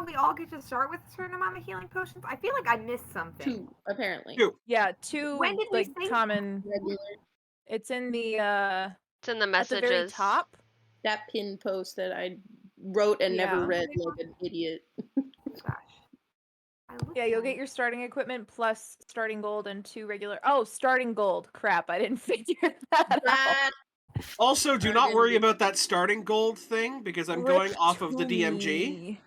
how we all get to start with a certain amount of healing potions? I feel like I missed something. 2, apparently. 2. Yeah, 2 When did we like say common. Regular. It's in the It's in the at messages. the very top. That pin post that I wrote and never Yeah. read like an idiot. Gosh. Yeah, you'll get your starting equipment plus starting gold and 2 regular. Oh, starting gold. Crap, I didn't figure that out. That Also, do not worry about that starting gold thing, because I'm going off of the DMG.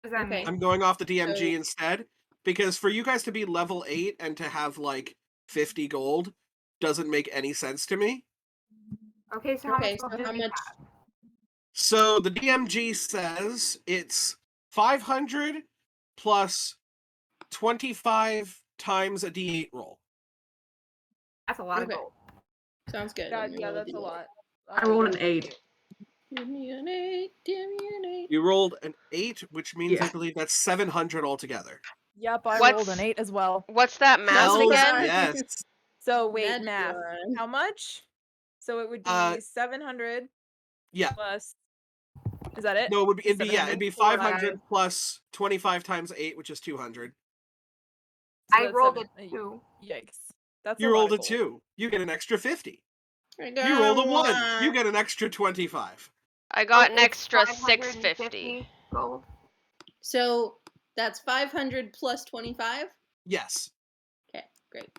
What does that Okay. mean? I'm going off the DMG So- instead, because for you guys to be level 8 and to have, like, 50 gold doesn't make any sense to me. Okay, so how Okay, much so gold do how we much? have? So the DMG says it's 500 plus 25 times a D8 roll. That's a lot of Okay. gold. Sounds good. God, I'm gonna yeah, roll that's a D8. lot. I rolled an 8. Give me an 8. Give me an 8. You rolled an 8, which means I Yeah. believe that's 700 altogether. Yep, I What's- rolled an 8 as well. What's that math Hells again? yes. So wait, That's math. one. How much? So it would be 700 Yeah. plus. Is that it? No, it would be, Just it'd be 700? 500 plus 25 times 8, which is 200. So I that's rolled seven- a 2. Yikes. That's You a lot rolled of a gold. 2. You get an extra 50. I You got rolled a 1. one. You get an extra 25. I got an it's extra 550 650. gold. So that's 500 plus 25? Yes. Okay, great.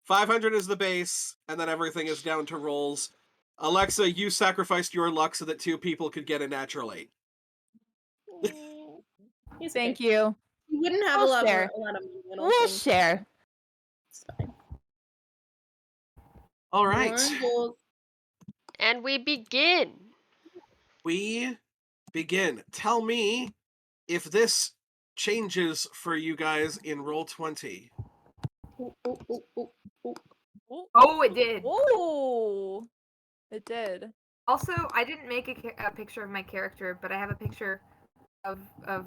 500 is the base, and then everything is down to rolls. Alexa, you sacrificed your luck so that 2 people could get a natural 8. It's Thank okay. you. You wouldn't have We'll a lot share. of money, I don't We'll think. share. It's fine. All right. More gold. And we begin. We begin. Tell me if this changes for you guys in roll 20. Oh, oh, oh, oh, oh. Oh, it did. Oh, it did. Also, I didn't make a picture of my character, but I have a picture of a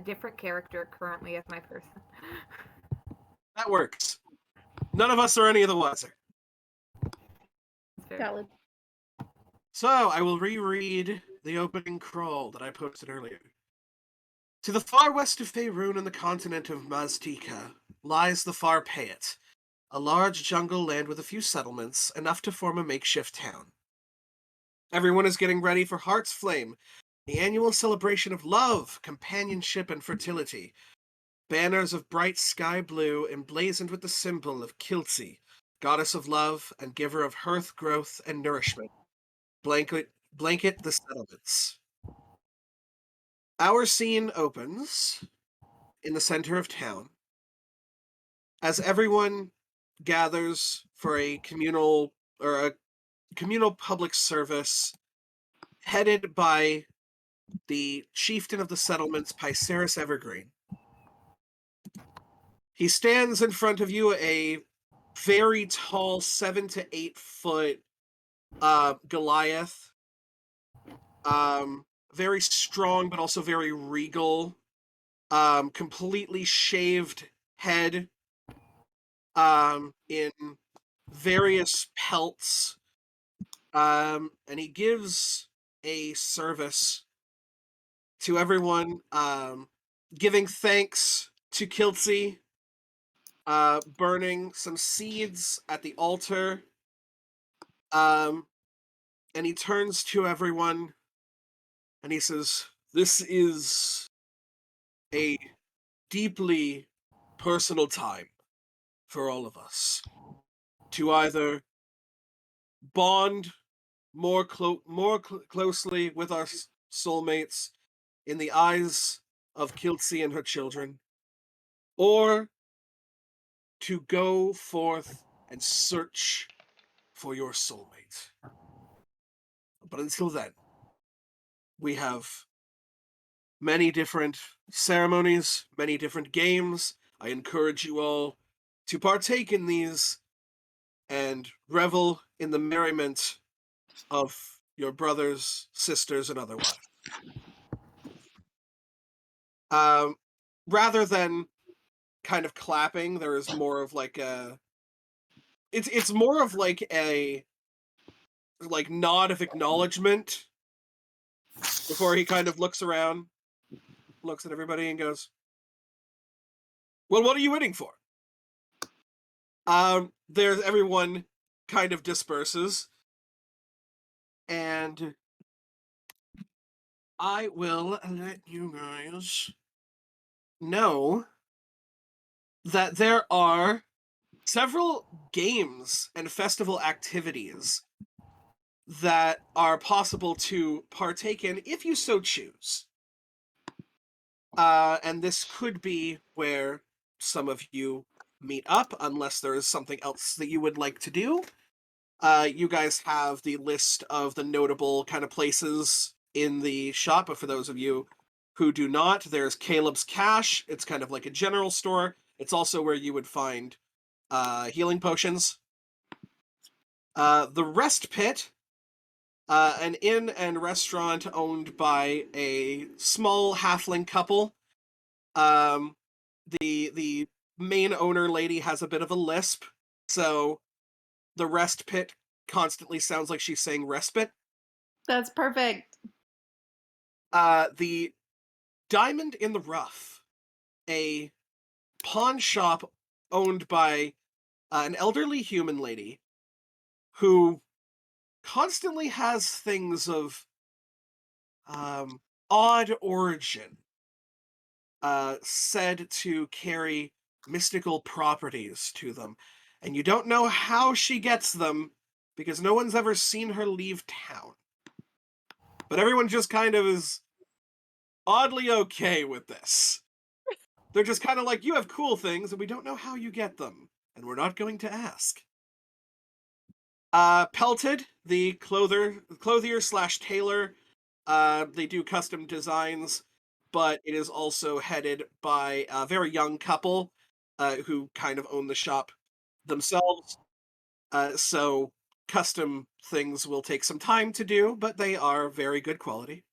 different character currently as my person. That works. None of us are any of the wiser. It's very- Valid. So, I will reread the opening crawl that I posted earlier. To the far west of Faerun and the continent of Maztica lies the Far Payet, a large jungle land with a few settlements, enough to form a makeshift town. Everyone is getting ready for Heart's Flame, the annual celebration of love, companionship, and fertility. Banners of bright sky blue emblazoned with the symbol of Kiltsi, goddess of love and giver of hearth growth and nourishment, blanket the settlements. Our scene opens in the center of town as everyone gathers for a communal public service headed by the chieftain of the settlements, Pyceris Evergreen. He stands in front of you, a very tall, 7 to 8 foot Goliath. Very strong, but also very regal. Completely shaved head. In various pelts. And he gives a service to everyone, giving thanks to Kiltsi, burning some seeds at the altar, and he turns to everyone and he says, "This is a deeply personal time for all of us to either bond more closely with our soulmates in the eyes of Kiltsi and her children, or to go forth and search for your soulmate. But until then, we have many different ceremonies, many different games. I encourage you all to partake in these and revel in the merriment of your brothers, sisters, and otherwise." Rather than kind of clapping, there is more of like a... It's more of like a nod of acknowledgement before he kind of looks around. looks at everybody and goes, "Well, what are you waiting for?" There's everyone kind of disperses, and I will let you guys know that there are several games and festival activities that are possible to partake in if you so choose. And this could be where some of you meet up, unless there is something else that you would like to do. You guys have the list of the notable kind of places in the shop, but for those of you who do not, there's Caleb's Cache. It's kind of like a general store. It's also where you would find healing potions. The Rest Pit, an inn and restaurant owned by a small halfling couple. The main owner lady has a bit of a lisp, so the Rest Pit constantly sounds like she's saying respite. That's perfect. The Diamond in the Rough, a pawn shop owned by an elderly human lady who constantly has things of odd origin said to carry mystical properties to them. And you don't know how she gets them because no one's ever seen her leave town. But everyone just kind of is oddly okay with this. They're just kind of like, you have cool things and we don't know how you get them. And we're not going to ask. Pelted, the clothier slash tailor. They do custom designs, but it is also headed by a very young couple who kind of own the shop themselves. So custom things will take some time to do, but they are very good quality.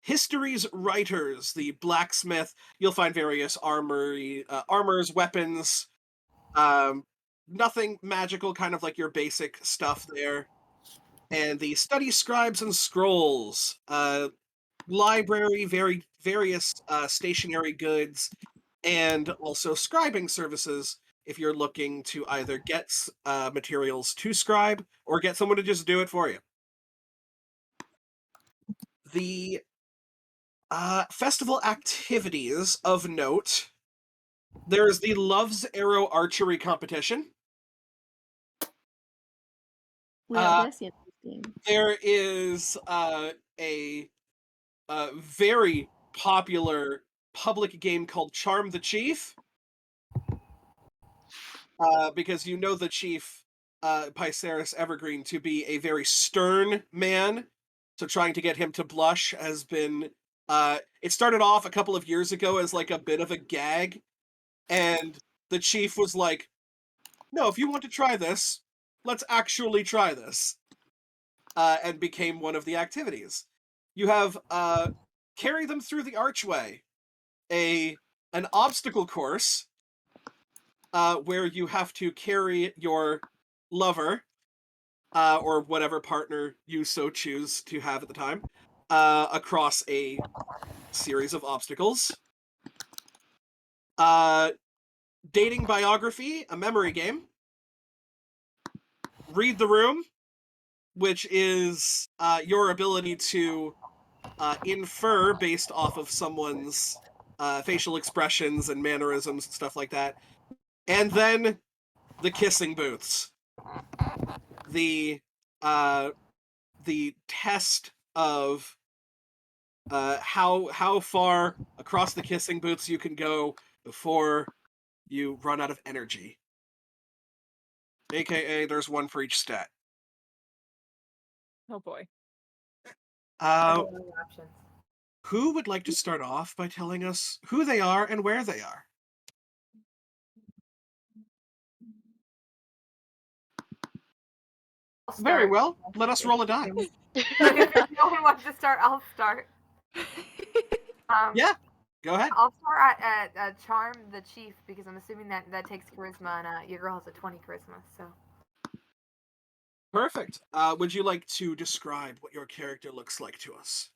History's Writers, the blacksmith. You'll find various armors, weapons. Nothing magical, kind of like your basic stuff there. And the Study Scribes and Scrolls, library, various stationary goods, and also scribing services if you're looking to either get materials to scribe or get someone to just do it for you. The festival activities of note, there's the Love's Arrow archery competition. Well, that's interesting. There is a very popular public game called Charm the Chief. Because you know the chief, Pyceris Evergreen, to be a very stern man. So trying to get him to blush has been... it started off a couple of years ago as like a bit of a gag. And the chief was like, no, if you want to try this, let's actually try this. And became one of the activities. You have Carry Them Through the Archway, an obstacle course where you have to carry your lover or whatever partner you so choose to have at the time across a series of obstacles. Dating Biography, a memory game. Read the Room, which is your ability to infer based off of someone's facial expressions and mannerisms and stuff like that. And then the Kissing Booths. The test of how far across the Kissing Booths you can go before you run out of energy. AKA, there's one for each stat. Oh boy. Options. Who would like to start off by telling us who they are and where they are? Very well. Let us roll a die. If no one wants to start, I'll start. Yeah, go ahead. I'll start at Charm the Chief because I'm assuming that takes charisma, and your girl has a 20 charisma, so. Perfect. Would you like to describe what your character looks like to us?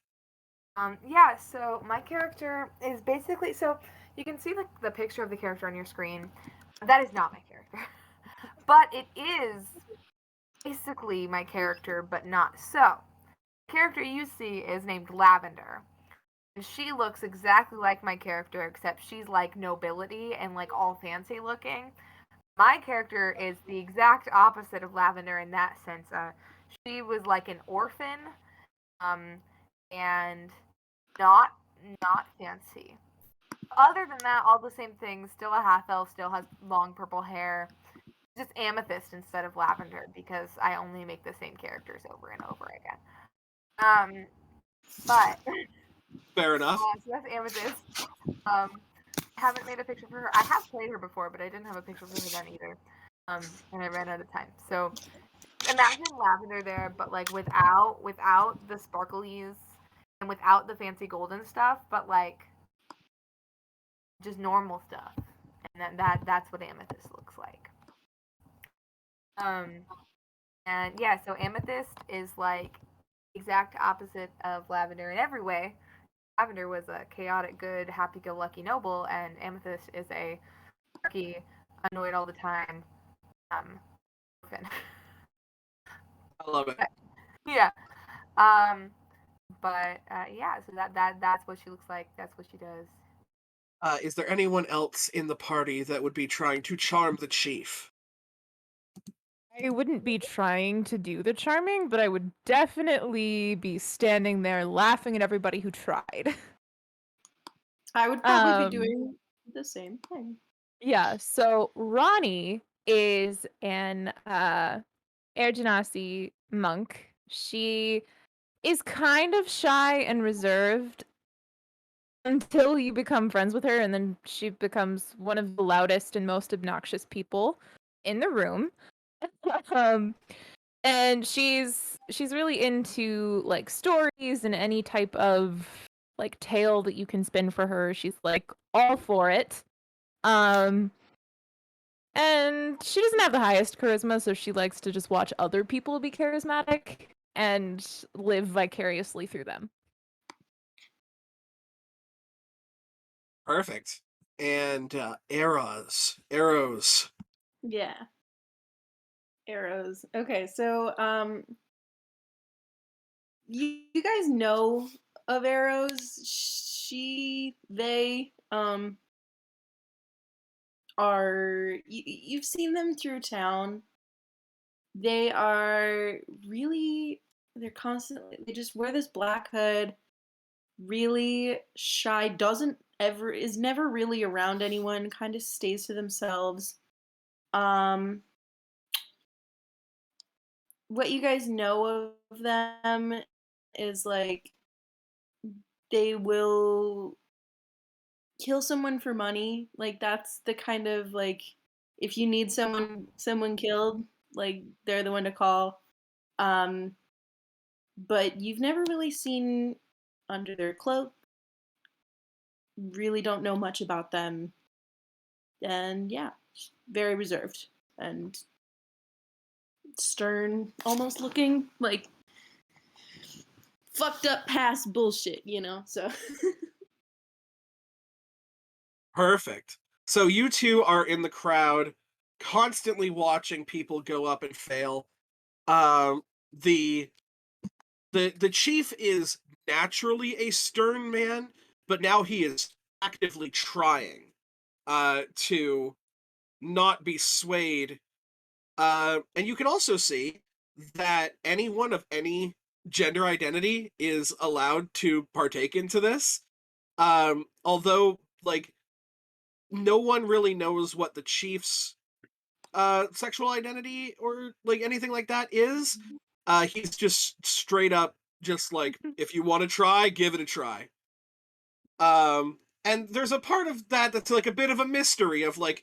Yeah, so my character is basically, so you can see the picture of the character on your screen. That is not my character. But it is basically my character, but not so. The character you see is named Lavender. And she looks exactly like my character, except she's like nobility and like all fancy looking. My character is the exact opposite of Lavender in that sense. She was like an orphan, um, and not not fancy. Other than that, all the same things. Still a half elf. Still has long purple hair. Just amethyst instead of lavender because I only make the same characters over and over again. But Fair enough. so that's amethyst. I haven't made a picture for her. I have played her before, but I didn't have a picture for her then either. And I ran out of time. So imagine lavender there, but like without the sparklies and without the fancy golden stuff, but like just normal stuff. And that's what amethyst looks like. Um, and yeah, so amethyst is like exact opposite of lavender in every way. Lavender was a chaotic, good, happy-go-lucky noble, and amethyst is a quirky, annoyed all the time orphan. I love it. Yeah. Um, but yeah, so that's what she looks like. That's what she does. Is there anyone else in the party that would be trying to charm the chief? I wouldn't be trying to do the charming, but I would definitely be standing there laughing at everybody who tried. I would probably be Um, doing the same thing. Yeah, so Ronnie is an Air Genasi monk. She is kind of shy and reserved until you become friends with her, and then she becomes one of the loudest and most obnoxious people in the room. um, and she's really into like stories and any type of like tale that you can spin for her. She's like all for it. Um, and she doesn't have the highest charisma, so she likes to just watch other people be charismatic and live vicariously through them. Perfect. And arrows. Yeah. Arrows. Okay, so you guys know of arrows. They are you've seen them through town. They are really they're constantly they just wear this black hood, really shy, doesn't ever is never really around anyone, kind of stays to themselves. Um what you guys know of them is like they will kill someone for money. Like that's the kind of like if you need someone killed, like they're the one to call. Um but you've never really seen under their cloak. Really don't know much about them. And yeah, very reserved and stern, almost looking like fucked up past bullshit, you know? So Perfect. So you two are in the crowd, constantly watching people go up and fail. Um, the the chief is naturally a stern man, but now he is actively trying to not be swayed. And you can also see that anyone of any gender identity is allowed to partake into this. Although, like, no one really knows what the chief's sexual identity or like anything like that is. He's just straight up just like, if you want to try, give it a try. And there's a part of that that's like a bit of a mystery of like,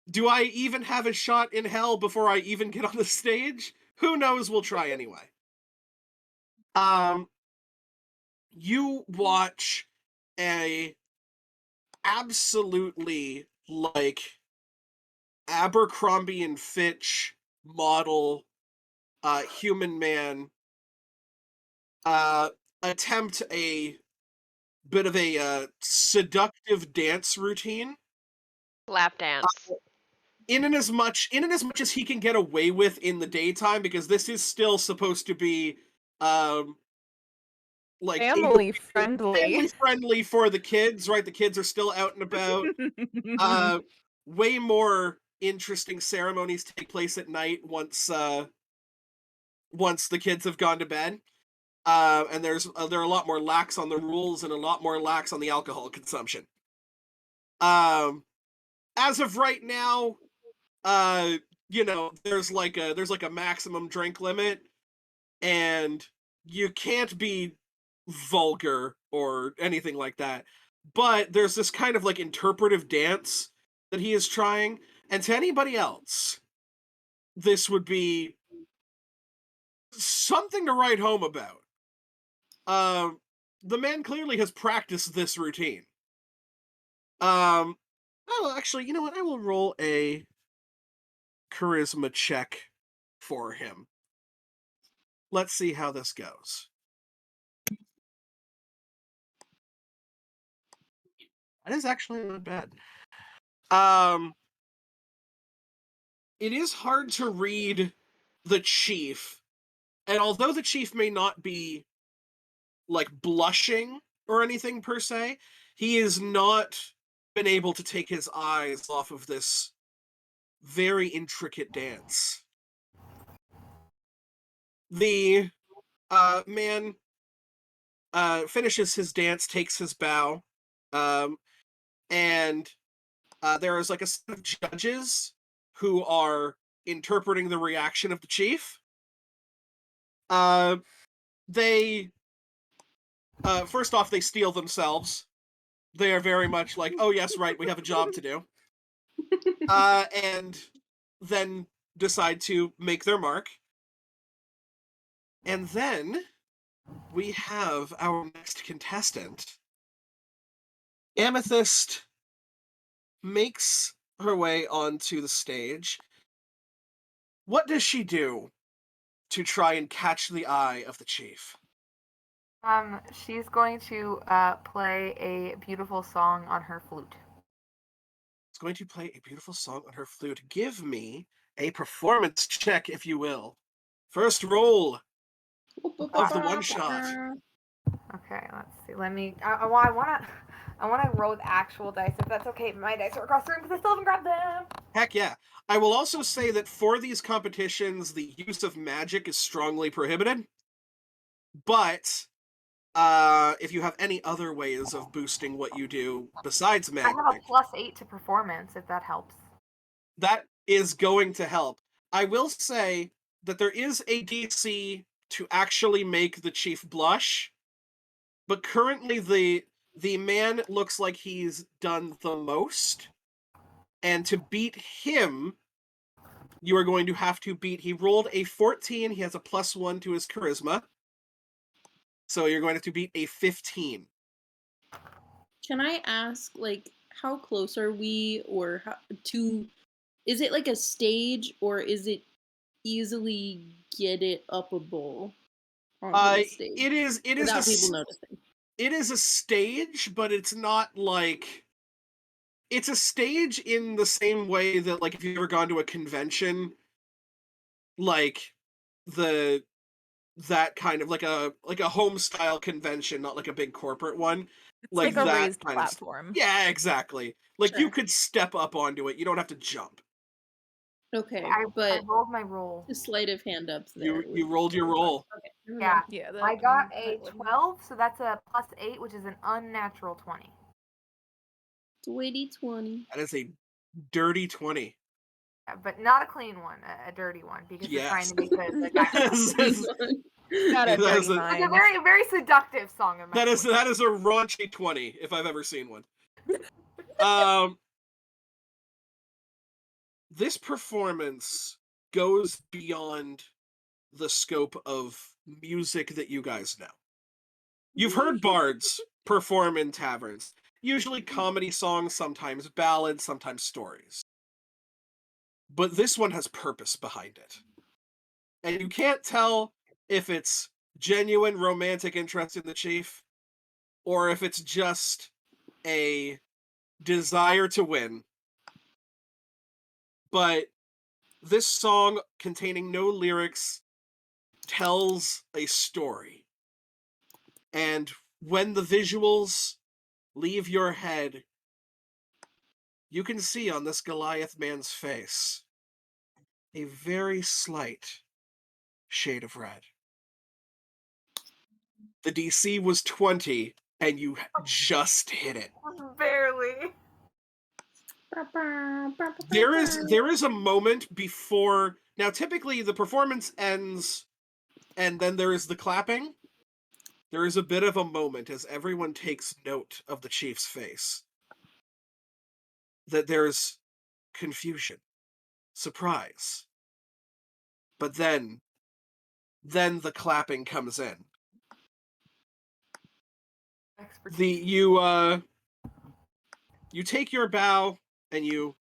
do I even have a shot in hell before I even get on the stage? Who knows? We'll try anyway. Um, you watch a absolutely like Abercrombie and Fitch model human man attempt a bit of a seductive dance routine. Lap dance. In and as much as he can get away with in the daytime, because this is still supposed to be like Family friendly. family friendly for the kids, right? The kids are still out and about. Way more interesting ceremonies take place at night once the kids have gone to bed. And there are a lot more lax on the rules and a lot more lax on the alcohol consumption. As of right now, there's like a maximum drink limit, and you can't be vulgar or anything like that. But there's this kind of like interpretive dance that he is trying, and to anybody else, this would be something to write home about. The man clearly has practiced this routine. Oh, actually, you know what? I will roll a charisma check for him. Let's see how this goes. That is actually not bad. It is hard to read the chief, and although the chief may not be like blushing or anything per se, he has not been able to take his eyes off of this very intricate dance. The man finishes his dance, takes his bow, and there is like a set of judges who are interpreting the reaction of the chief. They first off, they steal themselves. They are very much like, oh yes, right, we have a job to do. And then decide to make their mark. And then we have our next contestant. Amethyst makes her way onto the stage. What does she do to try and catch the eye of the chief? She's going to play a beautiful song on her flute. It's going to play a beautiful song on her flute. Give me a performance check, if you will. First roll of the one shot. Okay, let's see. Let me. I want to roll with actual dice, if that's okay. My dice are across the room because I still haven't grabbed them. Heck yeah. I will also say that for these competitions, the use of magic is strongly prohibited. But if you have any other ways of boosting what you do besides I magic, have a +8 to performance, if that helps. that is going to help. I will say that there is a DC to actually make the chief blush, but currently the man looks like he's done the most, and to beat him, you are going to have to beat. He rolled a 14. He has a +1 to his charisma, so you're going to have to beat a 15. Can I ask, like, how close are we, or how, to? Is it like a stage, or is it easily get it upable onto the stage? It is without people noticing. It is a stage, but it's not like, it's a stage in the same way that, like, if you've ever gone to a convention, like that kind of like a home style convention, not like a big corporate one. It's like a that raised kind of platform. yeah, exactly. Like you Sure. could step up onto it. You don't have to jump. Okay, I but rolled my roll. the sleight of hand up there. You rolled your roll. Okay. never Yeah. mind. Yeah, that, I got that a wouldn't. 12, so that's a +8, which is an unnatural 20. 20. That is a dirty 20. But not a clean one, a dirty one, because we're trying Yes. to make the guy. got a Yeah, that dirty is a- It's mind. a very, very seductive song of my That is a raunchy 20 if I've ever seen one. This performance goes beyond the scope of music that you guys know. You've heard bards perform in taverns, usually comedy songs, sometimes ballads, sometimes stories. But this one has purpose behind it. And you can't tell if it's genuine romantic interest in the chief, or if it's just a desire to win. But this song, containing no lyrics, tells a story. And when the visuals leave your head, you can see on this Goliath man's face a very slight shade of red. The DC was 20, and you just hit it. Barely. There is a moment before. Now, typically the performance ends, and then there is the clapping. There is a bit of a moment as everyone takes note of the chief's face, that there's confusion, surprise. But then the clapping comes in. Expertise. You take your bow and you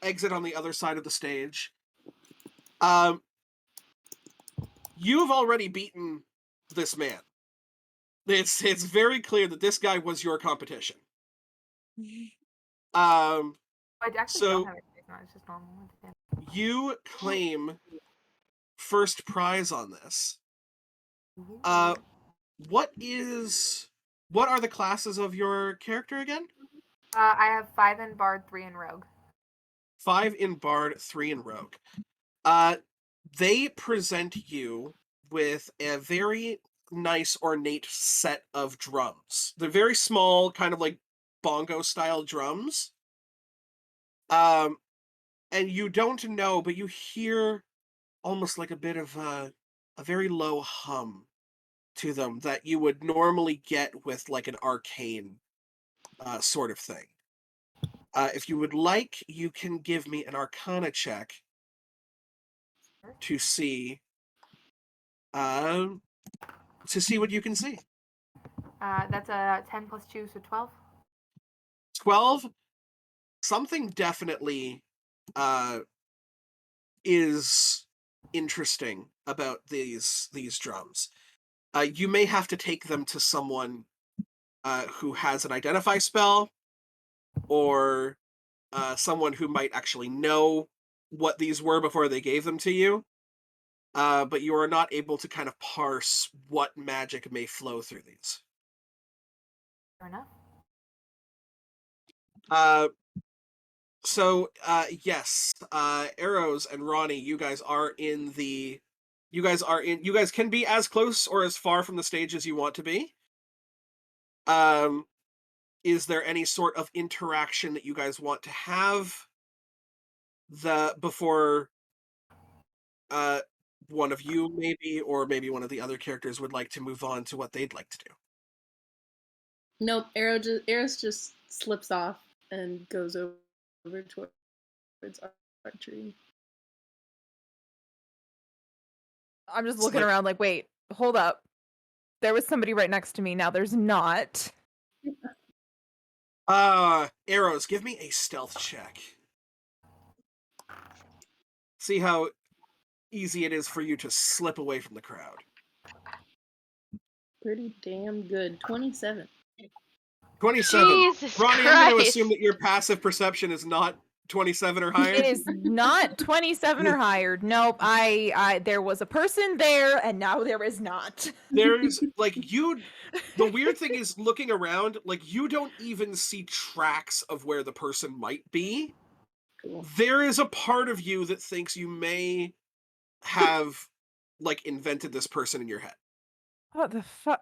exit on the other side of the stage. You've already beaten this man. It's very clear that this guy was your competition. I actually So don't have it. It's just normal. you claim first prize on this. What are the classes of your character again? I have 5 in Bard, 3 in Rogue. 5 in Bard, 3 in Rogue. They present you with a very nice ornate set of drums. They're very small, kind of like bongo style drums. And you don't know, but you hear almost like a bit of a very low hum to them that you would normally get with like an arcane sort of thing. If you would like, you can give me an Arcana check to see what you can see. That's a 10 plus 2, so 12. 12. Something definitely is interesting about these drums. You may have to take them to someone who has an identify spell, or someone who might actually know what these were before they gave them to you. But you are not able to kind of parse what magic may flow through these. Fair enough. So yes, Arrows and Ronnie, you guys can be as close or as far from the stage as you want to be. Is there any sort of interaction that you guys want to have before one of you maybe, or maybe one of the other characters would like to move on to what they'd like to do? Nope, Eros just slips off and goes over towards archery. I'm just looking around like, wait, hold up. There was somebody right next to me. Now there's not. Arrows, give me a stealth check. See how easy it is for you to slip away from the crowd. Pretty damn good. 27. 27. Jesus Ronnie, Christ. I'm going to assume that your passive perception is not 27 or higher. It is not 27 or higher. Nope. There was a person there, and now there is not. There's the weird thing is, looking around, like, you don't even see tracks of where the person might be. Cool. There is a part of you that thinks you may have like invented this person in your head. What the fuck?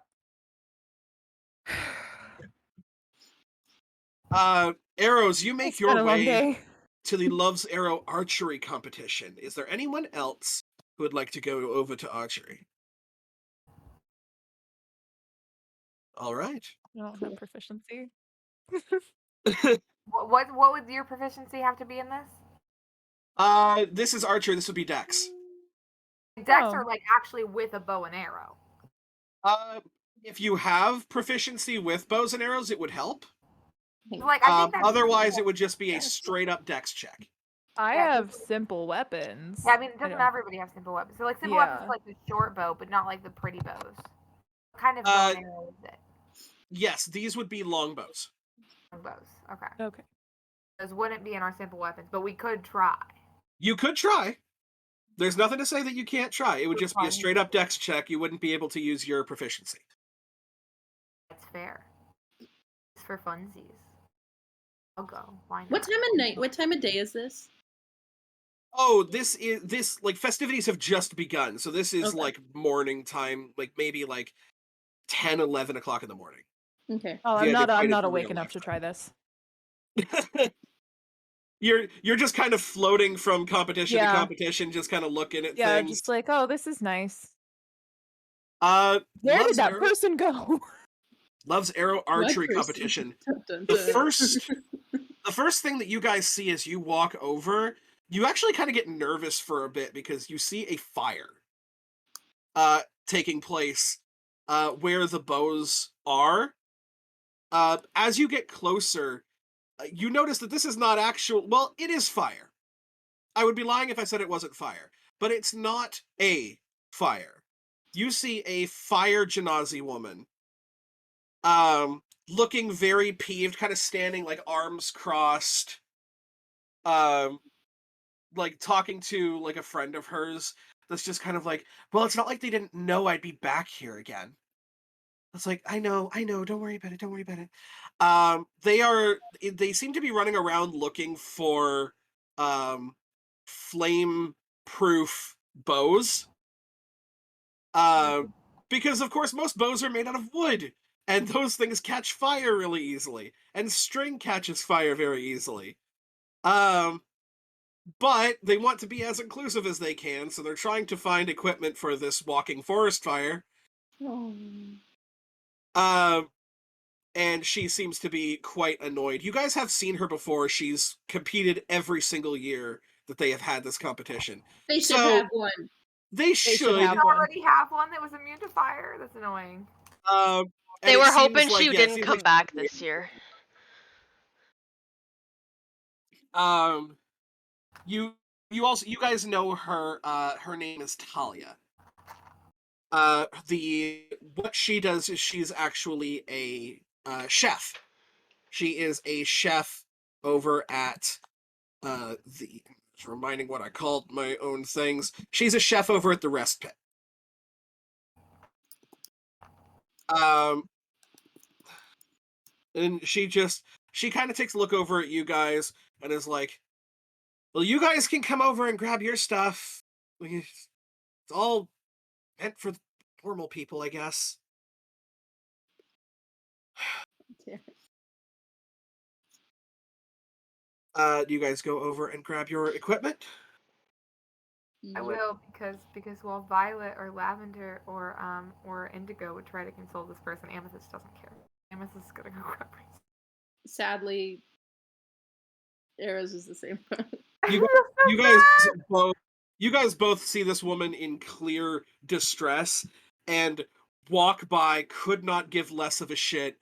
Arrows, you make It's been your a long way day. to the Love's Arrow archery competition. Is there anyone else who would like to go over to archery? All right. I don't have proficiency. What would your proficiency have to be in this? This is archery. This would be Dex. Dex Oh. are like actually with a bow and arrow. If you have proficiency with bows and arrows, it would help. Like I think that's Otherwise, it would just be a straight up Dex check. I Yeah, have simple weapons. Yeah, I mean, I doesn't don't- everybody have simple weapons? So like simple weapons Yeah. is like the short bow, but not like the pretty bows. What kind of bow and arrow is it? Yes, these would be longbows. Bows. Okay. Okay. Those wouldn't be in our simple weapons, but we could try. You could try. There's nothing to say that you can't try. It would just be a straight up dex check. You wouldn't be able to use your proficiency. That's fair. It's for funsies. I'll go. Why not? What time of night? What time of day is this? Oh, this like festivities have just begun. So this is Okay. like morning time, like maybe like 10, 11 o'clock in the morning. Okay. Oh, Yeah, I'm it's not in awake real enough to life. try this. You're just kind of floating from competition to Yeah. competition, just kind of looking at Yeah, things. just like, oh, this is nice. Where Where did that person go? Loves Arrow archery person? competition. Dun, dun, The dun. first thing that you guys see as you walk over, you actually kind of get nervous for a bit because you see a fire taking place where the bows are. As you get closer, you notice that this is not actual. Well, it is fire. I would be lying if I said it wasn't fire, but it's not a fire. You see a fire Genasi woman, looking very peeved, kind of standing like arms crossed, like talking to like a friend of hers. That's just kind of like, well, it's not like they didn't know I'd be back here again. It's like, I know, don't worry about it, don't worry about it. They seem to be running around looking for flame proof bows. Because of course most bows are made out of wood, and those things catch fire really easily, and string catches fire very easily. But they want to be as inclusive as they can, so they're trying to find equipment for this walking forest fire. Oh. And she seems to be quite annoyed. You guys have seen her before. She's competed every single year that they have had this competition. They should So have one. they should should. have We one. already have one that was immune to fire. That's annoying. And They it were seems hoping like, she yeah, it didn't seems come like back this year. you guys know her. Her name is Talia. What she does is she's actually a chef. She is a chef over at just reminding what I called my own things. She's a chef over at the Rest Pit. And she kind of takes a look over at you guys and is like, well, you guys can come over and grab your stuff. It's all meant for normal people, I guess. Do you guys go over and grab your equipment? I will because while Violet or Lavender or Indigo would try to console this person, Amethyst doesn't care. Amethyst is gonna go grab her. Sadly, Arrows is the same. You guys both see this woman in clear distress and walk by, could not give less of a shit.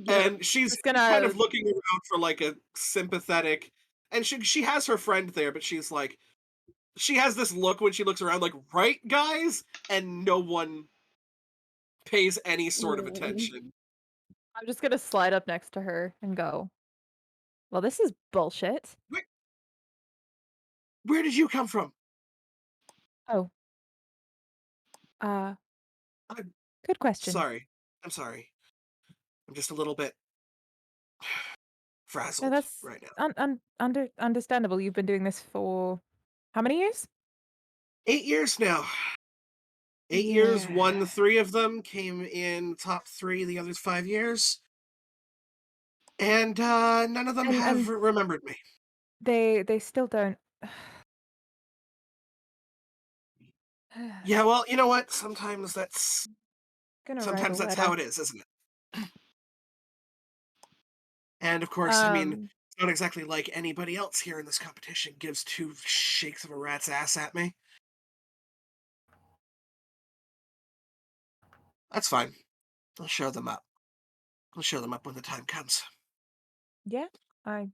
And she's Just gonna- kind of looking around for like a sympathetic, and she has her friend there, but she's like, she has this look when she looks around like, right guys, and no one pays any sort of attention. I'm just gonna slide up next to her and go, well, this is bullshit. Where did you come from? Oh. I'm Good question. sorry. I'm sorry. I'm just a little bit frazzled No, that's right now. understandable. You've been doing this for how many years? 8 years now. 8 years, won 3 of them, came in top 3 the other 5 years. And none of them have remembered me. They still don't. Yeah, well, you know what? Sometimes that's Gonna write a how letter. it is, isn't it? And of course, I mean, it's not exactly like anybody else here in this competition gives 2 shakes of a rat's ass at me. That's fine. I'll show them up. I'll show them up when the time comes. Yeah, I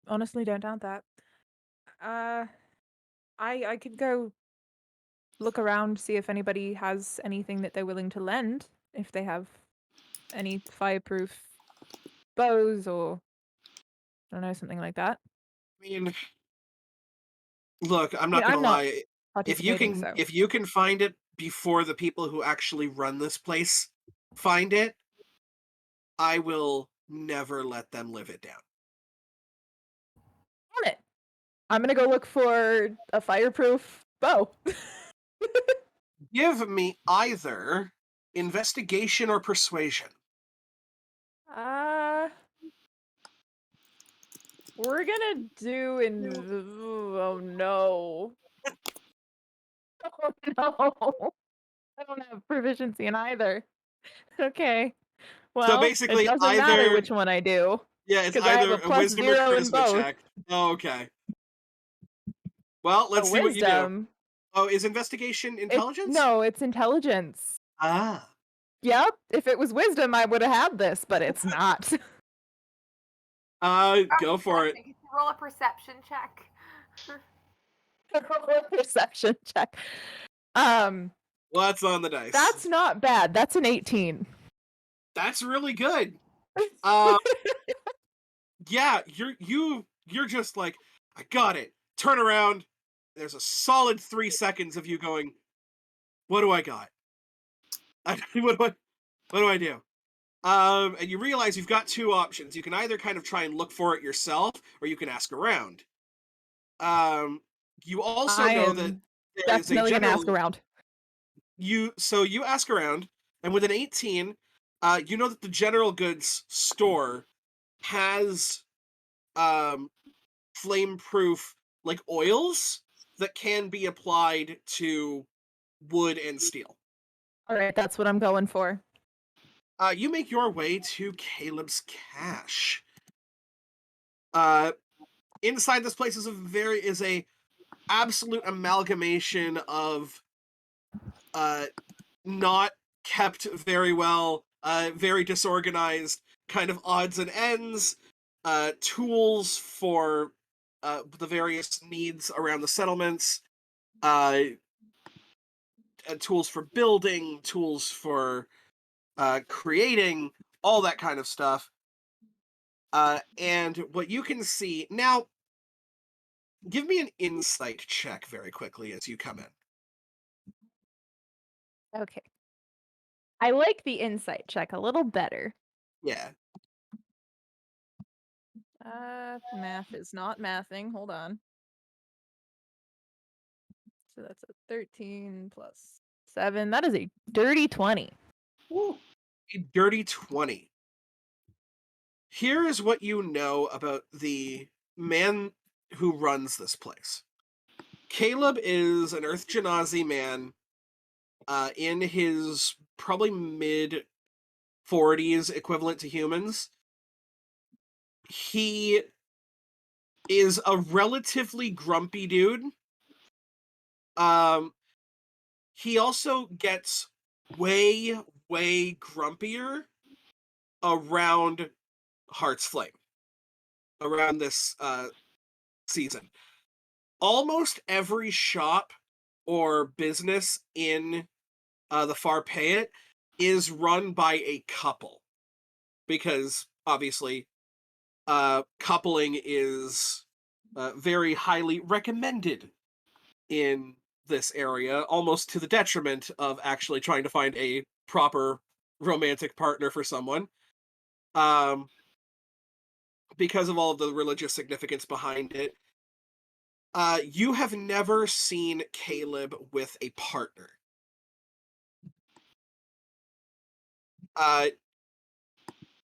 honestly don't doubt that. I could go look around, see if anybody has anything that they're willing to lend. if they have any fireproof bows or I don't know, something like that. I mean, look, I'm I mean, not gonna I'm not lie. participating, so If you can find it before the people who actually run this place find it, I will never let them live it down. on it. I'm gonna go look for a fireproof bow. Give me either investigation or persuasion. Uh, we're gonna do oh no. Oh no. I don't have proficiency in either. Okay. So Well, it basically, doesn't matter either which one I do yeah, it's because I have either a a wisdom or +0 in charisma both. check. Oh, okay. Well, A let's see what you do. wisdom. Oh, is investigation intelligence? No, it's intelligence. Ah. Yep. If it was wisdom, I would have had this, but it's not. Go for it. You can roll a perception check. Roll a perception check. What's on the dice? That's not bad. That's an 18. That's really good. Yeah, you're just like, I got it. Turn around. There's a solid 3 seconds of you going, what do I got? What do I do? And you realize you've got two options. You can either kind of try and look for it yourself, or you can ask around. You also I know that am there is a definitely gonna general. ask around. You ask around, and with an 18, you know that the general goods store has flame-proof like oils that can be applied to wood and steel. All right, that's what I'm going for. You make your way to Caleb's cache. Inside this place is a absolute amalgamation of not kept very well, very disorganized, kind of odds and ends, tools for the various needs around the settlements, tools for building, tools for creating, all that kind of stuff. And what you can see now, give me an insight check very quickly as you come in. Okay. I like the insight check a little better. Yeah. Math is not mathing. Hold on. So that's a 13 plus 7. That is a dirty 20. Ooh. A dirty 20. Here is what you know about the man who runs this place. Caleb is an Earth Genasi man in his probably mid 40s, equivalent to humans. He is a relatively grumpy dude. He also gets way, way grumpier around Heart's Flame, around this season. Almost every shop or business in the Far Payet is run by a couple, because obviously coupling is very highly recommended in this area, almost to the detriment of actually trying to find a proper romantic partner for someone, because of all of the religious significance behind it. You have never seen Caleb with a partner.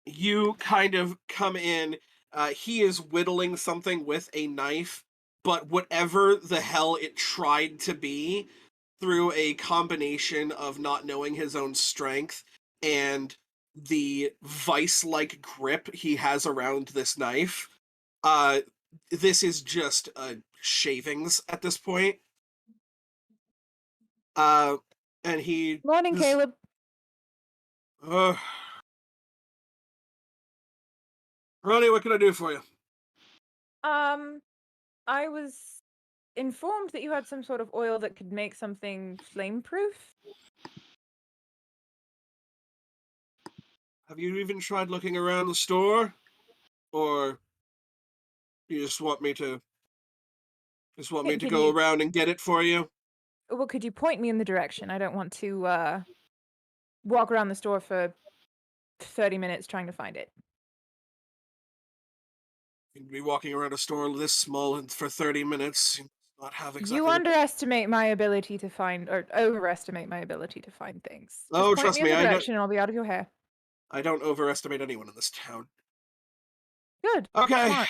You kind of come in, he is whittling something with a knife, but whatever the hell it tried to be, through a combination of not knowing his own strength and the vice-like grip he has around this knife, this is just shavings at this point. And he... Morning, Caleb. Ronnie, what can I do for you? I was informed that you had some sort of oil that could make something flame-proof. Have you even tried looking around the store? Or you just want me to Can go you? around and get it for you? Well, could you point me in the direction? I don't want to walk around the store for 30 minutes trying to find it. You'd be walking around a store this small and for 30 minutes. You must not have exactly You the- underestimate my ability to find, or overestimate my ability to find things. Just Oh, point trust me in me, the direction and I'll be out of your hair. I don't overestimate anyone in this town. Good. Okay. Smart.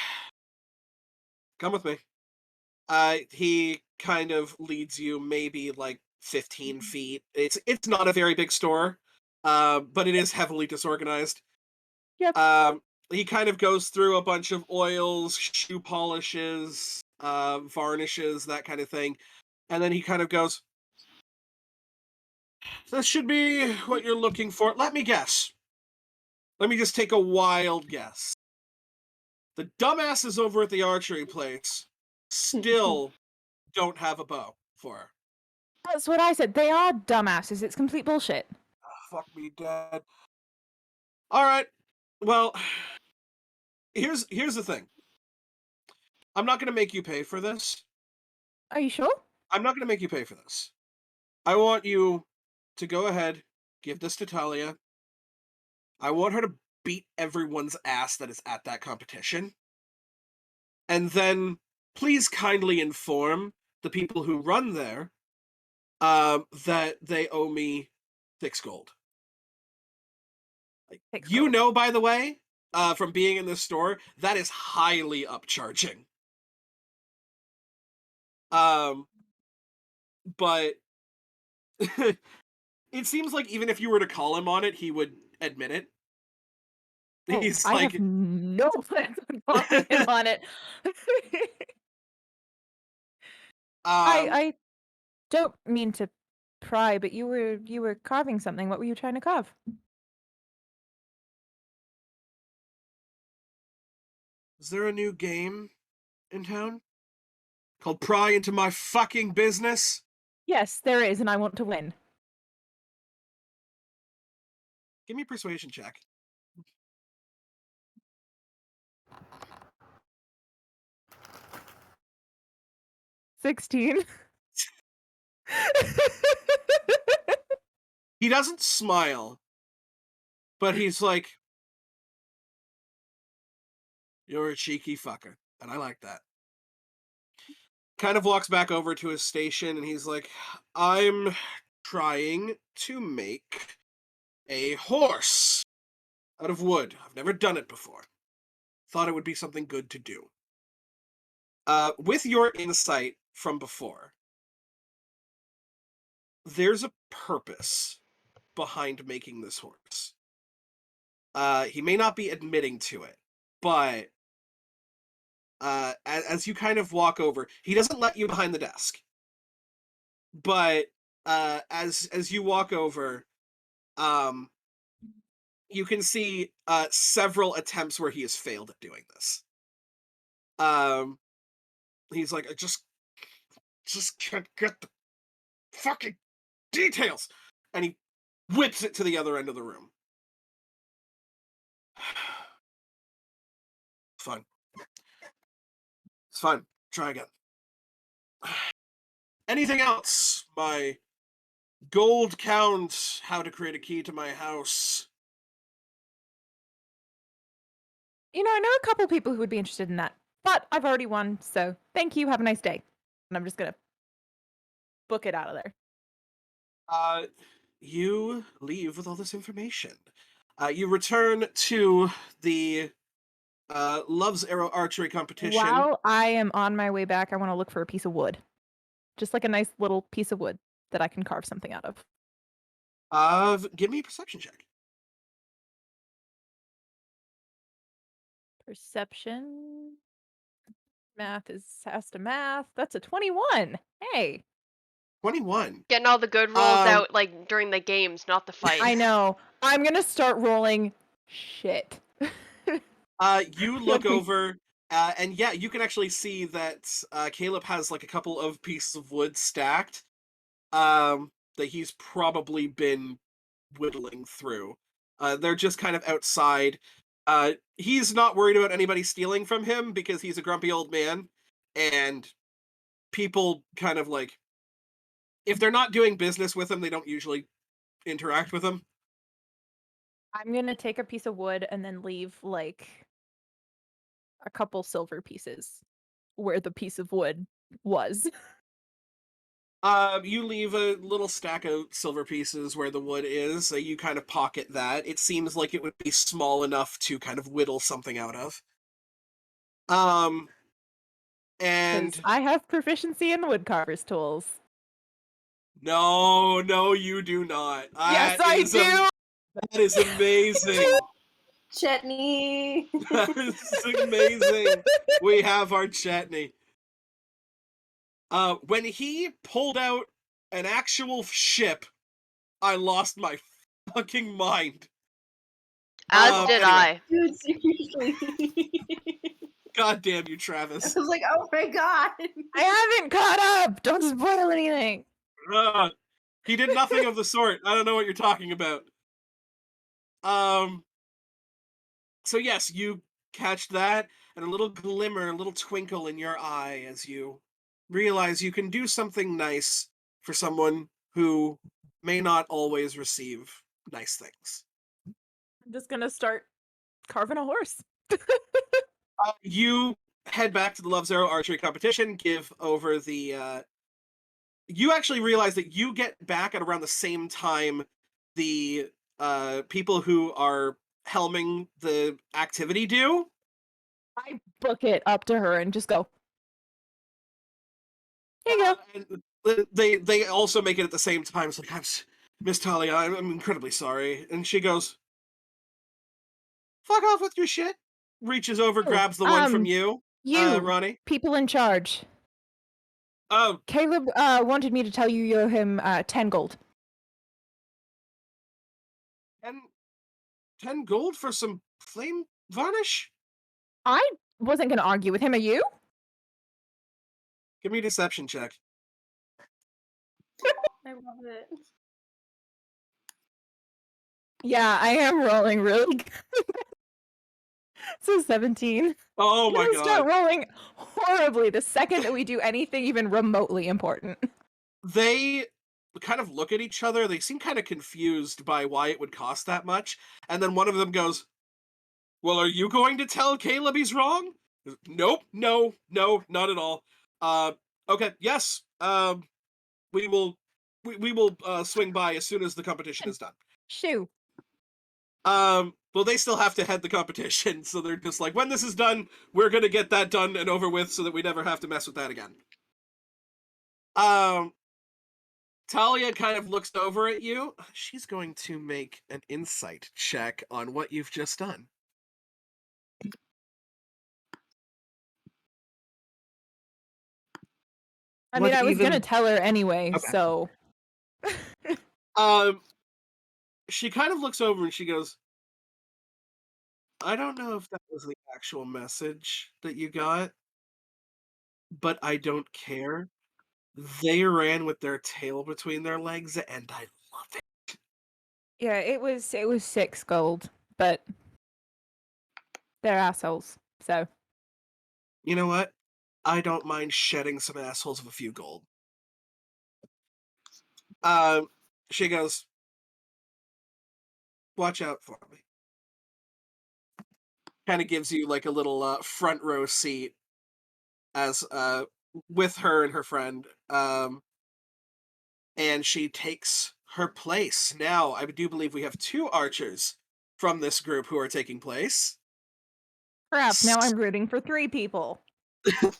Come with me. He kind of leads you maybe like 15 feet. It's not a very big store, but it is heavily disorganized. Yep. He kind of goes through a bunch of oils, shoe polishes, varnishes, that kind of thing. And then he kind of goes, this should be what you're looking for. Let me guess. Let me just take a wild guess. The dumbasses over at the archery place still don't have a bow for her. That's what I said. They are dumbasses. It's complete bullshit. Fuck me dead. All right. Well, here's the thing. I'm not going to make you pay for this. Are you sure? I'm not going to make you pay for this. I want you to go ahead, give this to Talia. I want her to beat everyone's ass that is at that competition. And then please kindly inform the people who run there that they owe me 6 gold. Six You gold. know, by the way, from being in this store, that is highly upcharging. But it seems like even if you were to call him on it, he would admit it. Oh, He's I like, have no plans on calling him on it. I don't mean to pry, but you were carving something. What were you trying to carve? is there a new game in town called Pry Into My Fucking Business? Yes, there is, and I want to win. Give me a persuasion check. 16. He doesn't smile, but he's like, you're a cheeky fucker, and I like that. Kind of walks back over to his station, and he's like, I'm trying to make a horse out of wood. I've never done it before. Thought it would be something good to do. With your insight from before, there's a purpose behind making this horse. He may not be admitting to it, but as you kind of walk over, he doesn't let you behind the desk. But as you walk over, you can see several attempts where he has failed at doing this. He's like, I just can't get the fucking details, and he whips it to the other end of the room. It's fine. It's fine. Try again. Anything else? My gold count, how to create a key to my house. You know, I know a couple people who would be interested in that, but I've already won, so thank you. Have a nice day. And I'm just gonna book it out of there. You leave with all this information. You return to the Love's Arrow archery competition. While I am on my way back, I want to look for a piece of wood. Just like a nice little piece of wood that I can carve something out of. Give me a perception check. Perception. Math has to math. That's a 21. Hey. 21. Getting all the good rolls out like during the games, not the fight. I know. I'm gonna start rolling shit. You look over, and yeah, you can actually see that Caleb has like a couple of pieces of wood stacked that he's probably been whittling through. They're just kind of outside. He's not worried about anybody stealing from him because he's a grumpy old man, and people kind of like, if they're not doing business with him, they don't usually interact with him. I'm gonna take a piece of wood and then leave like a couple silver pieces where the piece of wood was. You leave a little stack of silver pieces where the wood is, so you kind of pocket that. It seems like it would be small enough to kind of whittle something out of. Because And I have proficiency in woodcarver's tools. no, you do not. Yes, I do! That is amazing. Chetney. That is amazing. We have our Chetney. When he pulled out an actual ship, I lost my fucking mind. As did anyway. I. Dude, seriously. God damn you, I Travis. was like, oh my god. I haven't caught up! Don't spoil anything! He did nothing of the sort. I don't know what you're talking about. So yes, you catch that, and a little glimmer, a little twinkle in your eye as you realize you can do something nice for someone who may not always receive nice things. I'm just gonna start carving a horse. You head back to the Love Zero archery competition, give over the you actually realize that you get back at around the same time the people who are helming the activity do. I book it up to her and just go. Here you go. And they also make it at the same time. It's like, Miss Talia, I'm incredibly sorry. And she goes, fuck off with your shit. Reaches over, grabs the one from you, Ronnie. People in charge. Oh, Caleb wanted me to tell you owe him 10 gold. 10 gold for some flame varnish? I wasn't gonna argue with him, are you? Give me a deception check. I love it. Yeah, I am rolling really good. So 17. Oh my It'll start god. rolling horribly the second that we do anything even remotely important. They kind of look at each other. They seem kind of confused by why it would cost that much. And then one of them goes, well, are you going to tell Caleb he's wrong? Nope, no, not at all. Okay, yes. We will swing by as soon as the competition is done. Shoo. Well, they still have to head the competition, so they're just like, when this is done, we're gonna get that done and over with so that we never have to mess with that again. Talia kind of looks over at you. She's going to make an insight check on what you've just done. I mean, I was gonna tell her anyway, Okay. so. She kind of looks over and she goes, I don't know if that was the actual message that you got, but I don't care. They ran with their tail between their legs, and I love it. Yeah, it was 6 gold, but they're assholes, so. You know what? I don't mind shedding some assholes of a few gold. She goes, watch out for me. Kind of gives you like a little front row seat as with her and her friend. And she takes her place. Now, I do believe we have 2 archers from this group who are taking place. Crap, now I'm rooting for 3 people. No,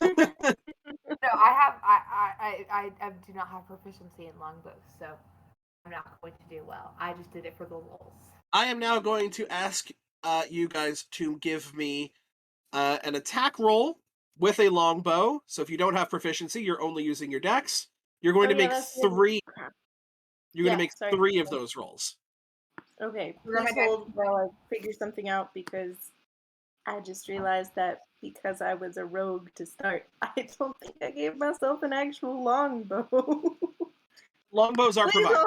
I do not have proficiency in longbows, so I'm not going to do well. I just did it for the lulz. I am now going to ask you guys to give me an attack roll with a longbow. So if you don't have proficiency, you're only using your dex. You're going to make 3. You're going to make 3 of those rolls. Okay, please hold while I figure something out, because I just realized that because I was a rogue to start, I don't think I gave myself an actual longbow. Longbows are provided.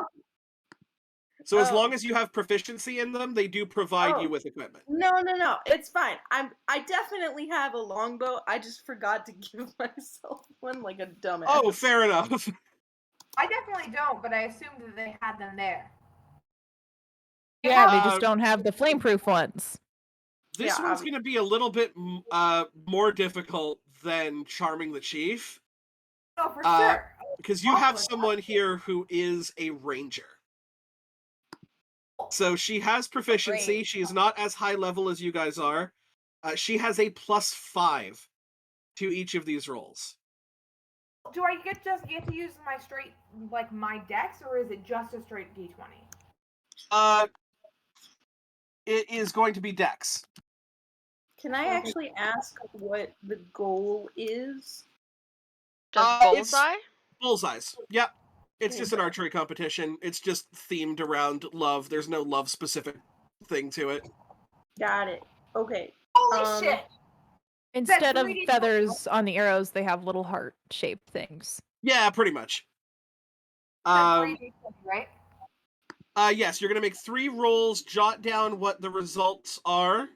So as Oh. long as you have proficiency in them, they do provide you with equipment. No, it's fine. I definitely have a longbow. I just forgot to give myself one like a dumbass. Oh, fair enough. I definitely don't, but I assumed that they had them there. Yeah, they just don't have the flameproof ones. This one's going to be a little bit more difficult than charming the chief. Oh, for sure. Because you have someone here who is a ranger. So she has proficiency. She is not as high level as you guys are. She has a +5 to each of these rolls. Do I get to use my straight, like, my dex, or is it just a straight d20? It is going to be dex. Can I actually ask what the goal is? Just bullseye? Bullseyes. Yep. It's just an archery competition. It's just themed around love. There's no love specific thing to it. Got it. Okay. Holy shit! Instead of feathers on the arrows, they have little heart-shaped things. Yeah, pretty much. 3d20, right? Yes, you're going to make 3 rolls, jot down what the results are.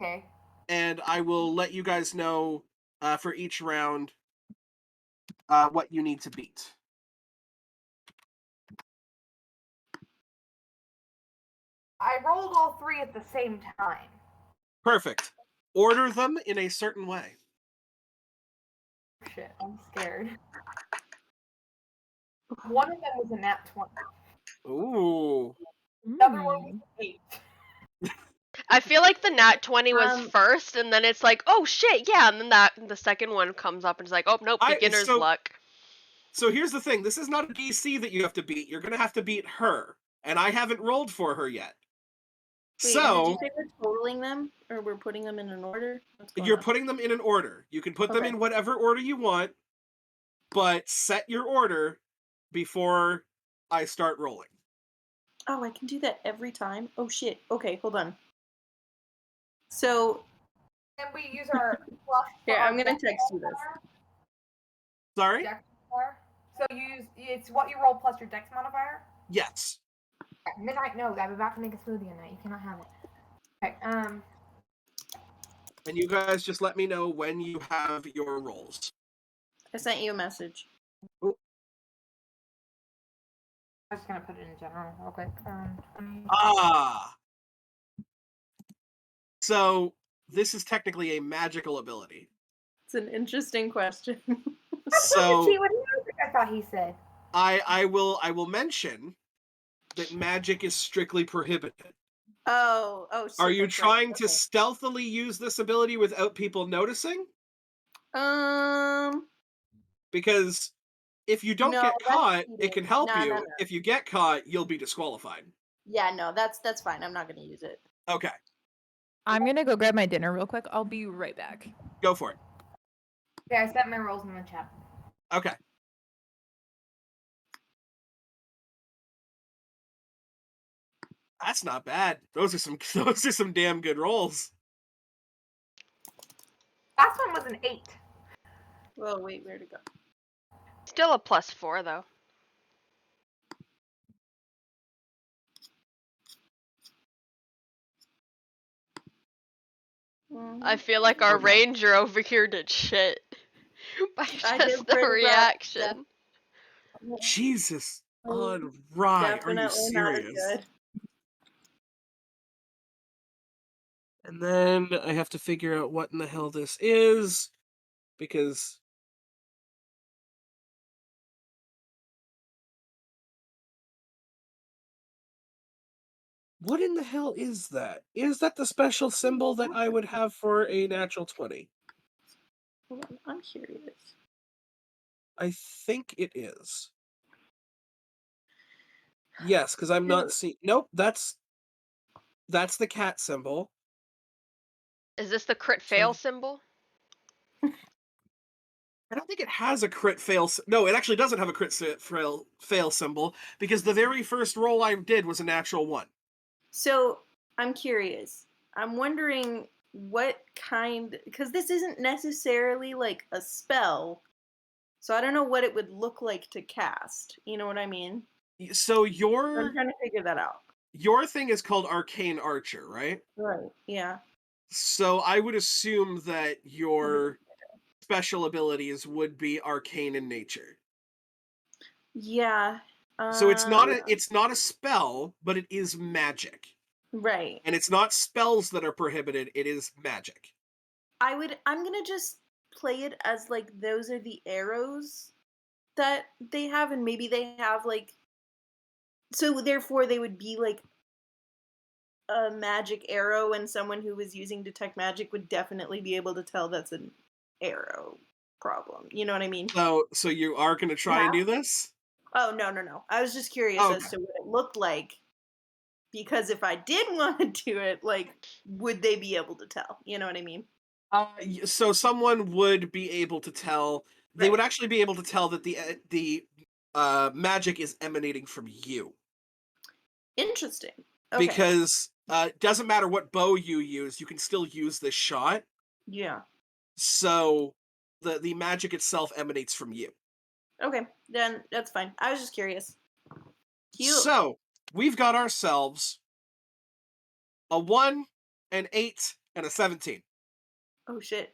Okay. And I will let you guys know for each round what you need to beat. I rolled all 3 at the same time. Perfect. Order them in a certain way. Shit, I'm scared. One of them was a nat 20. Ooh. The other one was 8. I feel like the nat 20 was first, and then it's like, oh shit, yeah, and then the second one comes up and it's like, oh nope, beginner's luck. So here's the thing, this is not a DC that you have to beat, you're gonna have to beat her, and I haven't rolled for her yet. Wait, so, did you say we're totaling them, or we're putting them in an order? You're putting them in an order. You can put them in whatever order you want, but set your order before I start rolling. Oh, I can do that every time? Oh shit, okay, hold on. So... And we use our plus... Here, I'm gonna text you this. Sorry? Dex modifier. So you use... It's what you roll plus your dex modifier? Yes. Midnight knows. I'm about to make a smoothie at night. You cannot have it. Okay, And you guys just let me know when you have your rolls. I sent you a message. Ooh. I'm just gonna put it in general real quick. So, this is technically a magical ability. It's an interesting question. So, what do you think I thought he said? I will mention that magic is strictly prohibited. Oh, shit, Are you trying to stealthily use this ability without people noticing? Because if you don't get caught, it can help you. No. If you get caught, you'll be disqualified. Yeah, no, that's fine. I'm not going to use it. Okay. I'm going to go grab my dinner real quick. I'll be right back. Go for it. Yeah, I sent my rolls in the chat. Okay. That's not bad. Those are some damn good rolls. Last one was an 8. Well, wait, where'd it go? Still a +4 though. I feel like our ranger over here did shit by just the reaction. Jesus on rye, are you serious? And then I have to figure out what in the hell this is, because what in the hell is that? Is that the special symbol that I would have for a natural 20? Hold on, I'm curious. I think it is. Yes, because I'm not seeing... Nope, that's the cat symbol. Is this the crit fail symbol? I don't think it has a crit fail... No, it actually doesn't have a crit fail symbol, because the very first roll I did was a natural 1. So, I'm curious. I'm wondering what kind... Because this isn't necessarily, like, a spell. So I don't know what it would look like to cast. You know what I mean? So I'm trying to figure that out. your thing is called Arcane Archer, right? Right. Yeah. So I would assume that your special abilities would be arcane in nature. Yeah. So it's not a spell, but it is magic. Right. And it's not spells that are prohibited, it is magic. I'm gonna just play it as like those are the arrows that they have, and maybe they have like, so therefore they would be like a magic arrow, and someone who was using detect magic would definitely be able to tell that's an arrow problem. You know what I mean? So you are going to try and do this? Oh, no. I was just curious as to what it looked like, because if I did want to do it, like, would they be able to tell? You know what I mean? So someone would be able to tell. They would actually be able to tell that the magic is emanating from you. Interesting. Okay. Because it doesn't matter what bow you use, you can still use this shot. Yeah. So the magic itself emanates from you. Okay, then that's fine. I was just curious. Cute. So we've got ourselves a 1, an 8, and a 17. Oh shit.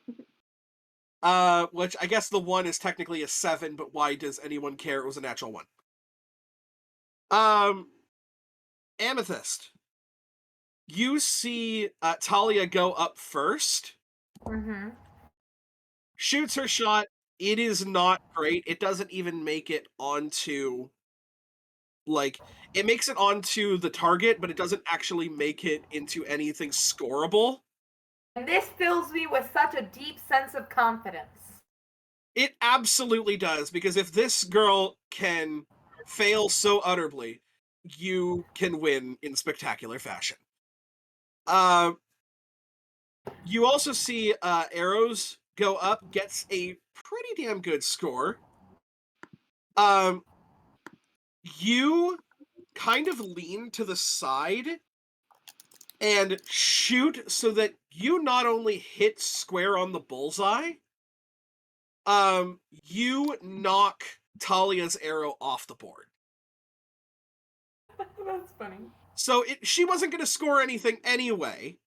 Which I guess the 1 is technically a 7, but why does anyone care? It was a natural 1. Amethyst. You see Talia go up first. Mm-hmm. Shoots her shot. It is not great. It doesn't even make it onto, like, it makes it onto the target, but it doesn't actually make it into anything scoreable. And this fills me with such a deep sense of confidence. It absolutely does, because if this girl can fail so utterly, you can win in spectacular fashion. You also see arrows go up, gets a pretty damn good score. You kind of lean to the side and shoot so that you not only hit square on the bullseye, you knock Talia's arrow off the board. That's funny. So she wasn't going to score anything anyway,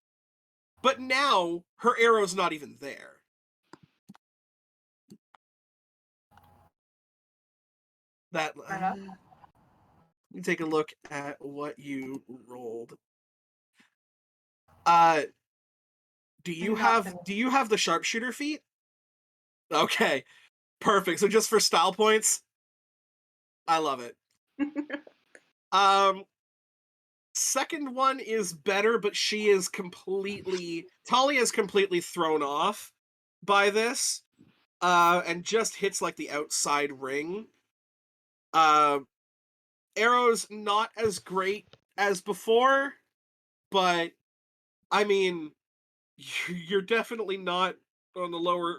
but now her arrow's not even there. That let me take a look at what you rolled. Do you have the sharpshooter feat? Okay, perfect. So just for style points, I love it. Second one is better, but Talia is completely thrown off by this, and just hits like the outside ring. Arrow's not as great as before, but I mean, you're definitely not on the lower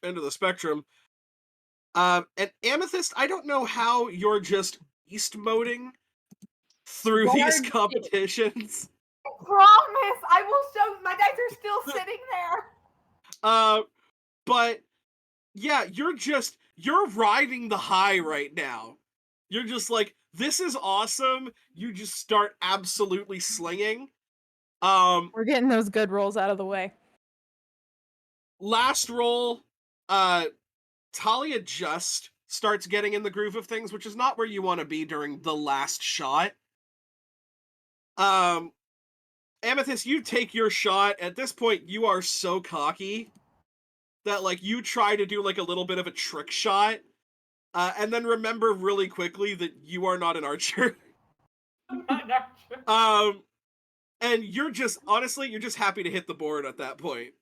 end of the spectrum. And Amethyst, I don't know how you're just beast moding through these competitions. I promise, I will show. My dice are still sitting there. But yeah, you're riding the high right now. You're just like, this is awesome. You just start absolutely slinging. We're getting those good rolls out of the way. Last roll, Talia just starts getting in the groove of things, which is not where you want to be during the last shot. Amethyst, you take your shot. At this point, you are so cocky that, like, you try to do, like, a little bit of a trick shot, and then remember really quickly that you are not an archer. I'm not an archer. And you're just, honestly, you're just happy to hit the board at that point.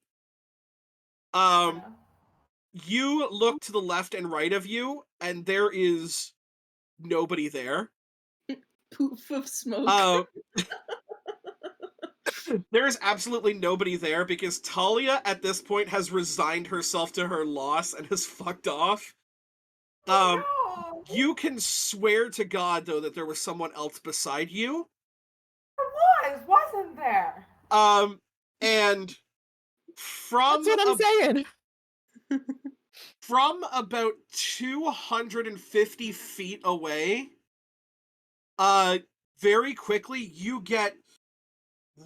You look to the left and right of you, and there is nobody there. Poof of smoke. There is absolutely nobody there because Talia at this point has resigned herself to her loss and has fucked off. No. You can swear to God, though, that there was someone else beside you. There wasn't there? And from That's what I'm saying. From about 250 feet away, Very quickly, you get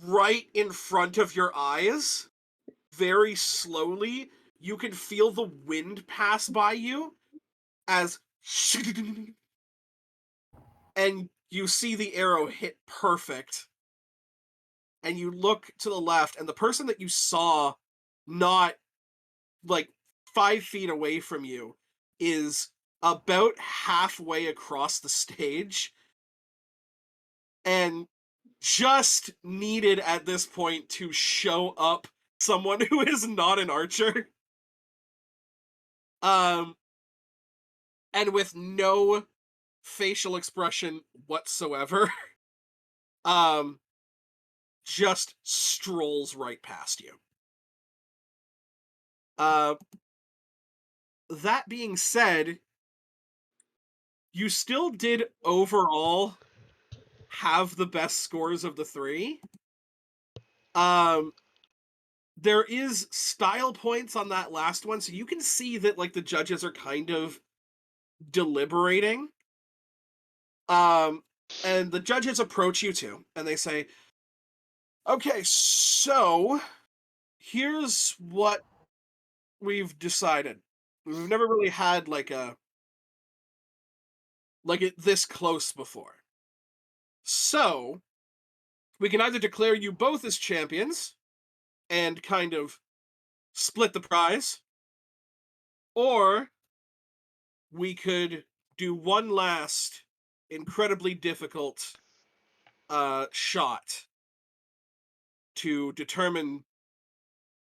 right in front of your eyes, very slowly, you can feel the wind pass by you as and you see the arrow hit perfect. And you look to the left, and the person that you saw not like 5 feet away from you is about halfway across the stage and just needed at this point to show up someone who is not an archer. And with no facial expression whatsoever, just strolls right past you. That being said, you still did overall have the best scores of the 3. There is style points on that last one, so you can see that like the judges are kind of deliberating. And the judges approach you too, and they say, "Okay, so here's what we've decided. We've never really had like it this close before. So we can either declare you both as champions and kind of split the prize, or we could do one last incredibly difficult shot to determine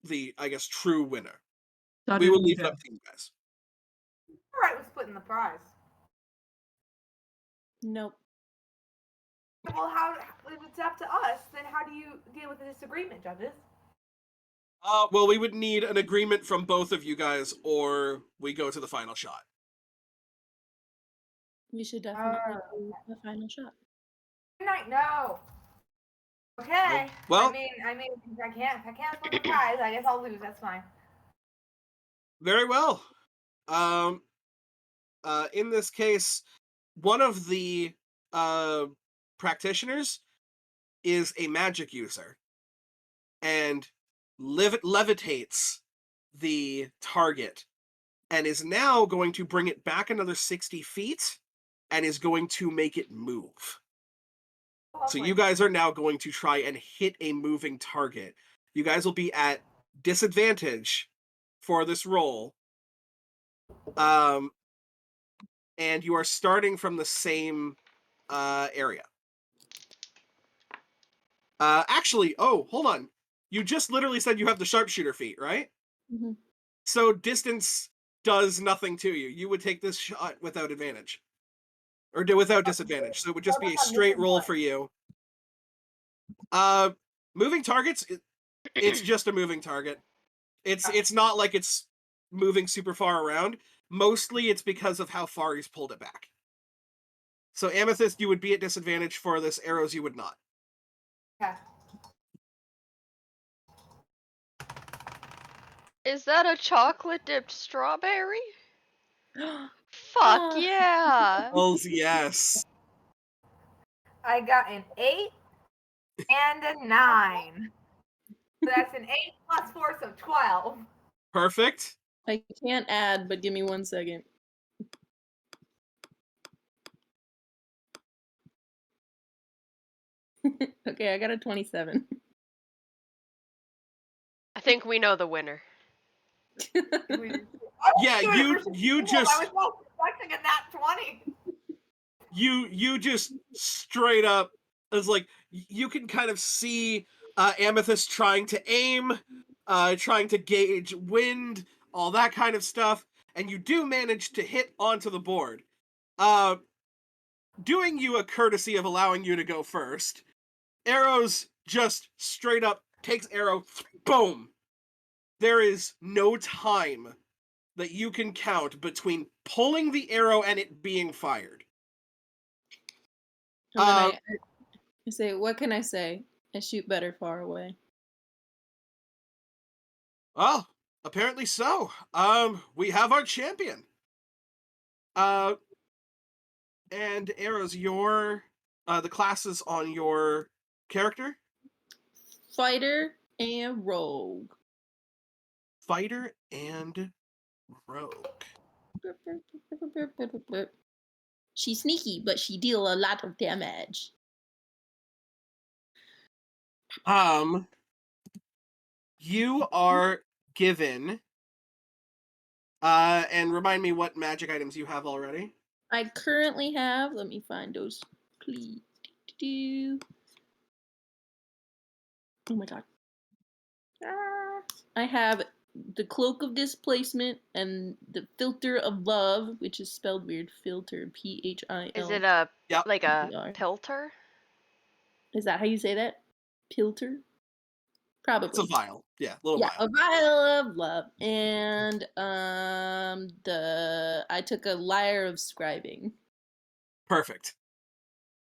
the, I guess, true winner. We will leave it up to you guys." All right, we're splitting the prize. Nope. Well, if it's up to us, then how do you deal with the disagreement, judges? Well, we would need an agreement from both of you guys, or we go to the final shot. We should definitely do the final shot. No. Okay. Well, I mean, if I can't split the prize, I guess I'll lose. That's fine. Very well. In this case, one of the practitioners is a magic user and levitates the target and is now going to bring it back another 60 feet and is going to make it move. So you guys are now going to try and hit a moving target. You guys will be at disadvantage for this roll. And you are starting from the same area. Actually, hold on. You just literally said you have the sharpshooter feat, right? Mm-hmm. So distance does nothing to you. You would take this shot without advantage. Or without disadvantage. So it would just be a straight roll for you. Moving targets, it's just a moving target. It's not like it's moving super far around. Mostly it's because of how far he's pulled it back. So Amethyst, you would be at disadvantage for this. Arrows, you would not. Okay. Is that a chocolate dipped strawberry? Fuck yeah! Hells yes. I got an 8 and a 9. So that's an 8 plus 4, so 12. Perfect. I can't add, but give me 1 second. Okay, I got a 27. I think we know the winner. Yeah, you just I was not expecting a nat 20. You just straight up is like, you can kind of see Amethyst trying to aim, trying to gauge wind, all that kind of stuff, and you do manage to hit onto the board. Doing you a courtesy of allowing you to go first, Arrows just straight up takes arrow, boom. There is no time that you can count between pulling the arrow and it being fired. And then I say, what can I say? I shoot better far away. Well, apparently so. We have our champion. And Arrows, your the classes on your character. Fighter and rogue. Fighter and rogue. She's sneaky, but she deal a lot of damage. You are given, and remind me what magic items you have already. I currently have, let me find those, please. Oh my god. I have the Cloak of Displacement and the Filter of Love, which is spelled weird. Filter, P-H-I-L. Is it a Yep. like a pilter? Is that how you say that? Pilter? Probably. It's a vial. Yeah, vial. A vial of love. And I took a Lyre of Scribing. Perfect.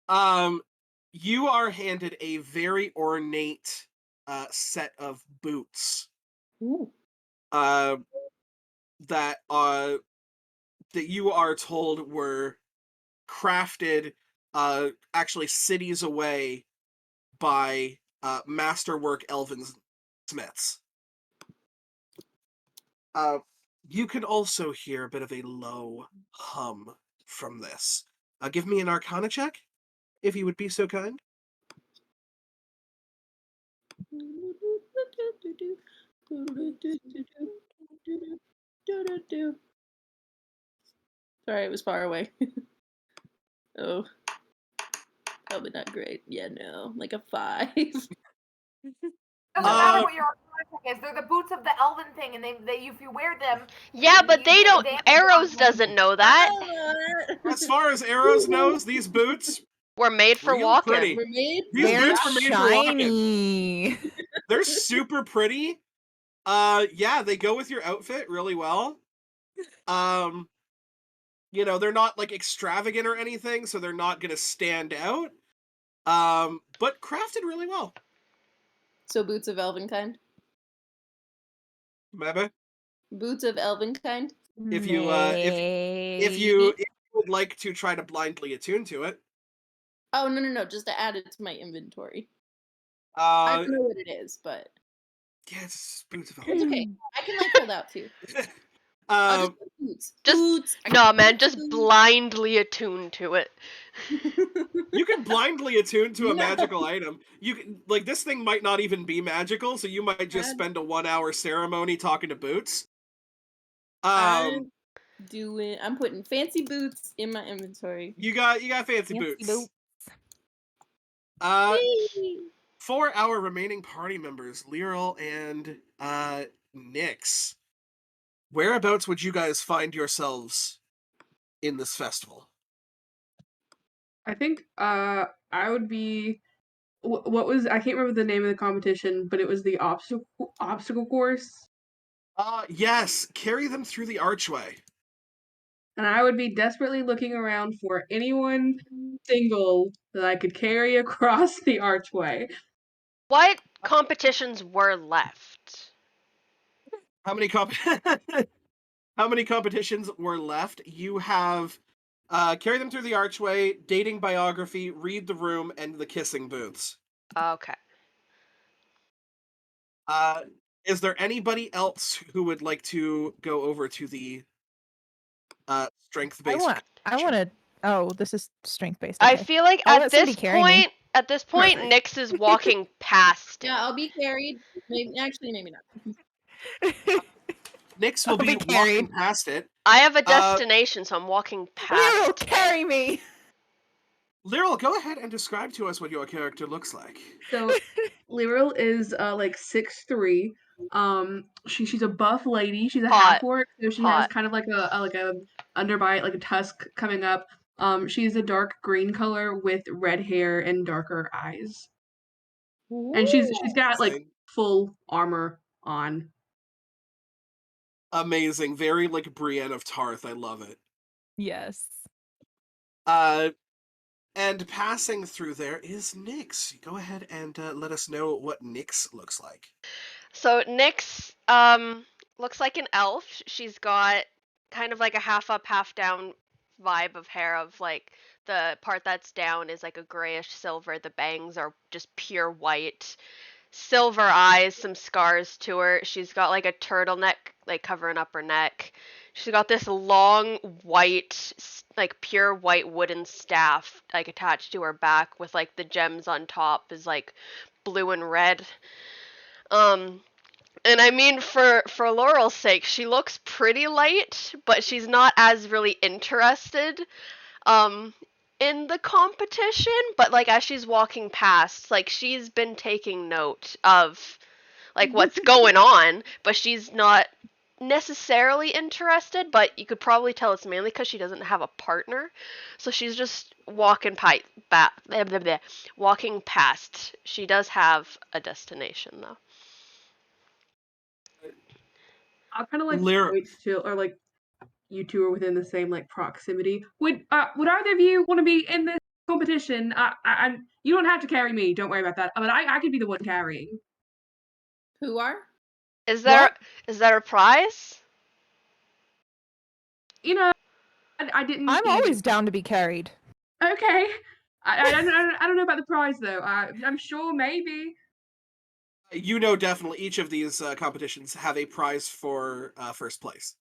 You are handed a very ornate set of boots. Ooh. That you are told were crafted actually cities away by masterwork elven smiths. You can also hear a bit of a low hum from this. Give me an Arcana check, if you would be so kind. Sorry, it was far away. Oh. Probably not great. Yeah, no. Like a 5. Doesn't matter what your arcana is. They're the boots of the elven thing, and they if you wear them. Yeah, but they don't. Arrows doesn't know that. As far as Arrows knows, these boots were made for walking. Pretty. These boots were made for walking. They're super pretty. Yeah, they go with your outfit really well. You know, they're not like extravagant or anything, so they're not gonna stand out. But crafted really well. So boots of elven kind? Maybe. Boots of elven kind? If you would like to try to blindly attune to it. Oh no, just to add it to my inventory. I don't know what it is, but yeah, it's boots of elven. It's okay. I can like hold out too. I'll just boots. No, man, just blindly attune to it. You can blindly attune to a magical item. You can, like, this thing might not even be magical, so you might just spend a 1-hour ceremony talking to boots. I'm putting fancy boots in my inventory. You got fancy boots. 4 our remaining party members, Lyral and Nyx. Whereabouts would you guys find yourselves in this festival? I think I would be. What was, I can't remember the name of the competition, but it was the obstacle course. Yes, carry them through the archway. And I would be desperately looking around for anyone single that I could carry across the archway. What competitions were left? How many competitions were left? You have carry them through the archway, dating biography, read the room, and the kissing booths. Okay. Is there anybody else who would like to go over to the strength-based? I want to. Oh, this is strength-based. Okay. I feel like at this point, Perfect. Nyx is walking past it. Yeah, I'll be carried. Maybe not. Nyx will be walking past it. I have a destination, so I'm walking past Lyral, carry me! Lyral, go ahead and describe to us what your character looks like. So, Lyral is like 6'3". She's a buff lady. She's a half orc, so she has kind of like a underbite, like a tusk coming up. She's a dark green color with red hair and darker eyes. Ooh. And she's got like full armor on. Amazing. Very like Brienne of Tarth. I love it. Yes. And passing through there is Nyx. Go ahead and let us know what Nyx looks like. So Nyx looks like an elf. She's got kind of like a half up, half down vibe of hair of like the part that's down is like a grayish silver. The bangs are just pure white. Silver eyes, some scars to her. She's got like a turtleneck like covering up her neck. She's got this long white, like pure white wooden staff like attached to her back with like the gems on top is like blue and red. And I mean for Laurel's sake, she looks pretty light, but she's not as really interested in the competition, but like as she's walking past, like she's been taking note of like what's going on, but she's not necessarily interested, but you could probably tell it's mainly because she doesn't have a partner. So she's just walking walking past. She does have a destination though. I'll kind of like wait still, or like you two are within the same like proximity. Would either of you want to be in this competition? You don't have to carry me. Don't worry about that. But I could be the one carrying. Who are? Is there a prize? You know, I didn't. I'm always down to be carried. Okay. I don't know about the prize though. I'm sure maybe. You know, definitely each of these competitions have a prize for first place.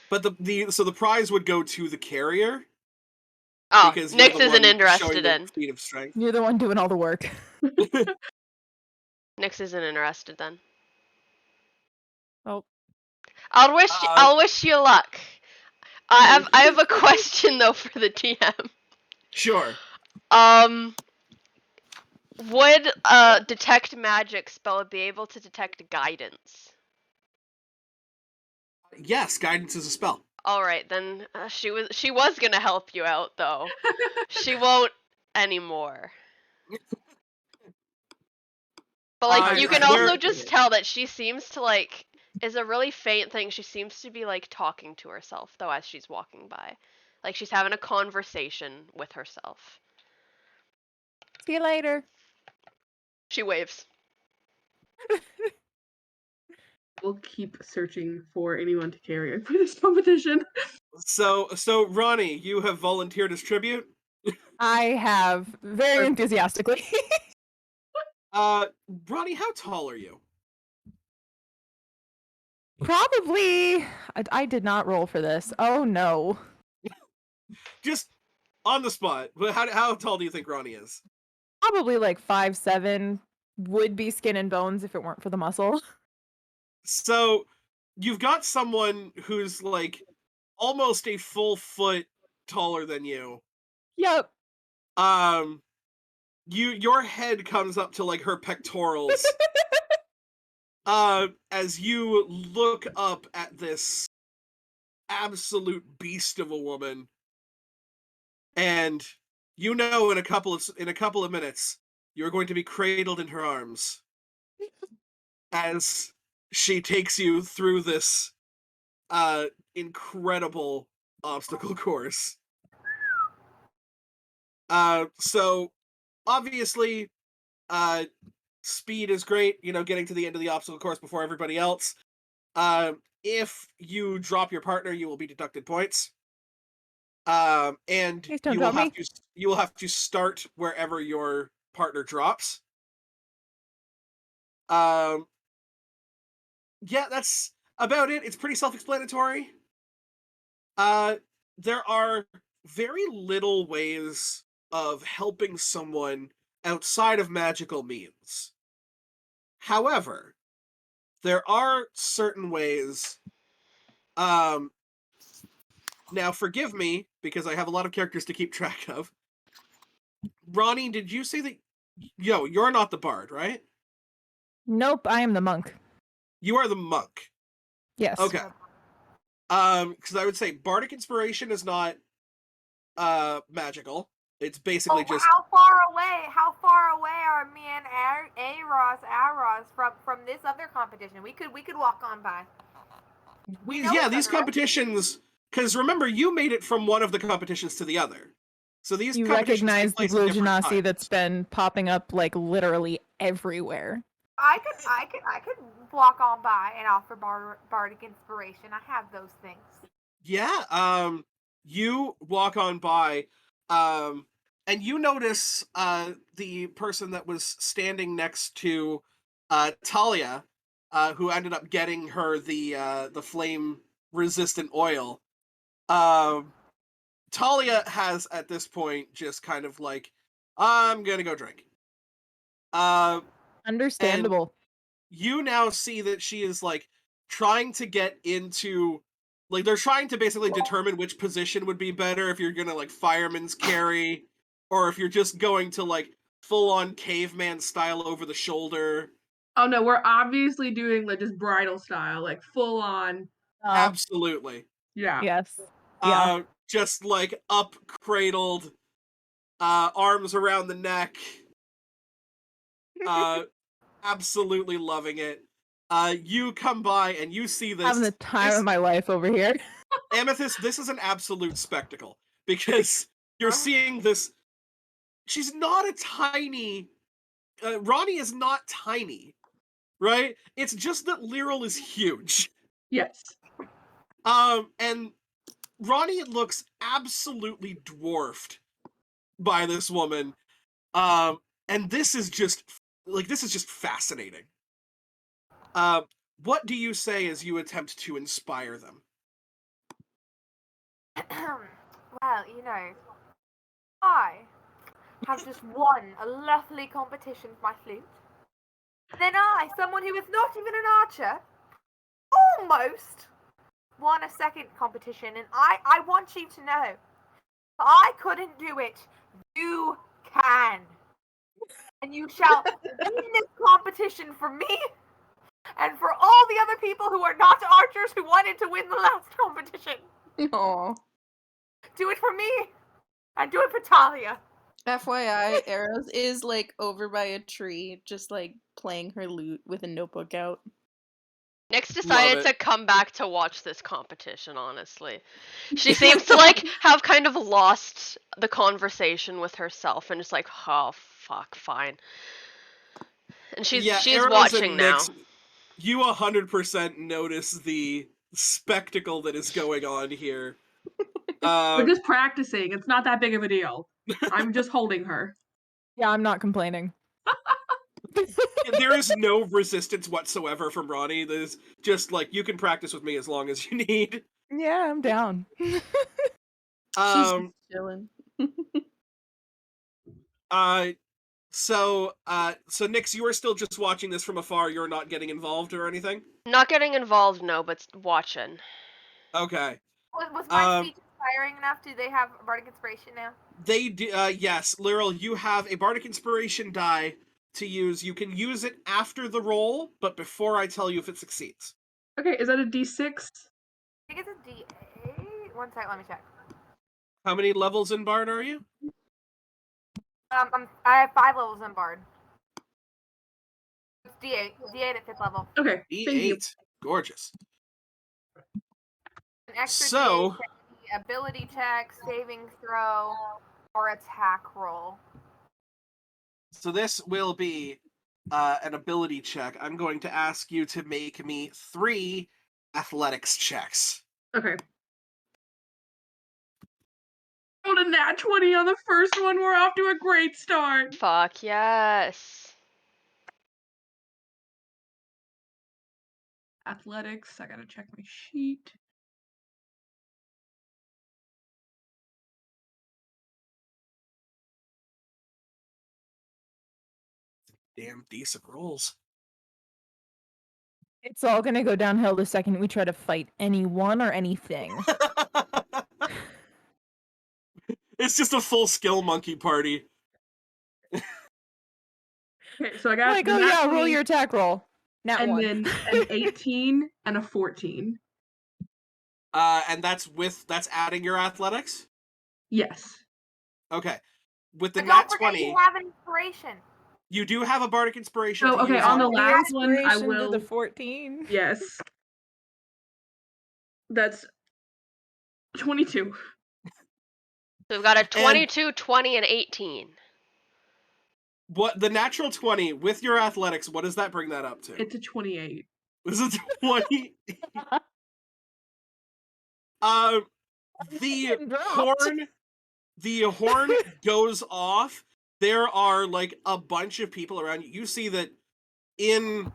But the prize would go to the carrier. Oh, Nyx isn't interested in. Feat of strength. You're the one doing all the work. Nyx isn't interested then. Oh. I'll wish you luck. I have a question though for the TM. Sure. Would a detect magic spell be able to detect guidance? Yes, guidance is a spell. All right, then she was gonna help you out though. She won't anymore. But like you can also just tell that she seems to like is a really faint thing. She seems to be like talking to herself though as she's walking by. Like she's having a conversation with herself. See you later. She waves. We'll keep searching for anyone to carry for this competition. So Ronnie, you have volunteered as tribute? I have, very enthusiastically. Ronnie, how tall are you? Probably. I did not roll for this. Oh no. Just on the spot. How tall do you think Ronnie is? Probably like 5'7". Would be skin and bones if it weren't for the muscle. So you've got someone who's like almost a full foot taller than you. Yep. Your head comes up to like her pectorals. As you look up at this absolute beast of a woman, and you know in a couple of minutes you're going to be cradled in her arms as she takes you through this incredible obstacle course. So obviously speed is great, you know, getting to the end of the obstacle course before everybody else. If you drop your partner, you will be deducted points. And you will have to start wherever your partner drops. Yeah, that's about it. It's pretty self-explanatory. There are very little ways of helping someone outside of magical means. However, there are certain ways. Now, forgive me, because I have a lot of characters to keep track of. Ronnie, did you say that... you're not the bard, right? Nope, I am the monk. You are the monk. Yes. Okay. Because I would say bardic inspiration is not magical. It's basically just... How far away are me and Aros from this other competition? We could walk on by. These competitions... Because remember, you made it from one of the competitions to the other. So these you recognize the blue genasi that's been popping up like literally everywhere. I could walk on by and offer bardic inspiration. I have those things. Yeah, you walk on by. And you notice the person that was standing next to Talia, who ended up getting her the flame resistant oil. Talia has at this point just kind of like, I'm gonna go drink. Understandable. You now see that she is like trying to get into, like, they're trying to basically determine which position would be better, if you're gonna like fireman's carry or if you're just going to like full on caveman style over the shoulder. Oh no, we're obviously doing like just bridal style, like full on. Absolutely. Yeah. Yes. Yeah. Just like up cradled, arms around the neck. Absolutely loving it. You come by and you see this. Having the time of my life over here. Amethyst, this is an absolute spectacle because you're seeing this. She's not a tiny. Ronnie is not tiny, right? It's just that Lyral is huge. Yes. And Ronnie looks absolutely dwarfed by this woman. And this is just fascinating. What do you say as you attempt to inspire them? Well, you know, I have just won a lovely competition with my flute. Then I, someone who is not even an archer, almost won a second competition, and I want you to know, I couldn't do it. You can. And you shall win this competition for me and for all the other people who are not archers who wanted to win the last competition. Aww. Do it for me and do it for Talia. FYI, Eros is like over by a tree, just like playing her lute with a notebook out. Nyx decided to come back to watch this competition, honestly. She seems to like have kind of lost the conversation with herself and just like, oh fuck, fine. And she's Eros watching and now. Nyx, you 100% notice the spectacle that is going on here. We're just practicing. It's not that big of a deal. I'm just holding her. Yeah, I'm not complaining. There is no resistance whatsoever from Ronnie. There's just like, you can practice with me as long as you need. Yeah, I'm down. She's just chilling. So Nyx, you are still just watching this from afar. You're not getting involved or anything? Not getting involved, no, but watching. Okay. Was my speech inspiring enough? Do they have Bardic Inspiration now? They do. Yes, Lyral, you have a Bardic Inspiration die to use. You can use it after the roll, but before I tell you if it succeeds. Okay, is that a D6? I think it's a D8. One sec, let me check. How many levels in Bard are you? I have 5 levels in Bard. It's D8. D8 at 5th level. Okay, D8. thank you. Gorgeous. An extra So, D8 can be ability check, saving throw, or attack roll. So this will be an ability check. I'm going to ask you to make me 3 athletics checks. Okay. Rolled a nat 20 on the first one. We're off to a great start. Fuck yes. Athletics. I gotta check my sheet. Damn decent rolls. It's all gonna go downhill the second we try to fight anyone or anything. It's just a full skill monkey party. Okay, so I got like, oh yeah, roll your attack roll. Nat and 1. then an 18 and a 14. And that's adding your athletics? Yes. Okay. With the But nat don't forget 20, you have an inspiration. you do have a Bardic Inspiration. Oh, to okay, use on the on last one, I Inspiration will. to the 14. Yes. That's 22. So we've got a 22, 20, and 18. What the natural 20 with your athletics, what does that bring that up to? It's a 28. This is 20. the horn goes off. There are like a bunch of people around you. You see that in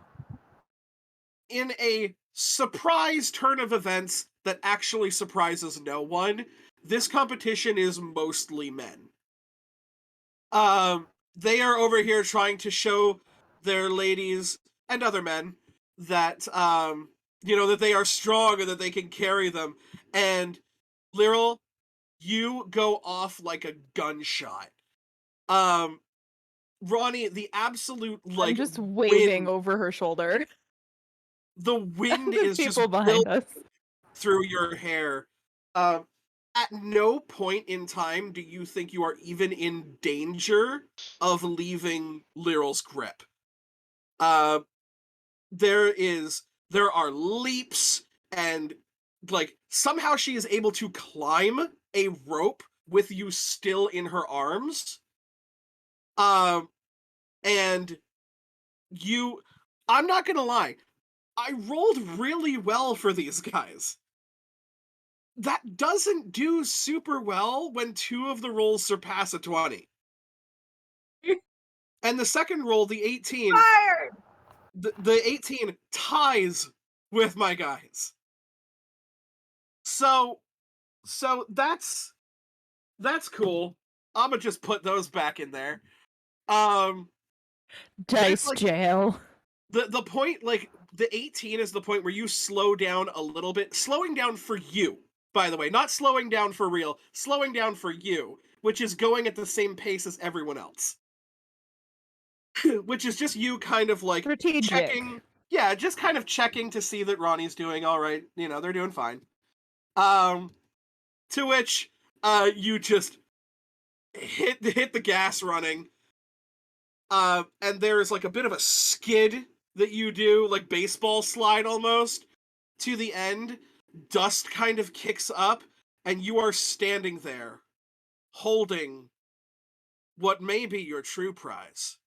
a surprise turn of events that actually surprises no one, this competition is mostly men. They are over here trying to show their ladies and other men that that they are strong and that they can carry them. And Lyral, you go off like a gunshot. Ronnie, the absolute I'm just wind, waving over her shoulder. the wind The is just people behind us. through your hair. At no point in time do you think you are even in danger of leaving Lyral's grip. There are leaps, and like somehow she is able to climb a rope with you still in her arms. And I'm not gonna lie, I rolled really well for these guys. That doesn't do super well when two of the rolls surpass a 20. And the second roll, the 18, Fired! the 18 ties with my guys. So that's cool. I'm gonna just put those back in there. Dice like, jail. the point, like the 18 is the point where you slow down a little bit, slowing down for you, by the way, not slowing down for real, slowing down for you, which is going at the same pace as everyone else. Which is just you kind of like Strategic. checking, yeah, just kind of checking to see that Ronnie's doing all right. They're doing fine. To which you just hit the gas running. And there's like a bit of a skid that you do, like baseball slide almost, to the end. Dust kind of kicks up, and you are standing there, holding what may be your true prize.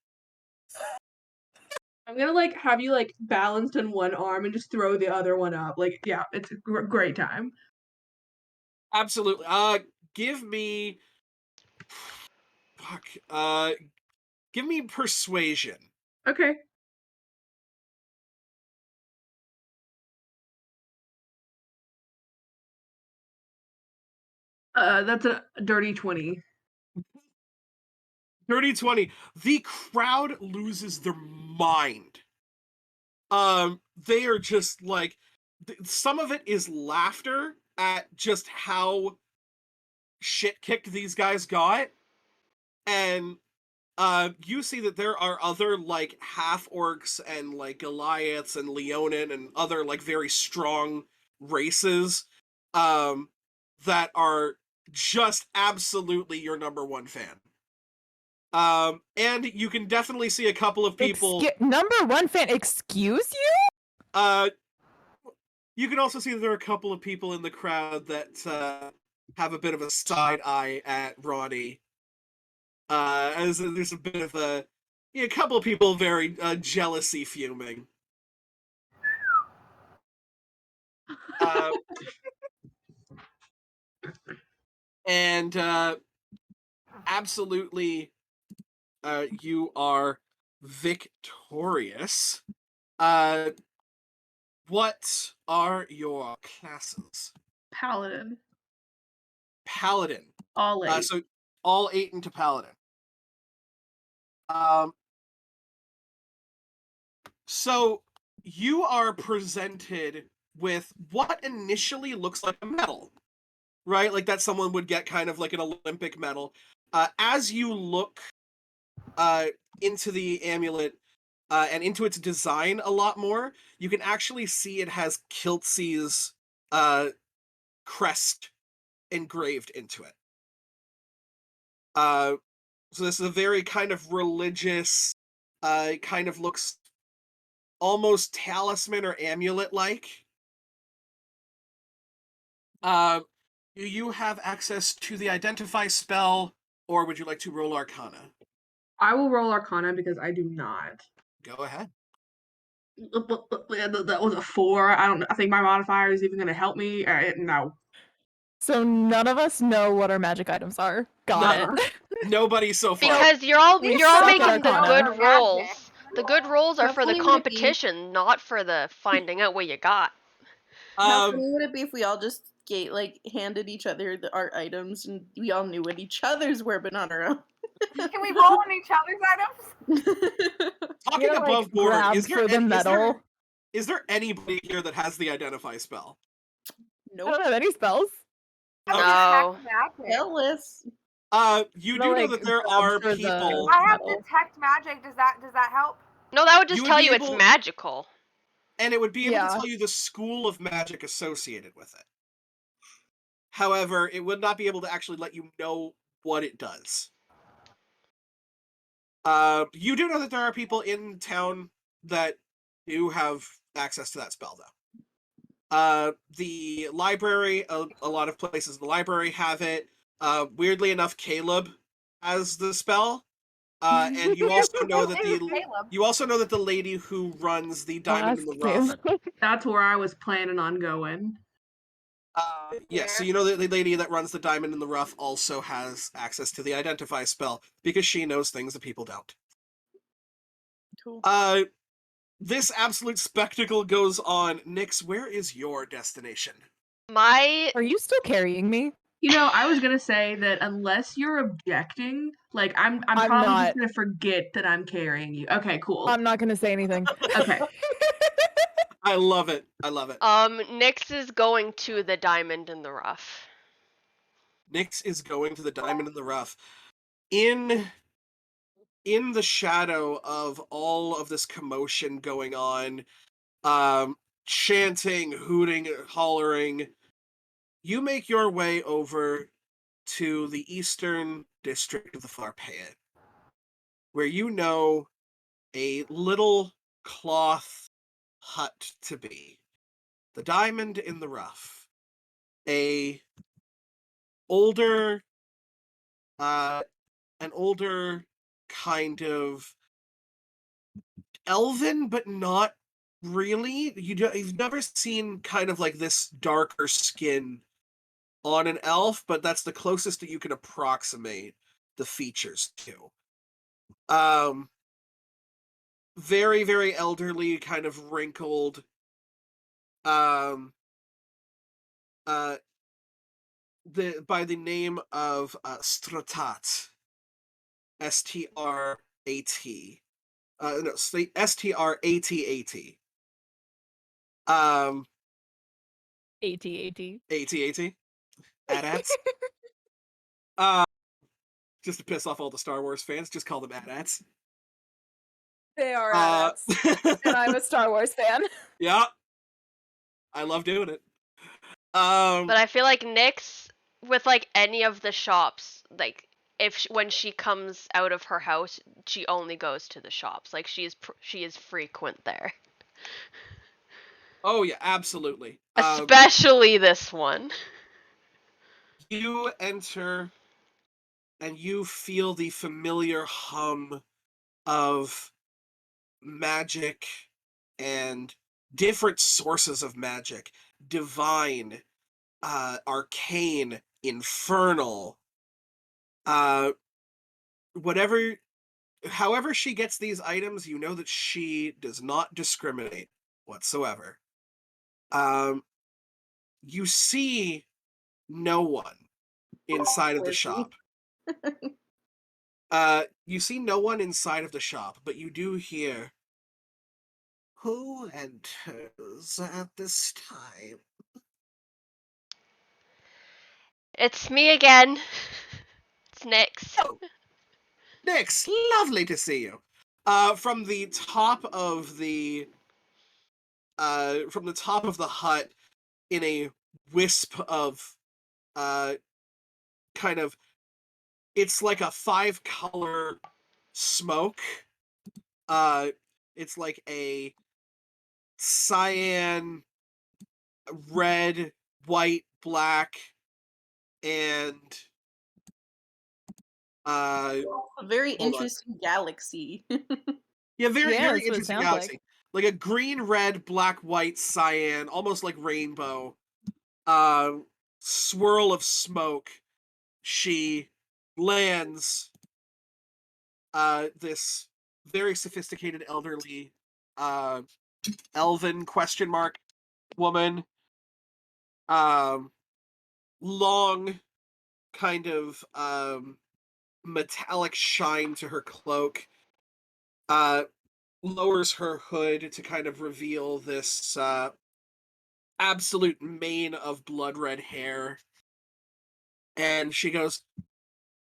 I'm gonna like have you like balanced in one arm and just throw the other one up. Like, yeah, it's a great time. Absolutely. Give me. Fuck. Give me persuasion. Okay. That's a dirty 20. Dirty 20. The crowd loses their mind. They are just like, some of it is laughter at just how shit kicked these guys got. And you see that there are other like half orcs and like Goliaths and Leonin and other like very strong races that are just absolutely your number one fan. And you can definitely see a couple of people. Number one fan, excuse you? You can also see that there are a couple of people in the crowd that have a bit of a side eye at Ronnie. As there's a bit of a couple of people very jealousy fuming. And absolutely, you are victorious. What are your classes? Paladin. Paladin. All 8. So all 8 into Paladin. So you are presented with what initially looks like a medal, right? Like that someone would get kind of like an Olympic medal. As you look into the amulet and into its design a lot more, you can actually see it has Kiltsy's crest engraved into it. So this is a very kind of religious, kind of looks almost talisman or amulet-like. Do you have access to the Identify spell, or would you like to roll Arcana? I will roll Arcana because I do not. Go ahead. That was a 4. I think my modifier is even going to help me. No. So none of us know what our magic items are. Got Uh-uh. it. Nobody so far. Because you're all We you're all suck at making the Arcana. good rolls. The good rolls are for the How funny would it be- competition, not for the finding out what you got. How Um, funny would it be if we all just handed each other our items and we all knew what each other's were, but not our own? Can we roll on each other's items? talking You're, like, above board, grabbed for the medal. Is there anybody here that has the identify spell? I Nope. don't have any spells. I Okay. have No. detect magic. Jealous. You I'm do gonna, know like, that there grab are for the people. I have medal. detect magic. Does that help? No, that would You just would tell be you it's able- magical. And it would be able Yeah. to tell you the school of magic associated with it. However, it would not be able to actually let you know what it does. You do know that there are people in town that do have access to that spell, though. The library, a lot of places in the library have it. Weirdly enough, Caleb has the spell. And you also know that the lady who runs the Diamond in the Rough. That's where I was planning on going. Yes, so you know that the lady that runs the Diamond in the Rough also has access to the Identify spell because she knows things that people don't. Cool. This absolute spectacle goes on. Nyx, where is your destination? My Are you still carrying me? You know, I was gonna say that unless you're objecting, like I'm probably not. just gonna forget that I'm carrying you. Okay, cool. I'm not gonna say anything. Okay. I love it. I love it. Nyx is going to the Diamond in the Rough. Nyx is going to the Diamond in the Rough. In the shadow of all of this commotion going on, chanting, hooting, hollering, you make your way over to the eastern district of the Farpea, where you know a little cloth hut to be. The Diamond in the Rough. Older, an older kind of elven, but not really. You've never seen kind of like this darker skin on an elf, but that's the closest that you can approximate the features to. Very, very elderly, kind of wrinkled. By the name of Stratat, Strat. No, Strat. AT. AT. AT-ATs. Just to piss off all the Star Wars fans, just call them AT-ATs. They are AT-ATs. And I'm a Star Wars fan. Yeah. I love doing it. But I feel like Nyx, with like any of the shops, like when she comes out of her house, she only goes to the shops. Like she is frequent there. Oh yeah, absolutely. Especially this one. You enter and you feel the familiar hum of magic and different sources of magic. Divine, arcane, infernal. However she gets these items, you know that she does not discriminate whatsoever. You see no one inside of the shop. You see no one inside of the shop, but you do hear, "Who enters at this time?" It's me again. It's Nyx. Oh, Nyx, lovely to see you. From the top of the hut, in a wisp of kind of, it's like a 5-color smoke. It's like a cyan, red, white, black, and A very hold on. interesting galaxy. Yeah, very Yeah, very that's what it interesting sounds galaxy. Like a green, red, black, white, cyan, almost like rainbow. swirl of smoke, she lands this very sophisticated elderly elven question mark woman, long kind of metallic shine to her cloak, lowers her hood to kind of reveal this absolute mane of blood red hair, and she goes,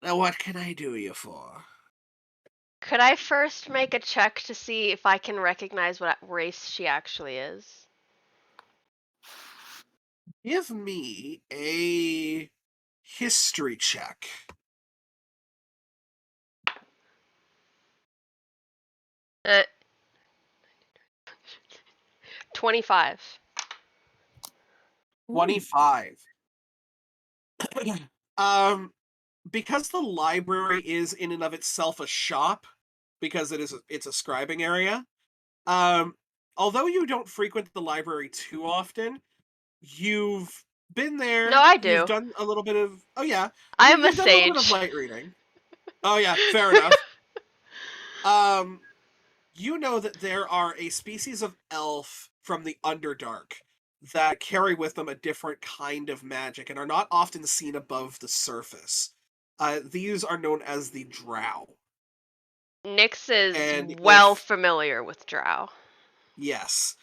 "Now what can I do you for?" Could I first make a check to see if I can recognize what race she actually is? Give me a history check. Uh, 25. 25. Because the library is in and of itself a shop, because it's a scribing area, although you don't frequent the library too often, you've been there. No, I You've do. done a little bit of I am a you've done a little bit of sage. light reading. Oh yeah, fair enough. You know that there are a species of elf from the Underdark that carry with them a different kind of magic and are not often seen above the surface. These are known as the Drow. Nyx is And well familiar with Drow. Yes.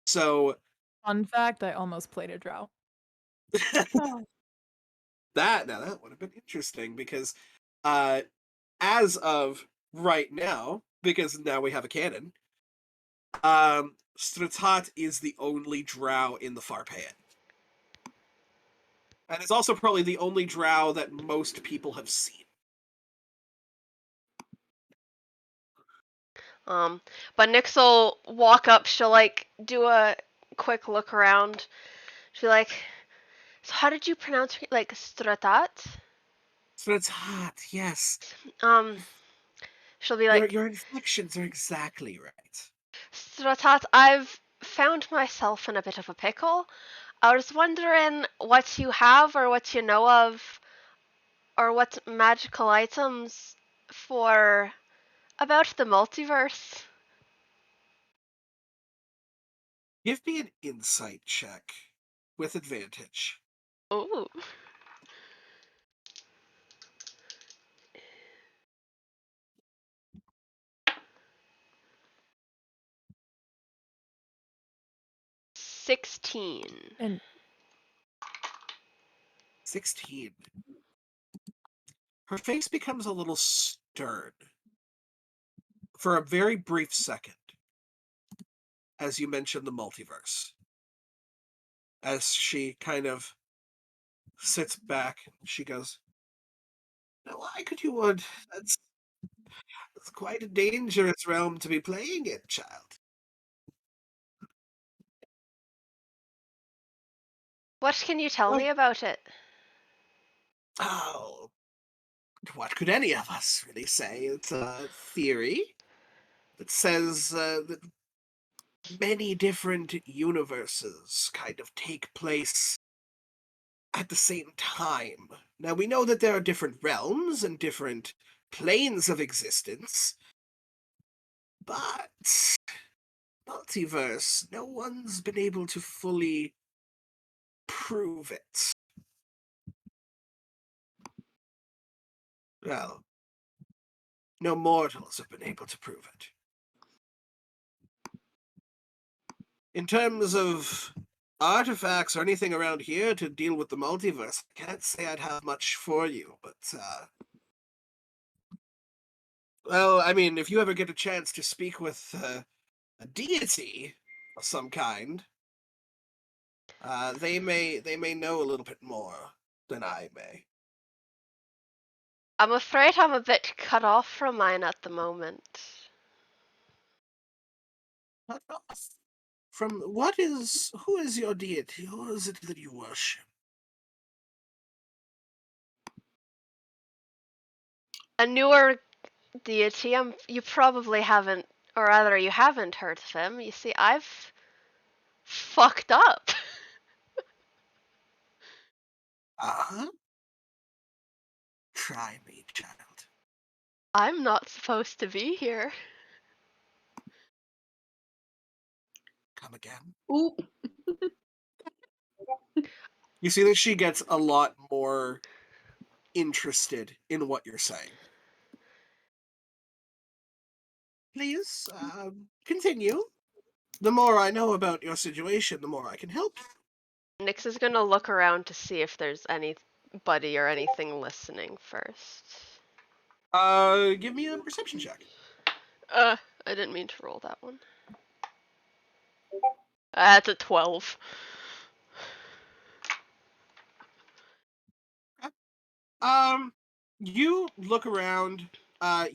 So Fun fact, I almost played a drow. that would have been interesting because as of right now, because now we have a canon, Stratat is the only drow in the Farpayan. And it's also probably the only drow that most people have seen. But Nyx will walk up, she'll do a quick look around. She'll be like, so how did you pronounce it? Like Stratat? Stratat, yes. She'll be like, Your inflections are exactly right. Stratat, I've found myself in a bit of a pickle. I was wondering what you have or what you know of or what magical items for about the multiverse. Give me an insight check with advantage. Ooh. $16. And 16. Her face becomes a little stern for a very brief second as you mention the multiverse. As she kind of sits back, she goes, "Now, why could you want? That's quite a dangerous realm to be playing in, child." What can you tell What? me about it? Oh, what could any of us really say? It's a theory that says that many different universes kind of take place at the same time. Now, we know that there are different realms and different planes of existence, but multiverse, no one's been able to fully prove it. Well, no mortals have been able to prove it. In terms of artifacts or anything around here to deal with the multiverse, I can't say I'd have much for you, but, well, I mean, if you ever get a chance to speak with a deity of some kind, they may know a little bit more than I may. I'm afraid I'm a bit cut off from mine at the moment. Cut off. From who is your deity? Who is it that you worship? A newer deity, you probably haven't, or rather, you haven't heard of him. You see, I've fucked up. Try me, child. I'm not supposed to be here. Come again. Ooh. You see that she gets a lot more interested in what you're saying. Please, continue. The more I know about your situation, the more I can help you. Nyx is gonna look around to see if there's anybody or anything listening first. Give me a perception check. I didn't mean to roll that one. That's a 12. You look around.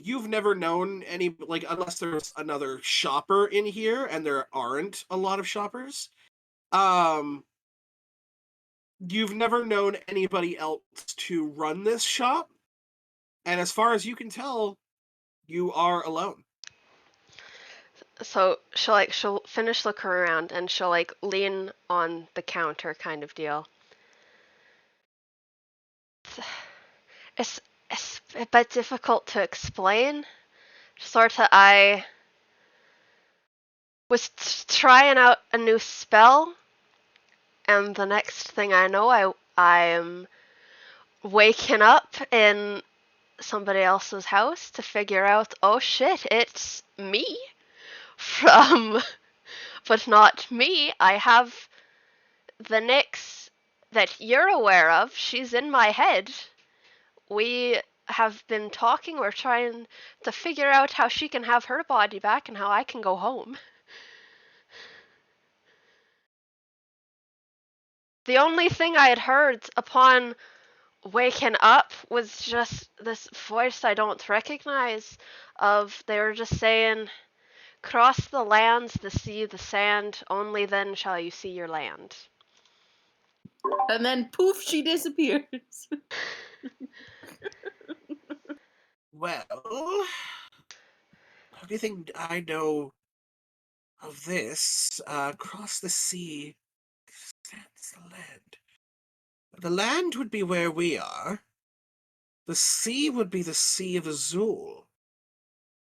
You've never known any, like, unless there's another shopper in here, and there aren't a lot of shoppers. You've never known anybody else to run this shop, and as far as you can tell, you are alone. So she'll finish looking around and she'll like lean on the counter kind of deal. It's a bit difficult to explain. Sorta, I was trying out a new spell, and the next thing I know, I'm waking up in somebody else's house to figure out, oh shit, it's me. But not me. I have the Nyx that you're aware of. She's in my head. We have been talking. We're trying to figure out how she can have her body back and how I can go home. The only thing I had heard upon waking up was just this voice I don't recognize they were just saying, cross the lands, the sea, the sand, only then shall you see your land. And then poof, she disappears. Well, everything I know of this, cross the sea, that's the land. The land would be where we are. The sea would be the Sea of Azul.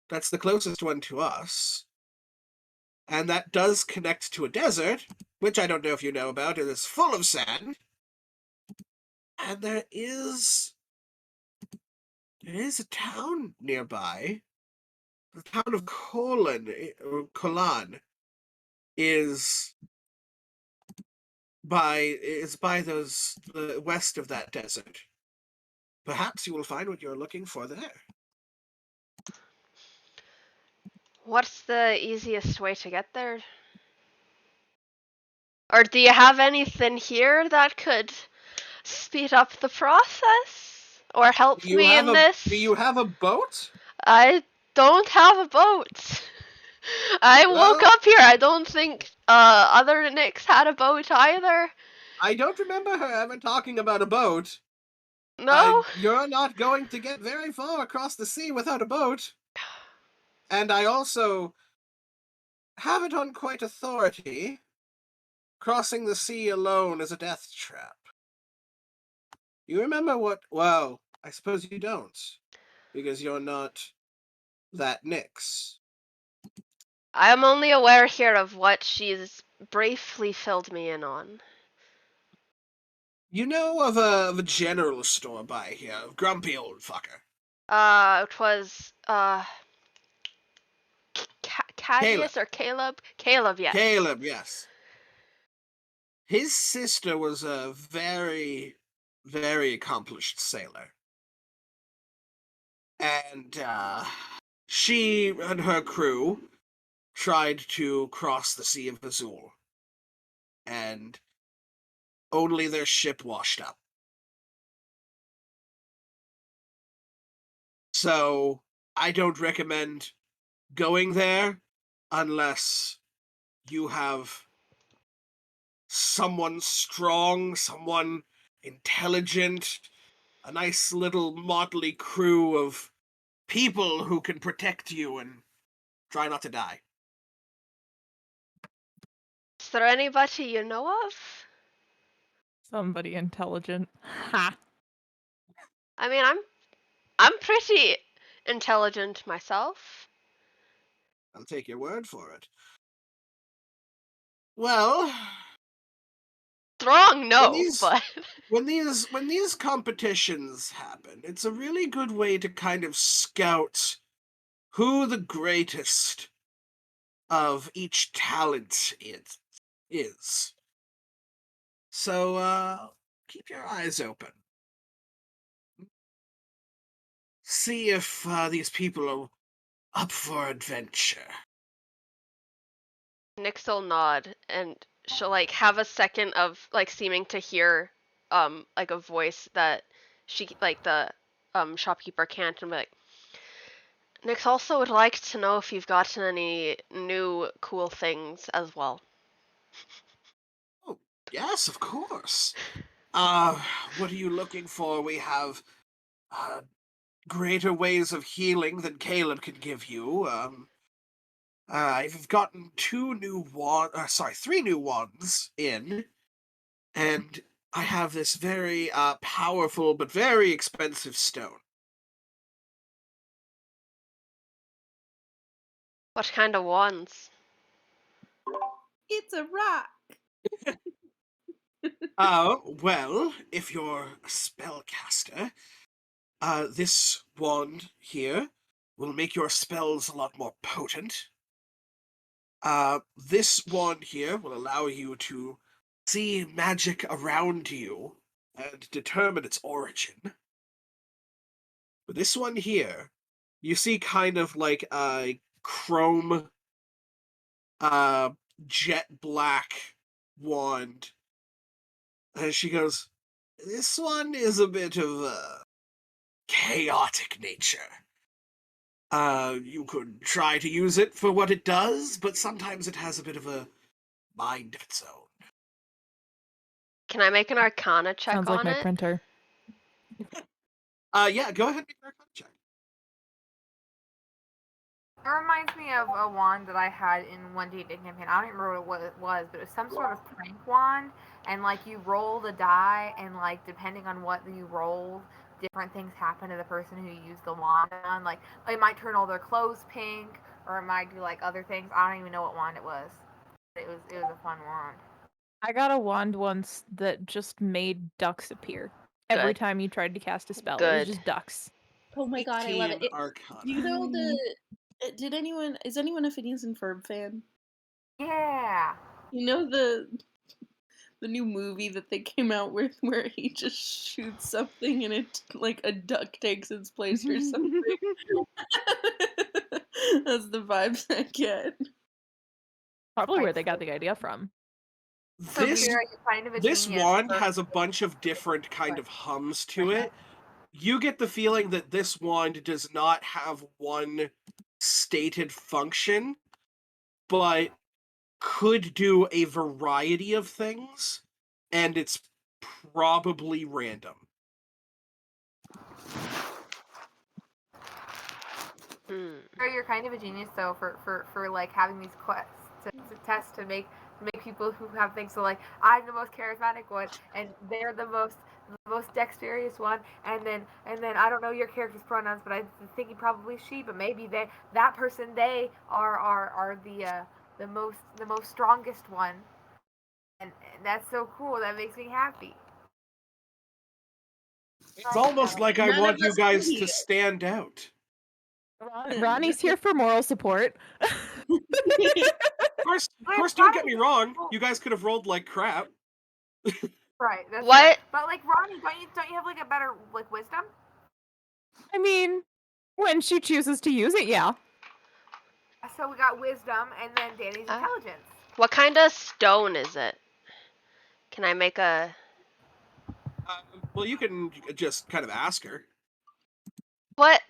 That's the closest one to us. And that does connect to a desert, which I don't know if you know about. It is full of sand. And there is a town nearby. The town of Kolan is by the west of that desert. Perhaps you will find what you're looking for there. What's the easiest way to get there? Or do you have anything here that could speed up the process? Or help me in this? Do you have a boat? I don't have a boat. I woke up here. I don't think other Nyx had a boat either. I don't remember her ever talking about a boat. No? You're not going to get very far across the sea without a boat. And I also have it on quite authority. Crossing the sea alone is a death trap. You remember what... Well, I suppose you don't. Because you're not that Nyx. I'm only aware here of what she's briefly filled me in on. You know of a general store by here, grumpy old fucker. It was, Cadius or Caleb? Caleb, yes. Caleb, yes. His sister was a very, very accomplished sailor. And, she and her crew tried to cross the Sea of Azul. And only their ship washed up. So, I don't recommend going there unless you have someone strong, someone intelligent, a nice little motley crew of people who can protect you and try not to die. Is there anybody you know of? Somebody intelligent. Ha. I mean, I'm pretty intelligent myself. I'll take your word for it. Well, Strong, no, but when these competitions happen, it's a really good way to kind of scout who the greatest of each talent is. So, keep your eyes open. See if these people are up for adventure. Nyx will nod, and she'll like have a second of like seeming to hear like a voice that she like the shopkeeper can't, and be like, Nyx also would like to know if you've gotten any new cool things as well. Oh, yes, of course. What are you looking for? We have greater ways of healing than Caleb can give you. I've gotten three new wands in, and I have this very powerful but very expensive stone. What kind of wands? It's a rock. Well, if you're a spellcaster, this wand here will make your spells a lot more potent. This wand here will allow you to see magic around you and determine its origin. But this one here, you see kind of like a chrome, jet black wand. And she goes, this one is a bit of a chaotic nature. You could try to use it for what it does, but sometimes it has a bit of a mind of its own. Can I make an Arcana check Sounds like on my it? printer. Yeah, go ahead and make an Arcana check. It reminds me of a wand that I had in one D&D campaign. I don't even remember what it was, but it was some sort of prank wand, and like you roll the die, and like depending on what you roll, different things happen to the person who used the wand on. Like it might turn all their clothes pink, or it might do like other things. I don't even know what wand it was. It was a fun wand. I got a wand once that just made ducks appear. Every Good. time you tried to cast a spell, it was Good. just ducks. Oh my god, I love it. 18 Arcana. Do you know is anyone a Phineas and Ferb fan? Yeah. You know the new movie that they came out with where he just shoots something and it like a duck takes its place or something. That's the vibes I get. Probably where Right, they got so- the idea from. So This Kira, you're kind of a this genius. wand for- has a bunch of different kind of hums to it. You get the feeling that this wand does not have one stated function, but could do a variety of things, and it's probably random. Hmm. You're kind of a genius though for like having these quests to test to make people who have things. So like I'm the most charismatic one, and they're the most dexterous one, and then I don't know your character's pronouns, but I'm thinking probably she, but maybe that person they are the most strongest one, and that's so cool. That makes me happy. It's almost like I None want of you us guys can to stand out. Ronnie's here for moral support. Of course, don't get me wrong. You guys could have rolled like crap. Right. That's What? fair. But like Ronnie, don't you have like a better like wisdom? I mean, when she chooses to use it, yeah. So we got wisdom, and then Danny's intelligence. What kind of stone is it? Can I make a... Well, you can just kind of ask her. What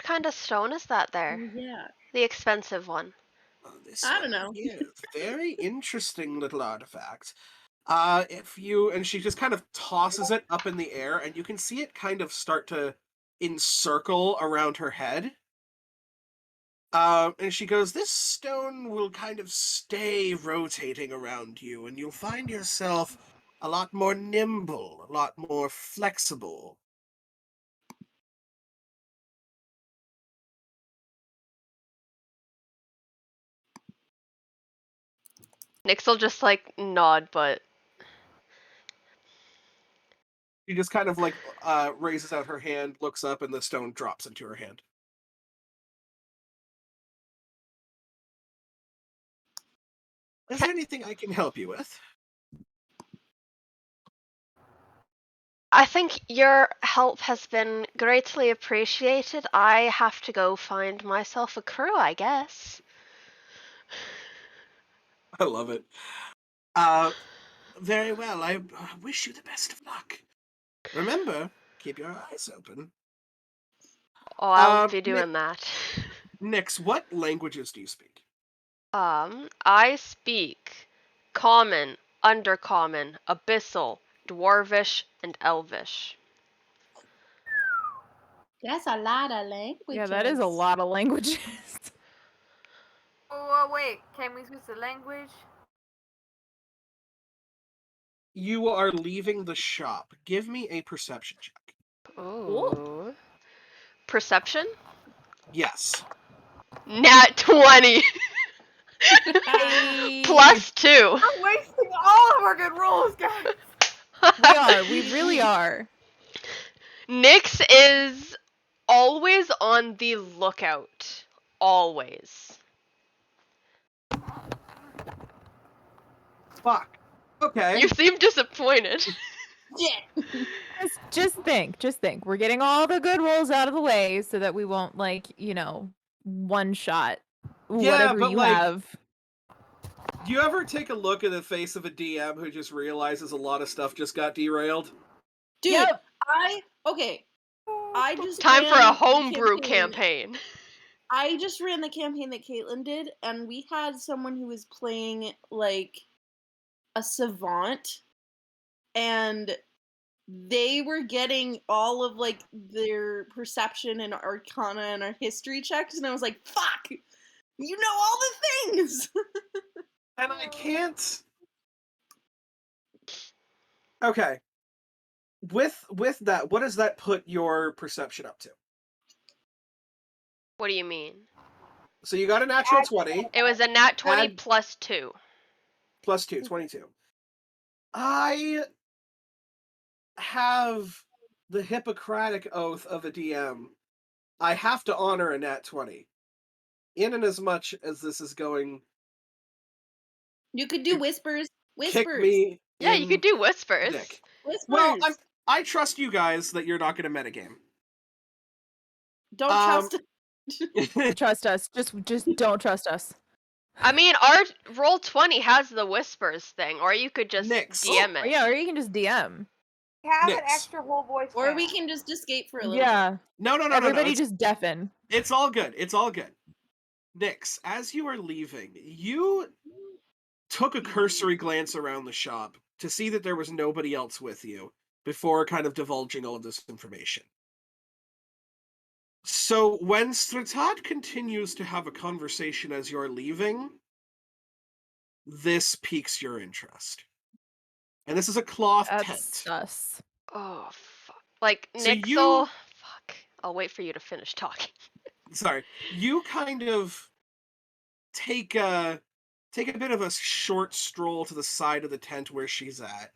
kind of stone is that there? Yeah. The expensive one. This I don't know. Yeah, very interesting little artifact. And she just kind of tosses it up in the air, and you can see it kind of start to encircle around her head. And she goes, this stone will kind of stay rotating around you, and you'll find yourself a lot more nimble, a lot more flexible. Nyx will just like nod, but She just kind of like raises out her hand, looks up, and the stone drops into her hand. Is there anything I can help you with? I think your help has been greatly appreciated. I have to go find myself a crew, I guess. I love it. Very well. I wish you the best of luck. Remember, keep your eyes open. Oh, I'll be doing that. Nyx, what languages do you speak? I speak Common, Undercommon, Abyssal, Dwarvish, and Elvish. That's a lot of languages. Yeah, that is a lot of languages. Oh, wait. Can we switch the language? You are leaving the shop. Give me a perception check. Ooh. Perception? Yes. Nat 20. Hey. +2. We're wasting all of our good rolls, guys. We are. We really are. Nyx is always on the lookout. Always. Fuck. Okay. You seem disappointed. Just think. We're getting all the good rolls out of the way so that we won't, like, one shot whatever but, you like, have. Do you ever take a look at the face of a DM who just realizes a lot of stuff just got derailed? Dude, Yep. I just Time for ran a the homebrew campaign. I just ran the campaign that Caitlin did, and we had someone who was playing like a savant, and they were getting all of like their perception and arcana and our history checks, and I was like, fuck, you know all the things. And I can't. Okay. With that, what does that put your perception up to? What do you mean? So you got a natural 20. It was a nat 20 Add- +2. Plus 2, 22. I have the Hippocratic oath of a DM. I have to honor a nat 20. In and as much as this is going You could do whispers. kick me Yeah, you could do whispers. dick. Whispers. Well, I trust you guys that you're not going to metagame. Don't trust. Trust us. Just don't trust us. I mean, our Roll20 has the whispers thing, or you could just Nyx. DM it. Yeah, or you can just DM. Have an Nyx. extra whole voice. Or we can just escape for a little Yeah. No. Everybody just deafen. It's all good. It's all good. Nyx, as you are leaving, you took a cursory glance around the shop to see that there was nobody else with you before kind of divulging all of this information. So when Stratad continues to have a conversation as you're leaving, this piques your interest. And this is a cloth That's tent. sus. Oh, fuck. Like, So Nixel... Fuck. I'll wait for you to finish talking. Sorry. You kind of take a bit of a short stroll to the side of the tent where she's at.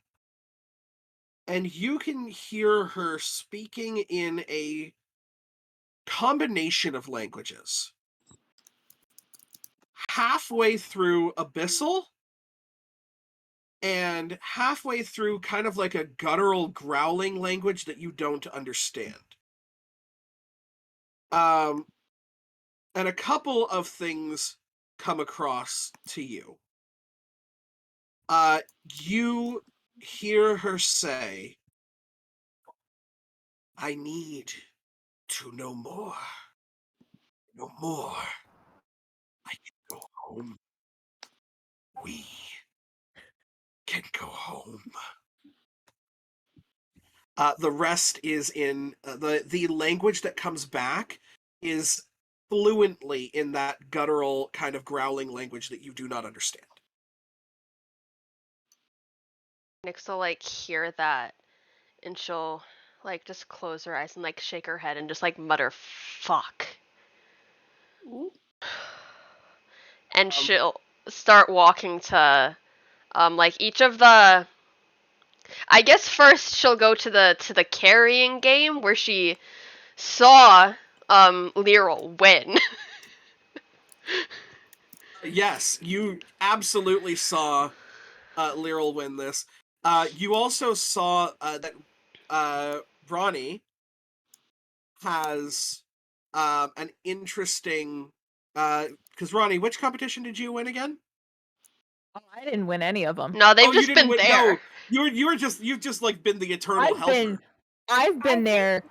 And you can hear her speaking in a combination of languages. Halfway through Abyssal, and halfway through kind of like a guttural growling language that you don't understand. And a couple of things come across to you. You hear her say, I need to know more. No more. I can go home. We can go home. The rest is in the language that comes back is fluently in that guttural kind of growling language that you do not understand. Nyx will like hear that, and she'll like just close her eyes and like shake her head and just like mutter "fuck," and she'll start walking to like each of the. I guess first she'll go to the carrying game where she saw Lyral win. Yes, you absolutely saw Lyral win this. You also saw that Ronnie has an interesting. Because Ronnie, which competition did you win again? Oh, I didn't win any of them. No, they've you just didn't been win. there. No, you've just like been the eternal I've been helper. there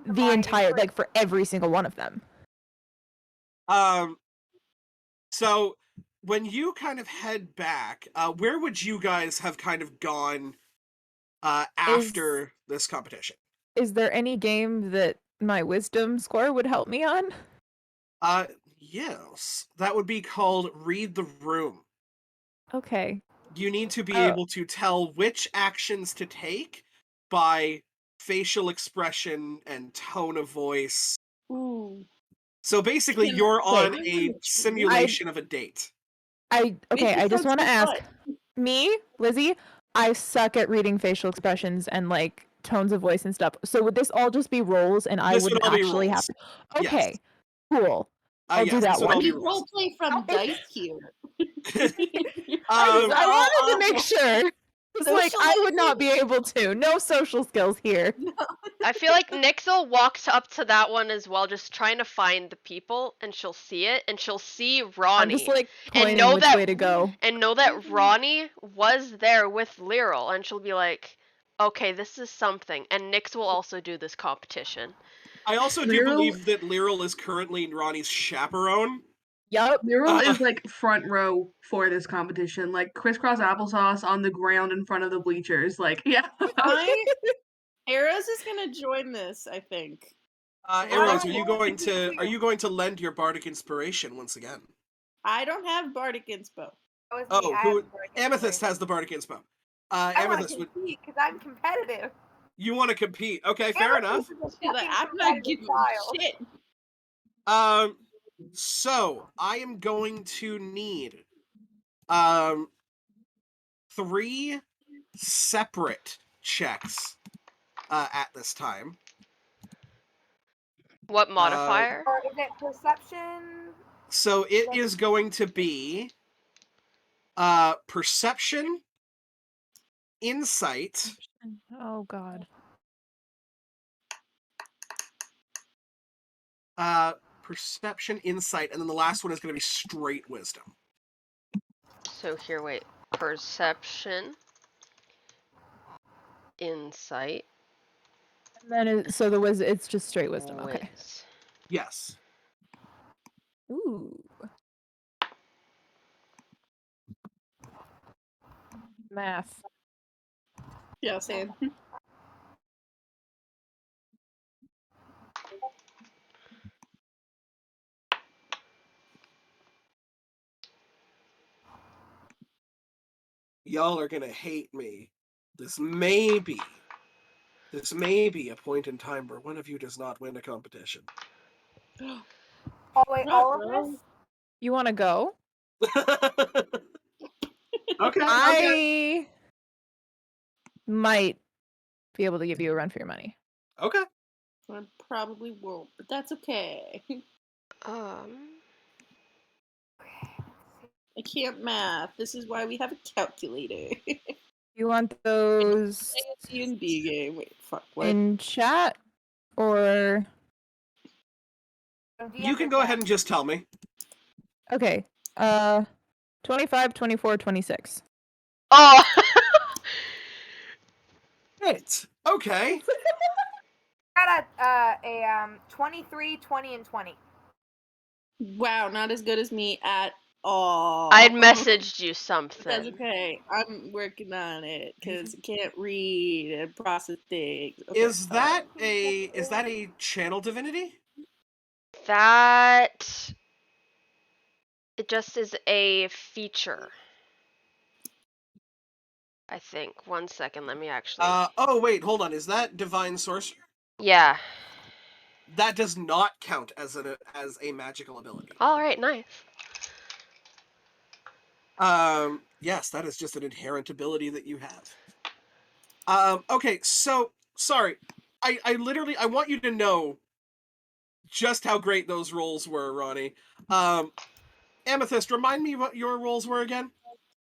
the entire like for every single one of them. So when you kind of head back, where would you guys have kind of gone after this competition? Is there any game that my wisdom score would help me on? Yes. That would be called Read the Room. Okay. You need to be able to tell which actions to take by facial expression and tone of voice. Ooh. So basically, Can you're I on do a it? simulation of a date. I just want to ask fun. me, Lizzie, I suck at reading facial expressions and like tones of voice and stuff. So would this all just be rolls and I This would wouldn't all be actually have rolls. to? Okay. Cool. I'll do Yes, that this would one. all be We rolls. roleplay from dice here. I wanted to make sure. It's like I would not be Socializing. able to. No social skills here. I feel like Nixel walks up to that one as well, just trying to find the people, and she'll see it, and she'll see Ronnie, I'm just like and pointing know which that way to go. Ronnie was there with Lyral, and she'll be like, "Okay, this is something." And Nix will also do this competition. I also do Lyral- believe that Lyral is currently Ronnie's chaperone. Yup. Lyral is like front row for this competition, like crisscross applesauce on the ground in front of the bleachers. Like, yeah. Eros is gonna join this, I think. Eros, are Alright. you going to lend your bardic inspiration once again? I don't have bardic inspo. That was me. Oh, I who? have bardic Amethyst inspiration. has the bardic inspo. I want Amethyst, to compete because I'm competitive. you want to compete? Okay, fair enough. Amethyst is a She's like, fucking I'm not competitive giving child. shit. So I am going to need 3 separate checks at this time. What modifier? Or is it perception? So it is going to be perception, insight, Oh god. perception, insight, and then the last one is going to be straight wisdom. So here, wait. Perception, insight. And then it's just straight wisdom. Okay. Yes. Ooh. Math. Yeah, same. Y'all are going to hate me. This may be a point in time where one of you does not win a competition. Oh wait, all of this? You want to go? Okay. I might be able to give you a run for your money. Okay. I probably won't, but that's okay. I can't math. This is why we have a calculator. You want those D&D game. Wait, fuck. What? in chat or You can go ahead and just tell me. okay. 25, 24, 26. Oh. Right. Okay. Got a 23, 20, and 20. Wow, not as good as me at all. I'd messaged you something. That's okay. I'm working on it because I can't read and process things. Okay, Is that a channel divinity? That it just is a feature. I think. 1 second, let me actually. Oh wait, hold on. Is that divine sorcerer? Yeah. That does not count as a magical ability. All right, nice. Yes, that is just an inherent ability that you have. Okay, so sorry. I literally I want you to know just how great those rolls were, Ronnie. Amethyst, remind me what your rolls were again?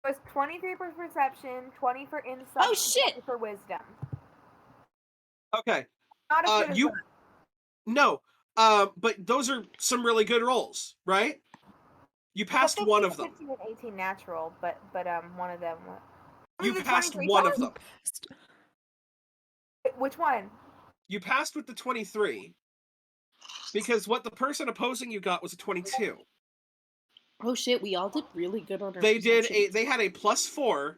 It was 23 for perception, 20 for insight, Oh, and shit! 20 for wisdom. Okay. Not as good as that. No. But those are some really good rolls, right? You passed 15, one of them. 15 and 18 natural, but one of them. You passed one of them. Which one? You passed with the 23 because what the person opposing you got was a 22. Oh shit, we all did really good on our They perception. they had a +4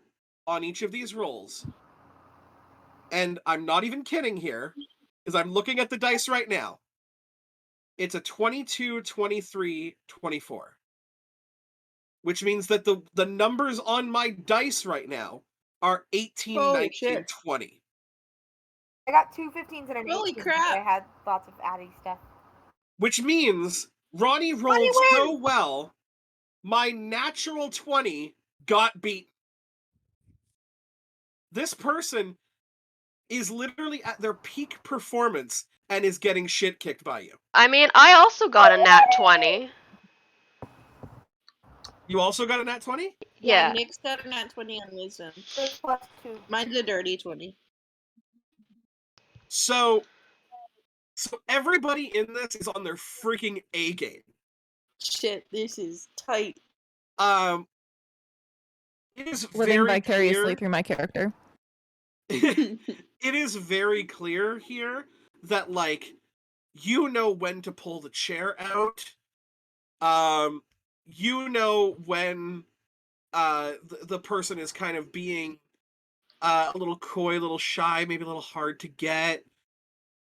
on each of these rolls. And I'm not even kidding here, because I'm looking at the dice right now. It's a 22, 23, 24. Which means that the numbers on my dice right now are 18, Holy 19, shit. 20. I got 2 15s and an Holy 18. crap. I had lots of Addy stuff. Which means Ronnie rolled wins! so well, my natural 20 got beat. This person is literally at their peak performance and is getting shit kicked by you. I mean, I also got a nat 20. You also got a nat 20? Yeah. Nick's got a nat 20 on wisdom. It's +2. Mine's a dirty 20. So everybody in this is on their freaking A game. Shit, this is tight. It is Living very vicariously clear. through my character. It is very clear here that, like, you know when to pull the chair out. You know when the person is kind of being a little coy, a little shy, maybe a little hard to get.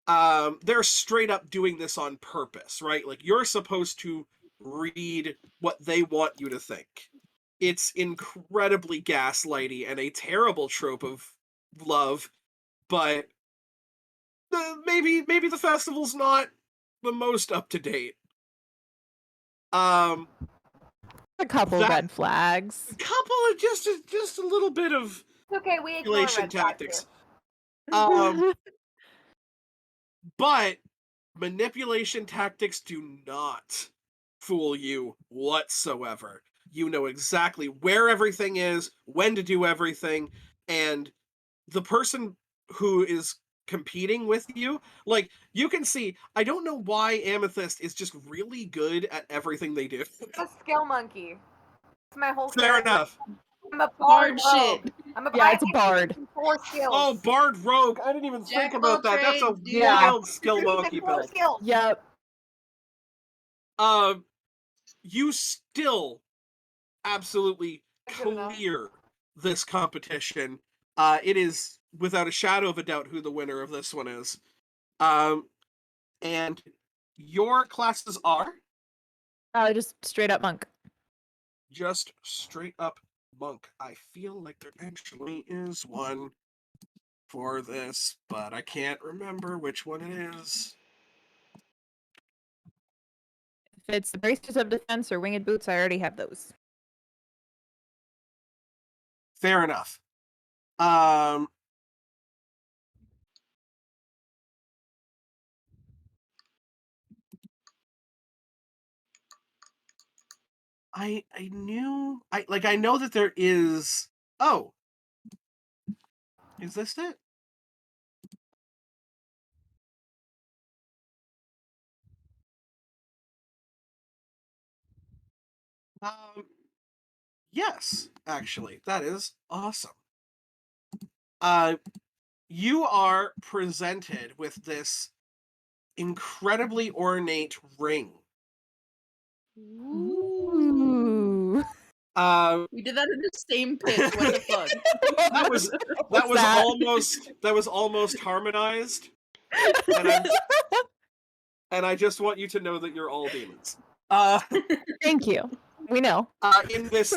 They're straight up doing this on purpose, right? Like, you're supposed to read what they want you to think. It's incredibly gaslighty and a terrible trope of love, but maybe the festival's not the most up to date. A couple red flags. A couple of just a little bit of It's okay, we ignore manipulation red flags tactics. here. But manipulation tactics do not fool you whatsoever. You know exactly where everything is, when to do everything, and the person who is competing with you, like, you can see, I don't know why Amethyst is just really good at everything they do. I'm a skill monkey. That's my whole Fair character. enough. I'm a Bard rogue. shit. It's a bard. 4 skills. Oh, Bard Rogue. I didn't even Jack think of all about that. That's a trades, dude. wild skill monkey 4 build. skills. Yep. You still absolutely Good enough. clear this competition. It is without a shadow of a doubt who the winner of this one is. And your classes are Just straight up monk. just straight up monk. I feel like there actually is one for this, but I can't remember which one it is. If it's the braces of defense or winged boots, I already have those. Fair enough. I know that there is. Oh, is this it? Yes, actually, that is awesome. You are presented with this incredibly ornate ring. Ooh. We did that in the same pitch. What the fuck? that was almost harmonized. And I just want you to know that you're all demons. Thank you. We know. In this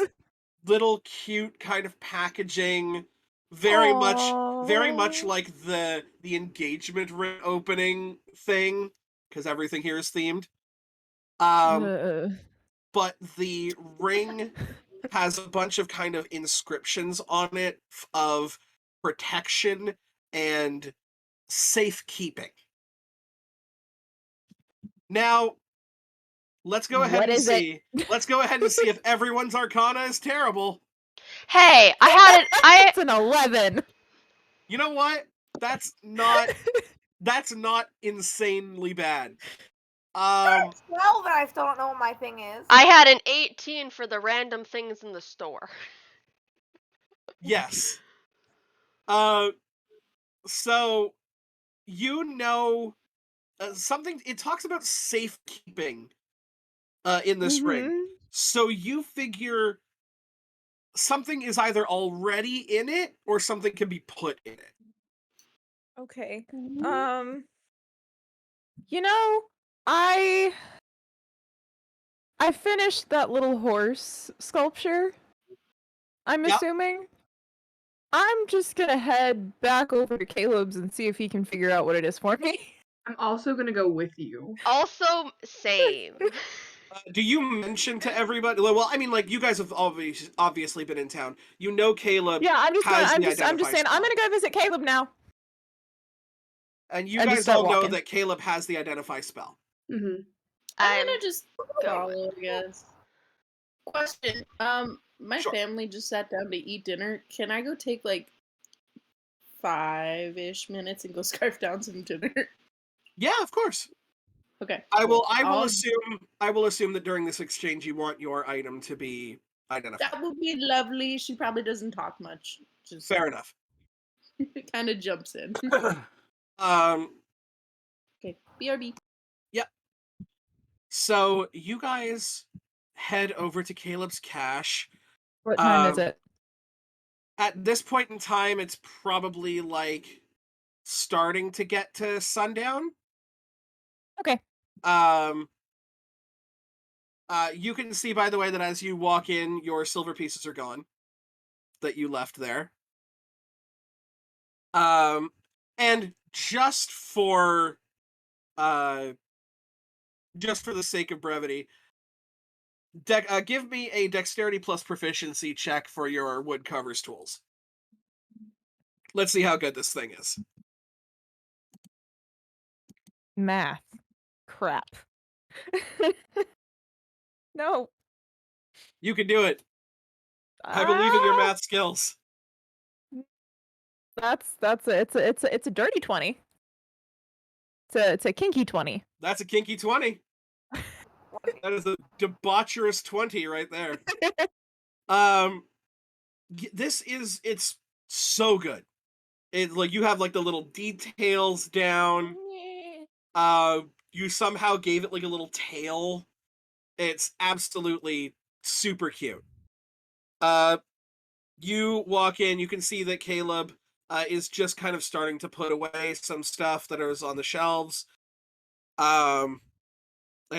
little cute kind of packaging, very much Aw. like the engagement ring opening thing, because everything here is themed. But the ring has a bunch of kind of inscriptions on it of protection and safekeeping. Now, let's go ahead What and is it? see. Let's go ahead and see if everyone's arcana is terrible. Hey, I had it. It's an 11. You know what? That's not insanely bad. 12 and I still don't know what my thing is. I had an 18 for the random things in the store. Yes. So you know something. It talks about safekeeping in this ring. Mhm. So you figure something is either already in it or something can be put in it. Okay. Mm-hmm. You know, I finished that little horse sculpture. I'm Yep. assuming. I'm just gonna head back over to Caleb's and see if he can figure out what it is for me. I'm also gonna go with you. Also, same. Do you mention to everybody? Well, I mean, like you guys have obviously been in town. You know, Caleb Yeah, has the I'm identify just saying spell. I'm gonna go visit Caleb now. And you And just guys start all know walking. that Caleb has the identify spell. Mm-hmm. I'm I'm gonna just going follow, with I guess. Question. My Sure. family just sat down to eat dinner. Can I go take like 5-ish minutes and go scarf down some dinner? Yeah, of course. Okay. I will cool. assume that during this exchange you want your item to be identified. That would be lovely. She probably doesn't talk much. Just Fair enough. kind of jumps in. um Okay. BRB. Yep. So you guys head over to Caleb's cache. What time is it? At this point in time, it's probably like starting to get to sundown. Okay. You can see, by the way, that as you walk in, your silver pieces are gone that you left there. And just for the sake of brevity, give me a dexterity plus proficiency check for your wood covers tools. Let's see how good this thing is. Math. Crap. No. You can do it. I believe in your Ah! math skills. It's a dirty 20. It's a kinky 20. That's a kinky 20. That is a debaucherous 20 right there. It's so good. It like you have like the little details down. You somehow gave it like a little tail. It's absolutely super cute. You walk in, you can see that Caleb is just kind of starting to put away some stuff that is on the shelves. And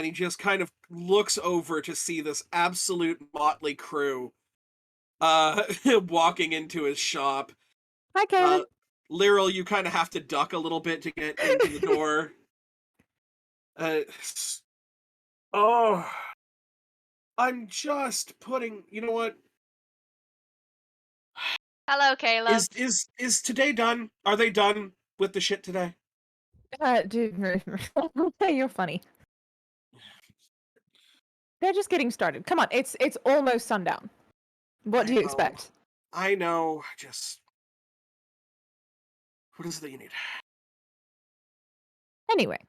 he just kind of looks over to see this absolute motley crew walking into his shop. Hi, Caleb. Lyral, you kind of have to duck a little bit to get into the door. Oh, I'm just putting. You know what? Hello, Caleb. Is today done? Are they done with the shit today? Dude, you're funny. They're just getting started. Come on, it's almost sundown. What do you expect? I know. Just what is it that you need? Anyway,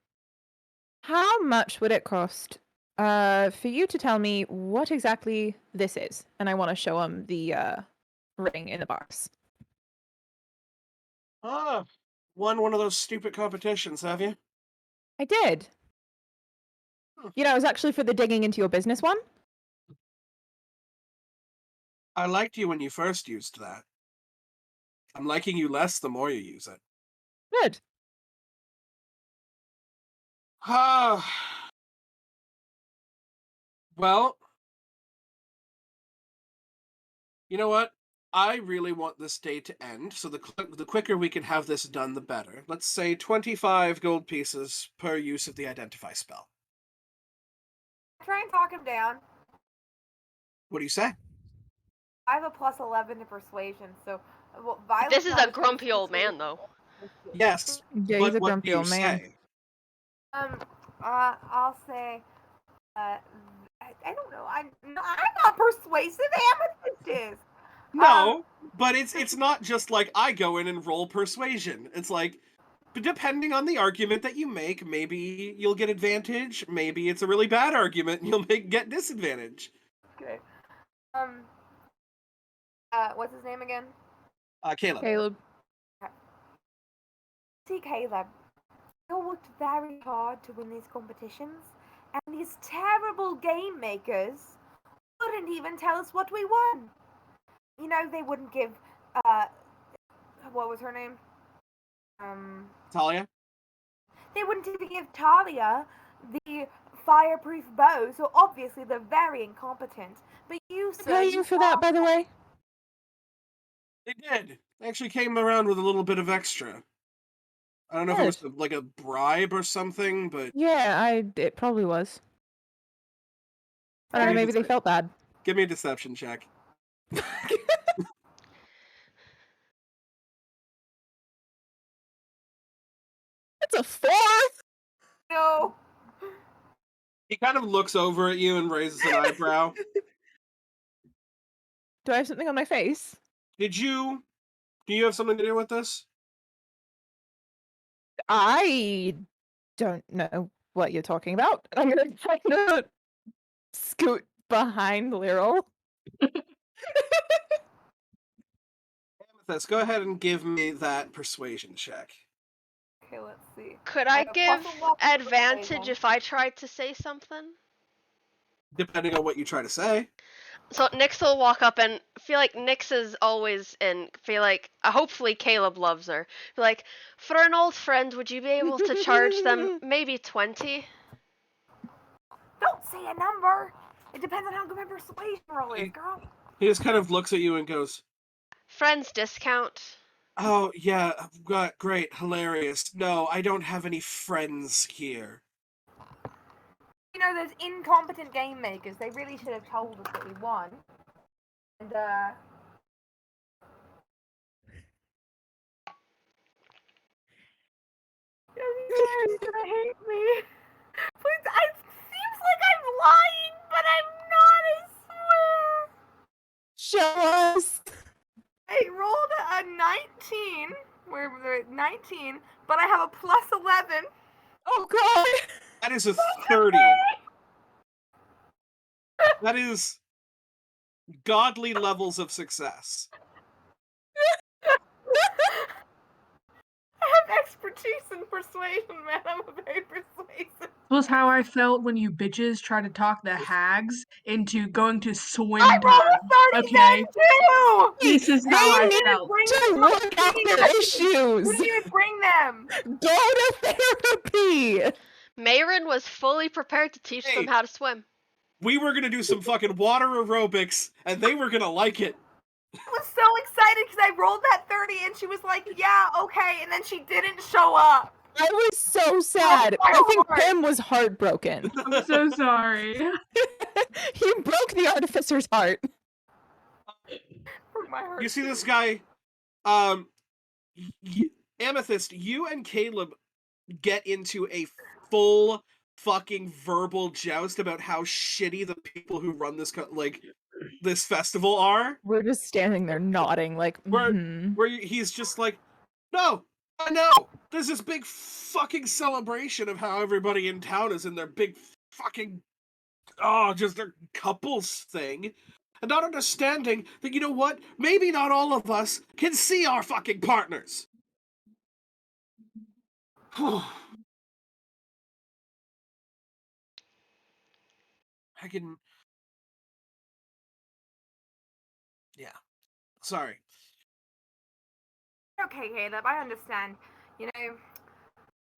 how much would it cost for you to tell me what exactly this is? And I want to show him the ring in the box. Won one of those stupid competitions, have you? I did. Huh. You know, it was actually for the digging into your business one. I liked you when you first used that. I'm liking you less the more you use it. Good. Well, you know what? I really want this day to end, so the quicker we can have this done, the better. Let's say 25 gold pieces per use of the Identify spell. Try and talk him down. What do you say? I have a plus 11 to persuasion, so Violet's This is not a as grumpy old persuasive. man, though. Yes, Yeah, but he's a what grumpy do you old man. say? I'll say, I don't know. I'm not persuasive. Amethyst is. No, but it's not just like I go in and roll persuasion. It's like, depending on the argument that you make, maybe you'll get advantage. Maybe it's a really bad argument and you'll get disadvantage. Okay. What's his name again? Caleb. Caleb. See, Caleb, you worked very hard to win these competitions, and these terrible game makers wouldn't even tell us what we won. You know, they wouldn't give, what was her name? Talia? They wouldn't even give Talia the fireproof bow, so obviously they're very incompetent. But you, sir, Pay you for that, by the way. They did. They actually came around with a little bit of extra. I don't know if it was like a bribe or something, but yeah, it probably was. I don't know, maybe they felt bad. Give me a deception check. It's a 4. No. He kind of looks over at you and raises an eyebrow. Do I have something on my face? Do you have something to do with this? I don't know what you're talking about. I'm gonna try to scoot behind Lyral. Amethyst, go ahead and give me that persuasion check. Okay, let's see. Could I give plus 11 advantage persuasion. if I tried to say something? Depending on what you try to say. So Nyx will walk up and feel like Nyx is always in. Feel like hopefully Caleb loves her. Feel like for an old friend, would you be able to charge them maybe 20? Don't say a number. It depends on how good my persuasion roll is, girl. He just kind of looks at you and goes, Friends discount. "Oh, yeah, great, hilarious. No, I don't have any friends here." You know, those incompetent game makers, they really should have told us that we won. And, He's gonna hate me. Please, it seems like I'm lying, but I'm not, I swear. Show us. I rolled a 19. We're 19, but I have a plus 11. Oh god. That is a 30. That is godly levels of success. I have expertise in persuasion, man. I'm very persuasive. This was how I felt when you bitches tried to talk the hags into going to swim I rolled a 30 okay? too! This is how I need felt. to work out their issues. Who didn't even bring them? Go to therapy. Mayrin was fully prepared to teach them how to swim. We were gonna do some fucking water aerobics, and they were gonna like it. I was so excited because I rolled that 30 and she was like, yeah, okay, and then she didn't show up. I was so sad. I think Pim was heartbroken. I'm so sorry. He broke the artificer's heart. You see this guy, Amethyst, you and Caleb get into a full fucking verbal joust about how shitty the people who run this this festival are. We're just standing there nodding like, where he's just like, no, I know. There's this big fucking celebration of how everybody in town is in their big fucking, just their couples thing. And not understanding that, you know what, maybe not all of us can see our fucking partners. Yeah. Sorry. Okay, Caleb, I understand. You know,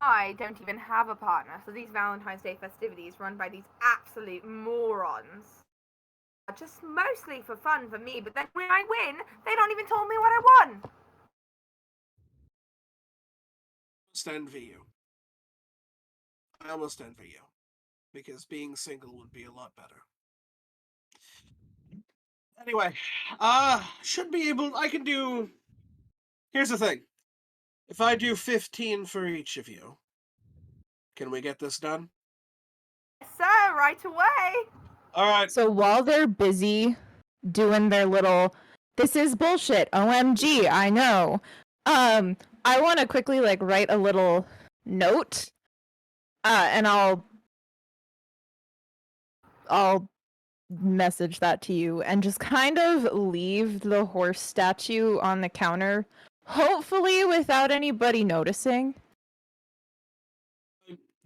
I don't even have a partner, so these Valentine's Day festivities run by these absolute morons just mostly for fun for me, but then when I win, they don't even tell me what I won. Envy you. I almost envy you. Because being single would be a lot better. Anyway, should be able. I can do. Here's the thing. If I do 15 for each of you, can we get this done? Yes, sir, right away. All right. So while they're busy doing their little, this is bullshit, OMG, I know. I want to quickly like write a little note, and I'll message that to you and just kind of leave the horse statue on the counter, hopefully without anybody noticing.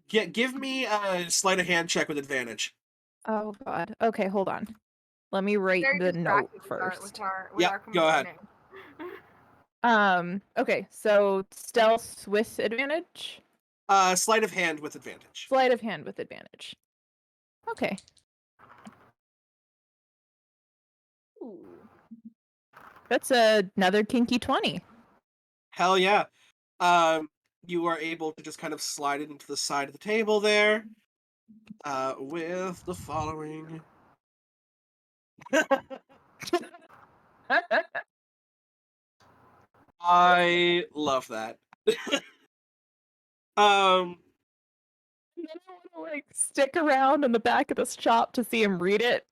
Give me a sleight of hand check with advantage. Oh god. Okay, hold on. Let me write Very the note distracted first. with our Go ahead. name. Okay, so stealth with advantage? Sleight of hand with advantage. Sleight of hand with advantage. Okay. Ooh. That's another kinky 20. Hell yeah. You are able to just kind of slide it into the side of the table there. With the following. I love that. And then I want to like stick around in the back of this shop to see him read it.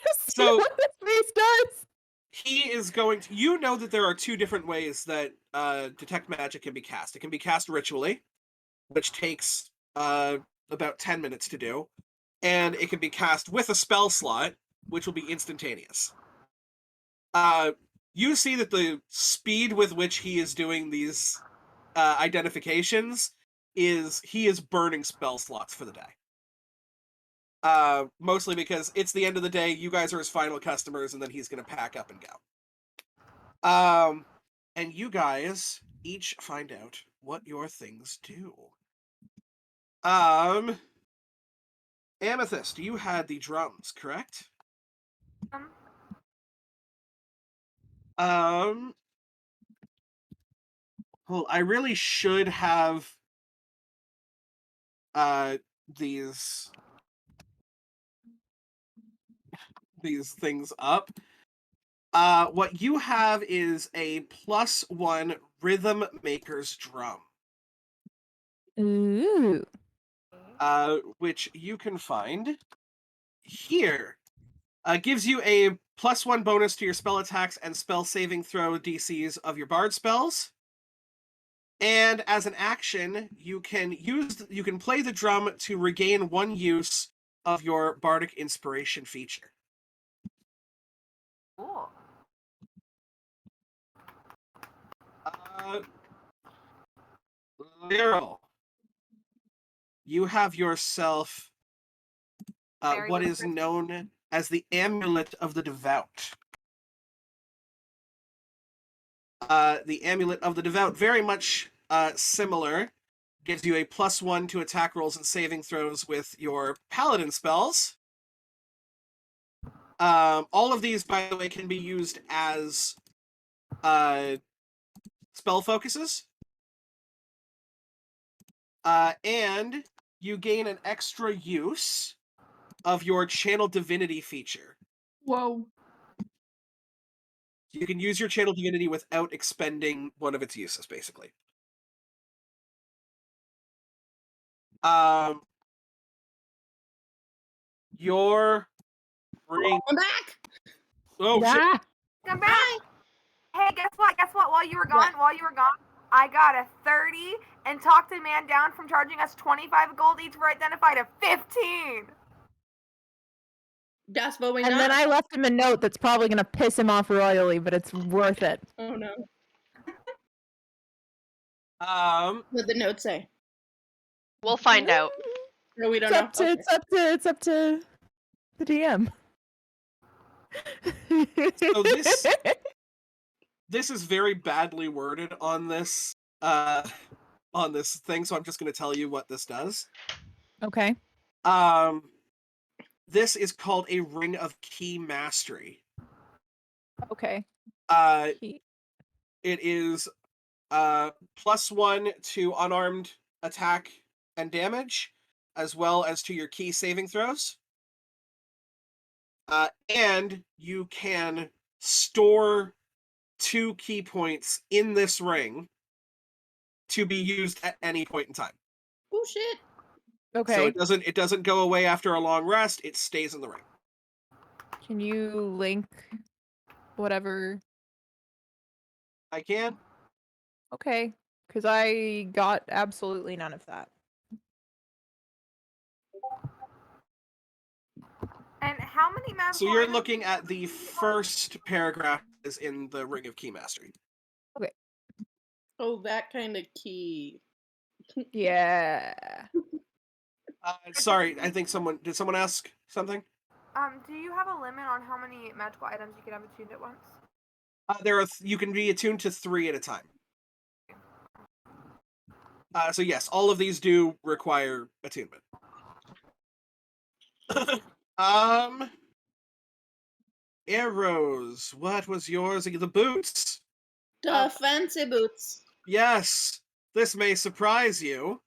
Just So- see what this face does. He is going to. You know that there are two different ways that detect magic can be cast. It can be cast ritually, which takes about 10 minutes to do, and it can be cast with a spell slot, which will be instantaneous. You see that the speed with which he is doing these identifications is he is burning spell slots for the day. Mostly because it's the end of the day, you guys are his final customers, and then he's going to pack up and go. And you guys each find out what your things do. Amethyst, you had the drums, correct? Well, I really should have these things up. What you have is a +1 rhythm maker's drum. Ooh. Which you can find here. Gives you a +1 bonus to your spell attacks and spell saving throw DCs of your bard spells. And as an action, you can play the drum to regain 1 use of your bardic inspiration feature. Cool. Lyral, you have yourself what is known as the Amulet of the Devout. The Amulet of the Devout, very much similar, gives you a +1 to attack rolls and saving throws with your paladin spells. All of these, by the way, can be used as spell focuses. And you gain an extra use of your Channel Divinity feature. Whoa. You can use your Channel Divinity without expending one of its uses, basically. Your ring. I'm back. Oh shit! Yeah. Come back. Hey, guess what? While you were gone, I got a 30 and talked a man down from charging us 25 gold each for identify to 15. That's what we And then I left him a note that's probably going to piss him off royally, but it's worth it. Oh no. What did the note say? We'll find out. No, we don't know. Okay. It's up to the DM. So this is very badly worded on this thing, so I'm just going to tell you what this does. Okay. This is called a Ring of Key Mastery. Okay. It is +1 to unarmed attack and damage, as well as to your key saving throws. And you can store 2 key points in this ring to be used at any point in time. Oh shit. Okay. So it doesn't go away after a long rest, it stays in the ring. Can you link whatever? I can. Okay. Because I got absolutely none of that. And how many magical So you're items looking at the first paragraph is in the Ring of Key Mastery. Okay. Oh, that kind of key. Yeah. Sorry, I think did someone ask something? Do you have a limit on how many magical items you can have attuned at once? You can be attuned to 3 at a time. So yes, all of these do require attunement. Arrows. What was yours? The boots. The fancy boots. Yes, this may surprise you,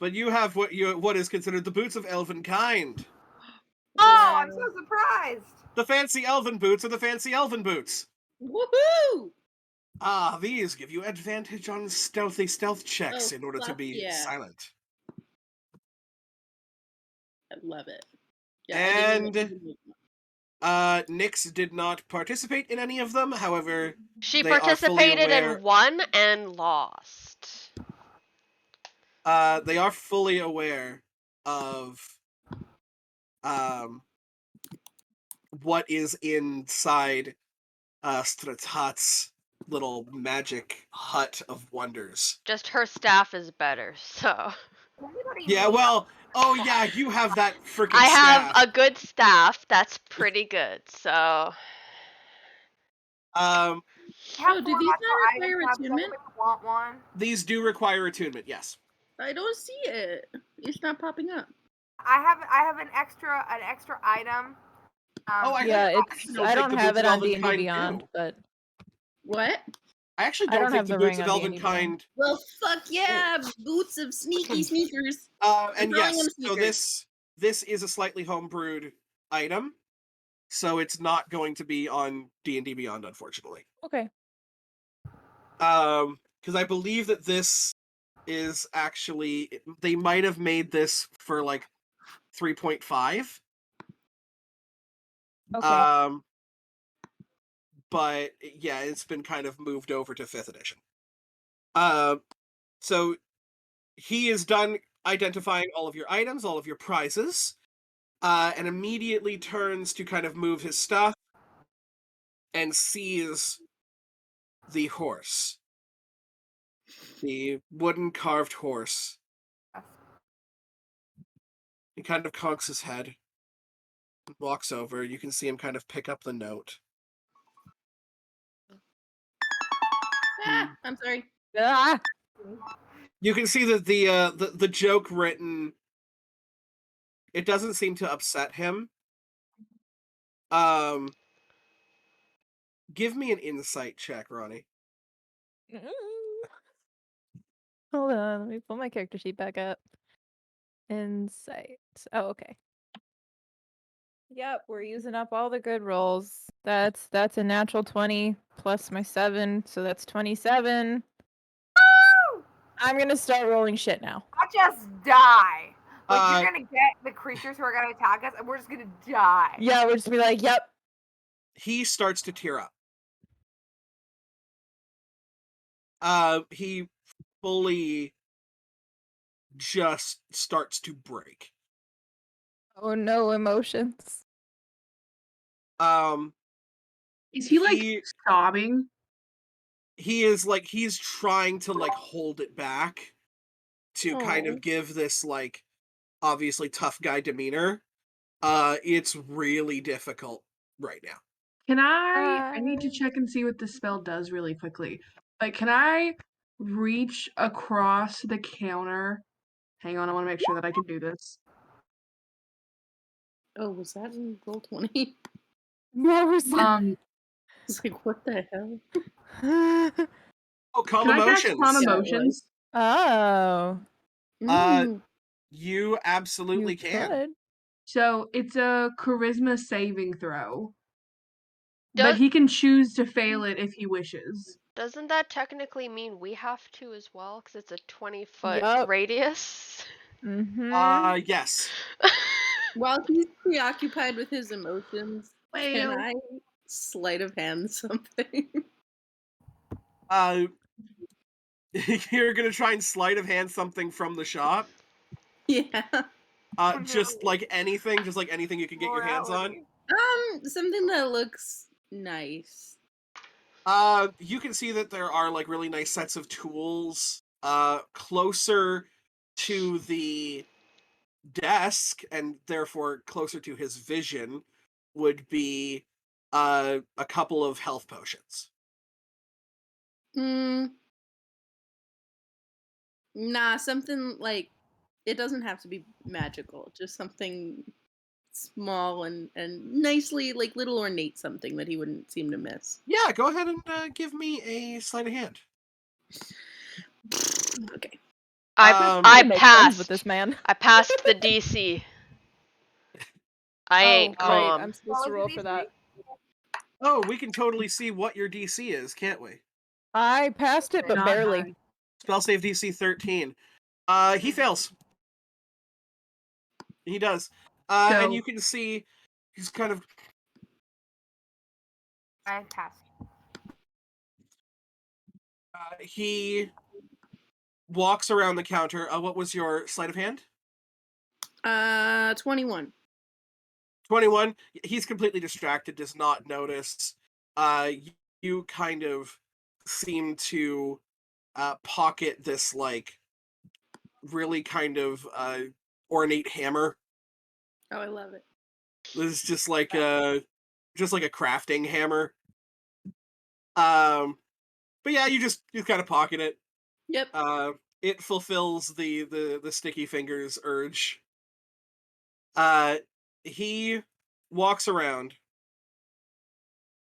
but you have what is considered the boots of elven kind. Oh, I'm so surprised! The fancy elven boots are the fancy elven boots. Woohoo! These give you advantage on stealth checks in order to be silent. I love it. Yeah, And Nyx did not participate in any of them. However, She they are fully participated aware. in one and lost. They are fully aware of what is inside Stratat's little magic hut of wonders. Just her staff is better, so. Yeah, well, oh yeah, you have that freaking I have staff. a good staff that's pretty good, so. Oh, do these not require attunement? Want one? These do require attunement, yes. I don't see it. It's not popping up. I have an extra item. I don't have it on D&D Beyond, but what? I actually don't think the boots of elven kind. Well, fuck yeah, boots of sneaky sneakers. And yes, so this is a slightly homebrewed item, so it's not going to be on D&D Beyond, unfortunately. Okay. Because I believe that this is actually they might have made this for like 3.5. Okay. But yeah, it's been kind of moved over to 5th edition. So he is done identifying all of your items, all of your prizes, and immediately turns to kind of move his stuff and sees the horse. The wooden carved horse. He kind of cocks his head, walks over. You can see him kind of pick up the note. I'm sorry. Ah! You can see that the joke written, it doesn't seem to upset him. Give me an insight check, Ronnie. Hold on, let me pull my character sheet back up. Insight. Oh, okay. Yep, we're using up all the good rolls. That's a natural 20 plus my 7, so that's 27. Woo! I'm gonna start rolling shit now. I'll just die. Like, you're gonna get the creatures who are gonna attack us, and we're just gonna die. Yeah, we're just gonna be like, yep. He starts to tear up. He fully just starts to break. Oh no, emotions. Is he like sobbing? He is like he's trying to like hold it back to kind of give this like obviously tough guy demeanor. It's really difficult right now. Can I need to check and see what the spell does really quickly. Like, can I reach across the counter? Hang on, I want to make sure that I can do this. Oh, was that in roll 20? What was that? I was like, what the hell? Oh, calm Can I cast emotions. calm Yeah, it emotions? Oh, You absolutely you can. could. So it's a charisma saving throw. But Does he can choose to fail it if he wishes. doesn't that technically mean we have to as well? Because it's a 20-foot Yup. radius. Mm-hmm. Yes. While he's preoccupied with his emotions, can Well, I sleight of hand something? You're gonna try and sleight of hand something from the shop. Yeah. Just like anything you can get your hands on. Something that looks nice. You can see that there are like really nice sets of tools closer to the desk and therefore closer to his vision would be a couple of health potions. Nah, something like it doesn't have to be magical. Just something small and nicely, like little ornate something that he wouldn't seem to miss. Yeah, go ahead and give me a sleight of hand. Okay. I Make friends passed. with this man. I passed the DC. I ain't Oh, right. calm. I'm supposed to What was roll the for DC? that. Oh, we can totally see what your DC is, can't we? I passed it, but not barely. high. Spell save DC 13. He fails. He does. And So you can see he's kind of I passed. he walks around the counter. What was your sleight of hand? 21. 21. He's completely distracted, does not notice. You kind of seem to pocket this like really kind of ornate hammer. Oh, I love it. This is just like a crafting hammer. But yeah, you kind of pocket it. Yep. It fulfills the sticky fingers urge. He walks around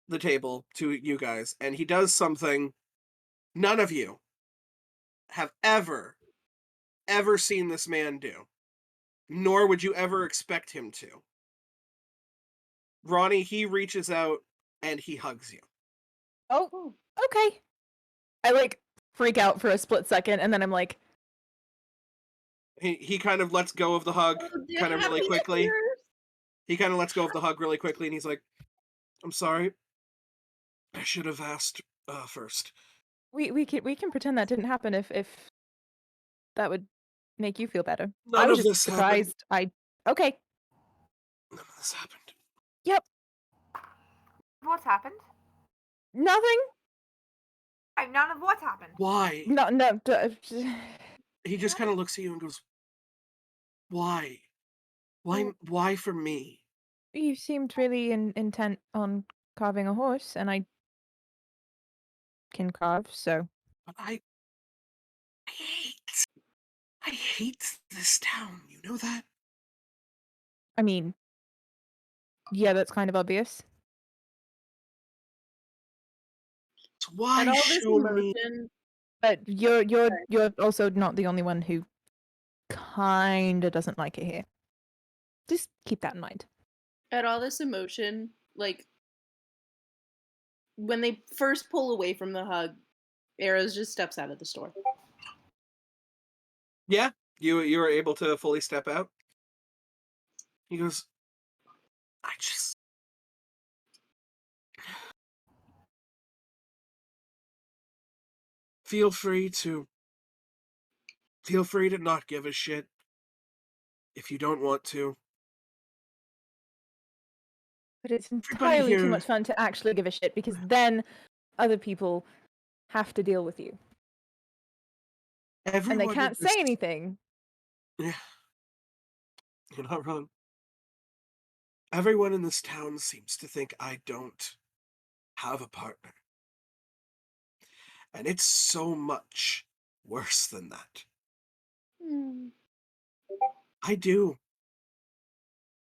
the table to you guys, and he does something none of you have ever seen this man do, nor would you ever expect him to. Ronnie, he reaches out and he hugs you. Oh, okay. I like freak out for a split second, and then I'm like, He kind of lets go of the hug kind of really quickly. He kind of lets go of the hug really quickly, and he's like, "I'm sorry. I should have asked first." we can pretend that didn't happen if that would make you feel better. I None was of just this happened. surprised. Okay. None of this happened. Yep. What's happened? Nothing. None of what's happened. Why? No. He just kind of looks at you and goes, "Why? Why for me?" You seemed really intent on carving a horse, and I can carve, so. But I hate this town. You know that? I mean, yeah, that's kind of obvious. So why And all this show me? emotion. But you're also not the only one who kinda doesn't like it here. Just keep that in mind. At all this emotion, like when they first pull away from the hug, Arrows just steps out of the store. Yeah, you were able to fully step out. He goes, I just feel free to not give a shit if you don't want to. But it's Everybody entirely too here, much fun to actually give a shit, because then other people have to deal with you. And they everyone in can't this, say anything. yeah, you're not wrong. Everyone in this town seems to think I don't have a partner. And it's so much worse than that. I do.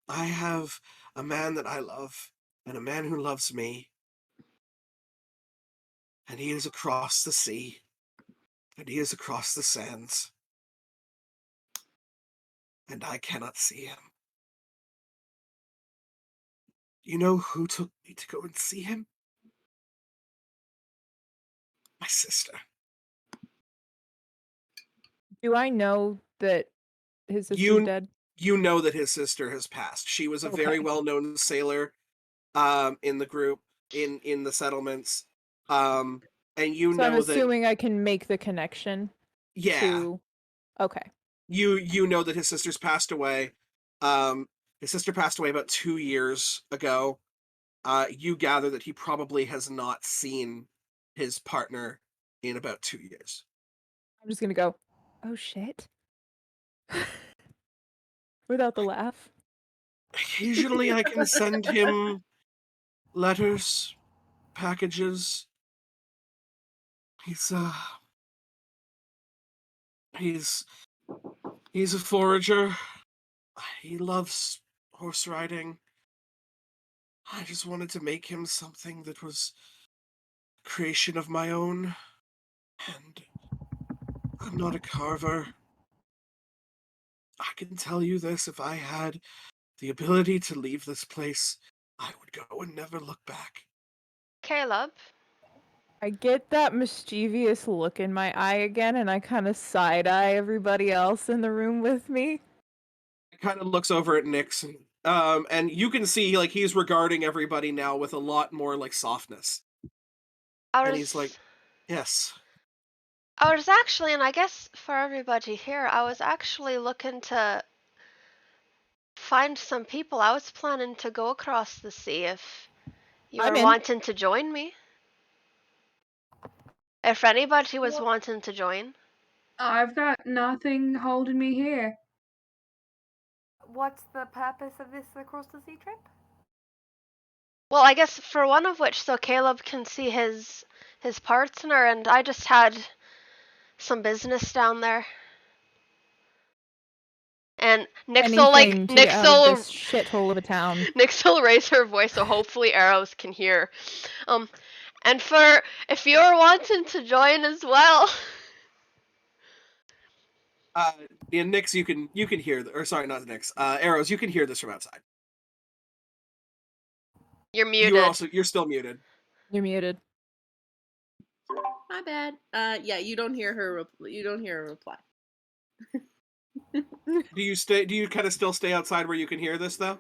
I have a man that I love, and a man who loves me. And he is across the sea, and he is across the sands. And I cannot see him. You know who took me to go and see him? My sister. Do I know that his sister's You dead? you know that his sister has passed. She was a very Okay. well-known sailor in the group, in the settlements. And you So I'm know that, assuming I can make the connection yeah, to. Okay. you know that his sister's passed away. His sister passed away about 2 years ago. You gather that he probably has not seen his partner in about 2 years. I'm just gonna go, oh shit. Without the laugh. Occasionally I can send him letters, packages. He's he's he's a forager. He loves horse riding. I just wanted to make him something that was a creation of my own. And I'm not a carver. I can tell you this, if I had the ability to leave this place, I would go and never look back. Caleb, I get that mischievous look in my eye again, and I kind of side-eye everybody else in the room with me. He kind of looks over at Nyx, and you can see like he's regarding everybody now with a lot more like softness. I And he's like, was "Yes, I was actually, and I guess for everybody here, I was actually looking to find some people. I was planning to go across the sea if you I'm were in. wanting to join me. If anybody was wanting to join. I've got nothing holding me here. What's the purpose of this across the sea trip? Well, I guess for one of which, so Caleb can see his partner, and I just had some business down there. And Anything to get out of this shithole of a town. Nyx will raise her voice so hopefully Arrows can hear. And for if you're wanting to join as well. Yeah, Nyx, you can hear, or sorry, not Nyx, Arrows, you can hear this from outside. You're muted. You're still muted. You're muted. My bad. Yeah, you don't hear her. You don't hear a reply. Do you kind of still stay outside where you can hear this though?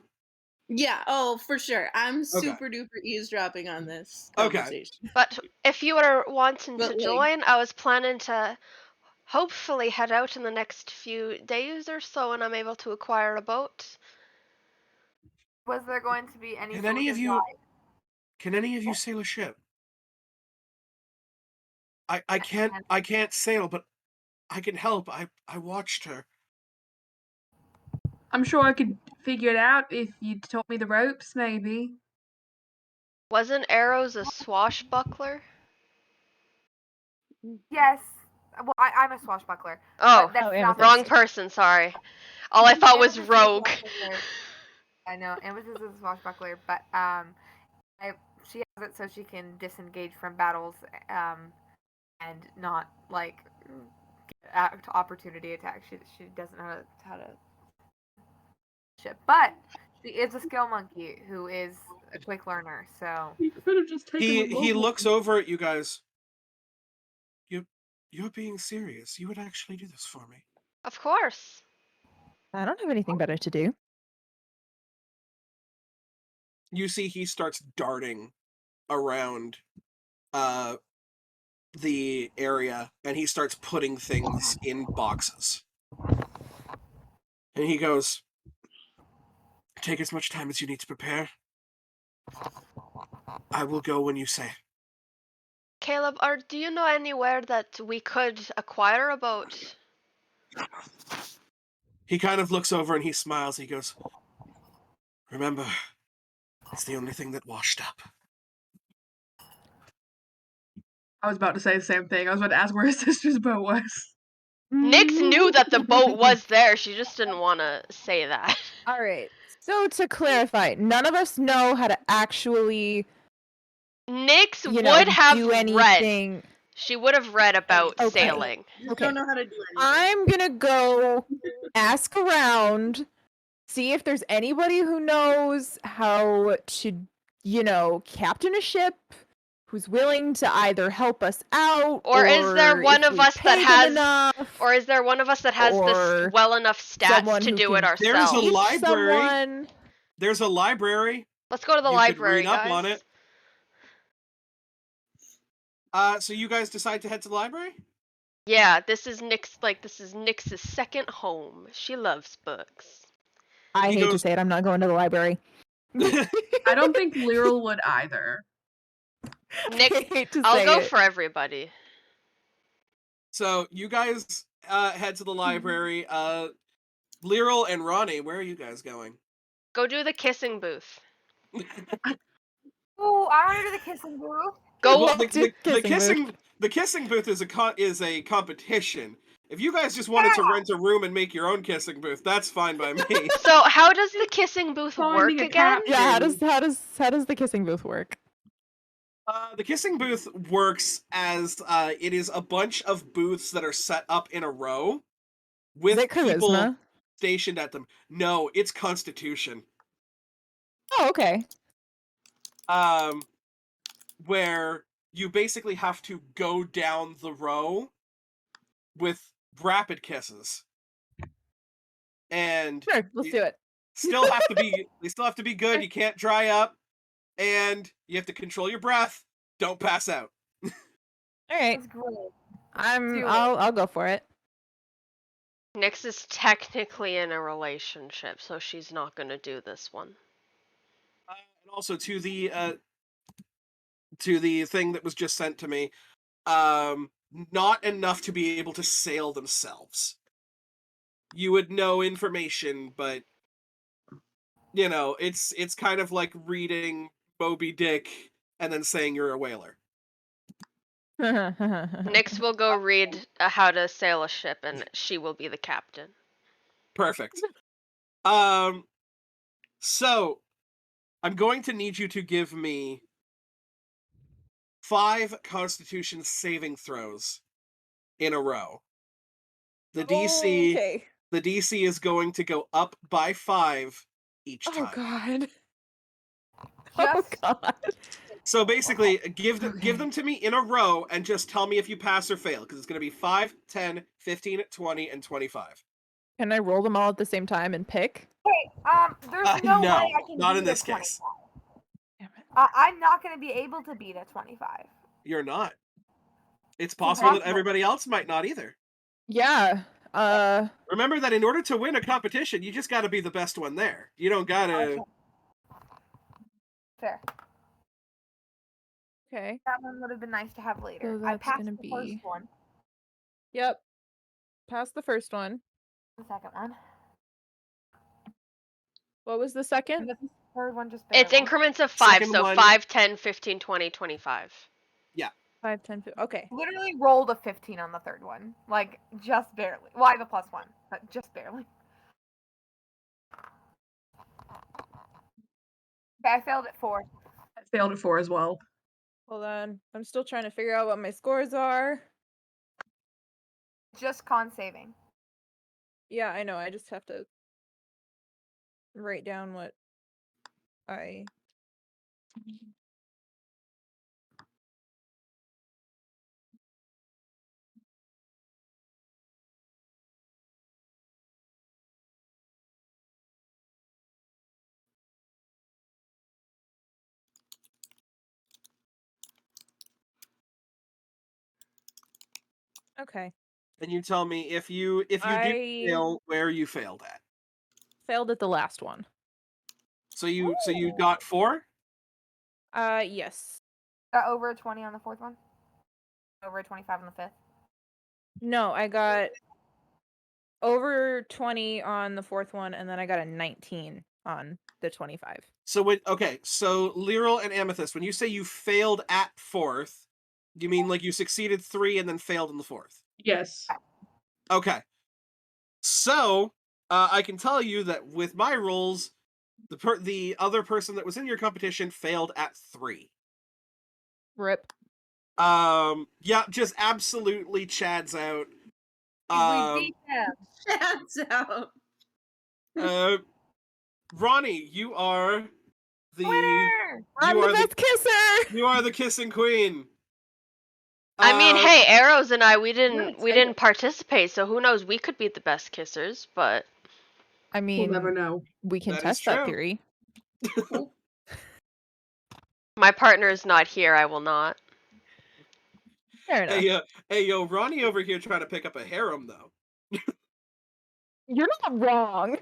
Yeah. Oh, for sure. I'm Okay. super duper eavesdropping on this Okay. conversation. But if you were wanting But, to like- join, I was planning to hopefully head out in the next few days or so when I'm able to acquire a boat. Was there going to be any Can sort any of of you guide? can any of you sail a ship? I can't sail, but I can help. I watched her. I'm sure I could figure it out if you taught me the ropes, maybe. Wasn't Arrows a swashbuckler? Yes. Well, I'm a swashbuckler. Oh, But that's not Amethyst. wrong person, sorry. All I thought was Amethyst is a rogue. swashbuckler. I know Amethyst is a swashbuckler, but she has it so she can disengage from battles, and not like to opportunity attack. She doesn't know how to ship, but she is a skill monkey who is a quick learner. So You could have just taken He looks over at you guys. You're being serious. You would actually do this for me. Of course. I don't have anything better to do. You see he starts darting around the area, and he starts putting things in boxes. And he goes, "Take as much time as you need to prepare. I will go when you say." Caleb, or do you know anywhere that we could acquire a boat? He kind of looks over and he smiles. He goes, "Remember, it's the only thing that washed up." I was about to say the same thing. I was about to ask where his sister's boat was. Nyx knew that the boat was there. She just didn't want to say that. All right. So to clarify, none of us know how to actually, Nyx you know, would have do read. anything. She would have read about Okay. sailing. You Okay. don't know how to do anything. I'm gonna go ask around, see if there's anybody who knows how to, you know, captain a ship, who's willing to either help us out, Or is there one if of we us that pay them has enough, or is there one of us that has this or well enough stats someone to who do it can There's a ourselves? teach library. someone. There's a library. Let's go to the You could library, read up guys. on it. So you guys decide to head to the library? Yeah, this is Nyx's second home. She loves books. I He hate to goes- say it, I'm not going to the library. I don't think Lyral would either. Nyx, I hate to I'll say go it. for everybody. So you guys head to the library. Lyral and Ronnie, where are you guys going? Go do the kissing booth. Oh, I want to do the kissing booth. Go Well, Let's do kissing the kissing booth is a competition. If you guys just wanted to rent a room and make your own kissing booth, that's fine by me. So how does the kissing booth Finding work a again? cat. Yeah, how does the kissing booth work? The kissing booth works as it is a bunch of booths that are set up in a row with Is it people charisma? stationed at them. No, it's Constitution. Oh, okay. Where you basically have to go down the row with rapid kisses. And Sure, let's do it. still have to be they still have to be good. You can't dry up, and you have to control your breath. Don't pass out. All right. It's great. I'm Do it. I'll go for it. Nyx is technically in a relationship, so she's not gonna do this one. And also to the thing that was just sent to me, not enough to be able to sail themselves. You would know information, but you know, it's kind of like reading Moby Dick and then saying you're a whaler. Nyx will go read how to sail a ship, and she will be the captain. Perfect. So I'm going to need you to give me 5 Constitution saving throws in a row. The DC Okay. the DC is going to go up by 5 each time. Oh god. Just Oh god. So basically, give Okay. them to me in a row and just tell me if you pass or fail, because it's going to be 5, 10, 15, 20, and 25. Can I roll them all at the same time and pick? there's no way No, I can not beat in this a 25. case. Damn it. I'm not going to be able to beat a 25. You're not. It's possible that impossible. everybody else might not either. Yeah. Remember that in order to win a competition, you just got to be the best one there. You don't got to... Okay. Fair. Okay. That one would have been nice to have later. So I that's passed gonna the first be- one. Yep. Pass the first one. The second one. What was the And second? the third one just It's barely. increments of 5, Second so one- 5, 10, 15, 20, 25. 5, 10, 15. Okay. Literally rolled a 15 on the third one. Like, just barely. Well, I have a +1, but just barely. Okay, I failed at 4. I failed at 4 as well. Hold on. I'm still trying to figure out what my scores are. Just con saving. Yeah, I know. I just have to write down what I. Okay. And you tell me if you do fail, where you failed at. Failed at the last one. So you got 4? Yes. Got over a 20 on the fourth one. Over a 25 on the fifth. No, I got over 20 on the fourth one, and then I got a 19 on the 25. So so Lyral and Amethyst, when you say you failed at 4th, you mean like you succeeded 3 and then failed in the 4th? Yes. Okay. So, I can tell you that with my rolls, the other person that was in your competition failed at 3. Rip. Yeah, just absolutely chads out. We beat them. Chad's out. Ronnie, you are the Winner! I'm the best kisser. you are the kissing queen. I mean, hey, Uh, Arrows and I, we excited. didn't participate, so who knows? We could be the best kissers, but I We'll never mean, know. we can That is test that true. theory. my partner is not here. I will not. Fair enough. hey, yo, Ronnie over here trying to pick up a harem though. You're not wrong.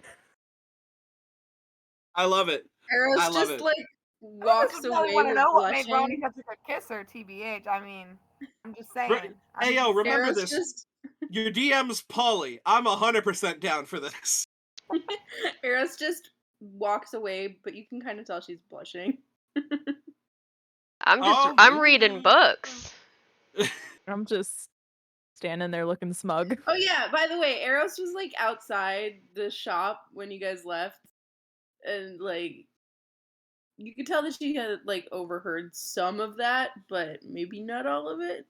I love it. Arrows I love just it. like walks I away want to with know what made Ronnie blushing. such a good kisser, TBH. I mean, I'm just saying. Right. Hey, yo, remember Arrows this. just Your DM's Polly. I'm 100% down for this. Arrows just walks away, but you can kind of tell she's blushing. I'm reading books. I'm just standing there looking smug. Oh yeah, by the way, Arrows was like outside the shop when you guys left, and like you could tell that she had like overheard some of that, but maybe not all of it.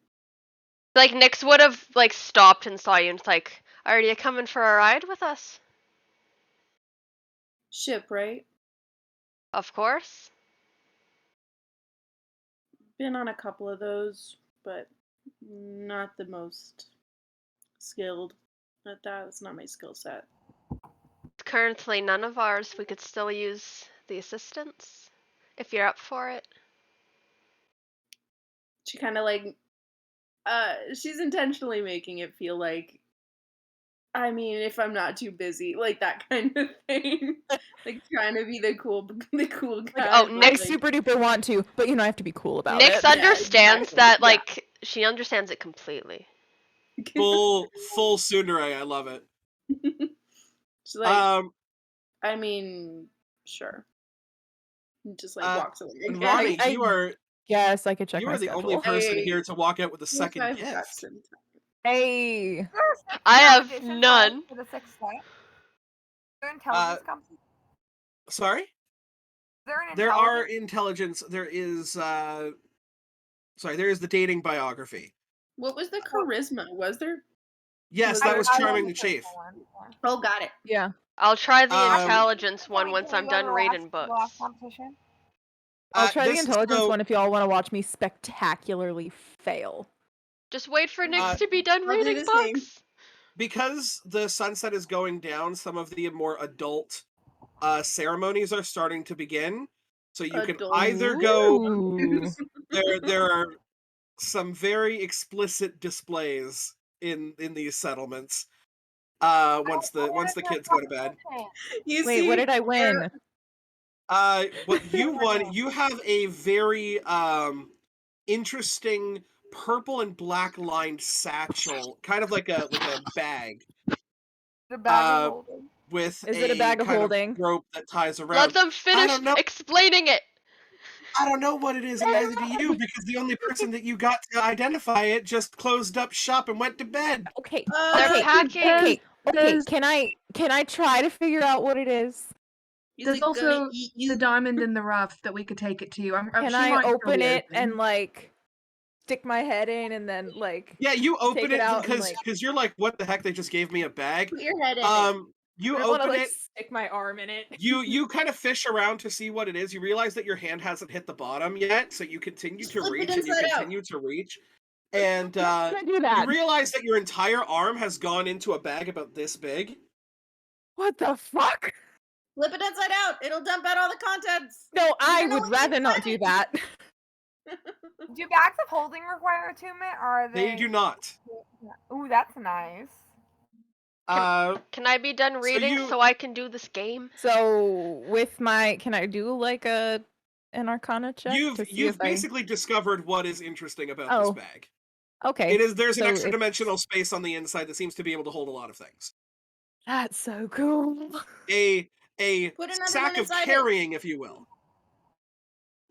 Like Nyx would have like stopped and saw you and it's like, "Are you coming for a ride with us?" Ship, right? Of course. Been on a couple of those, but not the most skilled at that. It's not my skill set. Currently none of ours. We could still use the assistance if you're up for it. She kind of like she's intentionally making it feel like, I mean, if I'm not too busy, like that kind of thing. Like trying to be the cool guy. oh, but, I Nyx- super duper want to, but you know I have to be cool about Nyx it. understands exactly. that Yeah. like she understands it completely. full tsundere. I love it. She's like, Um, I mean, sure. And just like uh, walks away. again. Ronnie, I- you are Yes, I could check you my are the schedule. only person Hey, here to walk out with a if second I've got gift. some time. Hey. Is there a sixth I have competition none. For the sixth set? Is there intelligence competition? Sorry? Is there an There are intelligence? intelligence. There is there is the dating biography. What was the charisma? Was there? Yes, I that was I charming love the chief. one. Yeah. Oh, got it. Yeah. I'll try the Um, intelligence one Can once we I'm go done to reading the last books. competition? I'll try the this intelligence so one if y'all want to watch me spectacularly fail. Just wait for Nyx to be done I'll do reading the same. books. because the sunset is going down, some of the more adult ceremonies are starting to begin. So you can Adult. either go Ooh. there are some very explicit displays in these settlements. Once the kids go to bed. You Wait, see, what did I win? What you won, you have a very interesting purple and black lined satchel, kind of like a bag. The bag of Uh, holding. with Is it a bag of kind holding? of rope that ties Let around. them finish don't know. explaining it. I don't know what it is, and neither do you, because the only person that you got to identify it just closed up shop and went to bed. Okay. They're Okay. packing. Okay. Okay. Does- Can I try to figure out what it is? he's There's like, gonna also eat the you. diamond in the rough that we could take it to. Can She I might still open be it open. and like stick my head in and then like Yeah, you open take it it out and because like you're like, what the heck? They just gave me a bag. Put your head in it. You I don't want to open like it. stick my arm in it. You kind of fish around to see what it is. You realize that your hand hasn't hit the bottom yet, so you continue Just to flip it reach and you inside out. continue to reach. And Can I do you that? realize that your entire arm has gone into a bag about this big. What the fuck? Flip it inside out. It'll dump out all the contents. No, I gonna know would what's rather not inside do it. that. Do bags of holding require attunement, or are They do not. Ooh, that's nice. Can I be done reading so I can do this game? So with my, can I do like an Arcana check to see You've if I? basically discovered what is interesting about this Oh, bag. okay. There's an So extra it's- dimensional space on the inside that seems to be able to hold a lot of things. That's so cool. A Put another sack one of inside carrying, if you will.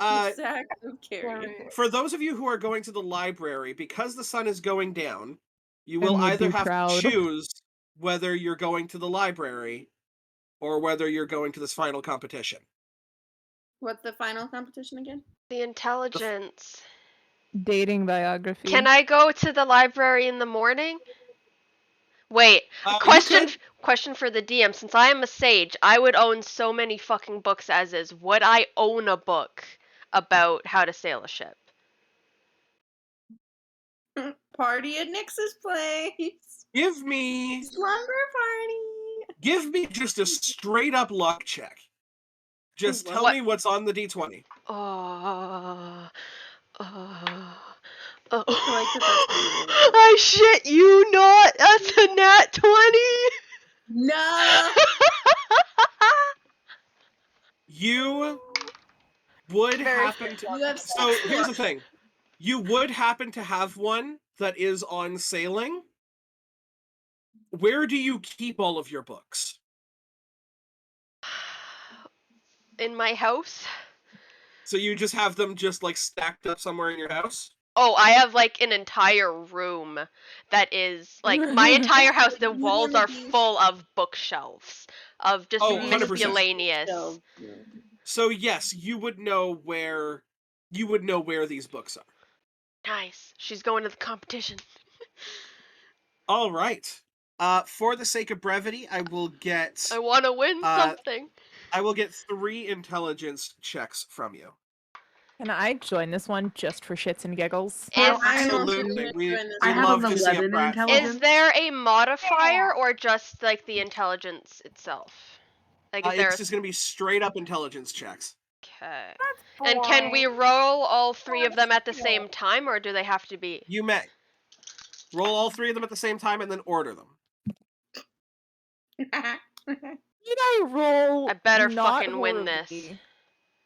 Sack of carrying. For those of you who are going to the library, because the sun is going down, You will And would either be have proud. to choose whether you're going to the library or whether you're going to this final competition. What's the final competition again? The intelligence. Dating biography. Can I go to the library in the morning? Wait, You question could. question for the DM. Since I am a sage, I would own so many fucking books as is. Would I own a book about how to sail a ship? Party at Nyx's place. Give me Slumber party. just a straight up luck check. Just tell me what's on the D20. I like the first one you rolled. I shit you not. That's a nat 20. No. You would Very happen to. You have So here's the thing. You would happen to have one that is on sailing. Where do you keep all of your books? In my house? So you just have them just like stacked up somewhere in your house? Oh, I have like an entire room that is like my entire house. The walls are full of bookshelves of just 100%. miscellaneous. So yes, you would know where these books are. Nice. She's going to the competition. All right. For the sake of brevity, I will get. I want to win something. I will get 3 intelligence checks from you. Can I join this one just for shits and giggles? Absolutely. We I have love an to see a 11 in brat. intelligence. Is there a modifier or just like the intelligence itself? Like, is there? It's just gonna be straight up intelligence checks. Okay. That's And can we boring. roll all 3 of them at the same time, or do they have to be? You may roll all 3 of them at the same time and then order them. Did I roll? I better not fucking win horribly? this.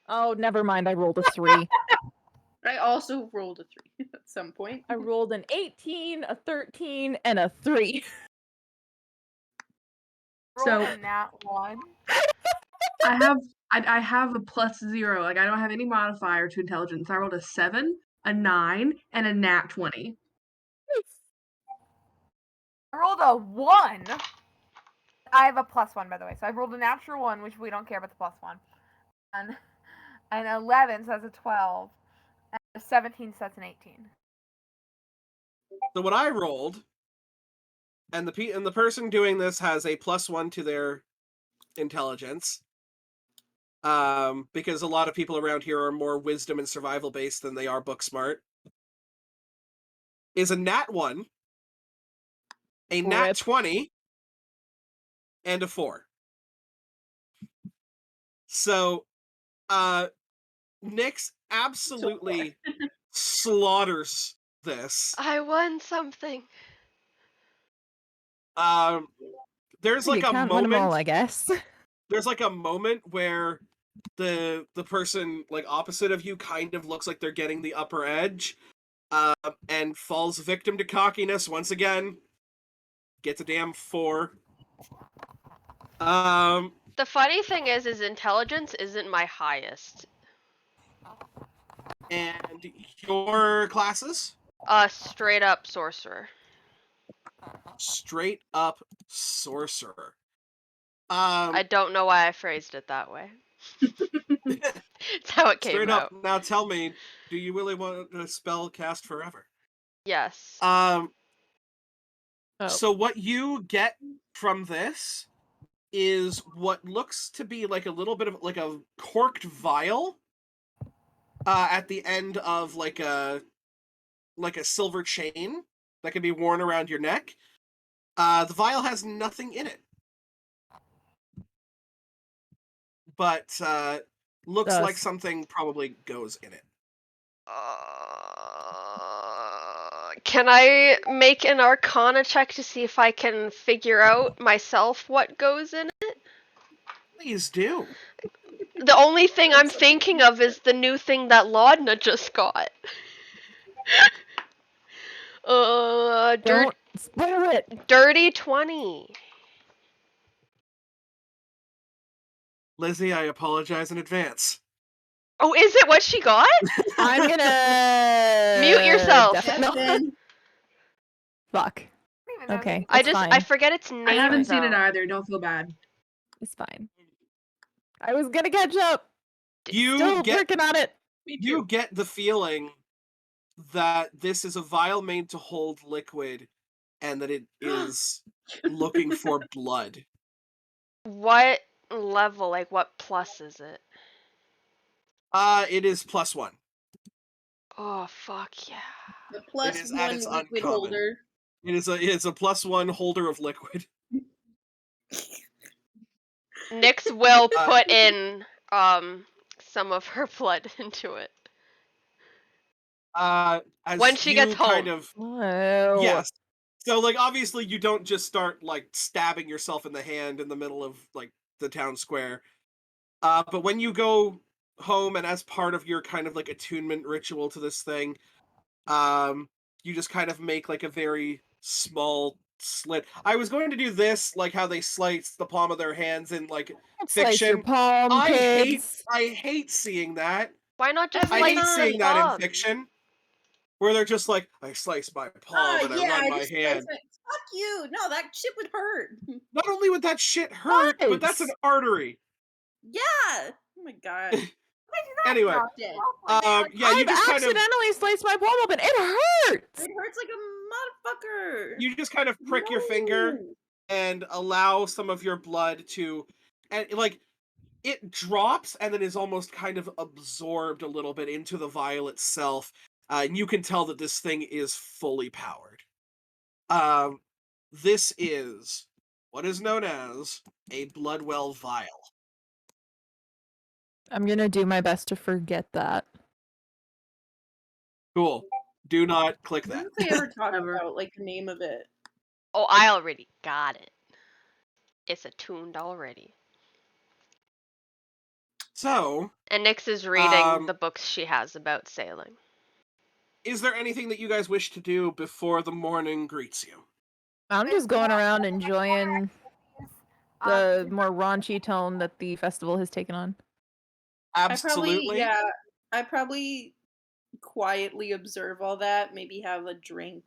Oh, never mind. I rolled a 3. I also rolled a 3 at some point. I rolled an 18, a 13, and a 3. Roll a nat 1. I have a +0. Like I don't have any modifier to intelligence. I rolled a 7, a 9, and a nat 20. I rolled a 1. I have a +1, by the way. So I rolled a natural 1, which we don't care about the +1. And an 11, so that's a 12. And a 17, so that's an 18. So what I rolled, and the person doing this has a +1 to their intelligence. Because a lot of people around here are more wisdom and survival based than they are book smart. Is a nat 1, a nat 20, and a 4. So, Nyx absolutely slaughters this. I won something. There's You like a can't win 'em moment. all, I guess. There's like a moment where the person like opposite of you kind of looks like they're getting the upper edge, and falls victim to cockiness once again. Gets a damn 4. The funny thing is intelligence isn't my highest. And your classes? Straight up sorcerer. Straight up sorcerer. I don't know why I phrased it that way. It's how it came straight out. up. Now tell me, do you really want to spell cast forever? Yes. So what you get from this is what looks to be like a little bit of like a corked vial at the end of like a silver chain that can be worn around your neck. The vial has nothing in it, but looks like something probably goes in it. Can I make an Arcana check to see if I can figure out myself what goes in it? Please do. The only thing I'm thinking of is the new thing that Laudna just got. Don't spoil it. Dirty 20. Lizzie, I apologize in advance. Oh, is it what she got? I'm gonna mute yourself. No. Fuck. Okay, I it's fine. I forget its name. I haven't though. seen it either. Don't feel bad. It's fine. I was gonna catch up. You Still get working on it. you get the feeling that this is a vial made to hold liquid, and that it is looking for blood. What level? Like, what plus is it? It is +1. Oh fuck yeah! The It is at +1 its liquid uncommon. holder. It's a +1 holder of liquid. Nyx will put in some of her blood into it As when she gets home. kind of Whoa. yes. So like obviously you don't just start like stabbing yourself in the hand in the middle of like the town square. But when you go home and as part of your kind of like attunement ritual to this thing, you just kind of make like a very small slit. I was going to do this like how they slice the palm of their hands in like Don't slice your fiction. palm, kids. I hate seeing that. Why not just I slice hate the seeing that in palm? fiction. Where they're just like, I slice my palm and I yeah, run my just hand. fuck you. No, that shit would hurt. Not only would that shit hurt, but that's an Nice. artery. Yeah. Oh my god. Anyway, Dead. yeah, you I've just kind of accidentally sliced my palm open. It hurts. It hurts like a motherfucker. you just kind of prick your finger and allow some of your blood to, and like it drops and then is almost kind of absorbed a little bit into the vial itself, and you can tell that this thing is fully powered. This is what is known as a Bloodwell vial. I'm gonna do my best to forget that. Cool. Do not click I that. don't think they ever talk about like the name of it. Oh, I already got it. It's attuned already. So, And Nyx is reading the books she has about sailing. is there anything that you guys wish to do before the morning greets you? I'm just going around enjoying the more raunchy tone that the festival has taken on. Absolutely. I probably quietly observe all that, maybe have a drink.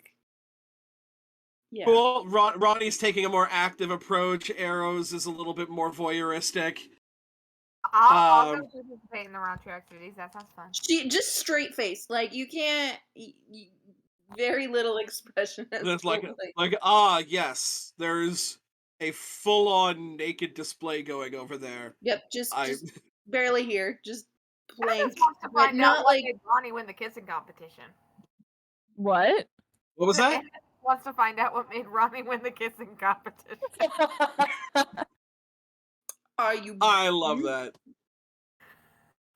Yeah. Cool. Ronnie's taking a more active approach. Arrows is a little bit more voyeuristic. I'll go participate in the round 2 activities. That sounds fun. She just straight face, like you can't. Very little expression. There's yes, there's a full-on naked display going over there. Yep, just barely here, just playing. Just wants to find out what made Ronnie win the kissing competition. What? What was that? Wants to find out what made Ronnie win the kissing competition. Are you? I love that.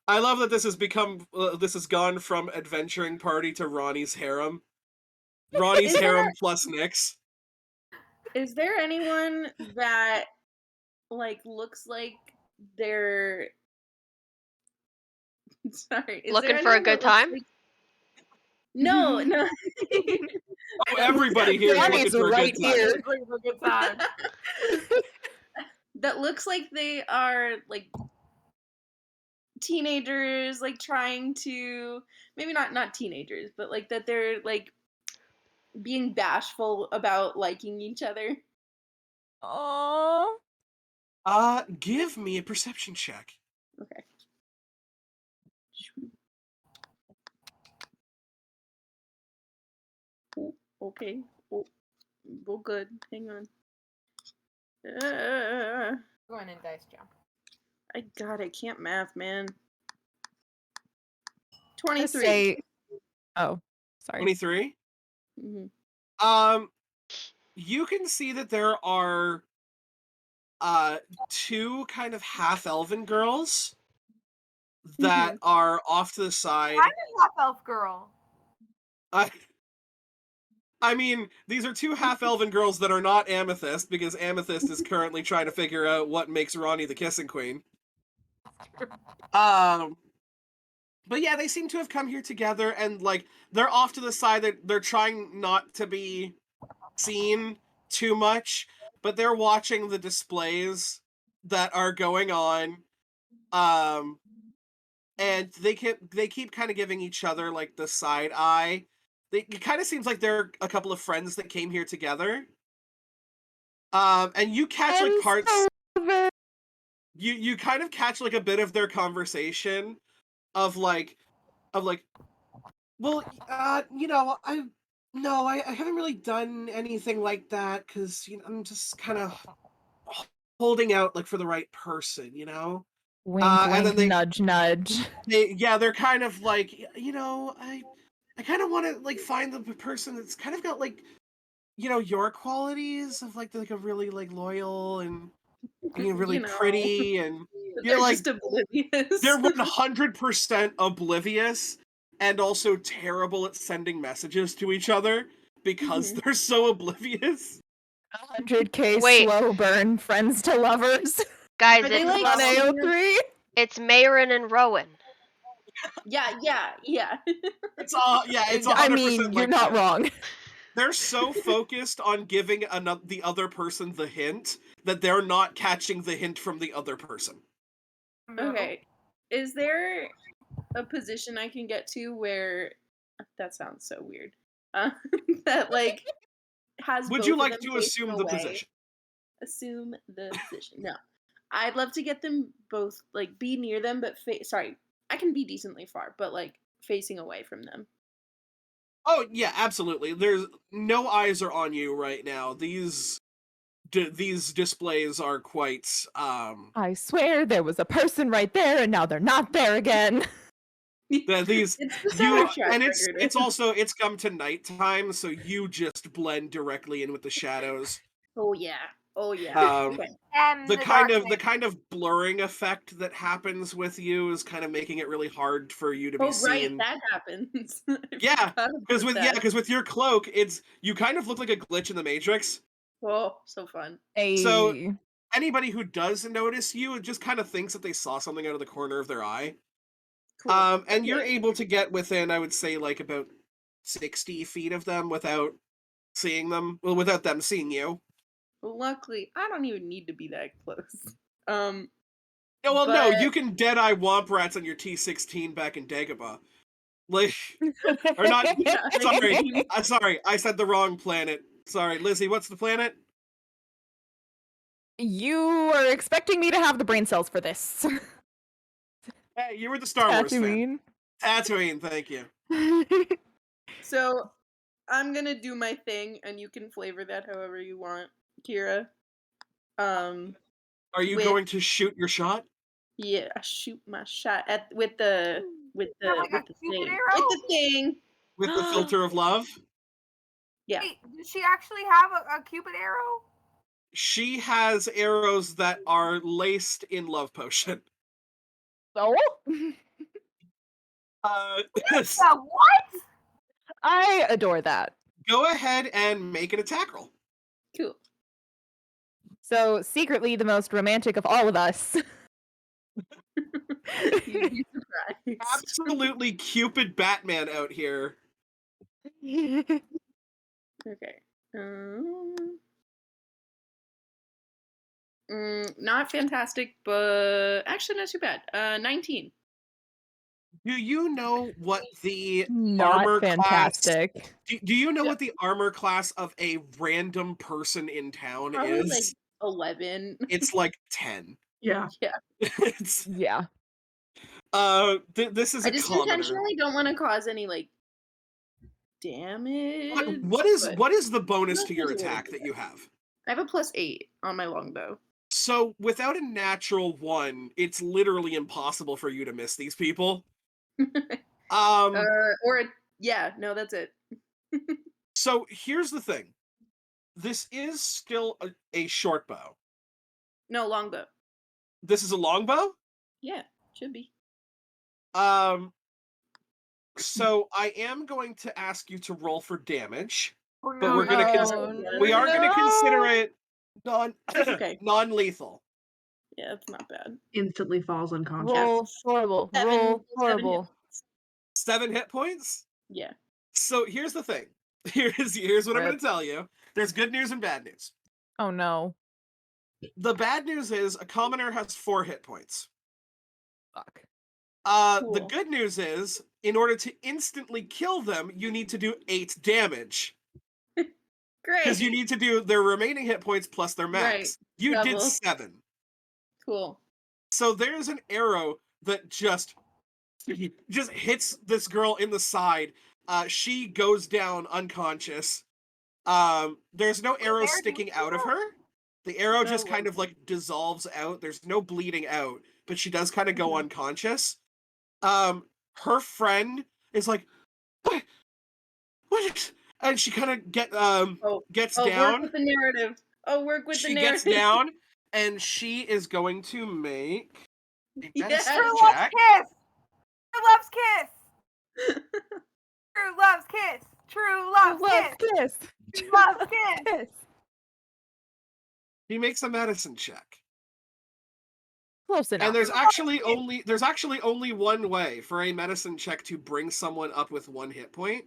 I love that this has become. This has gone from adventuring party to Ronnie's harem. Ronnie's harem plus Nyx. Is there anyone that like looks like they're sorry? Looking for a good time? No. Oh, everybody here is looking for a good time. Looking for a good time. That looks like they are like teenagers, like trying to maybe not teenagers, but like that they're like being bashful about liking each other. Aww. Give me a perception check. Okay. Oh, okay. Oh, good. Hang on. Go in and dice jump. I can't math, man. 23. Oh, sorry. 23? Mm-hmm. You can see that there are two kind of half-elven girls that are off to the side. I'm a half-elf girl. I mean, these are two half-elven girls that are not Amethyst, because Amethyst is currently trying to figure out what makes Ronnie the kissing queen. But yeah, they seem to have come here together, and like they're off to the side. They're trying not to be seen too much, but they're watching the displays that are going on. And they keep kind of giving each other like the side eye. It kind of seems like they're a couple of friends that came here together. And you catch like And parts. so You kind of catch like a bit of their conversation of like, well, I haven't really done anything like that because I'm just kind of holding out like for the right person, wink, And wink, then nudge, nudge. they're kind of like, I kind of want to like find the person that's kind of got like, your qualities of like a really like loyal and being really pretty, and they're like just oblivious. they're 100% oblivious and also terrible at sending messages to each other because they're so oblivious. 100K Wait. slow burn, friends to lovers. Guys, Are they it's like on AO3. it's Mayrin and Rowan. Yeah. It's 100% I mean, you're like not that. wrong. They're so focused on giving the other person the hint that they're not catching the hint from the other person. Okay. Is there a position I can get to where that sounds so weird? That like has Would both you of like them to facing assume the away? position? Assume the position. No, I'd love to get them both like be near them, but sorry, I can be decently far, but like facing away from them. Oh yeah, absolutely. There's no eyes are on you right now. These displays are quite I swear there was a person right there, and now they're not there again. these It's the you soundtrack and it's record. also it's come to nighttime, so you just blend directly in with the shadows. Oh yeah. Okay. And The darkness. kind of blurring effect that happens with you is kind of making it really hard for you to be Oh right, seen. that happens. I Yeah, forgot because about that. with your cloak, you kind of look like a glitch in the Matrix. Oh, so fun. So Hey. anybody who does notice you just kind of thinks that they saw something out of the corner of their eye. Cool. And you're Okay. able to get within, I would say, like about 60 feet of them without seeing them. Well, without them seeing you. Well, luckily, I don't even need to be that close. No, well, no, But you can Deadeye Womp Rats on your T16 back in Dagobah. Like, or not, yeah, sorry, I said the wrong planet. Sorry, Lizzie, what's the planet? You are expecting me to have the brain cells for this. Hey, you were the Star Wars fan. Tatooine. Tatooine, thank you. so I'm gonna do my thing, and you can flavor that however you want, Kira. Are you going to shoot your shot? Yeah, I shoot my shot at with the Like a Cupid thing. arrow? With the thing. With the filter of love? Yeah. Wait, does she actually have a Cupid arrow? She has arrows that are laced in love potion. Oh? What? I adore that. Go ahead and make an attack roll. Cool. So, secretly the most romantic of all of us. You'd be surprised. Absolutely Cupid Batman out here. Okay. Not fantastic, but actually not too bad. 19. Do you know what the Not armor fantastic. class? Do you know what the armor class of a random person in town Probably is? like 11. It's like 10. Yeah. It's Yeah. this is I a just commoner. intentionally don't want to cause any like damage. What is the bonus Not to your really attack good. that you have? I have a +8 on my longbow. So without a natural 1, it's literally impossible for you to miss these people. Yeah, no, that's it. So here's the thing. This is still a short bow. No, longbow. This is a longbow? Yeah, should be. So I am going to ask you to roll for damage, Oh, no, but we're going to we are going to consider it okay. non-lethal. Yeah, it's not bad. Instantly falls unconscious. Roll horrible. Roll horrible. 7 hit points? Yeah. So here's the thing. Here's what I'm going to tell you. There's good news and bad news. Oh no. The bad news is a commoner has 4 hit points. Fuck. The good news is, in order to instantly kill them, you need to do 8 damage. Great. Because you need to do their remaining hit points plus their max. Right. You did Double. 7. Cool. So there's an arrow that just hits this girl in the side. She goes down unconscious. There's no arrow sticking out of her. The arrow just kind of like dissolves out. There's no bleeding out, but she does kind of go unconscious. Her friend is like, what? And she kind of gets down. Work with the narrative. Work with the narrative. She gets down, and she is going to make a medicine True check. love's kiss. True love's kiss. True love's kiss. True love's kiss. He makes a medicine check. Close enough. And there's actually only one way for a medicine check to bring someone up with 1 hit point.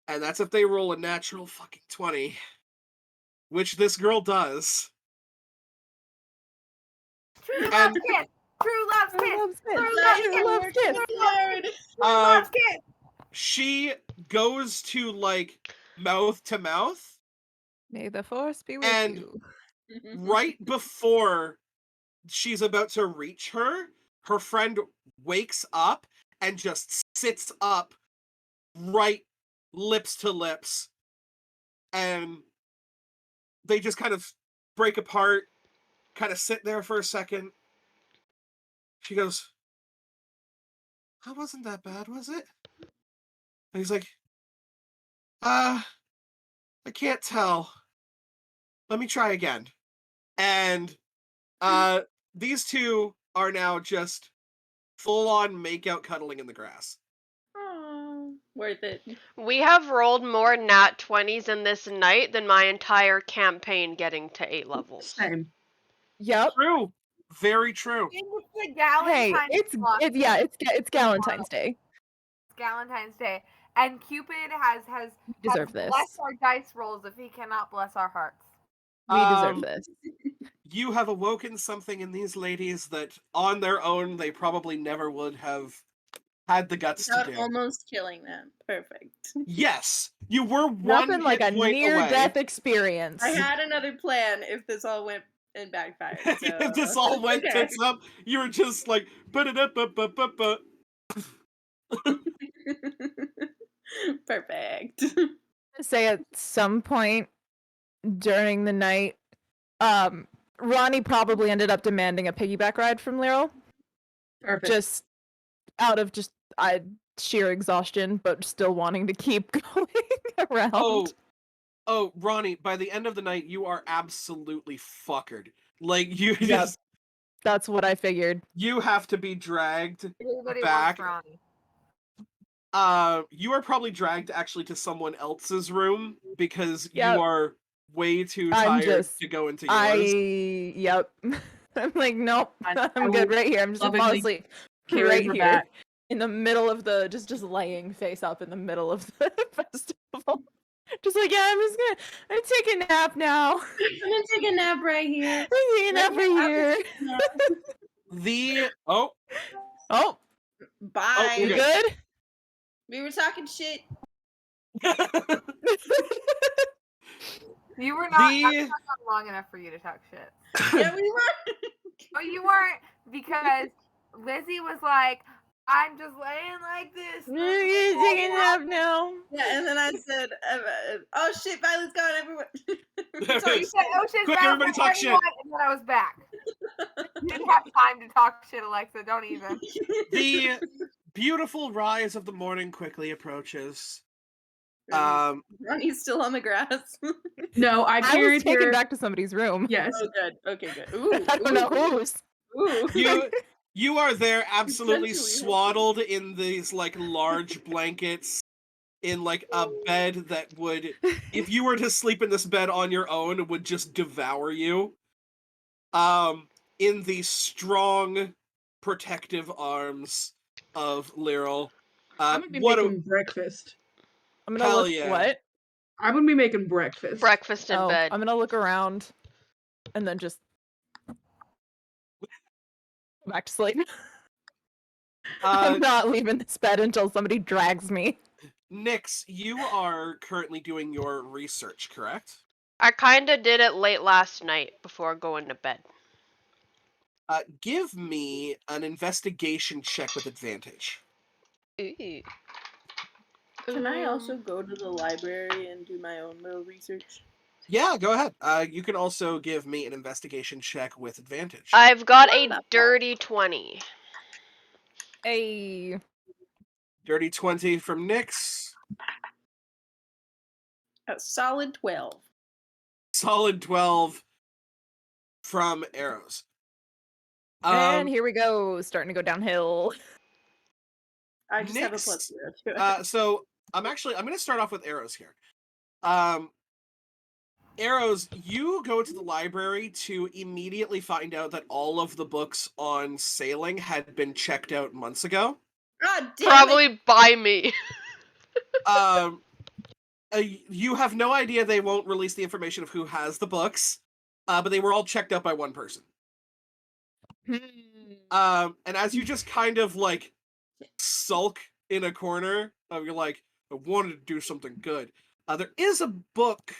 And that's if they roll a natural fucking 20. Which this girl does. True love's kiss. True love's kiss. True love's kiss. True love's kiss. She goes to like mouth to mouth. May the force be with And you. Right before she's about to reach her, her friend wakes up and just sits up right lips to lips. And they just kind of break apart, kind of sit there for a second. She goes, that wasn't that bad, was it? And he's like, I can't tell. Let me try again. And these two are now just full-on make-out cuddling in the grass. Aww, worth it. We have rolled more nat 20s in this night than my entire campaign getting to 8 levels. Same. Yep. True. Very true. It's Hey, Galentine's it's Galentine's Day. Galentine's Day, and Cupid has Deserve this. blessed our dice rolls if he cannot bless our hearts. We deserve this. You have awoken something in these ladies that, on their own, they probably never would have had the guts Without to do. almost killing them. Perfect. Yes, you were one Nothing like a hit point near-death away. experience. I had another plan if this all went and backfired. So. If this all went tits up, you were just like, ba-da-da-ba-ba-ba-ba. Perfect. Say at some point during the night, Ronnie probably ended up demanding a piggyback ride from Lyral. Perfect. Just out of sheer exhaustion, but still wanting to keep going around. Oh, Ronnie, by the end of the night, you are absolutely fuckered. Like, you Yep. just... That's what I figured. You have to be dragged Everybody back. wants Ronnie. You are probably dragged actually to someone else's room because Yep. you are way too I'm tired just- to go into yours. Yep. I'm like, nope, I I'm good right here. I'm just gonna fall lovingly asleep carry right her here back. in the middle of the just laying face up in the middle of the festival. Just like, yeah, I'm gonna take a nap now. I'm gonna take a nap right here. I'm taking a nap right here. Oh, Bye. you're you good. good? We were talking shit. You were not The long enough for you to talk shit. Yeah, we were. Oh, you weren't, because Lizzie was like, I'm just laying like this. I'm gonna take a nap now. Yeah, and then I said, "Oh shit, Violet's gone, everyone." So you said, oh shit, Quick, everybody talk shit. and then I was back. You didn't have time to talk shit, Alexa. Don't even. the beautiful rise of the morning quickly approaches. Ronnie's still on the grass. No, I I was carried taken her. back to somebody's room. Yes. Oh, good. Okay, good. Ooh, I don't know whose. Ooh. You are there absolutely Potentially. swaddled in these like large blankets in like a bed that would, if you were to sleep in this bed on your own, would just devour you. In the strong protective arms of Lyral. I'm gonna be making breakfast. I'm gonna Hell look. yeah. What? I'm gonna be making breakfast. Breakfast in Oh, bed. I'm gonna look around, and then just go back to sleep. I'm not leaving this bed until somebody drags me. Nyx, you are currently doing your research, correct? I kinda did it late last night before going to bed. Give me an investigation check with advantage. Ooh. Can I also go to the library and do my own little research? Yeah, go ahead. You can also give me an investigation check with advantage. I've got a Wonderful. dirty 20. A Dirty 20 from Nyx. A solid 12. Solid 12 from Arrows. and here we go, starting to go downhill. I just have a Nyx, +0 to it. So I'm going to start off with Arrows here. Arrows, you go to the library to immediately find out that all of the books on sailing had been checked out months ago. God damn Probably it! by me. You have no idea they won't release the information of who has the books, but they were all checked out by one person. And as you just kind of like sulk in a corner, you're like, I wanted to do something good. There is a book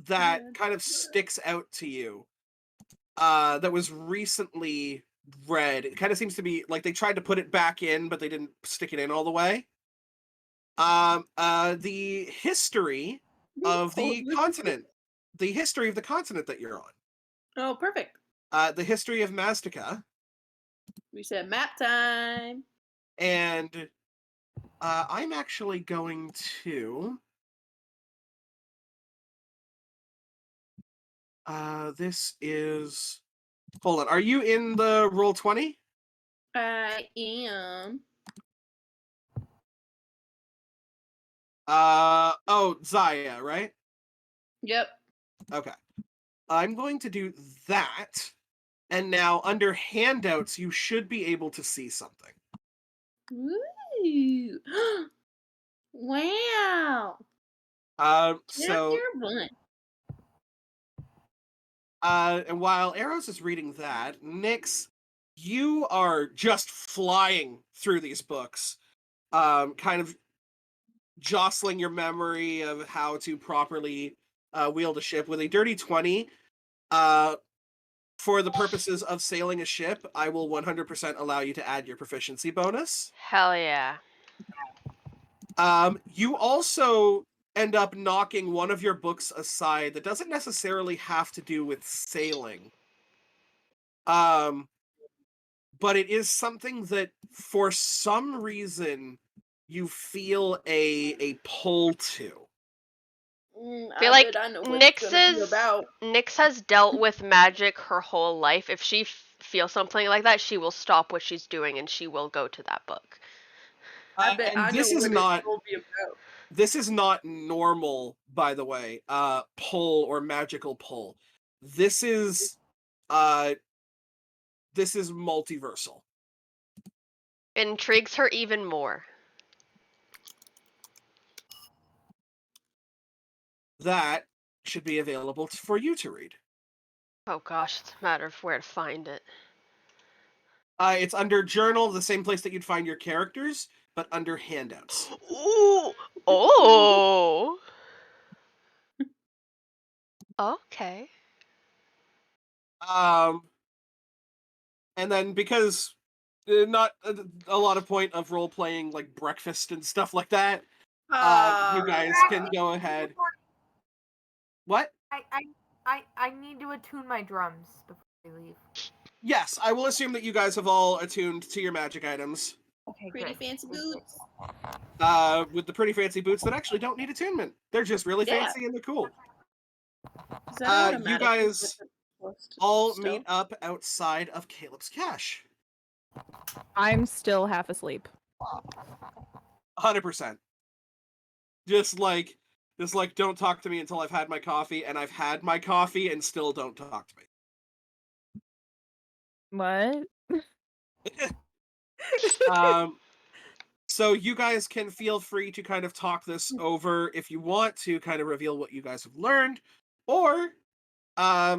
that kind of sticks out to you that was recently read. It kind of seems to be like they tried to put it back in, but they didn't stick it in all the way. The history of the continent. The history of the continent that you're on. Oh, perfect. The history of Maztica. We said map time. And I'm actually going to... this is... Hold on. Are you in the Roll20? I am. Oh, Zaya, right? Yep. Okay. I'm going to do that. And now, under handouts, you should be able to see something. Ooh. Wow. So... One. And while Arrows is reading that, Nyx, you are just flying through these books, kind of jostling your memory of how to properly wield a ship with a dirty 20. For the purposes of sailing a ship, I will 100% allow you to add your proficiency bonus. Hell yeah. You also end up knocking one of your books aside that doesn't necessarily have to do with sailing. But it is something that, for some reason, you feel a pull to. I feel like Nyx has dealt with magic her whole life. If she feels something like that, she will stop what she's doing and she will go to that book. I bet I this know is what not. it will be about. This is not normal, by the way. Pull or magical pull. This is multiversal. Intrigues her even more. That should be available for you to read. Oh gosh, it's a matter of where to find it. It's under journal, the same place that you'd find your characters, but under handouts. Ooh! Oh! Okay. And then because not a lot of point of role playing like breakfast and stuff like that, you guys can go ahead. What? I need to attune my drums before we leave. Yes, I will assume that you guys have all attuned to your magic items. Okay, Pretty good. fancy boots. With the pretty fancy boots that actually don't need attunement. They're just really fancy and they're cool. You guys all meet up outside of Caleb's cache. I'm still half asleep. 100%. Just like, don't talk to me until I've had my coffee, and I've had my coffee and still don't talk to me. What? So you guys can feel free to kind of talk this over if you want to kind of reveal what you guys have learned, or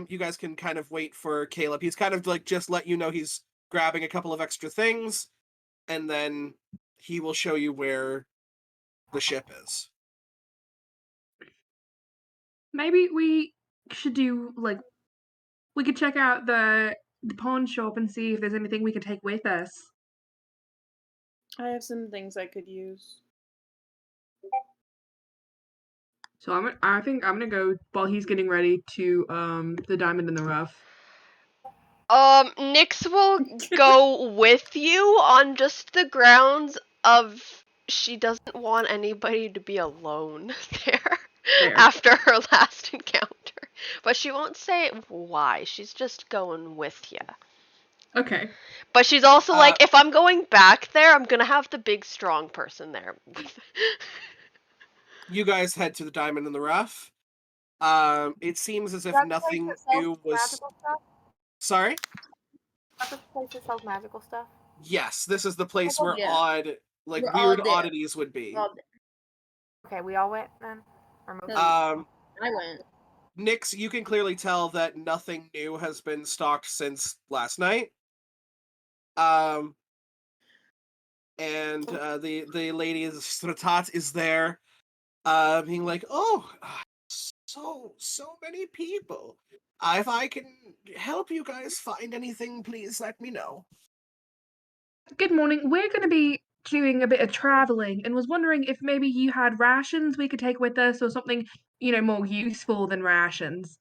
you guys can kind of wait for Caleb. He's kind of like just let you know he's grabbing a couple of extra things, and then he will show you where the ship is. Maybe we should do we could check out the pawn shop and see if there's anything we could take with us. I have some things I could use. So I think I'm gonna go while he's getting ready to the diamond in the rough. Nyx will go with you on just the grounds of she doesn't want anybody to be alone there after her last encounter. But she won't say why. She's just going with you. Okay. But she's also like, if I'm going back there, I'm gonna have the big strong person there. You guys head to the diamond in the rough. It seems as if nothing new was. Magical stuff? Sorry? Is this place that sells magical stuff? Yes, this is the place where Yeah. We're weird all there. oddities would be. Okay, we all went then? Or most I went. Nyx, you can clearly tell that nothing new has been stocked since last night. And the lady Stratat is there, being like, "Oh, so many people. If I can help you guys find anything, please let me know." Good morning. We're going to be doing a bit of traveling and was wondering if maybe you had rations we could take with us or something, more useful than rations.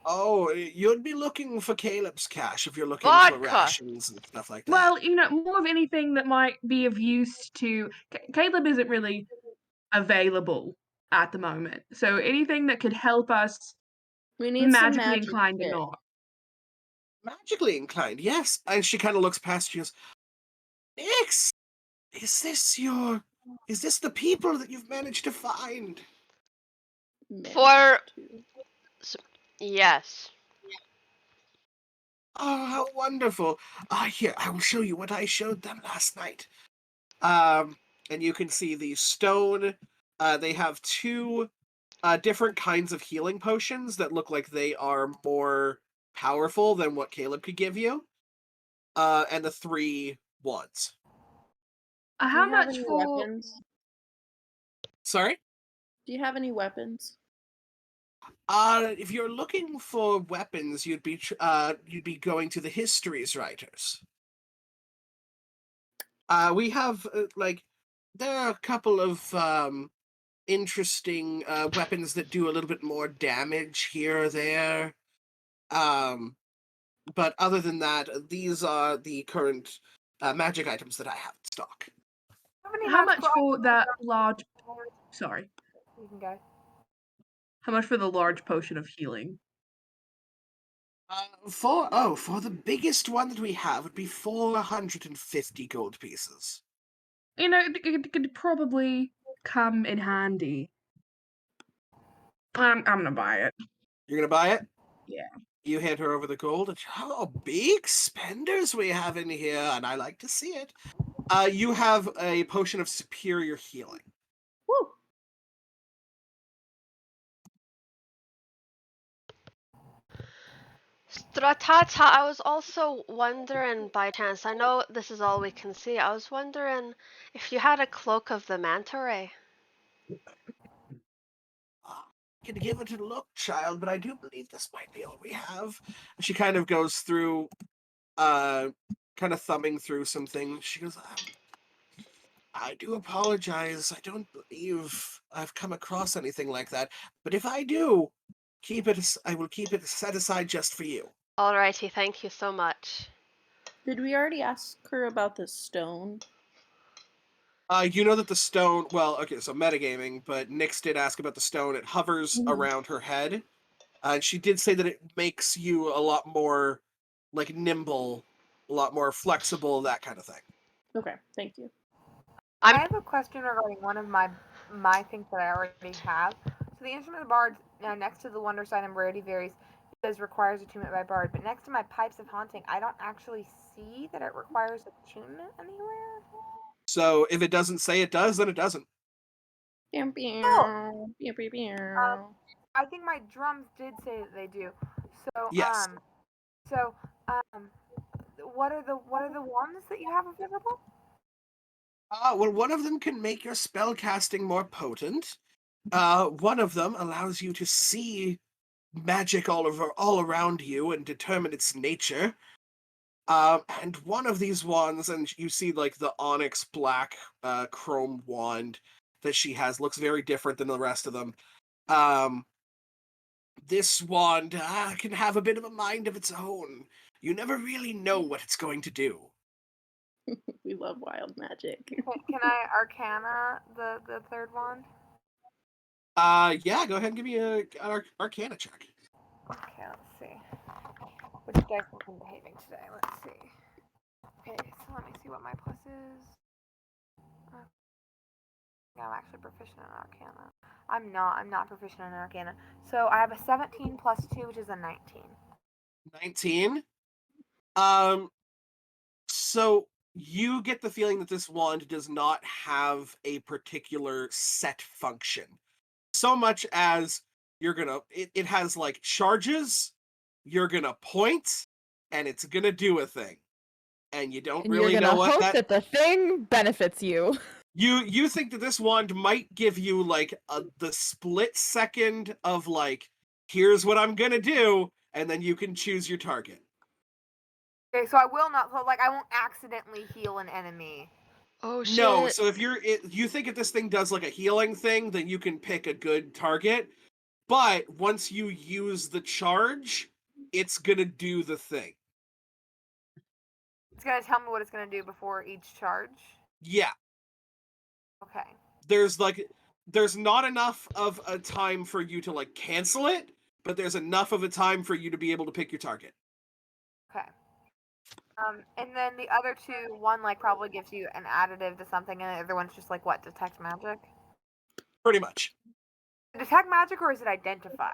Oh, you'd be looking for Caleb's cash if you're looking for rations and stuff like that. Well, more of anything that might be of use to Caleb isn't really available at the moment. So anything that could help us We need some magically magic inclined shit. or not. Magically inclined, yes. And she kind of looks past you and goes, "Nyx, is this the people that you've managed to find?" Yes. Oh, how wonderful. Here, I will show you what I showed them last night. And you can see the stone. They have two different kinds of healing potions that look like they are more powerful than what Caleb could give you. And the 3 wands. How much for weapons? Sorry? Do you have any weapons? If you're looking for weapons, you'd be going to the histories writers. We have there are a couple of interesting weapons that do a little bit more damage here or there. But other than that, these are the current magic items that I have in stock. How much for that large? Sorry. You can go. How much for the large potion of healing? For the biggest one that we have would be 450 gold pieces. It could probably come in handy. I'm gonna buy it. You're gonna buy it? Yeah. You hand her over the gold. And, oh, big spenders we have in here, and I like to see it. You have a potion of superior healing. Woo! Stratata, I was also wondering by chance, I know this is all we can see, I was wondering if you had a cloak of the manta ray. I can give it a look, child, but I do believe this might be all we have. She kind of goes through, kind of thumbing through some things. She goes, I do apologize. I don't believe I've come across anything like that. But if I do, I will keep it set aside just for you. Alrighty, thank you so much. Did we already ask her about the stone? You know that the stone, well, okay, so metagaming, but Nyx did ask about the stone. It hovers around her head. And she did say that it makes you a lot more, nimble, a lot more flexible, that kind of thing. Okay, thank you. I have a question regarding one of my things that I already have. So the instrument of the bard, next to the wonder sign and rarity varies, it says requires attunement by bard. But next to my pipes of haunting, I don't actually see that it requires attunement anywhere. So if it doesn't say it does, then it doesn't. Oh. I think my drums did say that they do. So yes. What are the ones that you have available? Well, one of them can make your spell casting more potent. One of them allows you to see magic all around you and determine its nature. And one of these wands, and you see like the onyx black chrome wand that she has, looks very different than the rest of them. This wand can have a bit of a mind of its own. You never really know what it's going to do. We love wild magic. Can I Arcana the third one? Yeah, go ahead and give me an Arcana check. Okay, let's see. Which dice have been behaving today? Let's see. Okay, so let me see what my plus is. Yeah, I'm actually proficient in Arcana. I'm not proficient in Arcana. So I have a 17 plus 2, which is a 19. 19. So you get the feeling that this wand does not have a particular set function. So much as it has like charges, you're gonna point, and it's gonna do a thing. And you don't And really you're know gonna what hope that... that the thing benefits you. You think that this wand might give you like the split second of like, here's what I'm gonna do, and then you can choose your target. Okay, so I will not. So like, I won't accidentally heal an enemy. Oh shit. No, so if you think if this thing does like a healing thing, then you can pick a good target. But once you use the charge, it's gonna do the thing. It's gonna tell me what it's gonna do before each charge. Yeah. Okay. There's not enough of a time for you to like cancel it, but there's enough of a time for you to be able to pick your target. Okay. And then the other two, one like probably gives you an additive to something, and the other one's just like what, detect magic? Pretty much. Detect magic, or is it identify?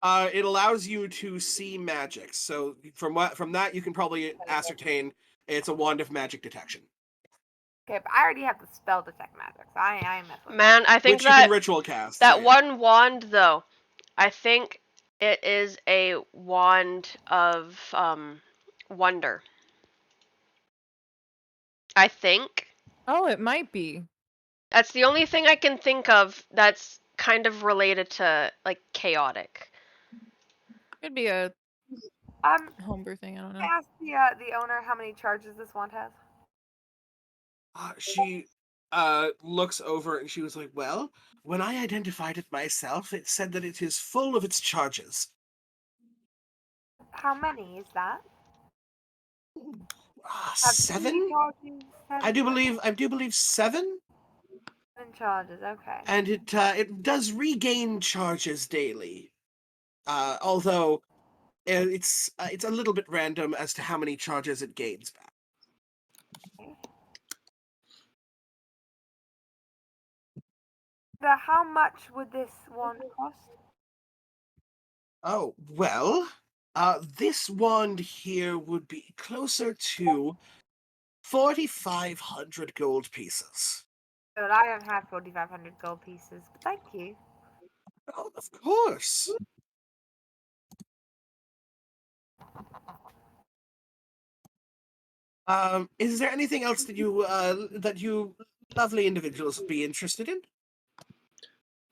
It allows you to see magic. So from that you can probably ascertain it's a wand of magic detection. Okay, but I already have the spell detect magic, so I mess with Man, I think Which you can ritual cast. that so yeah. one wand though, I think it is a wand of wonder. I think. Oh, it might be. That's the only thing I can think of that's kind of related to like chaotic. Could be a homebrew thing. I don't know. I asked the owner how many charges this wand has. She looks over and she was like, well, when I identified it myself, it said that it is full of its charges. How many is that? 7? Charges, I do believe 7. 7 charges. Okay. And it does regain charges daily. Although it's a little bit random as to how many charges it gains back. How much would this wand cost? Oh, well, this wand here would be closer to 4,500 gold pieces. But I don't have 4,500 gold pieces, but thank you. Oh, of course. Is there anything else that you lovely individuals would be interested in?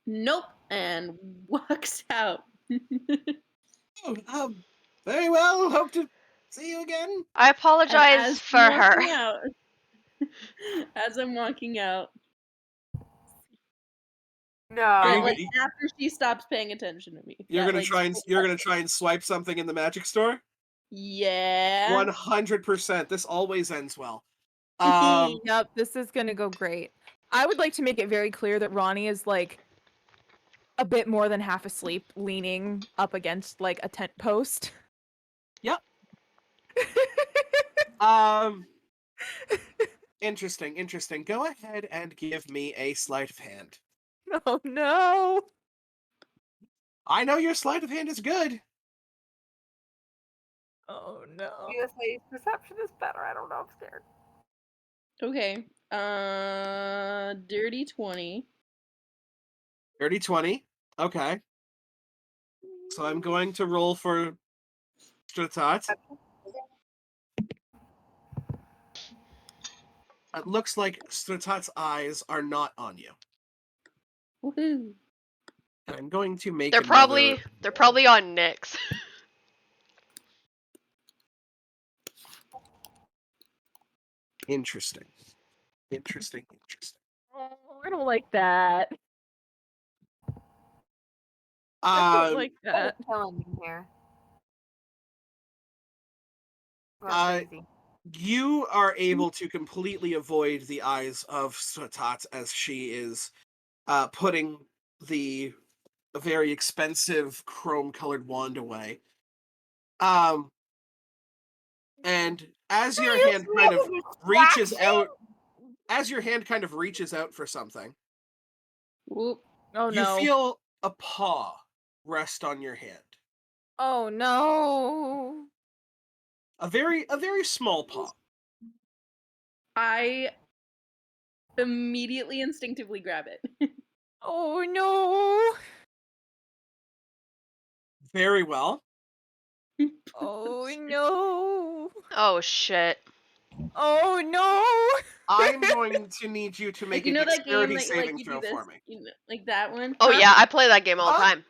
Nope, and walks out. Oh, very well. Hope to see you again. I apologize for her. As I'm walking out. No. Like after she stops paying attention to me. You're gonna try and swipe something in the magic store? Yeah. 100%. This always ends well. Yep, this is gonna go great. I would like to make it very clear that Ronnie is like a bit more than half asleep, leaning up against like a tent post. Yep. Interesting. Go ahead and give me a sleight of hand. Oh no. I know your sleight of hand is good. Oh no. This lady's perception is better. I don't know. I'm scared. Okay. Dirty 20. Dirty 20. Okay. So I'm going to roll for Stratat. it looks like Stratat's eyes are not on you. Woohoo! And I'm going to make They're another... probably on Nyx. Interesting. Interesting. Oh, I don't like that. I don't like that. Killing me here. Uh, Crazy. You are able to completely avoid the eyes of Stratat as she is putting the very expensive chrome-colored wand away. And as your hand kind of reaches out, for something, Whoop. Oh you no. feel a paw rest on your hand. Oh no. A very small paw. I immediately instinctively grab it. Oh no. Very well. Oh no. Oh shit. Oh no. I'm going to need you to make Like, you a know that game dexterity that saving you throw do this, for me. you know, like that one? Oh Huh? yeah, I play that game all the time.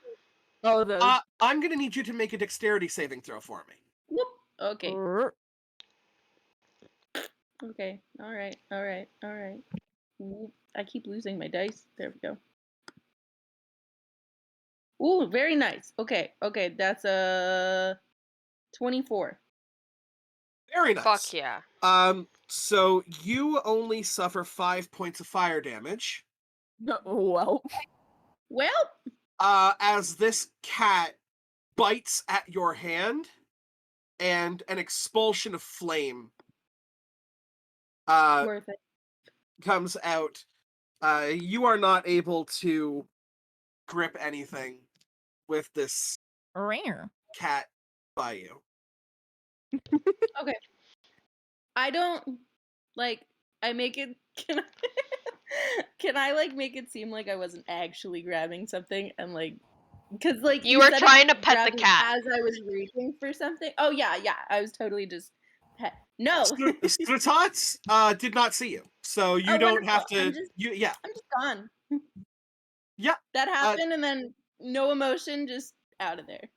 Oh those. I'm going to need you to make a dexterity saving throw for me. Whoop. Okay. Brr. Okay. All right. Whoop. I keep losing my dice. There we go. Ooh, very nice. Okay. That's a 24. Very nice. Fuck yeah. So you only suffer 5 points of fire damage. Well. Well, As this cat bites at your hand, and an expulsion of flame worth it. comes out. You are not able to grip anything with this Rare. cat by you. Okay. I don't like. I make it. Can I like make it seem like I wasn't actually grabbing something and like, because like You were said trying to it pet the grabbing cat. as I was reaching for something. Oh yeah. I was totally just pet. No. Stratats did not see you, so you Oh, don't have wonderful. to. Yeah. I'm just gone. Yeah. That happened, and then no emotion, just out of there.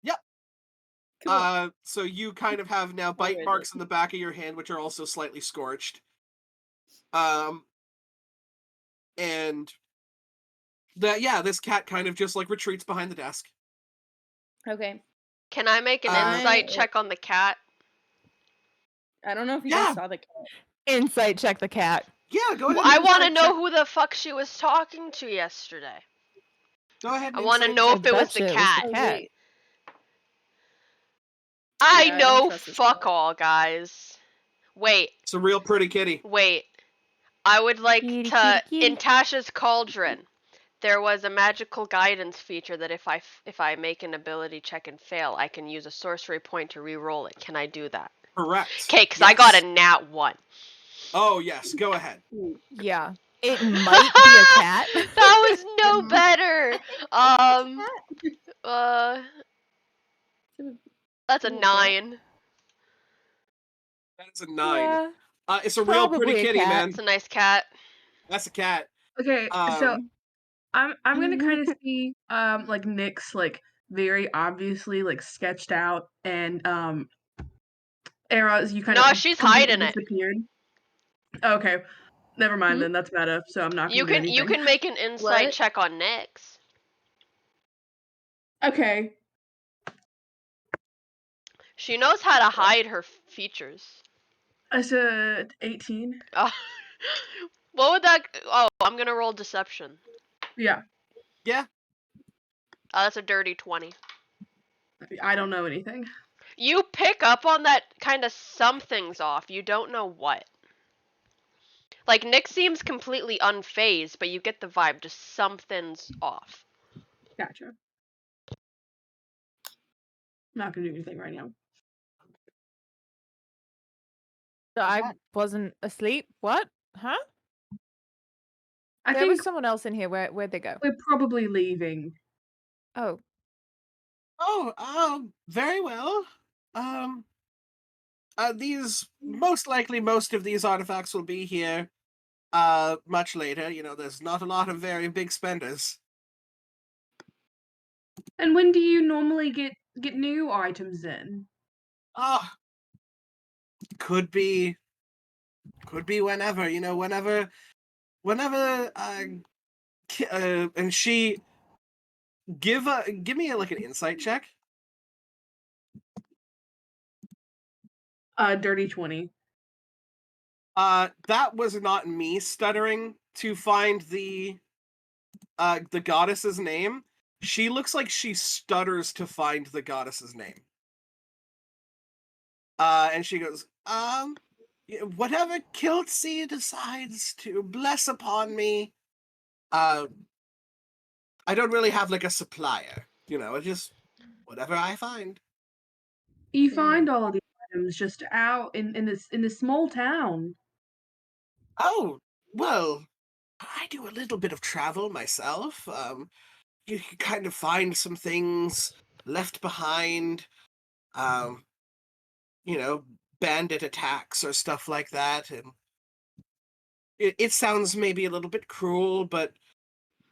Yep. Cool. So you kind of have now bite marks in the back of your hand, which are also slightly scorched. And this cat kind of just like retreats behind the desk. Okay. Can I make an insight check on the cat? I don't know if you guys saw the cat. Insight check the cat. Yeah, go ahead. I want to know who the fuck she was talking to yesterday. Go ahead. I want to know if it was the cat. Wait. I Yeah, I don't know trust this fuck cat. all, guys. Wait. It's a real pretty kitty. Wait. I would like Kitty, to, kitty, kitty. in Tasha's Cauldron, there was a magical guidance feature that if I make an ability check and fail, I can use a sorcery point to re-roll it. Can I do that? Correct. Okay, because I got a nat 1. Oh, yes. Go ahead. Yeah. It might be a cat. That was no better. That's a 9. That is a 9. Yeah. It's a real pretty Probably a kitty, cat. man. It's a nice cat. That's a cat. Okay, so Um, I'm gonna kind of see like Nyx like very obviously like sketched out and Era's you kind No, of she's completely hiding it. disappeared. Okay, never mind then. That's meta, so I'm not gonna do anything. You can make an insight What? check on Nyx. Okay. She knows how to hide her features. I said 18. What would that? Oh, I'm gonna roll deception. Yeah, yeah. That's a dirty 20. I don't know anything. You pick up on that kind of something's off. You don't know what. Like, Nick seems completely unfazed, but you get the vibe just something's off. Gotcha. Not gonna do anything right now. So I wasn't asleep. What? Huh? I There think was someone else in here. Where'd they go? we're probably leaving. Oh. Oh, very well. most likely most of these artifacts will be here much later. You know, there's not a lot of very big spenders. And when do you normally get new items in? Ah, could be whenever, you know, whenever and she give me like an insight check. Dirty 20. That was not me stuttering to find the goddess's name. She looks like she stutters to find the goddess's name. And she goes, whatever Kiltsy decides to bless upon me, I don't really have like a supplier, you know, it's just whatever I find. You find all of these items just out in this small town. Oh, well, I do a little bit of travel myself. You can kind of find some things left behind, um, you know, bandit attacks or stuff like that, and it sounds maybe a little bit cruel, but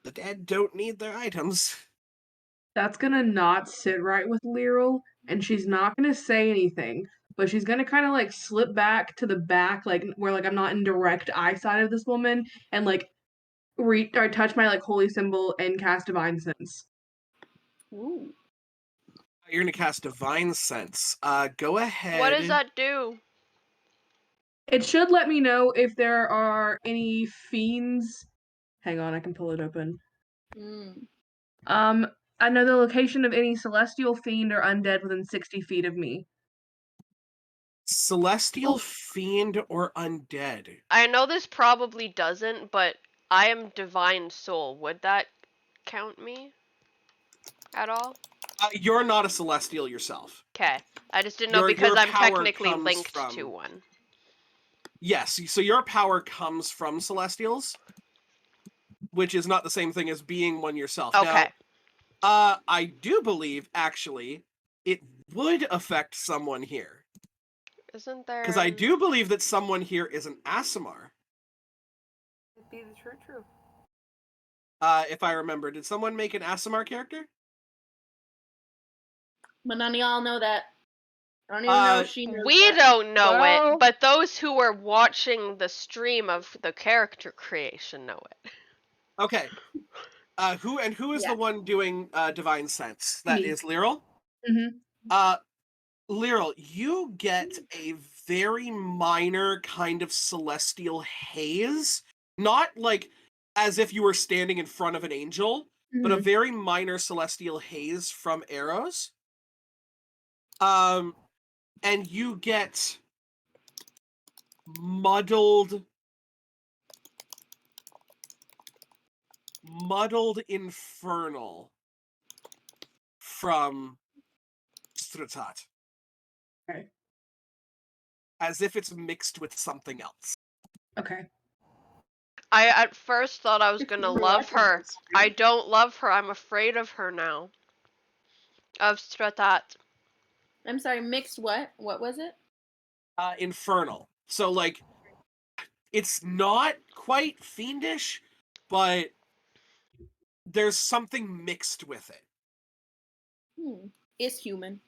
the dead don't need their items. That's gonna not sit right with Lyral, and she's not gonna say anything, but she's gonna kind of like slip back to the back, like where like I'm not in direct eyesight of this woman, and like reach or touch my like holy symbol and cast divine sense. Ooh. You're gonna cast Divine Sense. Go ahead. What does that do? It should let me know if there are any fiends. Hang on, I can pull it open. I know the location of any celestial fiend or undead within 60 feet of me. Celestial fiend or undead? I know this probably doesn't, but I am divine soul. Would that count me at all? You're not a celestial yourself. Okay. I just didn't know because Your I'm power technically comes linked from- to one. Yes, so your power comes from celestials, which is not the same thing as being one yourself. Okay. Now, I do believe, actually, it would affect someone here. Isn't there? Because I do believe that someone here is an Aasimar. It'd be the true. If I remember. Did someone make an Aasimar character? But none of y'all know that. I don't even know if she knows We that. don't know Well- it, but those who were watching the stream of the character creation know it. Okay. Who is Yeah. the one doing Divine Sense? That Me. is Lyral? Mm-hmm. Lyral, you get a very minor kind of celestial haze. Not like as if you were standing in front of an angel, but a very minor celestial haze from arrows. And you get muddled infernal from Stratat. Okay. As if it's mixed with something else. Okay. I at first thought I was gonna love her. I don't love her. I'm afraid of her now. Of Stratat. I'm sorry, mixed what? What was it? Infernal. So, like, it's not quite fiendish, but there's something mixed with it. It's human.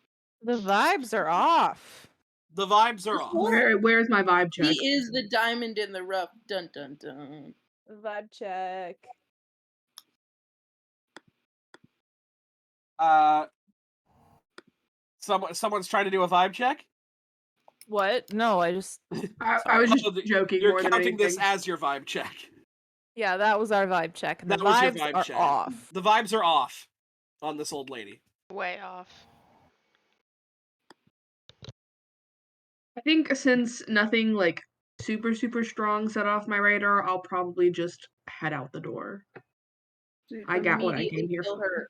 The vibes are off. The vibes are off. Where's my vibe check? He is the diamond in the rough. Dun dun dun. Vibe check. Someone's trying to do a vibe check? What? No, I just. I was just joking You're more than counting anything. this as your vibe check. Yeah, that was our vibe check. And That the was your vibes vibe are check. off. The vibes are off on this old lady. Way off. I think since nothing like super strong set off my radar, I'll probably just head out the door. I got what I Immediately came here kill for. her.